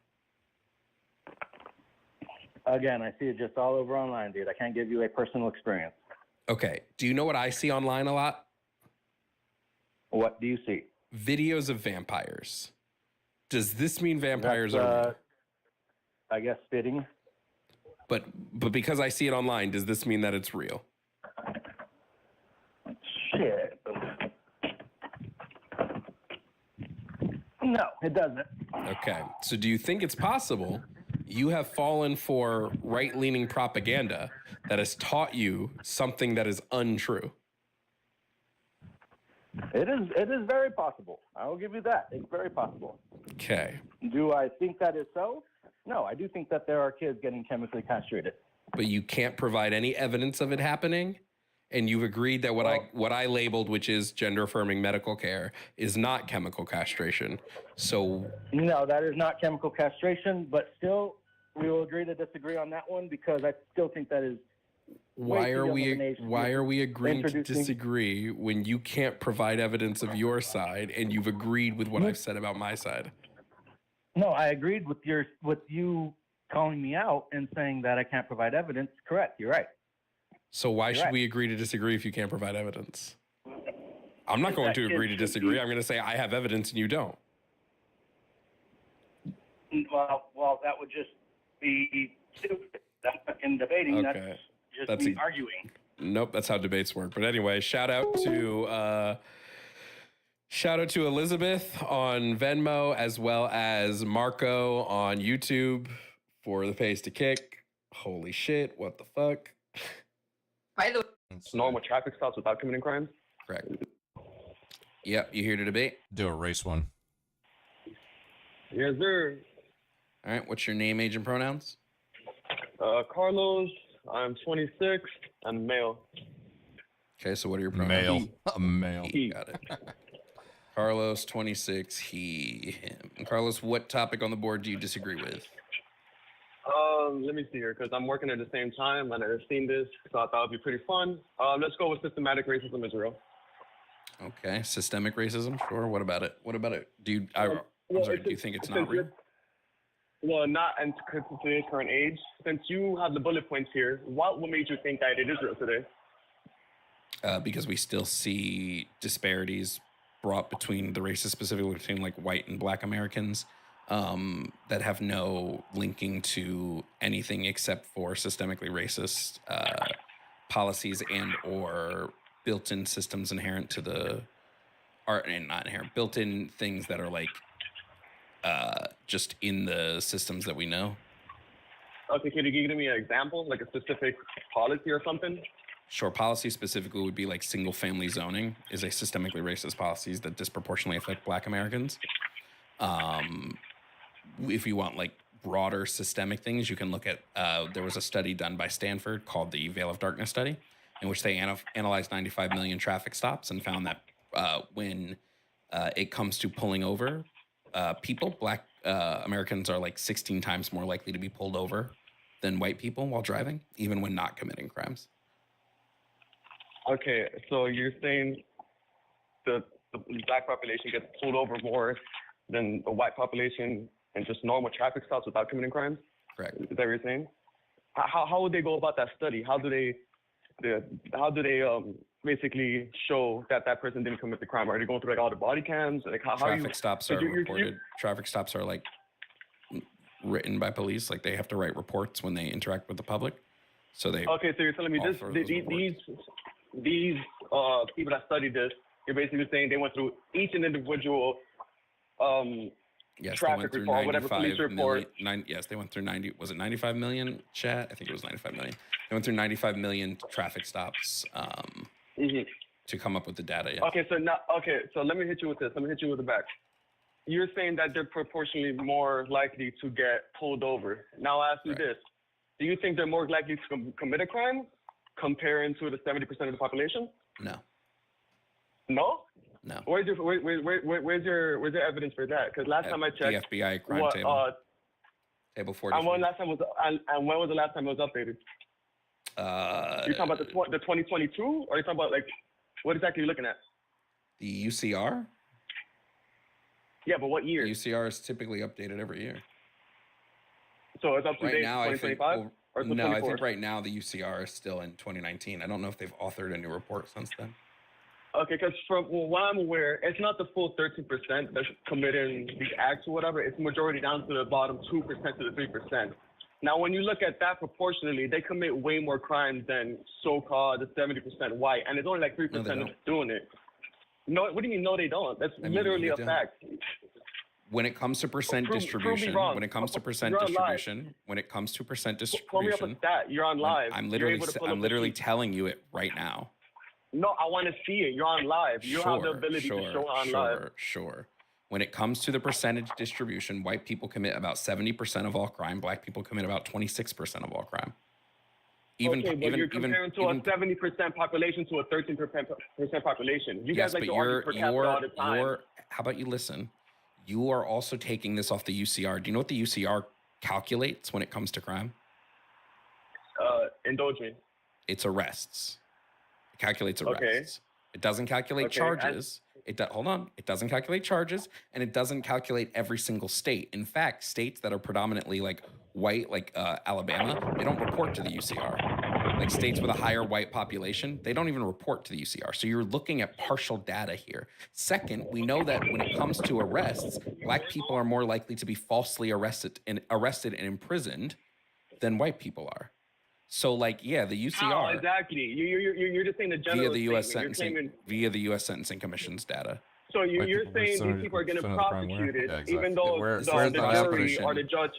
Again, I see it just all over online, dude. I can't give you a personal experience. Okay, do you know what I see online a lot? What do you see? Videos of vampires. Does this mean vampires are real? I guess spitting. But because I see it online, does this mean that it's real? Shit. No, it doesn't. Okay. So do you think it's possible you have fallen for right-leaning propaganda that has taught you something that is untrue? It is very possible. I will give you that. It's very possible. Okay. Do I think that is so? No, I do think that there are kids getting chemically castrated. But you can't provide any evidence of it happening? And you've agreed that what I labeled, which is gender affirming medical care, is not chemical castration. So no, that is not chemical castration, but still we will agree to disagree on that one because I still think that is why are we agreeing to disagree when you can't provide evidence of your side and you've agreed with what I've said about my side? No, I agreed with you calling me out and saying that I can't provide evidence. Correct, you're right. So why should we agree to disagree if you can't provide evidence? I'm not going to agree to disagree. I'm going to say I have evidence and you don't. Well, that would just be stupid. That's not in debating. Okay. That's just me arguing. Nope, that's how debates work. But anyway, shout out to Elizabeth on Venmo as well as Marco on YouTube for the Pays to Kick. Holy shit, what the fuck? By the way, normal traffic stops without committing crimes? Correct. Yep, you here to debate? Do a race one. Yes, sir. All right, what's your name, age, and pronouns? Carlos, I'm 26. I'm male. Okay, so what are your pronouns? Male. A male. He. Got it. Carlos, 26, he, him. Carlos, what topic on the board do you disagree with? Let me see here, because I'm working at the same time and I've seen this, so I thought it'd be pretty fun. Let's go with systematic racism is real. Okay, systemic racism, sure. What about it? What about it? Do you? I'm sorry. Do you think it's not real? Well, not in today's current age. Since you have the bullet points here, what made you think that it is real today? Because we still see disparities brought between the races, specifically between like white and black Americans, that have no linking to anything except for systemically racist policies and or built-in systems inherent to the art, and not inherent, built-in things that are like just in the systems that we know. Okay, can you give me an example, like a specific policy or something? Sure. Policy specifically would be like single-family zoning is a systemically racist policies that disproportionately affect Black Americans. If you want like broader systemic things, you can look at, there was a study done by Stanford called the Veil of Darkness study, in which they analyzed 95 million traffic stops and found that when it comes to pulling over people, Black Americans are like 16 times more likely to be pulled over than white people while driving, even when not committing crimes. Okay, so you're saying the black population gets pulled over more than the white population and just normal traffic stops without committing crimes? Correct. Is that what you're saying? How would they go about that study? How do they basically show that person didn't commit the crime? Are they going through like all the body cams? Like Traffic stops are reported. Traffic stops are like written by police. Like they have to write reports when they interact with the public. So they. Okay, so you're telling me these people that studied this, you're basically saying they went through each and individual traffic report, whatever police report. Yes, they went through 90. Was it 95 million? Chat. I think it was 95 million. They went through 95 million traffic stops to come up with the data. Yeah. Okay, so let me hit you with this. Let me hit you with the back. You're saying that they're proportionally more likely to get pulled over. Now I ask you this: do you think they're more likely to commit a crime comparing to the 70% of the population? No. No? No. Where's your evidence for that? Because last time I checked, the FBI crime table. Table 40. And when was the last time it was updated? You talking about the 2022, or you talking about like what exactly are you looking at? The UCR? Yeah, but what year? The UCR is typically updated every year. So it's up to right date now, 2025? No, I think right now the UCR is still in 2019. I don't know if they've authored a new report since then. Okay, because from what I'm aware, it's not the full 13% that's committing these acts or whatever. It's majority down to the bottom 2% to the 3%. Now, when you look at that proportionally, they commit way more crimes than so-called the 70% white, and it's only like 3% that's doing it. No, what do you mean? No, they don't. That's literally a fact. When it comes to percent distribution, when it comes to percent distribution, pull me up a stat. You're on live. I'm literally telling you it right now. No, I want to see it. You're on live. You have the ability to show on live. Sure. When it comes to the percentage distribution, white people commit about 70% of all crime. Black people commit about 26% of all crime. You're comparing to a 70% population to a 13% population. You guys like to argue per capita all the time. How about you listen? You are also taking this off the UCR. Do you know what the UCR calculates when it comes to crime? Indulge me. It's arrests. It calculates arrests. Okay. It doesn't calculate charges. Hold on. It doesn't calculate charges, and it doesn't calculate every single state. In fact, states that are predominantly like white, like Alabama, they don't report to the UCR. Like states with a higher white population, they don't even report to the UCR. So you're looking at partial data here. Second, we know that when it comes to arrests, Black people are more likely to be falsely arrested and imprisoned than white people are. So, like, yeah, the UCR. How exactly? You're just saying the general via the U.S. Sentencing Commission's data. So you're saying these people are getting prosecuted, even though the jury or the judge.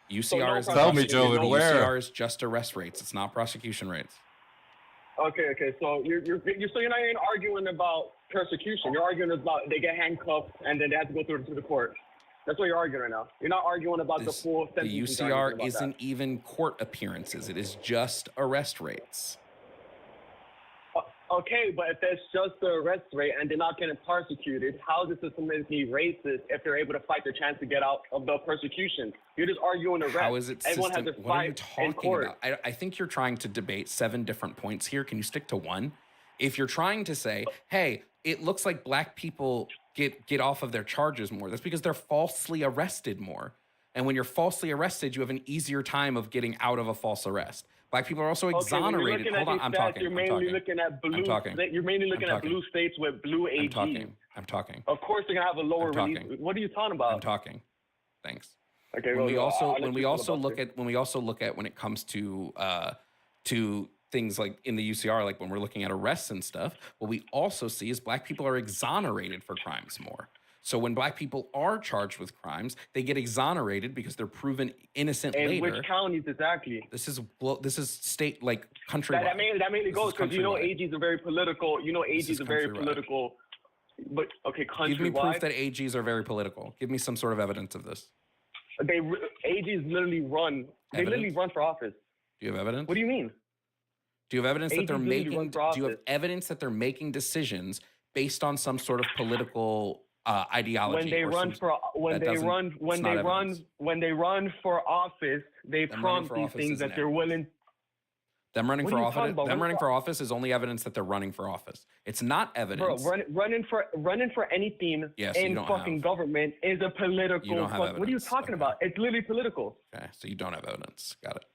UCR is tell me, Joe, where UCR is just arrest rates. It's not prosecution rates. Okay. So you're not even arguing about persecution. You're arguing about they get handcuffed and then they have to go through to the court. That's what you're arguing right now. You're not arguing about the full The sentencing. UCR isn't even court appearances. It is just arrest rates. Okay, but if that's just the arrest rate and they're not getting persecuted, how is it systemically racist if they're able to fight their chance to get out of the persecution? You're just arguing arrest. How is it Everyone system? has to What are you fight in talking court. about? I think you're trying to debate 7 different points here. Can you stick to one? If you're trying to say, hey, it looks like black people get off of their charges more, that's because they're falsely arrested more. And when you're falsely arrested, you have an easier time of getting out of a false arrest. Black people are also exonerated. Okay, Hold on, I'm talking. You're mainly looking at blue. You're mainly looking at blue states with blue AG. I'm talking. Of course, they're gonna have a lower release. What are you talking about? I'm talking. Thanks. Okay. When we also look at when it comes to things like in the UCR, like when we're looking at arrests and stuff, what we also see is black people are exonerated for crimes more. So when black people are charged with crimes, they get exonerated because they're proven innocent And later. which counties exactly? This is state, like countrywide. That mainly goes because you know countrywide. AGs are very political. You know AGs are very countrywide. political. But okay, countrywide. Give me proof that AGs are very political. Give me some sort of evidence of this. AGs literally run. They Evidence? literally run for office. Do you have evidence? What do you mean? Do you have evidence that they're AGs literally making? run Do for you have office. evidence that they're making decisions based on some sort of political ideology? When they or run some- for when that they doesn't- run it's when not they evidence. run when they run for office, they Them running promise for these office things isn't that they're willing. Them running What for are you office. talking about? Them What are running you for office is only evidence that they're running for office. It's not Bro, evidence. running for anything Yes, you in don't fucking have. government is a political. You don't have What are you evidence. talking about? It's literally political. Okay, so you don't have evidence. Got it.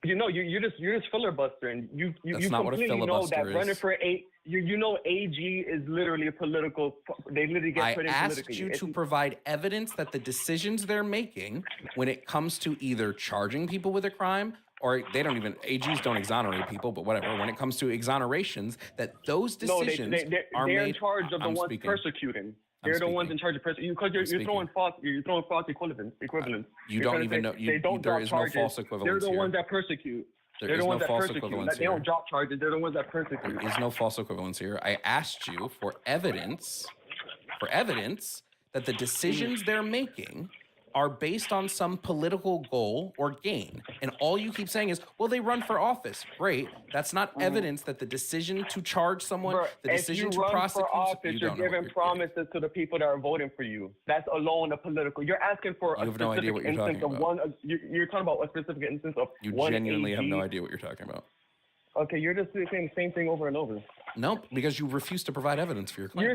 You know, you're just filibustering. You That's not what a completely know that filibuster running is. for you know AG is literally a political. They literally get I put in asked politically. you It's- to provide evidence that the decisions they're making when it comes to either charging people with a crime or they don't even, AGs don't exonerate people, but whatever. When it comes to exonerations, that those No, decisions are they're made. in charge of the I'm ones speaking. persecuting. I'm They're the ones speaking. in charge of persecuting because you're throwing false equivalents. You You're don't trying to even say know. they don't There drop is no charges. false They're equivalence the here. ones that persecute. There They're is the no ones that false persecute. equivalence They don't here. drop charges. They're the ones that persecute. There is no false equivalence here. I asked you for evidence that the decisions they're making are based on some political goal or gain. And all you keep saying is, well, they run for office. Great. That's not evidence that the decision to charge someone, Bro, the decision if to you run prosecute, for office, you you're don't know what giving promises to the people that are voting for you. That's alone a political. You're asking for You a have no idea specific what you're instance talking of about. one. You're talking about a specific instance of You one genuinely have AG. no idea what you're talking about. Okay, you're just saying the same thing over and over. Nope, because you refuse to provide evidence for your claim.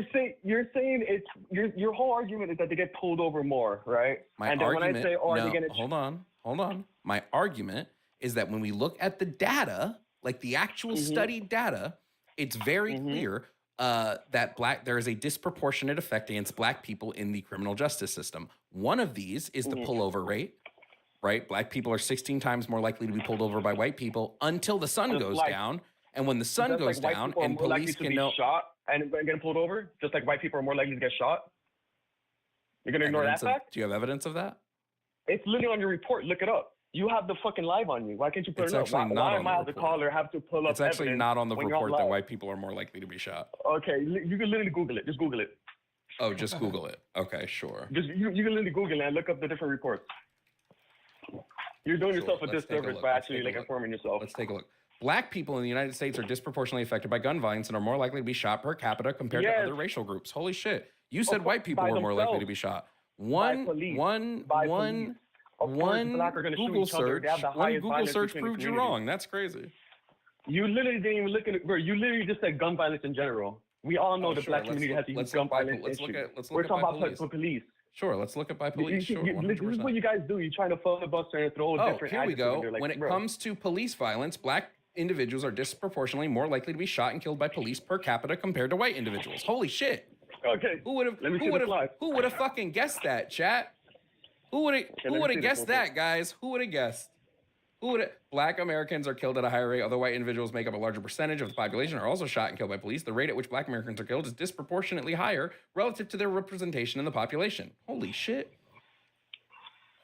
You're saying it's your whole argument is that they get pulled over more, right? My and then argument, when I say, oh, are no, they gonna hold on. My argument is that when we look at the data, like the actual studied data, it's very clear that there is a disproportionate effect against black people in the criminal justice system. One of these is the pullover rate, right? Black people are 16 times more likely to be pulled over by white people until the sun Just goes like- down. And when the sun just goes like white down people are and more likely police to can be know shot and get pulled over, just like white people are more likely to get shot. You're gonna ignore that evidence of- fact? do you have evidence of that? It's literally on your report. Look it up. You have the fucking live on you. Why can't you put It's it up? actually Why, not why on am I the the report. caller have to pull up It's actually evidence not on the when you're on report that live? white people are more likely to be shot. Okay, you can literally Google it. Just Google it. Oh, just Google it. Okay, sure. Just you can literally Google it and look up the different reports. You're doing Sure, yourself a let's take a disservice look, by let's actually take a like look. informing yourself. Let's take a look. Black people in the United States are disproportionately affected by gun violence and are more likely to be shot per capita compared to Yes. other racial groups. Holy shit. You said Of white people by were more likely to themselves. be shot. By One police. one By one police. Of course, one black are gonna shoot Google each other. search. They have the One highest Google violence search between the proved you communities. wrong. That's crazy. You literally didn't even look at it, bro. You literally just said gun violence in general. We all know Oh, the sure, black let's community look- has a huge let's gun look by- violence let's look issue. at- let's look We're at talking by about police. police. Sure, let's look at by police. Sure, This is 100%. what you guys do. You're trying to filibuster and throw Oh, different here we adjectives go. in there, like, When it bro. comes to police violence, black individuals are disproportionately more likely to be shot and killed by police per capita compared to white individuals. Holy shit. Okay. Who would have Let me see the slide. who would have fucking guessed that, chat? Who would let me have see this guessed real that, quick. guys? Who would have guessed? Black Americans are killed at a higher rate, although white individuals make up a larger percentage of the population are also shot and killed by police. The rate at which black Americans are killed is disproportionately higher relative to their representation in the population. Holy shit.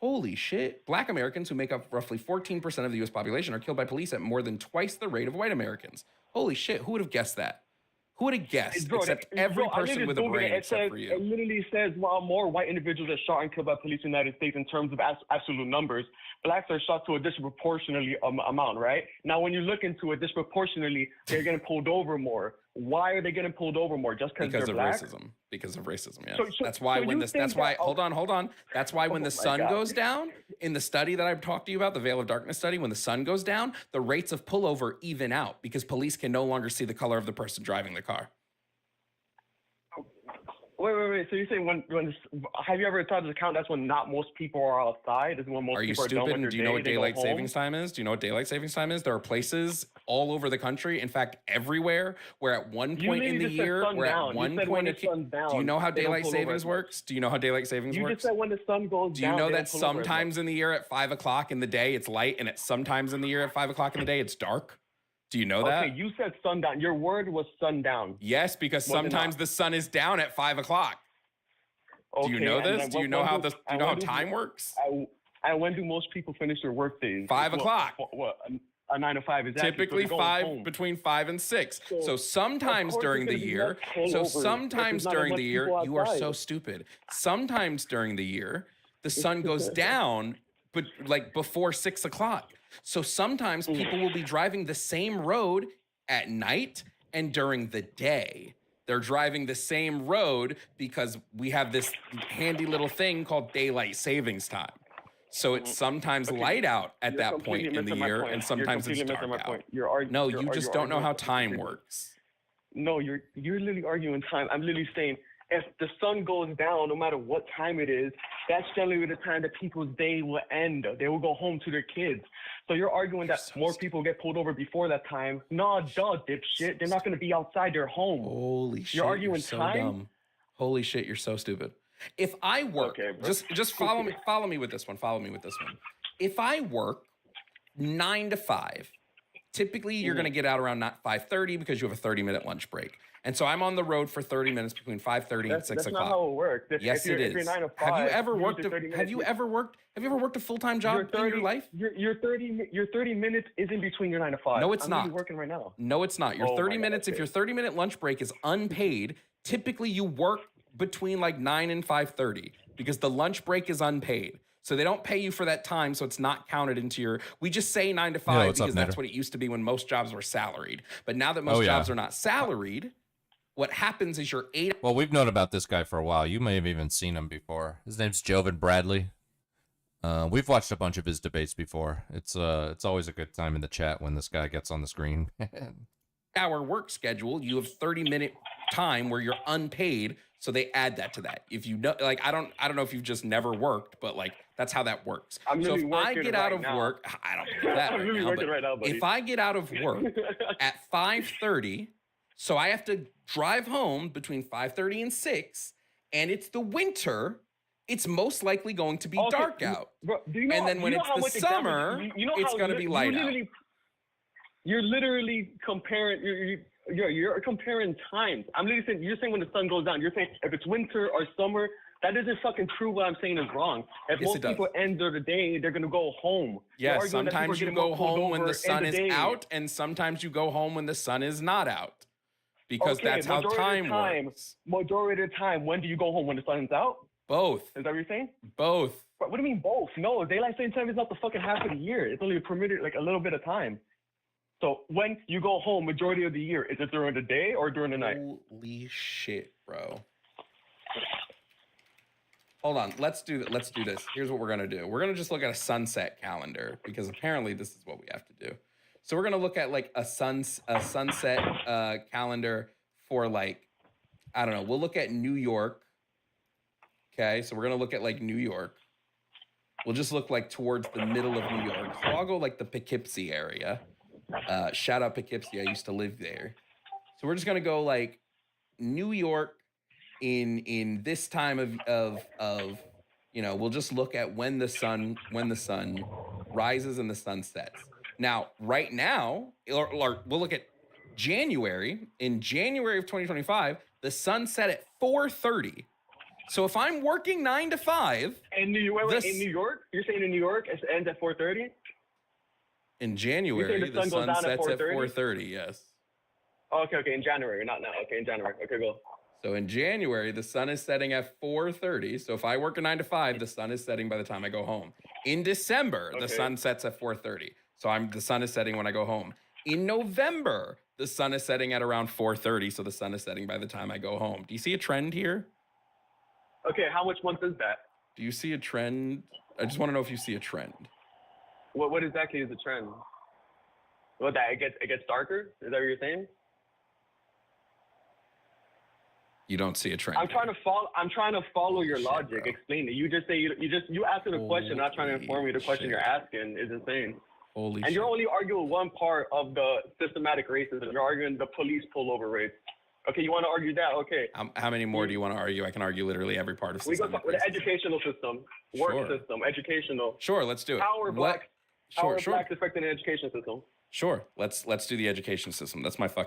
Holy shit. Black Americans, who make up roughly 14% of the US population, are killed by police at more than twice the rate of white Americans. Holy shit. Who would have guessed that? Who would have guessed? Bro, Except every person with a brain, except for It you. literally says, while more white individuals are shot and killed by police in the United States in terms of absolute numbers, blacks are shot to a disproportionately amount, right? Now, when you look into it, disproportionately, they're getting pulled over more. Why are they getting pulled over more? Just Because they're of black? racism. Because of racism, yeah. So- that's why so when you this. think That's why. that- Hold on. That's why when Oh the my sun God. goes down in the study that I've talked to you about, the Veil of Darkness study, when the sun goes down, the rates of pullover even out because police can no longer see the color of the person driving the car. Wait. So you're saying have you ever thought of the count? That's when not most people are outside. Is when most Are you people are done with stupid? their Do you know day, what they go daylight home? savings time is? Do you know what daylight savings time is? There are places all over the country, in fact, everywhere, where at one You point in literally the just said year, sundown. where at You one said point, when the sun's down, do you know how they don't daylight pull over savings as much. works? Do you know how daylight savings You works? just said when the sun goes Do you down. know they that don't pull over as much. sometimes in the year at 5 o'clock in the day it's light, and at sometimes in the year at 5 o'clock in the day it's dark? Do you know that? Okay, you said sundown. Your word was sundown. Yes, because Was it sometimes not? the sun is down at 5 o'clock. Do you Okay, know and this? then Do you when- know when how do- this? Do you and know how when do- time works? And when do most people finish their work days? 5 o'clock. What? A 9 to 5 exactly. So Typically they're going five home. between 5 and 6. So, So sometimes of course during the there's gonna be year, less pullovers if there's not as during much the year, people you are so outside. stupid. Sometimes during the year, the sun goes down, but like before 6 o'clock. So sometimes people will be driving the same road at night and during the day. They're driving the same road because we have this handy little thing called daylight savings time. So it's sometimes light out at You're that point completely in the missing my year, point. and You're sometimes it's completely dark missing my out. point. No, you're you just don't know how time works. No, you're literally arguing time. I'm literally saying if the sun goes down, no matter what time it is, that's generally the time that people's day will end. They will go home to their kids. So you're arguing that more people get pulled over before that time. Nah, duh, dipshit. They're not going to be outside their home. Holy shit, You're arguing so time? dumb. Holy shit, you're so stupid. If I work, Okay, bro. just follow me with this one. Follow me with this one. If I work 9 to 5, typically you're going to get out around 5:30 because you have a 30-minute lunch break. And so I'm on the road for 30 minutes between 5:30 and 6 That's o'clock. not how it works. Yes, if it you're is. 9 to 5, Have you ever worked? use your 30 Have you minutes- ever worked a full-time job in your life? Your 30 minutes is in between your 9 to 5. No, it's I'm not. literally working right now. No, it's not. Your Oh my 30 God, minutes, if okay. your 30-minute lunch break is unpaid, typically you work between like 9 and 5:30 because the lunch break is unpaid. So they don't pay you for that time, so it's not counted into your. We just say 9 to 5 what's up, because that's Nader? what it used to be when most jobs were salaried. But now that most jobs are not salaried, what happens is you're 8. Well, we've known about this guy for a while. You may have even seen him before. His name's Jovan Bradley. We've watched a bunch of his debates before. It's always a good time in the chat when this guy gets on the screen. Hour work schedule, you have 30-minute time where you're unpaid, so they add that to that. If you know, like, I don't know if you've just never worked, but like that's how that works. I'm So if literally I working get out right of now. work, I don't do that I'm right literally now, working but right now, buddy. if I get out of work at 5:30, so I have to drive home between 5:30 and 6, and it's the winter, it's most likely going to be Okay, dark out. Bro, do you know, And then do when you know it's how the much example- summer, you know it's how gonna li- be you light out. literally- You're literally comparing. You're comparing times. I'm literally saying you're saying when the sun goes down. You're saying if it's winter or summer. That doesn't fucking prove what I'm saying is wrong. If Yes, most it does. people end of the day, they're gonna go home. You're Yes, arguing that people sometimes are you getting go more pulled home when over the sun in is day. out, and sometimes you go home when the sun is not out. Because Okay, that's how majority of time the works. Majority of the time, when do you go home? When the sun's out? Both. Is that what you're saying? Both. But what do you mean both? No, daylight saving time is not the fucking half of the year. It's only permitted like a little bit of time. So when you go home, majority of the year, is it during the day or during the night? Holy shit, bro. Hold on, let's do this. Here's what we're gonna do. We're gonna just look at a sunset calendar because apparently this is what we have to do. So we're gonna look at like a sunset calendar for like, I don't know. We'll look at New York. Okay, so we're gonna look at like New York. We'll just look like towards the middle of New York. So I'll go like the Poughkeepsie area. Shout out Poughkeepsie. I used to live there. So we're just gonna go like New York in this time of you know, we'll just look at when the sun rises and the sun sets. Now, right now, or we'll look at January. In January of 2025, the sun set at 4:30. So if I'm working 9 to 5, in New York, you're saying in New York it ends at 4:30? In January, the the sun goes sun down at sets at 4:30? 4:30. Yes. Oh, okay, in January, not now. Okay, in January. Okay, go. So in January, the sun is setting at 4:30. So if I work a 9 to 5, the sun is setting by the time I go home. In December, the sun sets at 4:30. So the sun is setting when I go home. In November, the sun is setting at around 4:30. So the sun is setting by the time I go home. Do you see a trend here? Okay, how much month is that? Do you see a trend? I just want to know if you see a trend. What exactly is the trend? What, that it gets darker? Is that what you're saying? You don't see a trend. I'm trying to follow your logic. Bro. Explain it. You just say you answer the question, not trying to inform me the question you're asking is insane. Holy and you're only arguing one part of the systematic racism. You're arguing the police pullover rates. Okay, you want to argue that? Okay. How many more do you want to argue? I can argue literally every part of We go systemic with the racism. educational system, work system, educational. Sure, let's do it. How are blacks affecting the education system? Sure, let's do the education system. That's my bread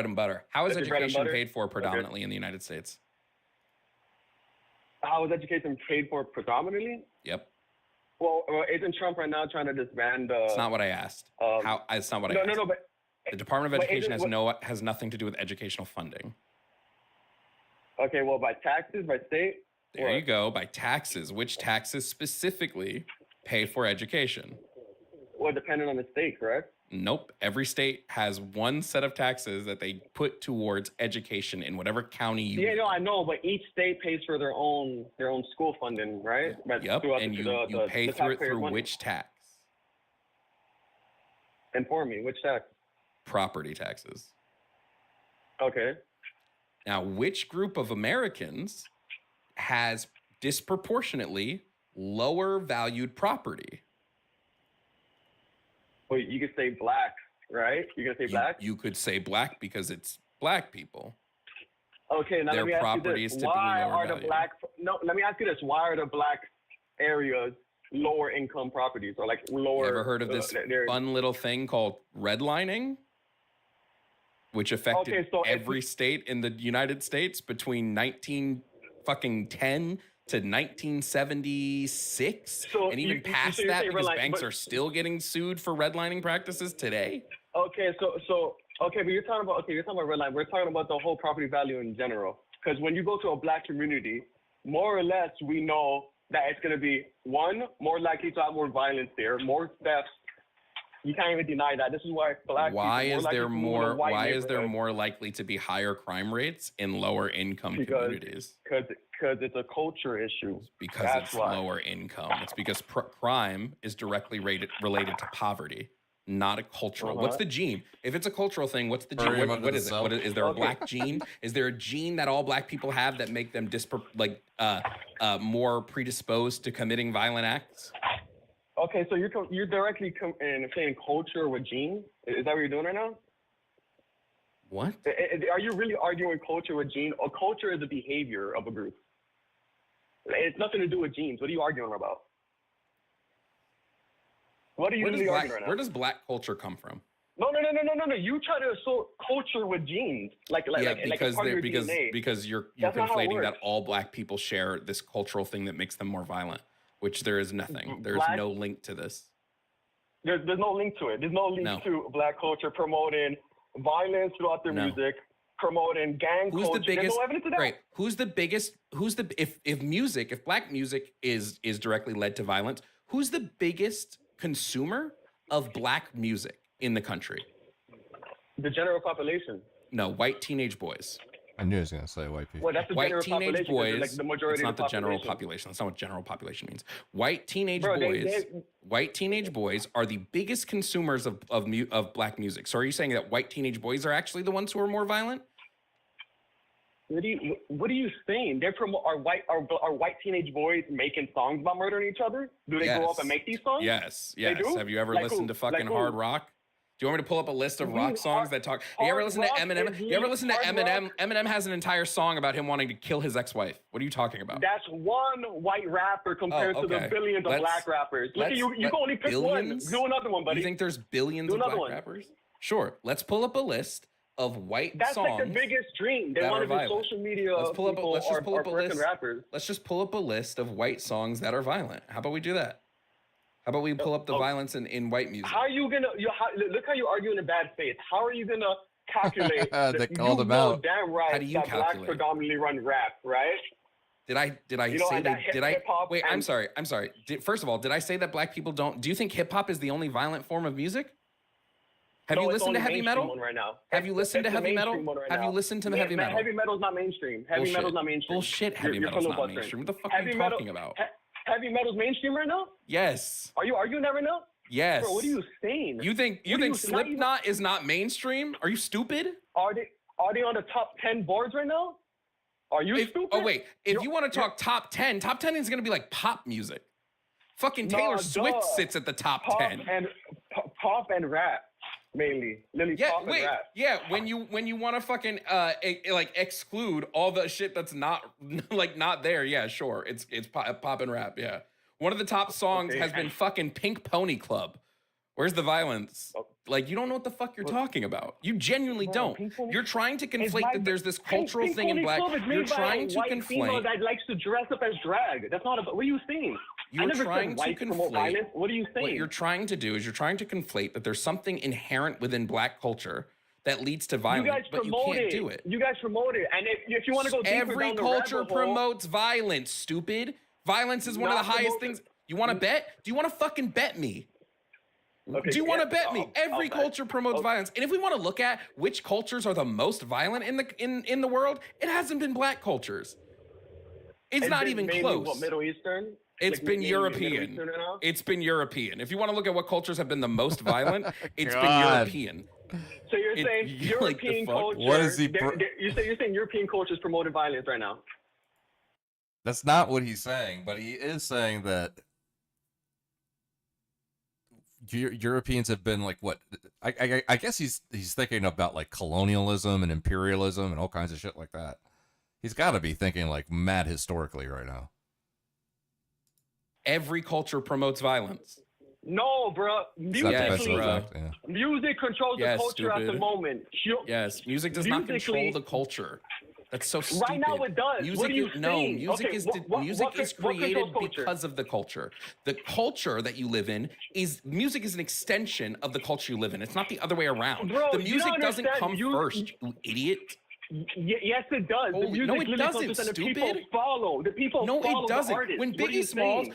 and butter. How is That's your bread and education butter? paid for predominantly in the United States? How is education paid for predominantly? Yep. Well, isn't Trump right now trying to disband? It's not what I asked. It's not what I asked. No, but the Department of but Education isn't- has nothing to do with educational funding. Okay, well, by taxes, by state. There you go. By taxes. Which taxes specifically pay for education? Well, depending on the state, correct? Nope. Every state has one set of taxes that they put towards education in whatever county you Yeah, no, I know, but each state pays for their own school funding, right? But Yep, throughout and the- you the- pay the through it taxpayers' through money. which tax? Inform me, which tax? Property taxes. Okay. Now, which group of Americans has disproportionately lower valued property? Well, you could say black, right? You're gonna say black? You could say black because it's black people. Okay, now Their let me ask property you is this: typically why lower are the valued. black? No, let me ask you this: why are the black areas lower income properties or like lower? You ever heard of this fun little thing called redlining? Which affected Okay, so if- every state in the United States between 1910 to 1976, and even past you're that saying because redlining, banks but- are still getting sued for redlining practices today. Okay, so okay, but you're talking about red line. We're talking about the whole property value in general. Because when you go to a black community, more or less we know that it's gonna be one, more likely to have more violence there, more thefts. You can't even deny that. This is why black Why people is likely there to move in a more? white Why is there neighborhood. more likely to be higher crime rates in lower income communities? Because it's a culture issue. Because That's it's why. lower income. It's because crime is directly related to poverty, not a cultural. What's the gene? If it's a cultural thing, what's the Bury gene? 'em What under the is it? cell. Is there a black gene? Is there a gene that all black people have that make them more predisposed to committing violent acts? Okay, so you're directly saying culture with genes? Is that what you're doing right now? What? Are you really arguing culture with genes? Or culture is the behavior of a group? It's nothing to do with genes. What are you arguing about? What are you really arguing right now? Where does black culture come from? No. You try to assert culture with genes, like it's part of your DNA. Because you're That's not how it conflating that works. all black people share this cultural thing that makes them more violent, which there is nothing. There's Black- no link to this. There's no link to it. There's no link to black culture promoting violence throughout their No. music, promoting gang Who's culture. the biggest? There's no evidence of that. Right. Who's the biggest? If black music is directly led to violence, who's the biggest consumer of black music in the country? The general population. No, white teenage boys. I knew I was going to say white people. Well, that's the White general teenage population, 'cause they're, boys. like the majority It's not of the the general population. population. That's not what general population means. White teenage Bro, boys. White teenage boys are the biggest consumers of black music. So are you saying that white teenage boys are actually the ones who are more violent? What are you saying? Are white teenage boys making songs about murdering each other? Do they grow up and make these songs? Yes. They do? Have you ever Like listened who? to fucking Like who? hard rock? Do you want me to pull up a list of rock songs that talk? You ever hard listen to rock Eminem? is You ever listen to hard Eminem? rock? Eminem has an entire song about him wanting to kill his ex-wife. What are you talking about? That's one white rapper compared to the okay. billions of Let's- black rappers. Look at you. You can only pick billions? one. Do another one, buddy. You think there's billions Do of another black one. rappers? Sure. Let's pull up a list of white That's songs. like the biggest dream. They that want are to be violent. social media Let's pull up. people Let's just pull or up a freaking list. rappers. Let's just pull up a list of white songs that are violent. How about we do that? How about we pull up the violence in white music? How are you gonna? Look how you argue in bad faith. How are you gonna calculate? They called him know out. damn right How do you that blacks calculate? predominantly run rap, right? Did I You know, say and that? that Did I? hip-hop Wait, I'm and- sorry. First of all, did I say that black people don't? Do you think hip hop is the only violent form of music? Have No, you it's listened to only heavy mainstream metal? one right now. Have you listened to It's the heavy metal? mainstream one right Have you now. listened to the heavy metal? Heavy metal's not mainstream. Heavy Bullshit. metal's not mainstream. Bullshit. Heavy You're metal's not filibustering. mainstream. What the fuck are you talking about? Heavy metal's mainstream right now? Yes. Are you arguing that right now? Yes. Bro, what are you saying? You think What are you- Slipknot is not mainstream? Are you stupid? Are they on the top 10 boards right now? Are you stupid? Oh wait, if you want to talk top 10 is gonna be like pop music. Fucking Taylor Swift sits at the top 10. Pop and rap mainly. Literally pop and rap. Yeah, when you want to fucking like exclude all the shit that's not like not there, yeah, sure. It's pop and rap, yeah. One of the top songs has been fucking Pink Pony Club. Where's the violence? Like, you don't know what the fuck you're talking about. You genuinely don't. You're trying to conflate that there's this cultural thing in black. You're trying to conflate. That likes to dress up as drag. That's not about. What are you saying? You're trying to conflate. What are you saying? What you're trying to do is you're trying to conflate that there's something inherent within black culture that leads to violence, but you can't do it. You guys promote it, and if you want to go deeper Every down the culture rabbit hole, promotes violence, stupid. Violence is one of the highest things. You want to bet? Do you want to fucking bet me? Okay, Do you want to yeah, bet me? I'll Every bet. culture promotes violence, and if we want to look at which cultures are the most violent in the world, it hasn't been black cultures. It's not been even mainly, close. What, Middle Eastern? It's Like, been mainly European. Middle Eastern enough? It's been European. If you want to look at what cultures have been the most violent, it's been God. European. So you're saying like the European fuck? culture? What is he You're saying European culture is promoting violence right now? That's not what he's saying, but he is saying that Europeans have been like what? I guess he's thinking about like colonialism and imperialism and all kinds of shit like that. He's got to be thinking like mad historically right now. Every culture promotes violence. No, bro. Musically, music controls the culture at the moment. Yes, music does not control Musically- the culture. That's so stupid. Right now it does. Music What are you is, no, saying? music Okay, is what music is controls created culture? because of the culture. The culture that you live in is music is an extension of the culture you live in. It's not the other way around. Bro, the you music don't doesn't understand. come first, you idiot. Yes, it does. The music no, it literally doesn't. comes and the Stupid. people follow. The people No, follow it doesn't. the artist. When What are you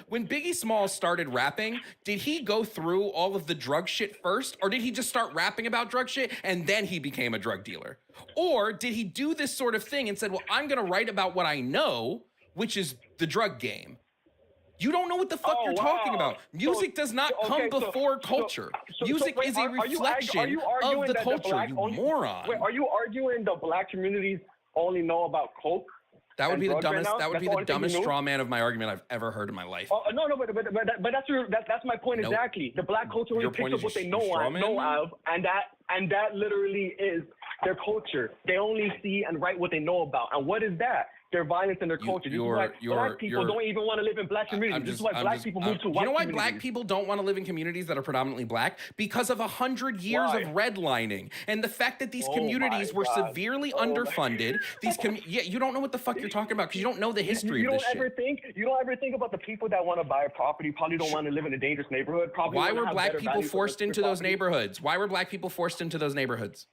Biggie Smalls started rapping, did he go through all of the drug shit first, or did he just start rapping about drug shit and then he became a drug dealer? Or did he do this sort of thing and said, "Well, I'm going to write about what I know, which is the drug game"? You don't know what the fuck you're talking about. Music does not come before culture. Music wait, is a reflection are you of arguing the that culture, black you only, moron. Wait, are you arguing the black communities only know about coke? That would and be the drugs right dumbest. now? That would That's be the the only thing you dumbest know? straw man of my argument I've ever heard in my life. No, but that's my point Nope. exactly. The black culture only Your picks point up is what they you know straw man me? of, and that literally is their culture. They only see and write what they know about, and what is that? Their violence and their culture. This is why black people don't even want to live in black communities. This is why black people move to white You know why communities. black people don't want to live in communities that are predominantly black? Because of 100 years Why? of redlining and the fact that these communities were severely underfunded. Yeah, you don't know what the fuck you're talking about because you don't know the history You of this don't shit. you don't ever think about the people that want to buy a property, probably don't want to live in a dangerous neighborhood. Probably Why wanna were have black better people value for forced their into those property. neighborhoods? Why were black people forced into those neighborhoods?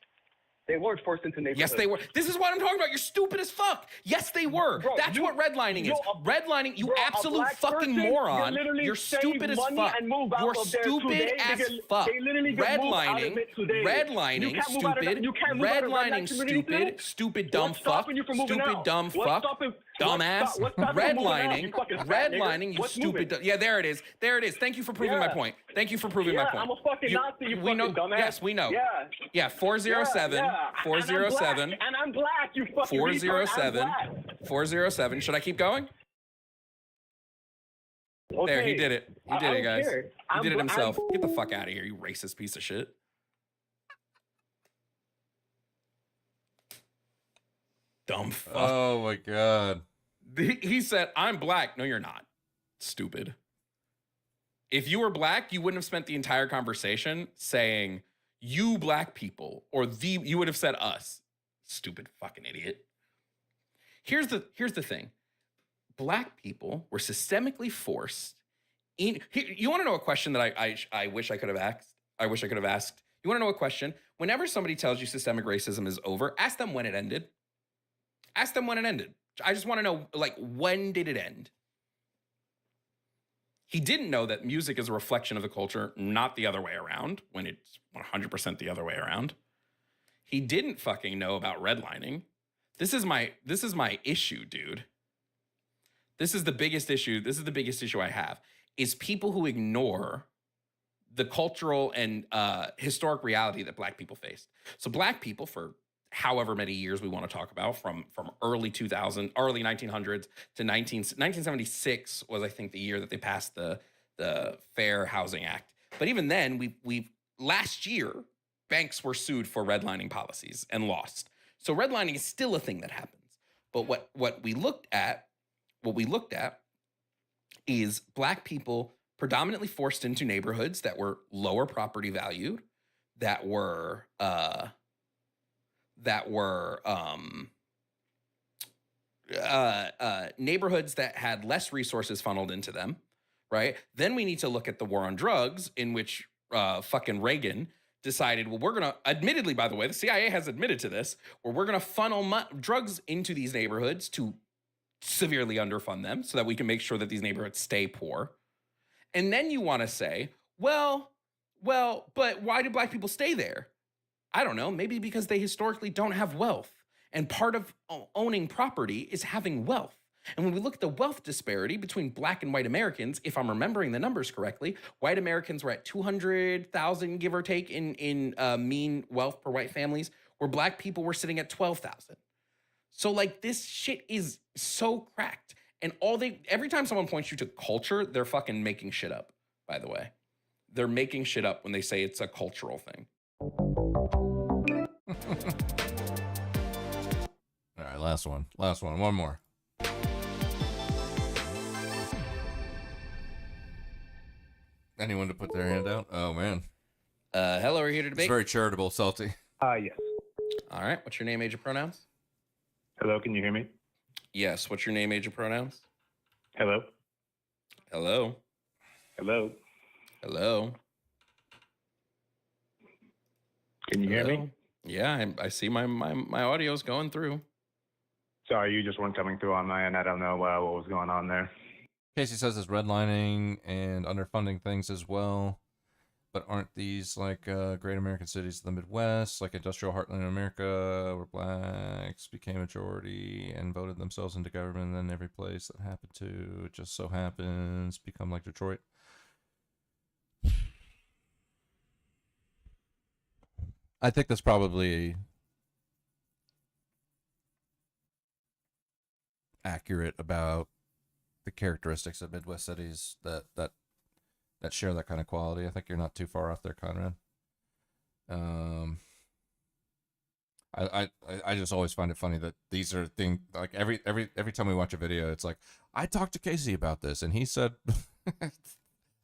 They weren't forced into neighborhoods. Yes, they were. This is what I'm talking about. You're stupid as fuck. Yes, they were. Bro, That's what redlining is. Redlining, you absolute black fucking person moron. can literally You're save stupid as money fuck. and move out You're of there stupid today. as fuck. They literally can move out of it today. You Redlining, can't move out of that- stupid. you can't move out of that Redlining, community today? stupid, dumb What's fuck. stopping you from moving Stupid, out? dumb What's fuck. stopping- Dumbass. what's stopping you from moving out, Redlining, you fucking fat nigga? redlining, you What's stupid. moving? Yeah, there it is. There it is. Thank you for proving my Yeah. point. Thank you for proving my Yeah, point. I'm a fucking Nazi, you we know, fucking dumbass. Yes, we know. Yeah. Yeah, 407, Yeah. 407. And I'm black, you fucking retard. I'm 407, black. 407. Should I keep going? Okay. There, he did it. He I did it, don't guys. care. He I'm did it bla- himself. I'm- Get the fuck out of here, you racist piece of shit. Dumb fuck. Oh my god. He said, "I'm black." No, you're not. Stupid. If you were black, you wouldn't have spent the entire conversation saying "you black people" or "the." You would have said "us." Stupid fucking idiot. Here's the thing. Black people were systemically forced You want to know a question that I wish I could have asked? I wish I could have asked. You want to know a question? Whenever somebody tells you systemic racism is over, ask them when it ended. Ask them when it ended. I just want to know, like, when did it end? He didn't know that music is a reflection of the culture, not the other way around, when it's 100% the other way around. He didn't fucking know about redlining. This is my issue, dude. This is the biggest issue. This is the biggest issue I have, is people who ignore the cultural and historic reality that Black people faced. So Black people, for however many years we want to talk about, from early 1900s to 1976 was, I think, the year that they passed the Fair Housing Act. But even then, we last year, banks were sued for redlining policies and lost. So redlining is still a thing that happens. But what we looked at is Black people predominantly forced into neighborhoods that were lower property valued, that were neighborhoods that had less resources funneled into them, right? Then we need to look at the war on drugs, in which fucking Reagan decided, well, we're going to, admittedly, by the way, the CIA has admitted to this, where we're going to funnel drugs into these neighborhoods to severely underfund them so that we can make sure that these neighborhoods stay poor. And then you want to say, well, but why do Black people stay there? I don't know, maybe because they historically don't have wealth. And part of owning property is having wealth. And when we look at the wealth disparity between Black and white Americans, if I'm remembering the numbers correctly, white Americans were at 200,000, give or take, in mean wealth per white families, where Black people were sitting at 12,000. So like, this shit is so cracked. And every time someone points you to culture, they're fucking making shit up, by the way. They're making shit up when they say it's a cultural thing. All right, last one. One more. Anyone to put their hand out? Oh, man. Hello, we're here to debate. It's very charitable, Salty. Yes. All right, what's your name, age, and pronouns? Hello, can you hear me? Yes, what's your name, age, and pronouns? Hello. Hello. Hello. Hello. Can you hear me? Yeah, I see my audio's going through. Sorry, you just weren't coming through on my end. I don't know what was going on there. Casey says it's redlining and underfunding things as well. But aren't these like great American cities in the Midwest, like industrial heartland in America, where Blacks became majority and voted themselves into government, and then every place that happened to, it just so happens, become like Detroit? I think that's probably accurate about the characteristics of Midwest cities that share that kind of quality. I think you're not too far off there, Conrad. I just always find it funny that these are things like every time we watch a video, it's like, I talked to Casey about this and he said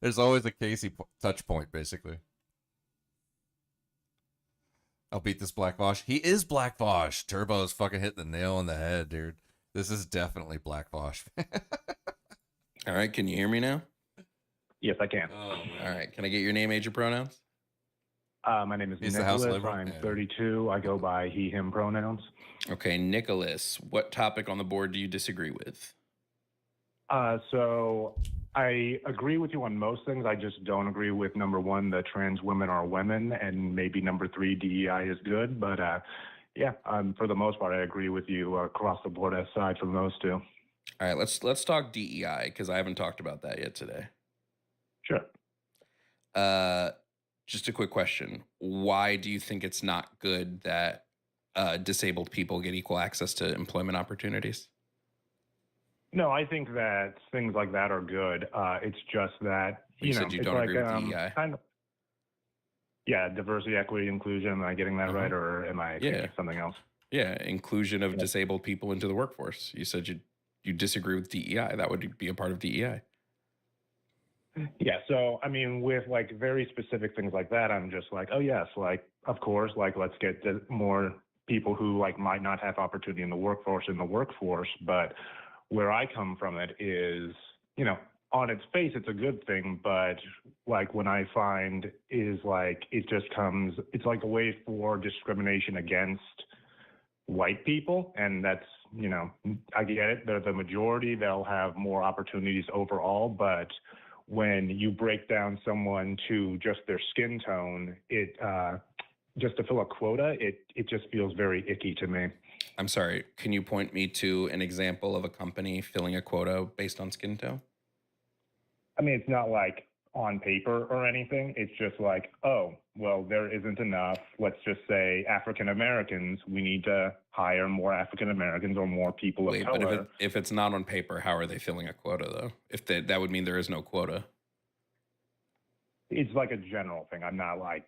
there's always a Casey touch point, basically. I'll beat this Black Vosh. He is Black Vosh. Turbo's fucking hit the nail on the head, dude. This is definitely Black Vosh. All right, can you hear me now? Yes, I can. All right, can I get your name, age, and pronouns? My name is Nicholas. I'm 32. I go by he, him pronouns. Okay, Nicholas, what topic on the board do you disagree with? So I agree with you on most things. I just don't agree with number one, that trans women are women, and maybe number three, DEI is good. But yeah, for the most part, I agree with you across the board, aside from those two. All right, let's talk DEI, because I haven't talked about that yet today. Sure. Just a quick question. Why do you think it's not good that disabled people get equal access to employment opportunities? No, I think that things like that are good. It's just that, you said you don't agree with DEI. Kind of, yeah, diversity, equity, inclusion. Am I getting that right, or am I thinking something else? Yeah, inclusion of disabled people into the workforce. You said you disagree with DEI. That would be a part of DEI. Yeah, so I mean, with like very specific things like that, I'm just like, oh yes, like of course, like let's get more people who like might not have opportunity in the workforce. But where I come from it is, you know, on its face, it's a good thing, but like when I find is like it just comes, it's like a way for discrimination against white people, and that's, you know, I get it. They're the majority. They'll have more opportunities overall, but when you break down someone to just their skin tone, it just to fill a quota, it just feels very icky to me. I'm sorry. Can you point me to an example of a company filling a quota based on skin tone? I mean, it's not like on paper or anything. It's just like, oh, well, there isn't enough. Let's just say African Americans. We need to hire more African Americans or more people of color. But if it's not on paper, how are they filling a quota though? If that would mean there is no quota. It's like a general thing. I'm not like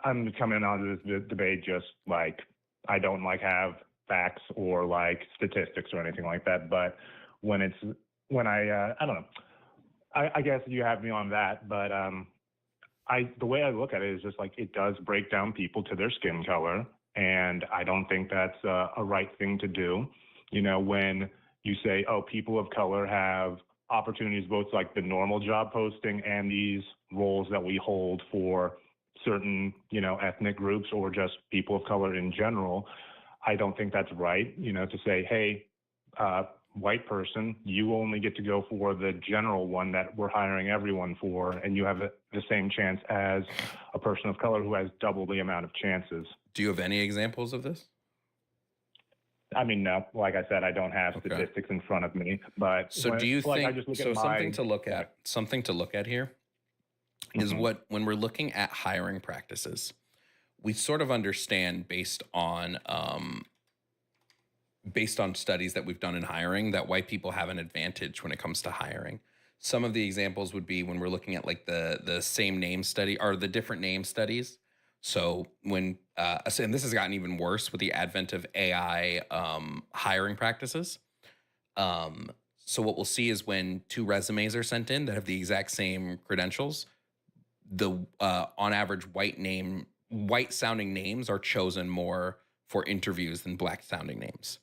I'm coming out of this debate just like I don't like have facts or like statistics or anything like that. But when I don't know. I guess you have me on that, but the way I look at it is just like it does break down people to their skin color, and I don't think that's a right thing to do. You know, when you say, oh, people of color have opportunities, both like the normal job posting and these roles that we hold for certain, you know, ethnic groups or just people of color in general, I don't think that's right. You know, to say, hey, white person, you only get to go for the general one that we're hiring everyone for, and you have the same chance as a person of color who has double the amount of chances. Do you have any examples of this? I mean, no. Like I said, I don't have statistics in front of me. But so do you think? Something to look at. Something to look at here is when we're looking at hiring practices, we sort of understand based on studies that we've done in hiring that white people have an advantage when it comes to hiring. Some of the examples would be when we're looking at like the same name study or the different name studies. So when and this has gotten even worse with the advent of AI hiring practices. So what we'll see is when two resumes are sent in that have the exact same credentials, the on average white sounding names are chosen more for interviews than black sounding names.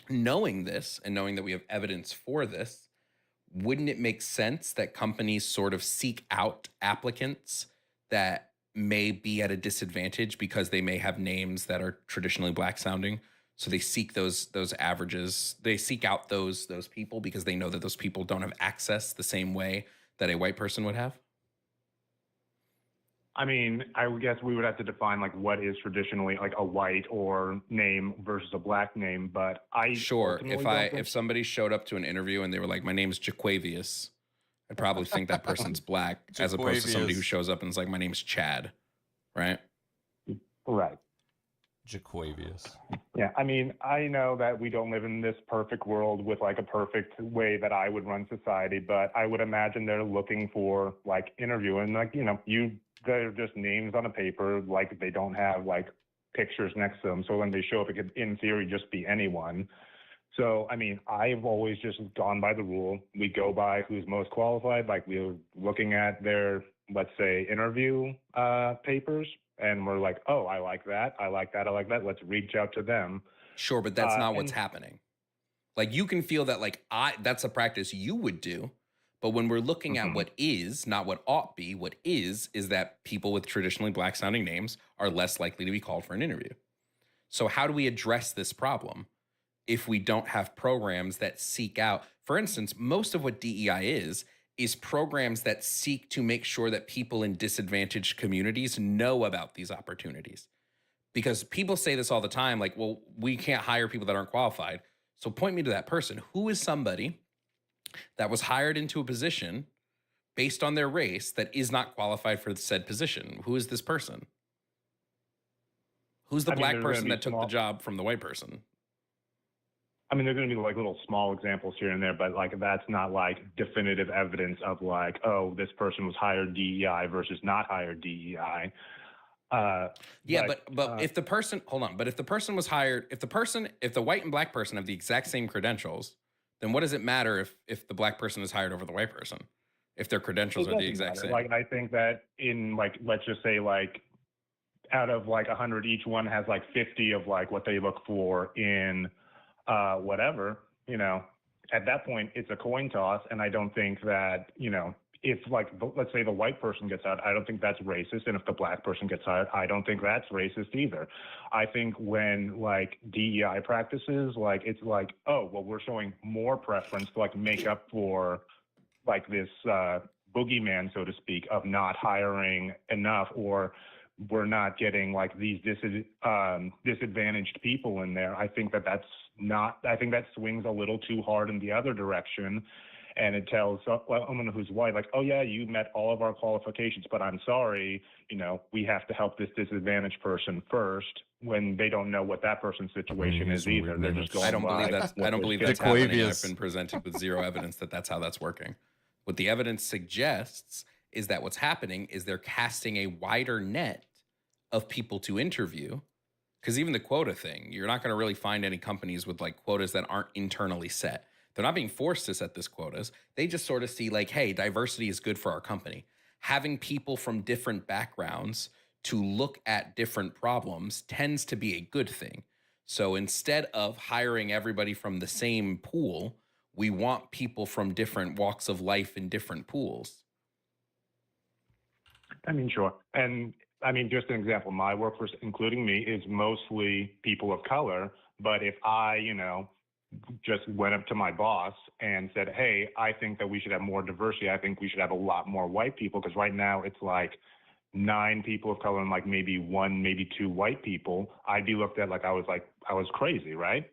Knowing this and knowing that we have evidence for this, wouldn't it make sense that companies sort of seek out applicants that may be at a disadvantage because they may have names that are traditionally black sounding? So they seek those averages. They seek out those people because they know that those people don't have access the same way that a white person would have. I mean, I would guess we would have to define like what is traditionally like a white or name versus a black name. But if somebody showed up to an interview and they were like, "My name's Jaquavius," I'd probably think that person's black, as opposed to somebody who shows up and is like, "My name's Chad," right? Right. Jaquavius. Yeah, I mean, I know that we don't live in this perfect world with like a perfect way that I would run society, but I would imagine they're looking for like interviewing, like, you know, they're just names on a paper, like they don't have like pictures next to them. So when they show up, it could in theory just be anyone. So, I mean, I've always just gone by the rule. We go by who's most qualified. Like we're looking at their, let's say, interview papers, and we're like, oh, I like that. I like that. I like that. Let's reach out to them. Sure, but that's not what's happening. Like you can feel that like that's a practice you would do. But when we're looking at what is, not what ought be, what is that people with traditionally black sounding names are less likely to be called for an interview. So how do we address this problem if we don't have programs that seek out, for instance, most of what DEI is programs that seek to make sure that people in disadvantaged communities know about these opportunities. Because people say this all the time, like, well, we can't hire people that aren't qualified. So point me to that person. Who is somebody that was hired into a position based on their race that is not qualified for said position? Who is this person? Who's the black person that took the job from the white person? I mean, there's going to be like little small examples here and there, but like that's not like definitive evidence of like, oh, this person was hired DEI versus not hired DEI. But if the person, but if the person was hired, if the white and black person have the exact same credentials, then what does it matter if the black person is hired over the white person, if their credentials are the exact same? Like, I think that in like, let's just say like out of like 100, each one has like 50 of like what they look for in whatever, you know, at that point, it's a coin toss, and I don't think that, if like let's say the white person gets out, I don't think that's racist, and if the black person gets out, I don't think that's racist either. I think when like DEI practices, like it's like, oh well, we're showing more preference to like make up for like this boogeyman, so to speak, of not hiring enough, or we're not getting like these disadvantaged people in there. I think that swings a little too hard in the other direction. And it tells someone who's white, like, oh yeah, you met all of our qualifications, but I'm sorry, we have to help this disadvantaged person first, when they don't know what that person's situation is either. They're just going I don't believe by that's what happening. I've been presented with zero evidence that that's how that's working. What the evidence suggests is that what's happening is they're casting a wider net of people to interview. Because even the quota thing, you're not going to really find any companies with like quotas that aren't internally set. They're not being forced to set this quotas. They just sort of see like, hey, diversity is good for our company. Having people from different backgrounds to look at different problems tends to be a good thing. So instead of hiring everybody from the same pool, we want people from different walks of life in different pools. I mean, sure. And I mean, just an example, my workforce, including me, is mostly people of color. But if I, just went up to my boss and said, hey, I think that we should have more diversity. I think we should have a lot more white people, because right now it's like 9 people of color and like maybe 1, maybe 2 white people. I'd be looked at like I was crazy, right?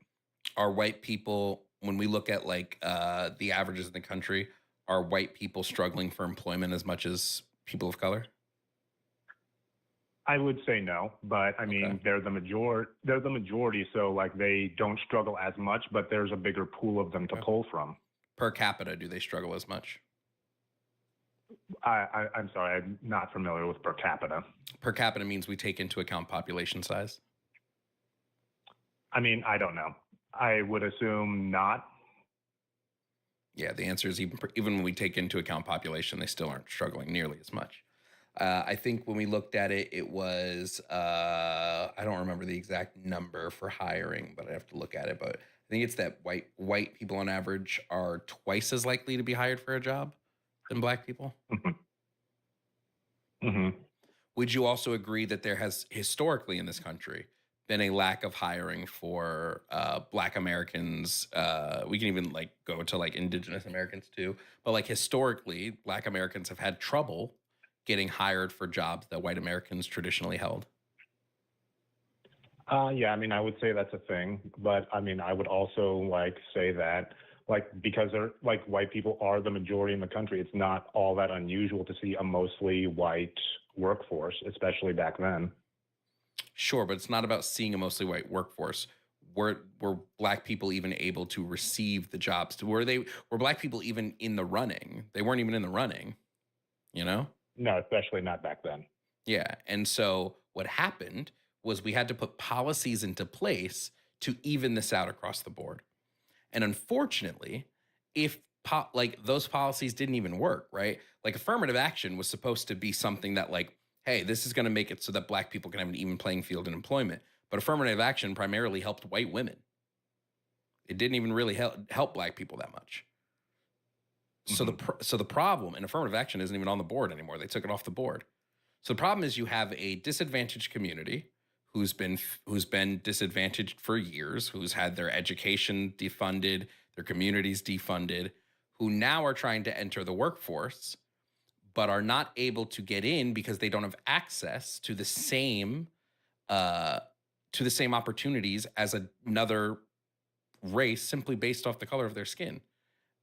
Are white people, when we look at like the averages in the country, are white people struggling for employment as much as people of color? I would say no, but I mean, they're the majority, so like they don't struggle as much, but there's a bigger pool of them to pull from. Per capita, do they struggle as much? I'm sorry, I'm not familiar with per capita. Per capita means we take into account population size. I mean, I don't know. I would assume not. Yeah, the answer is even when we take into account population, they still aren't struggling nearly as much. I think when we looked at it, it was, I don't remember the exact number for hiring, but I have to look at it. But I think it's that white people on average are twice as likely to be hired for a job than black people. Mm-hmm. Would you also agree that there has historically in this country been a lack of hiring for Black Americans? We can even like go to like Indigenous Americans too, but like historically, Black Americans have had trouble getting hired for jobs that white Americans traditionally held. Yeah, I mean, I would say that's a thing, but I mean, I would also like say that like because they're like white people are the majority in the country, it's not all that unusual to see a mostly white workforce, especially back then. Sure, but it's not about seeing a mostly white workforce. Were black people even able to receive the jobs? Were black people even in the running? They weren't even in the running, No, especially not back then. Yeah. And so what happened was we had to put policies into place to even this out across the board. And unfortunately, if those policies didn't even work, right? Like affirmative action was supposed to be something that like, hey, this is going to make it so that black people can have an even playing field in employment. But affirmative action primarily helped white women. It didn't even really help black people that much. So the problem, and affirmative action isn't even on the board anymore. They took it off the board. So the problem is you have a disadvantaged community who's been disadvantaged for years, who's had their education defunded, their communities defunded, who now are trying to enter the workforce, but are not able to get in because they don't have access to the same opportunities as another race simply based off the color of their skin.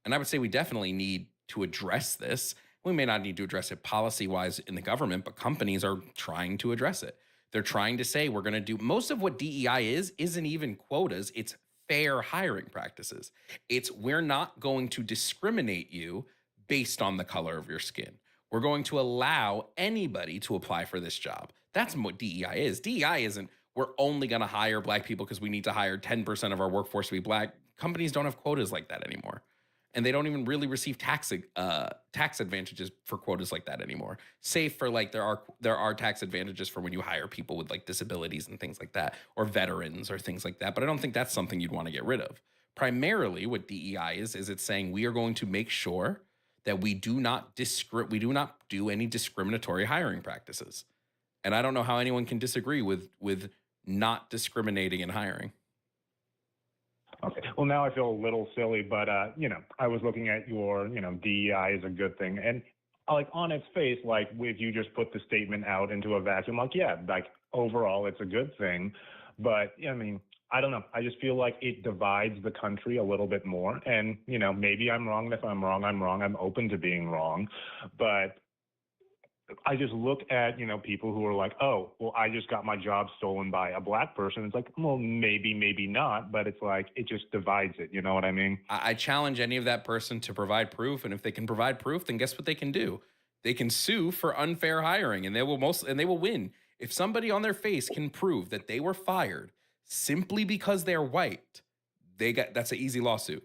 And I would say we definitely need to address this. We may not need to address it policy-wise in the government, but companies are trying to address it. They're trying to say we're going to do most of what DEI isn't even quotas. It's fair hiring practices. It's we're not going to discriminate you based on the color of your skin. We're going to allow anybody to apply for this job. That's what DEI is. DEI isn't we're only going to hire black people because we need to hire 10% of our workforce to be black. Companies don't have quotas like that anymore. And they don't even really receive tax advantages for quotas like that anymore. Save for like there are tax advantages for when you hire people with like disabilities and things like that, or veterans or things like that. But I don't think that's something you'd want to get rid of. Primarily, what DEI is it's saying we are going to make sure that we do not do any discriminatory hiring practices. And I don't know how anyone can disagree with not discriminating in hiring. Okay. Well, now I feel a little silly, but I was looking at your, DEI is a good thing, and like on its face, like if you just put the statement out into a vacuum, like yeah, like overall it's a good thing, but I mean, I don't know. I just feel like it divides the country a little bit more, and maybe I'm wrong. If I'm wrong, I'm wrong. I'm open to being wrong, but I just look at, people who are like, oh, well, I just got my job stolen by a black person. It's like, well, maybe, maybe not, but it's like, it just divides it. You know what I mean? I challenge any of that person to provide proof. And if they can provide proof, then guess what they can do? They can sue for unfair hiring, and they will win. If somebody on their face can prove that they were fired simply because they're white, that's an easy lawsuit.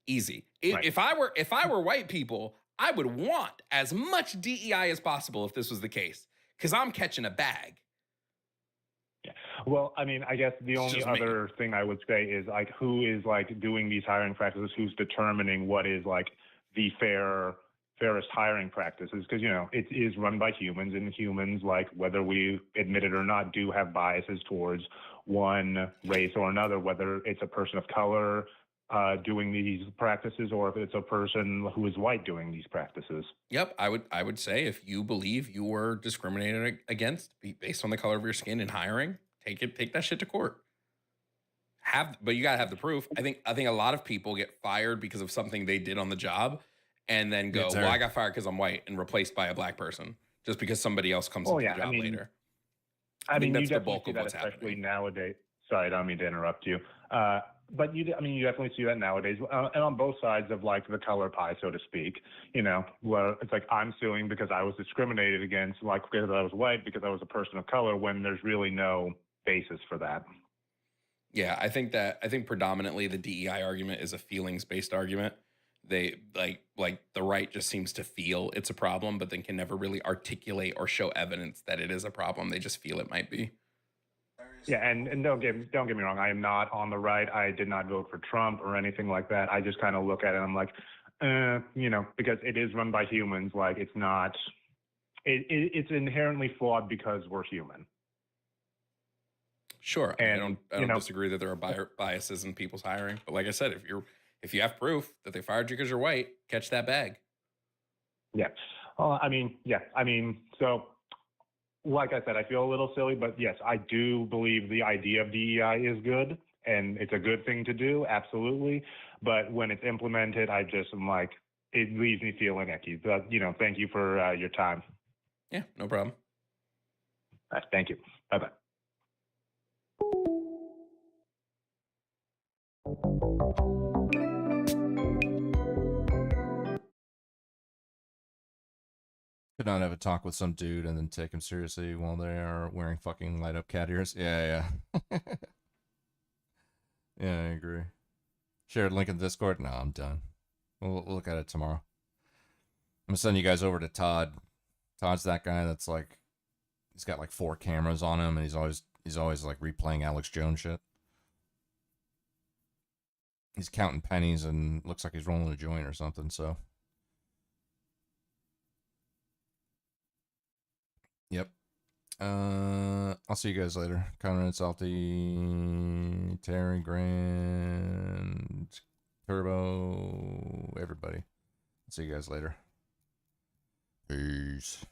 Easy. Right. If I were white people, I would want as much DEI as possible if this was the case, because I'm catching a bag. Yeah. Well, I mean, I guess the only other thing I would say is like, who is like doing these hiring practices? Who's determining what is like the fairest hiring practices? Because it is run by humans, and humans, like whether we admit it or not, do have biases towards one race or another, whether it's a person of color doing these practices, or if it's a person who is white doing these practices. Yep, I would say if you believe you were discriminated against based on the color of your skin in hiring, take that shit to court. But you gotta have the proof. I think a lot of people get fired because of something they did on the job, and then go, well, I got fired because I'm white, and replaced by a black person just because somebody else comes into the job later. I mean, that's you the bulk definitely of see that, what's especially happening nowadays. Sorry, I don't mean to interrupt you. But you definitely see that nowadays, and on both sides of like the color pie, so to speak. Where it's like I'm suing because I was discriminated against, like because I was white, because I was a person of color, when there's really no basis for that. Yeah, I think predominantly the DEI argument is a feelings-based argument. They like the right just seems to feel it's a problem, but then can never really articulate or show evidence that it is a problem. They just feel it might be. Yeah, and don't get me wrong. I am not on the right. I did not vote for Trump or anything like that. I just kind of look at it and I'm like, because it is run by humans. Like it's not. It's inherently flawed because we're human. Sure, and I don't disagree that there are biases in people's hiring. But like I said, if you have proof that they fired you because you're white, catch that bag. Yeah. So. Like I said, I feel a little silly, but yes, I do believe the idea of DEI is good, and it's a good thing to do, absolutely. But when it's implemented, I just am like, it leaves me feeling icky. But, thank you for your time. Yeah, no problem. All right, thank you. Bye-bye. Could not have a talk with some dude and then take him seriously while they are wearing fucking light up cat ears. Yeah. Yeah, I agree. Shared link in Discord. No, I'm done. We'll look at it tomorrow. I'm gonna send you guys over to Todd. Todd's that guy that's like, he's got like 4 cameras on him, and he's always like replaying Alex Jones shit. He's counting pennies and looks like he's rolling a joint or something. So. Yep. I'll see you guys later. Conrad, Salty, Terry, Grand, Turbo, everybody. See you guys later. Peace.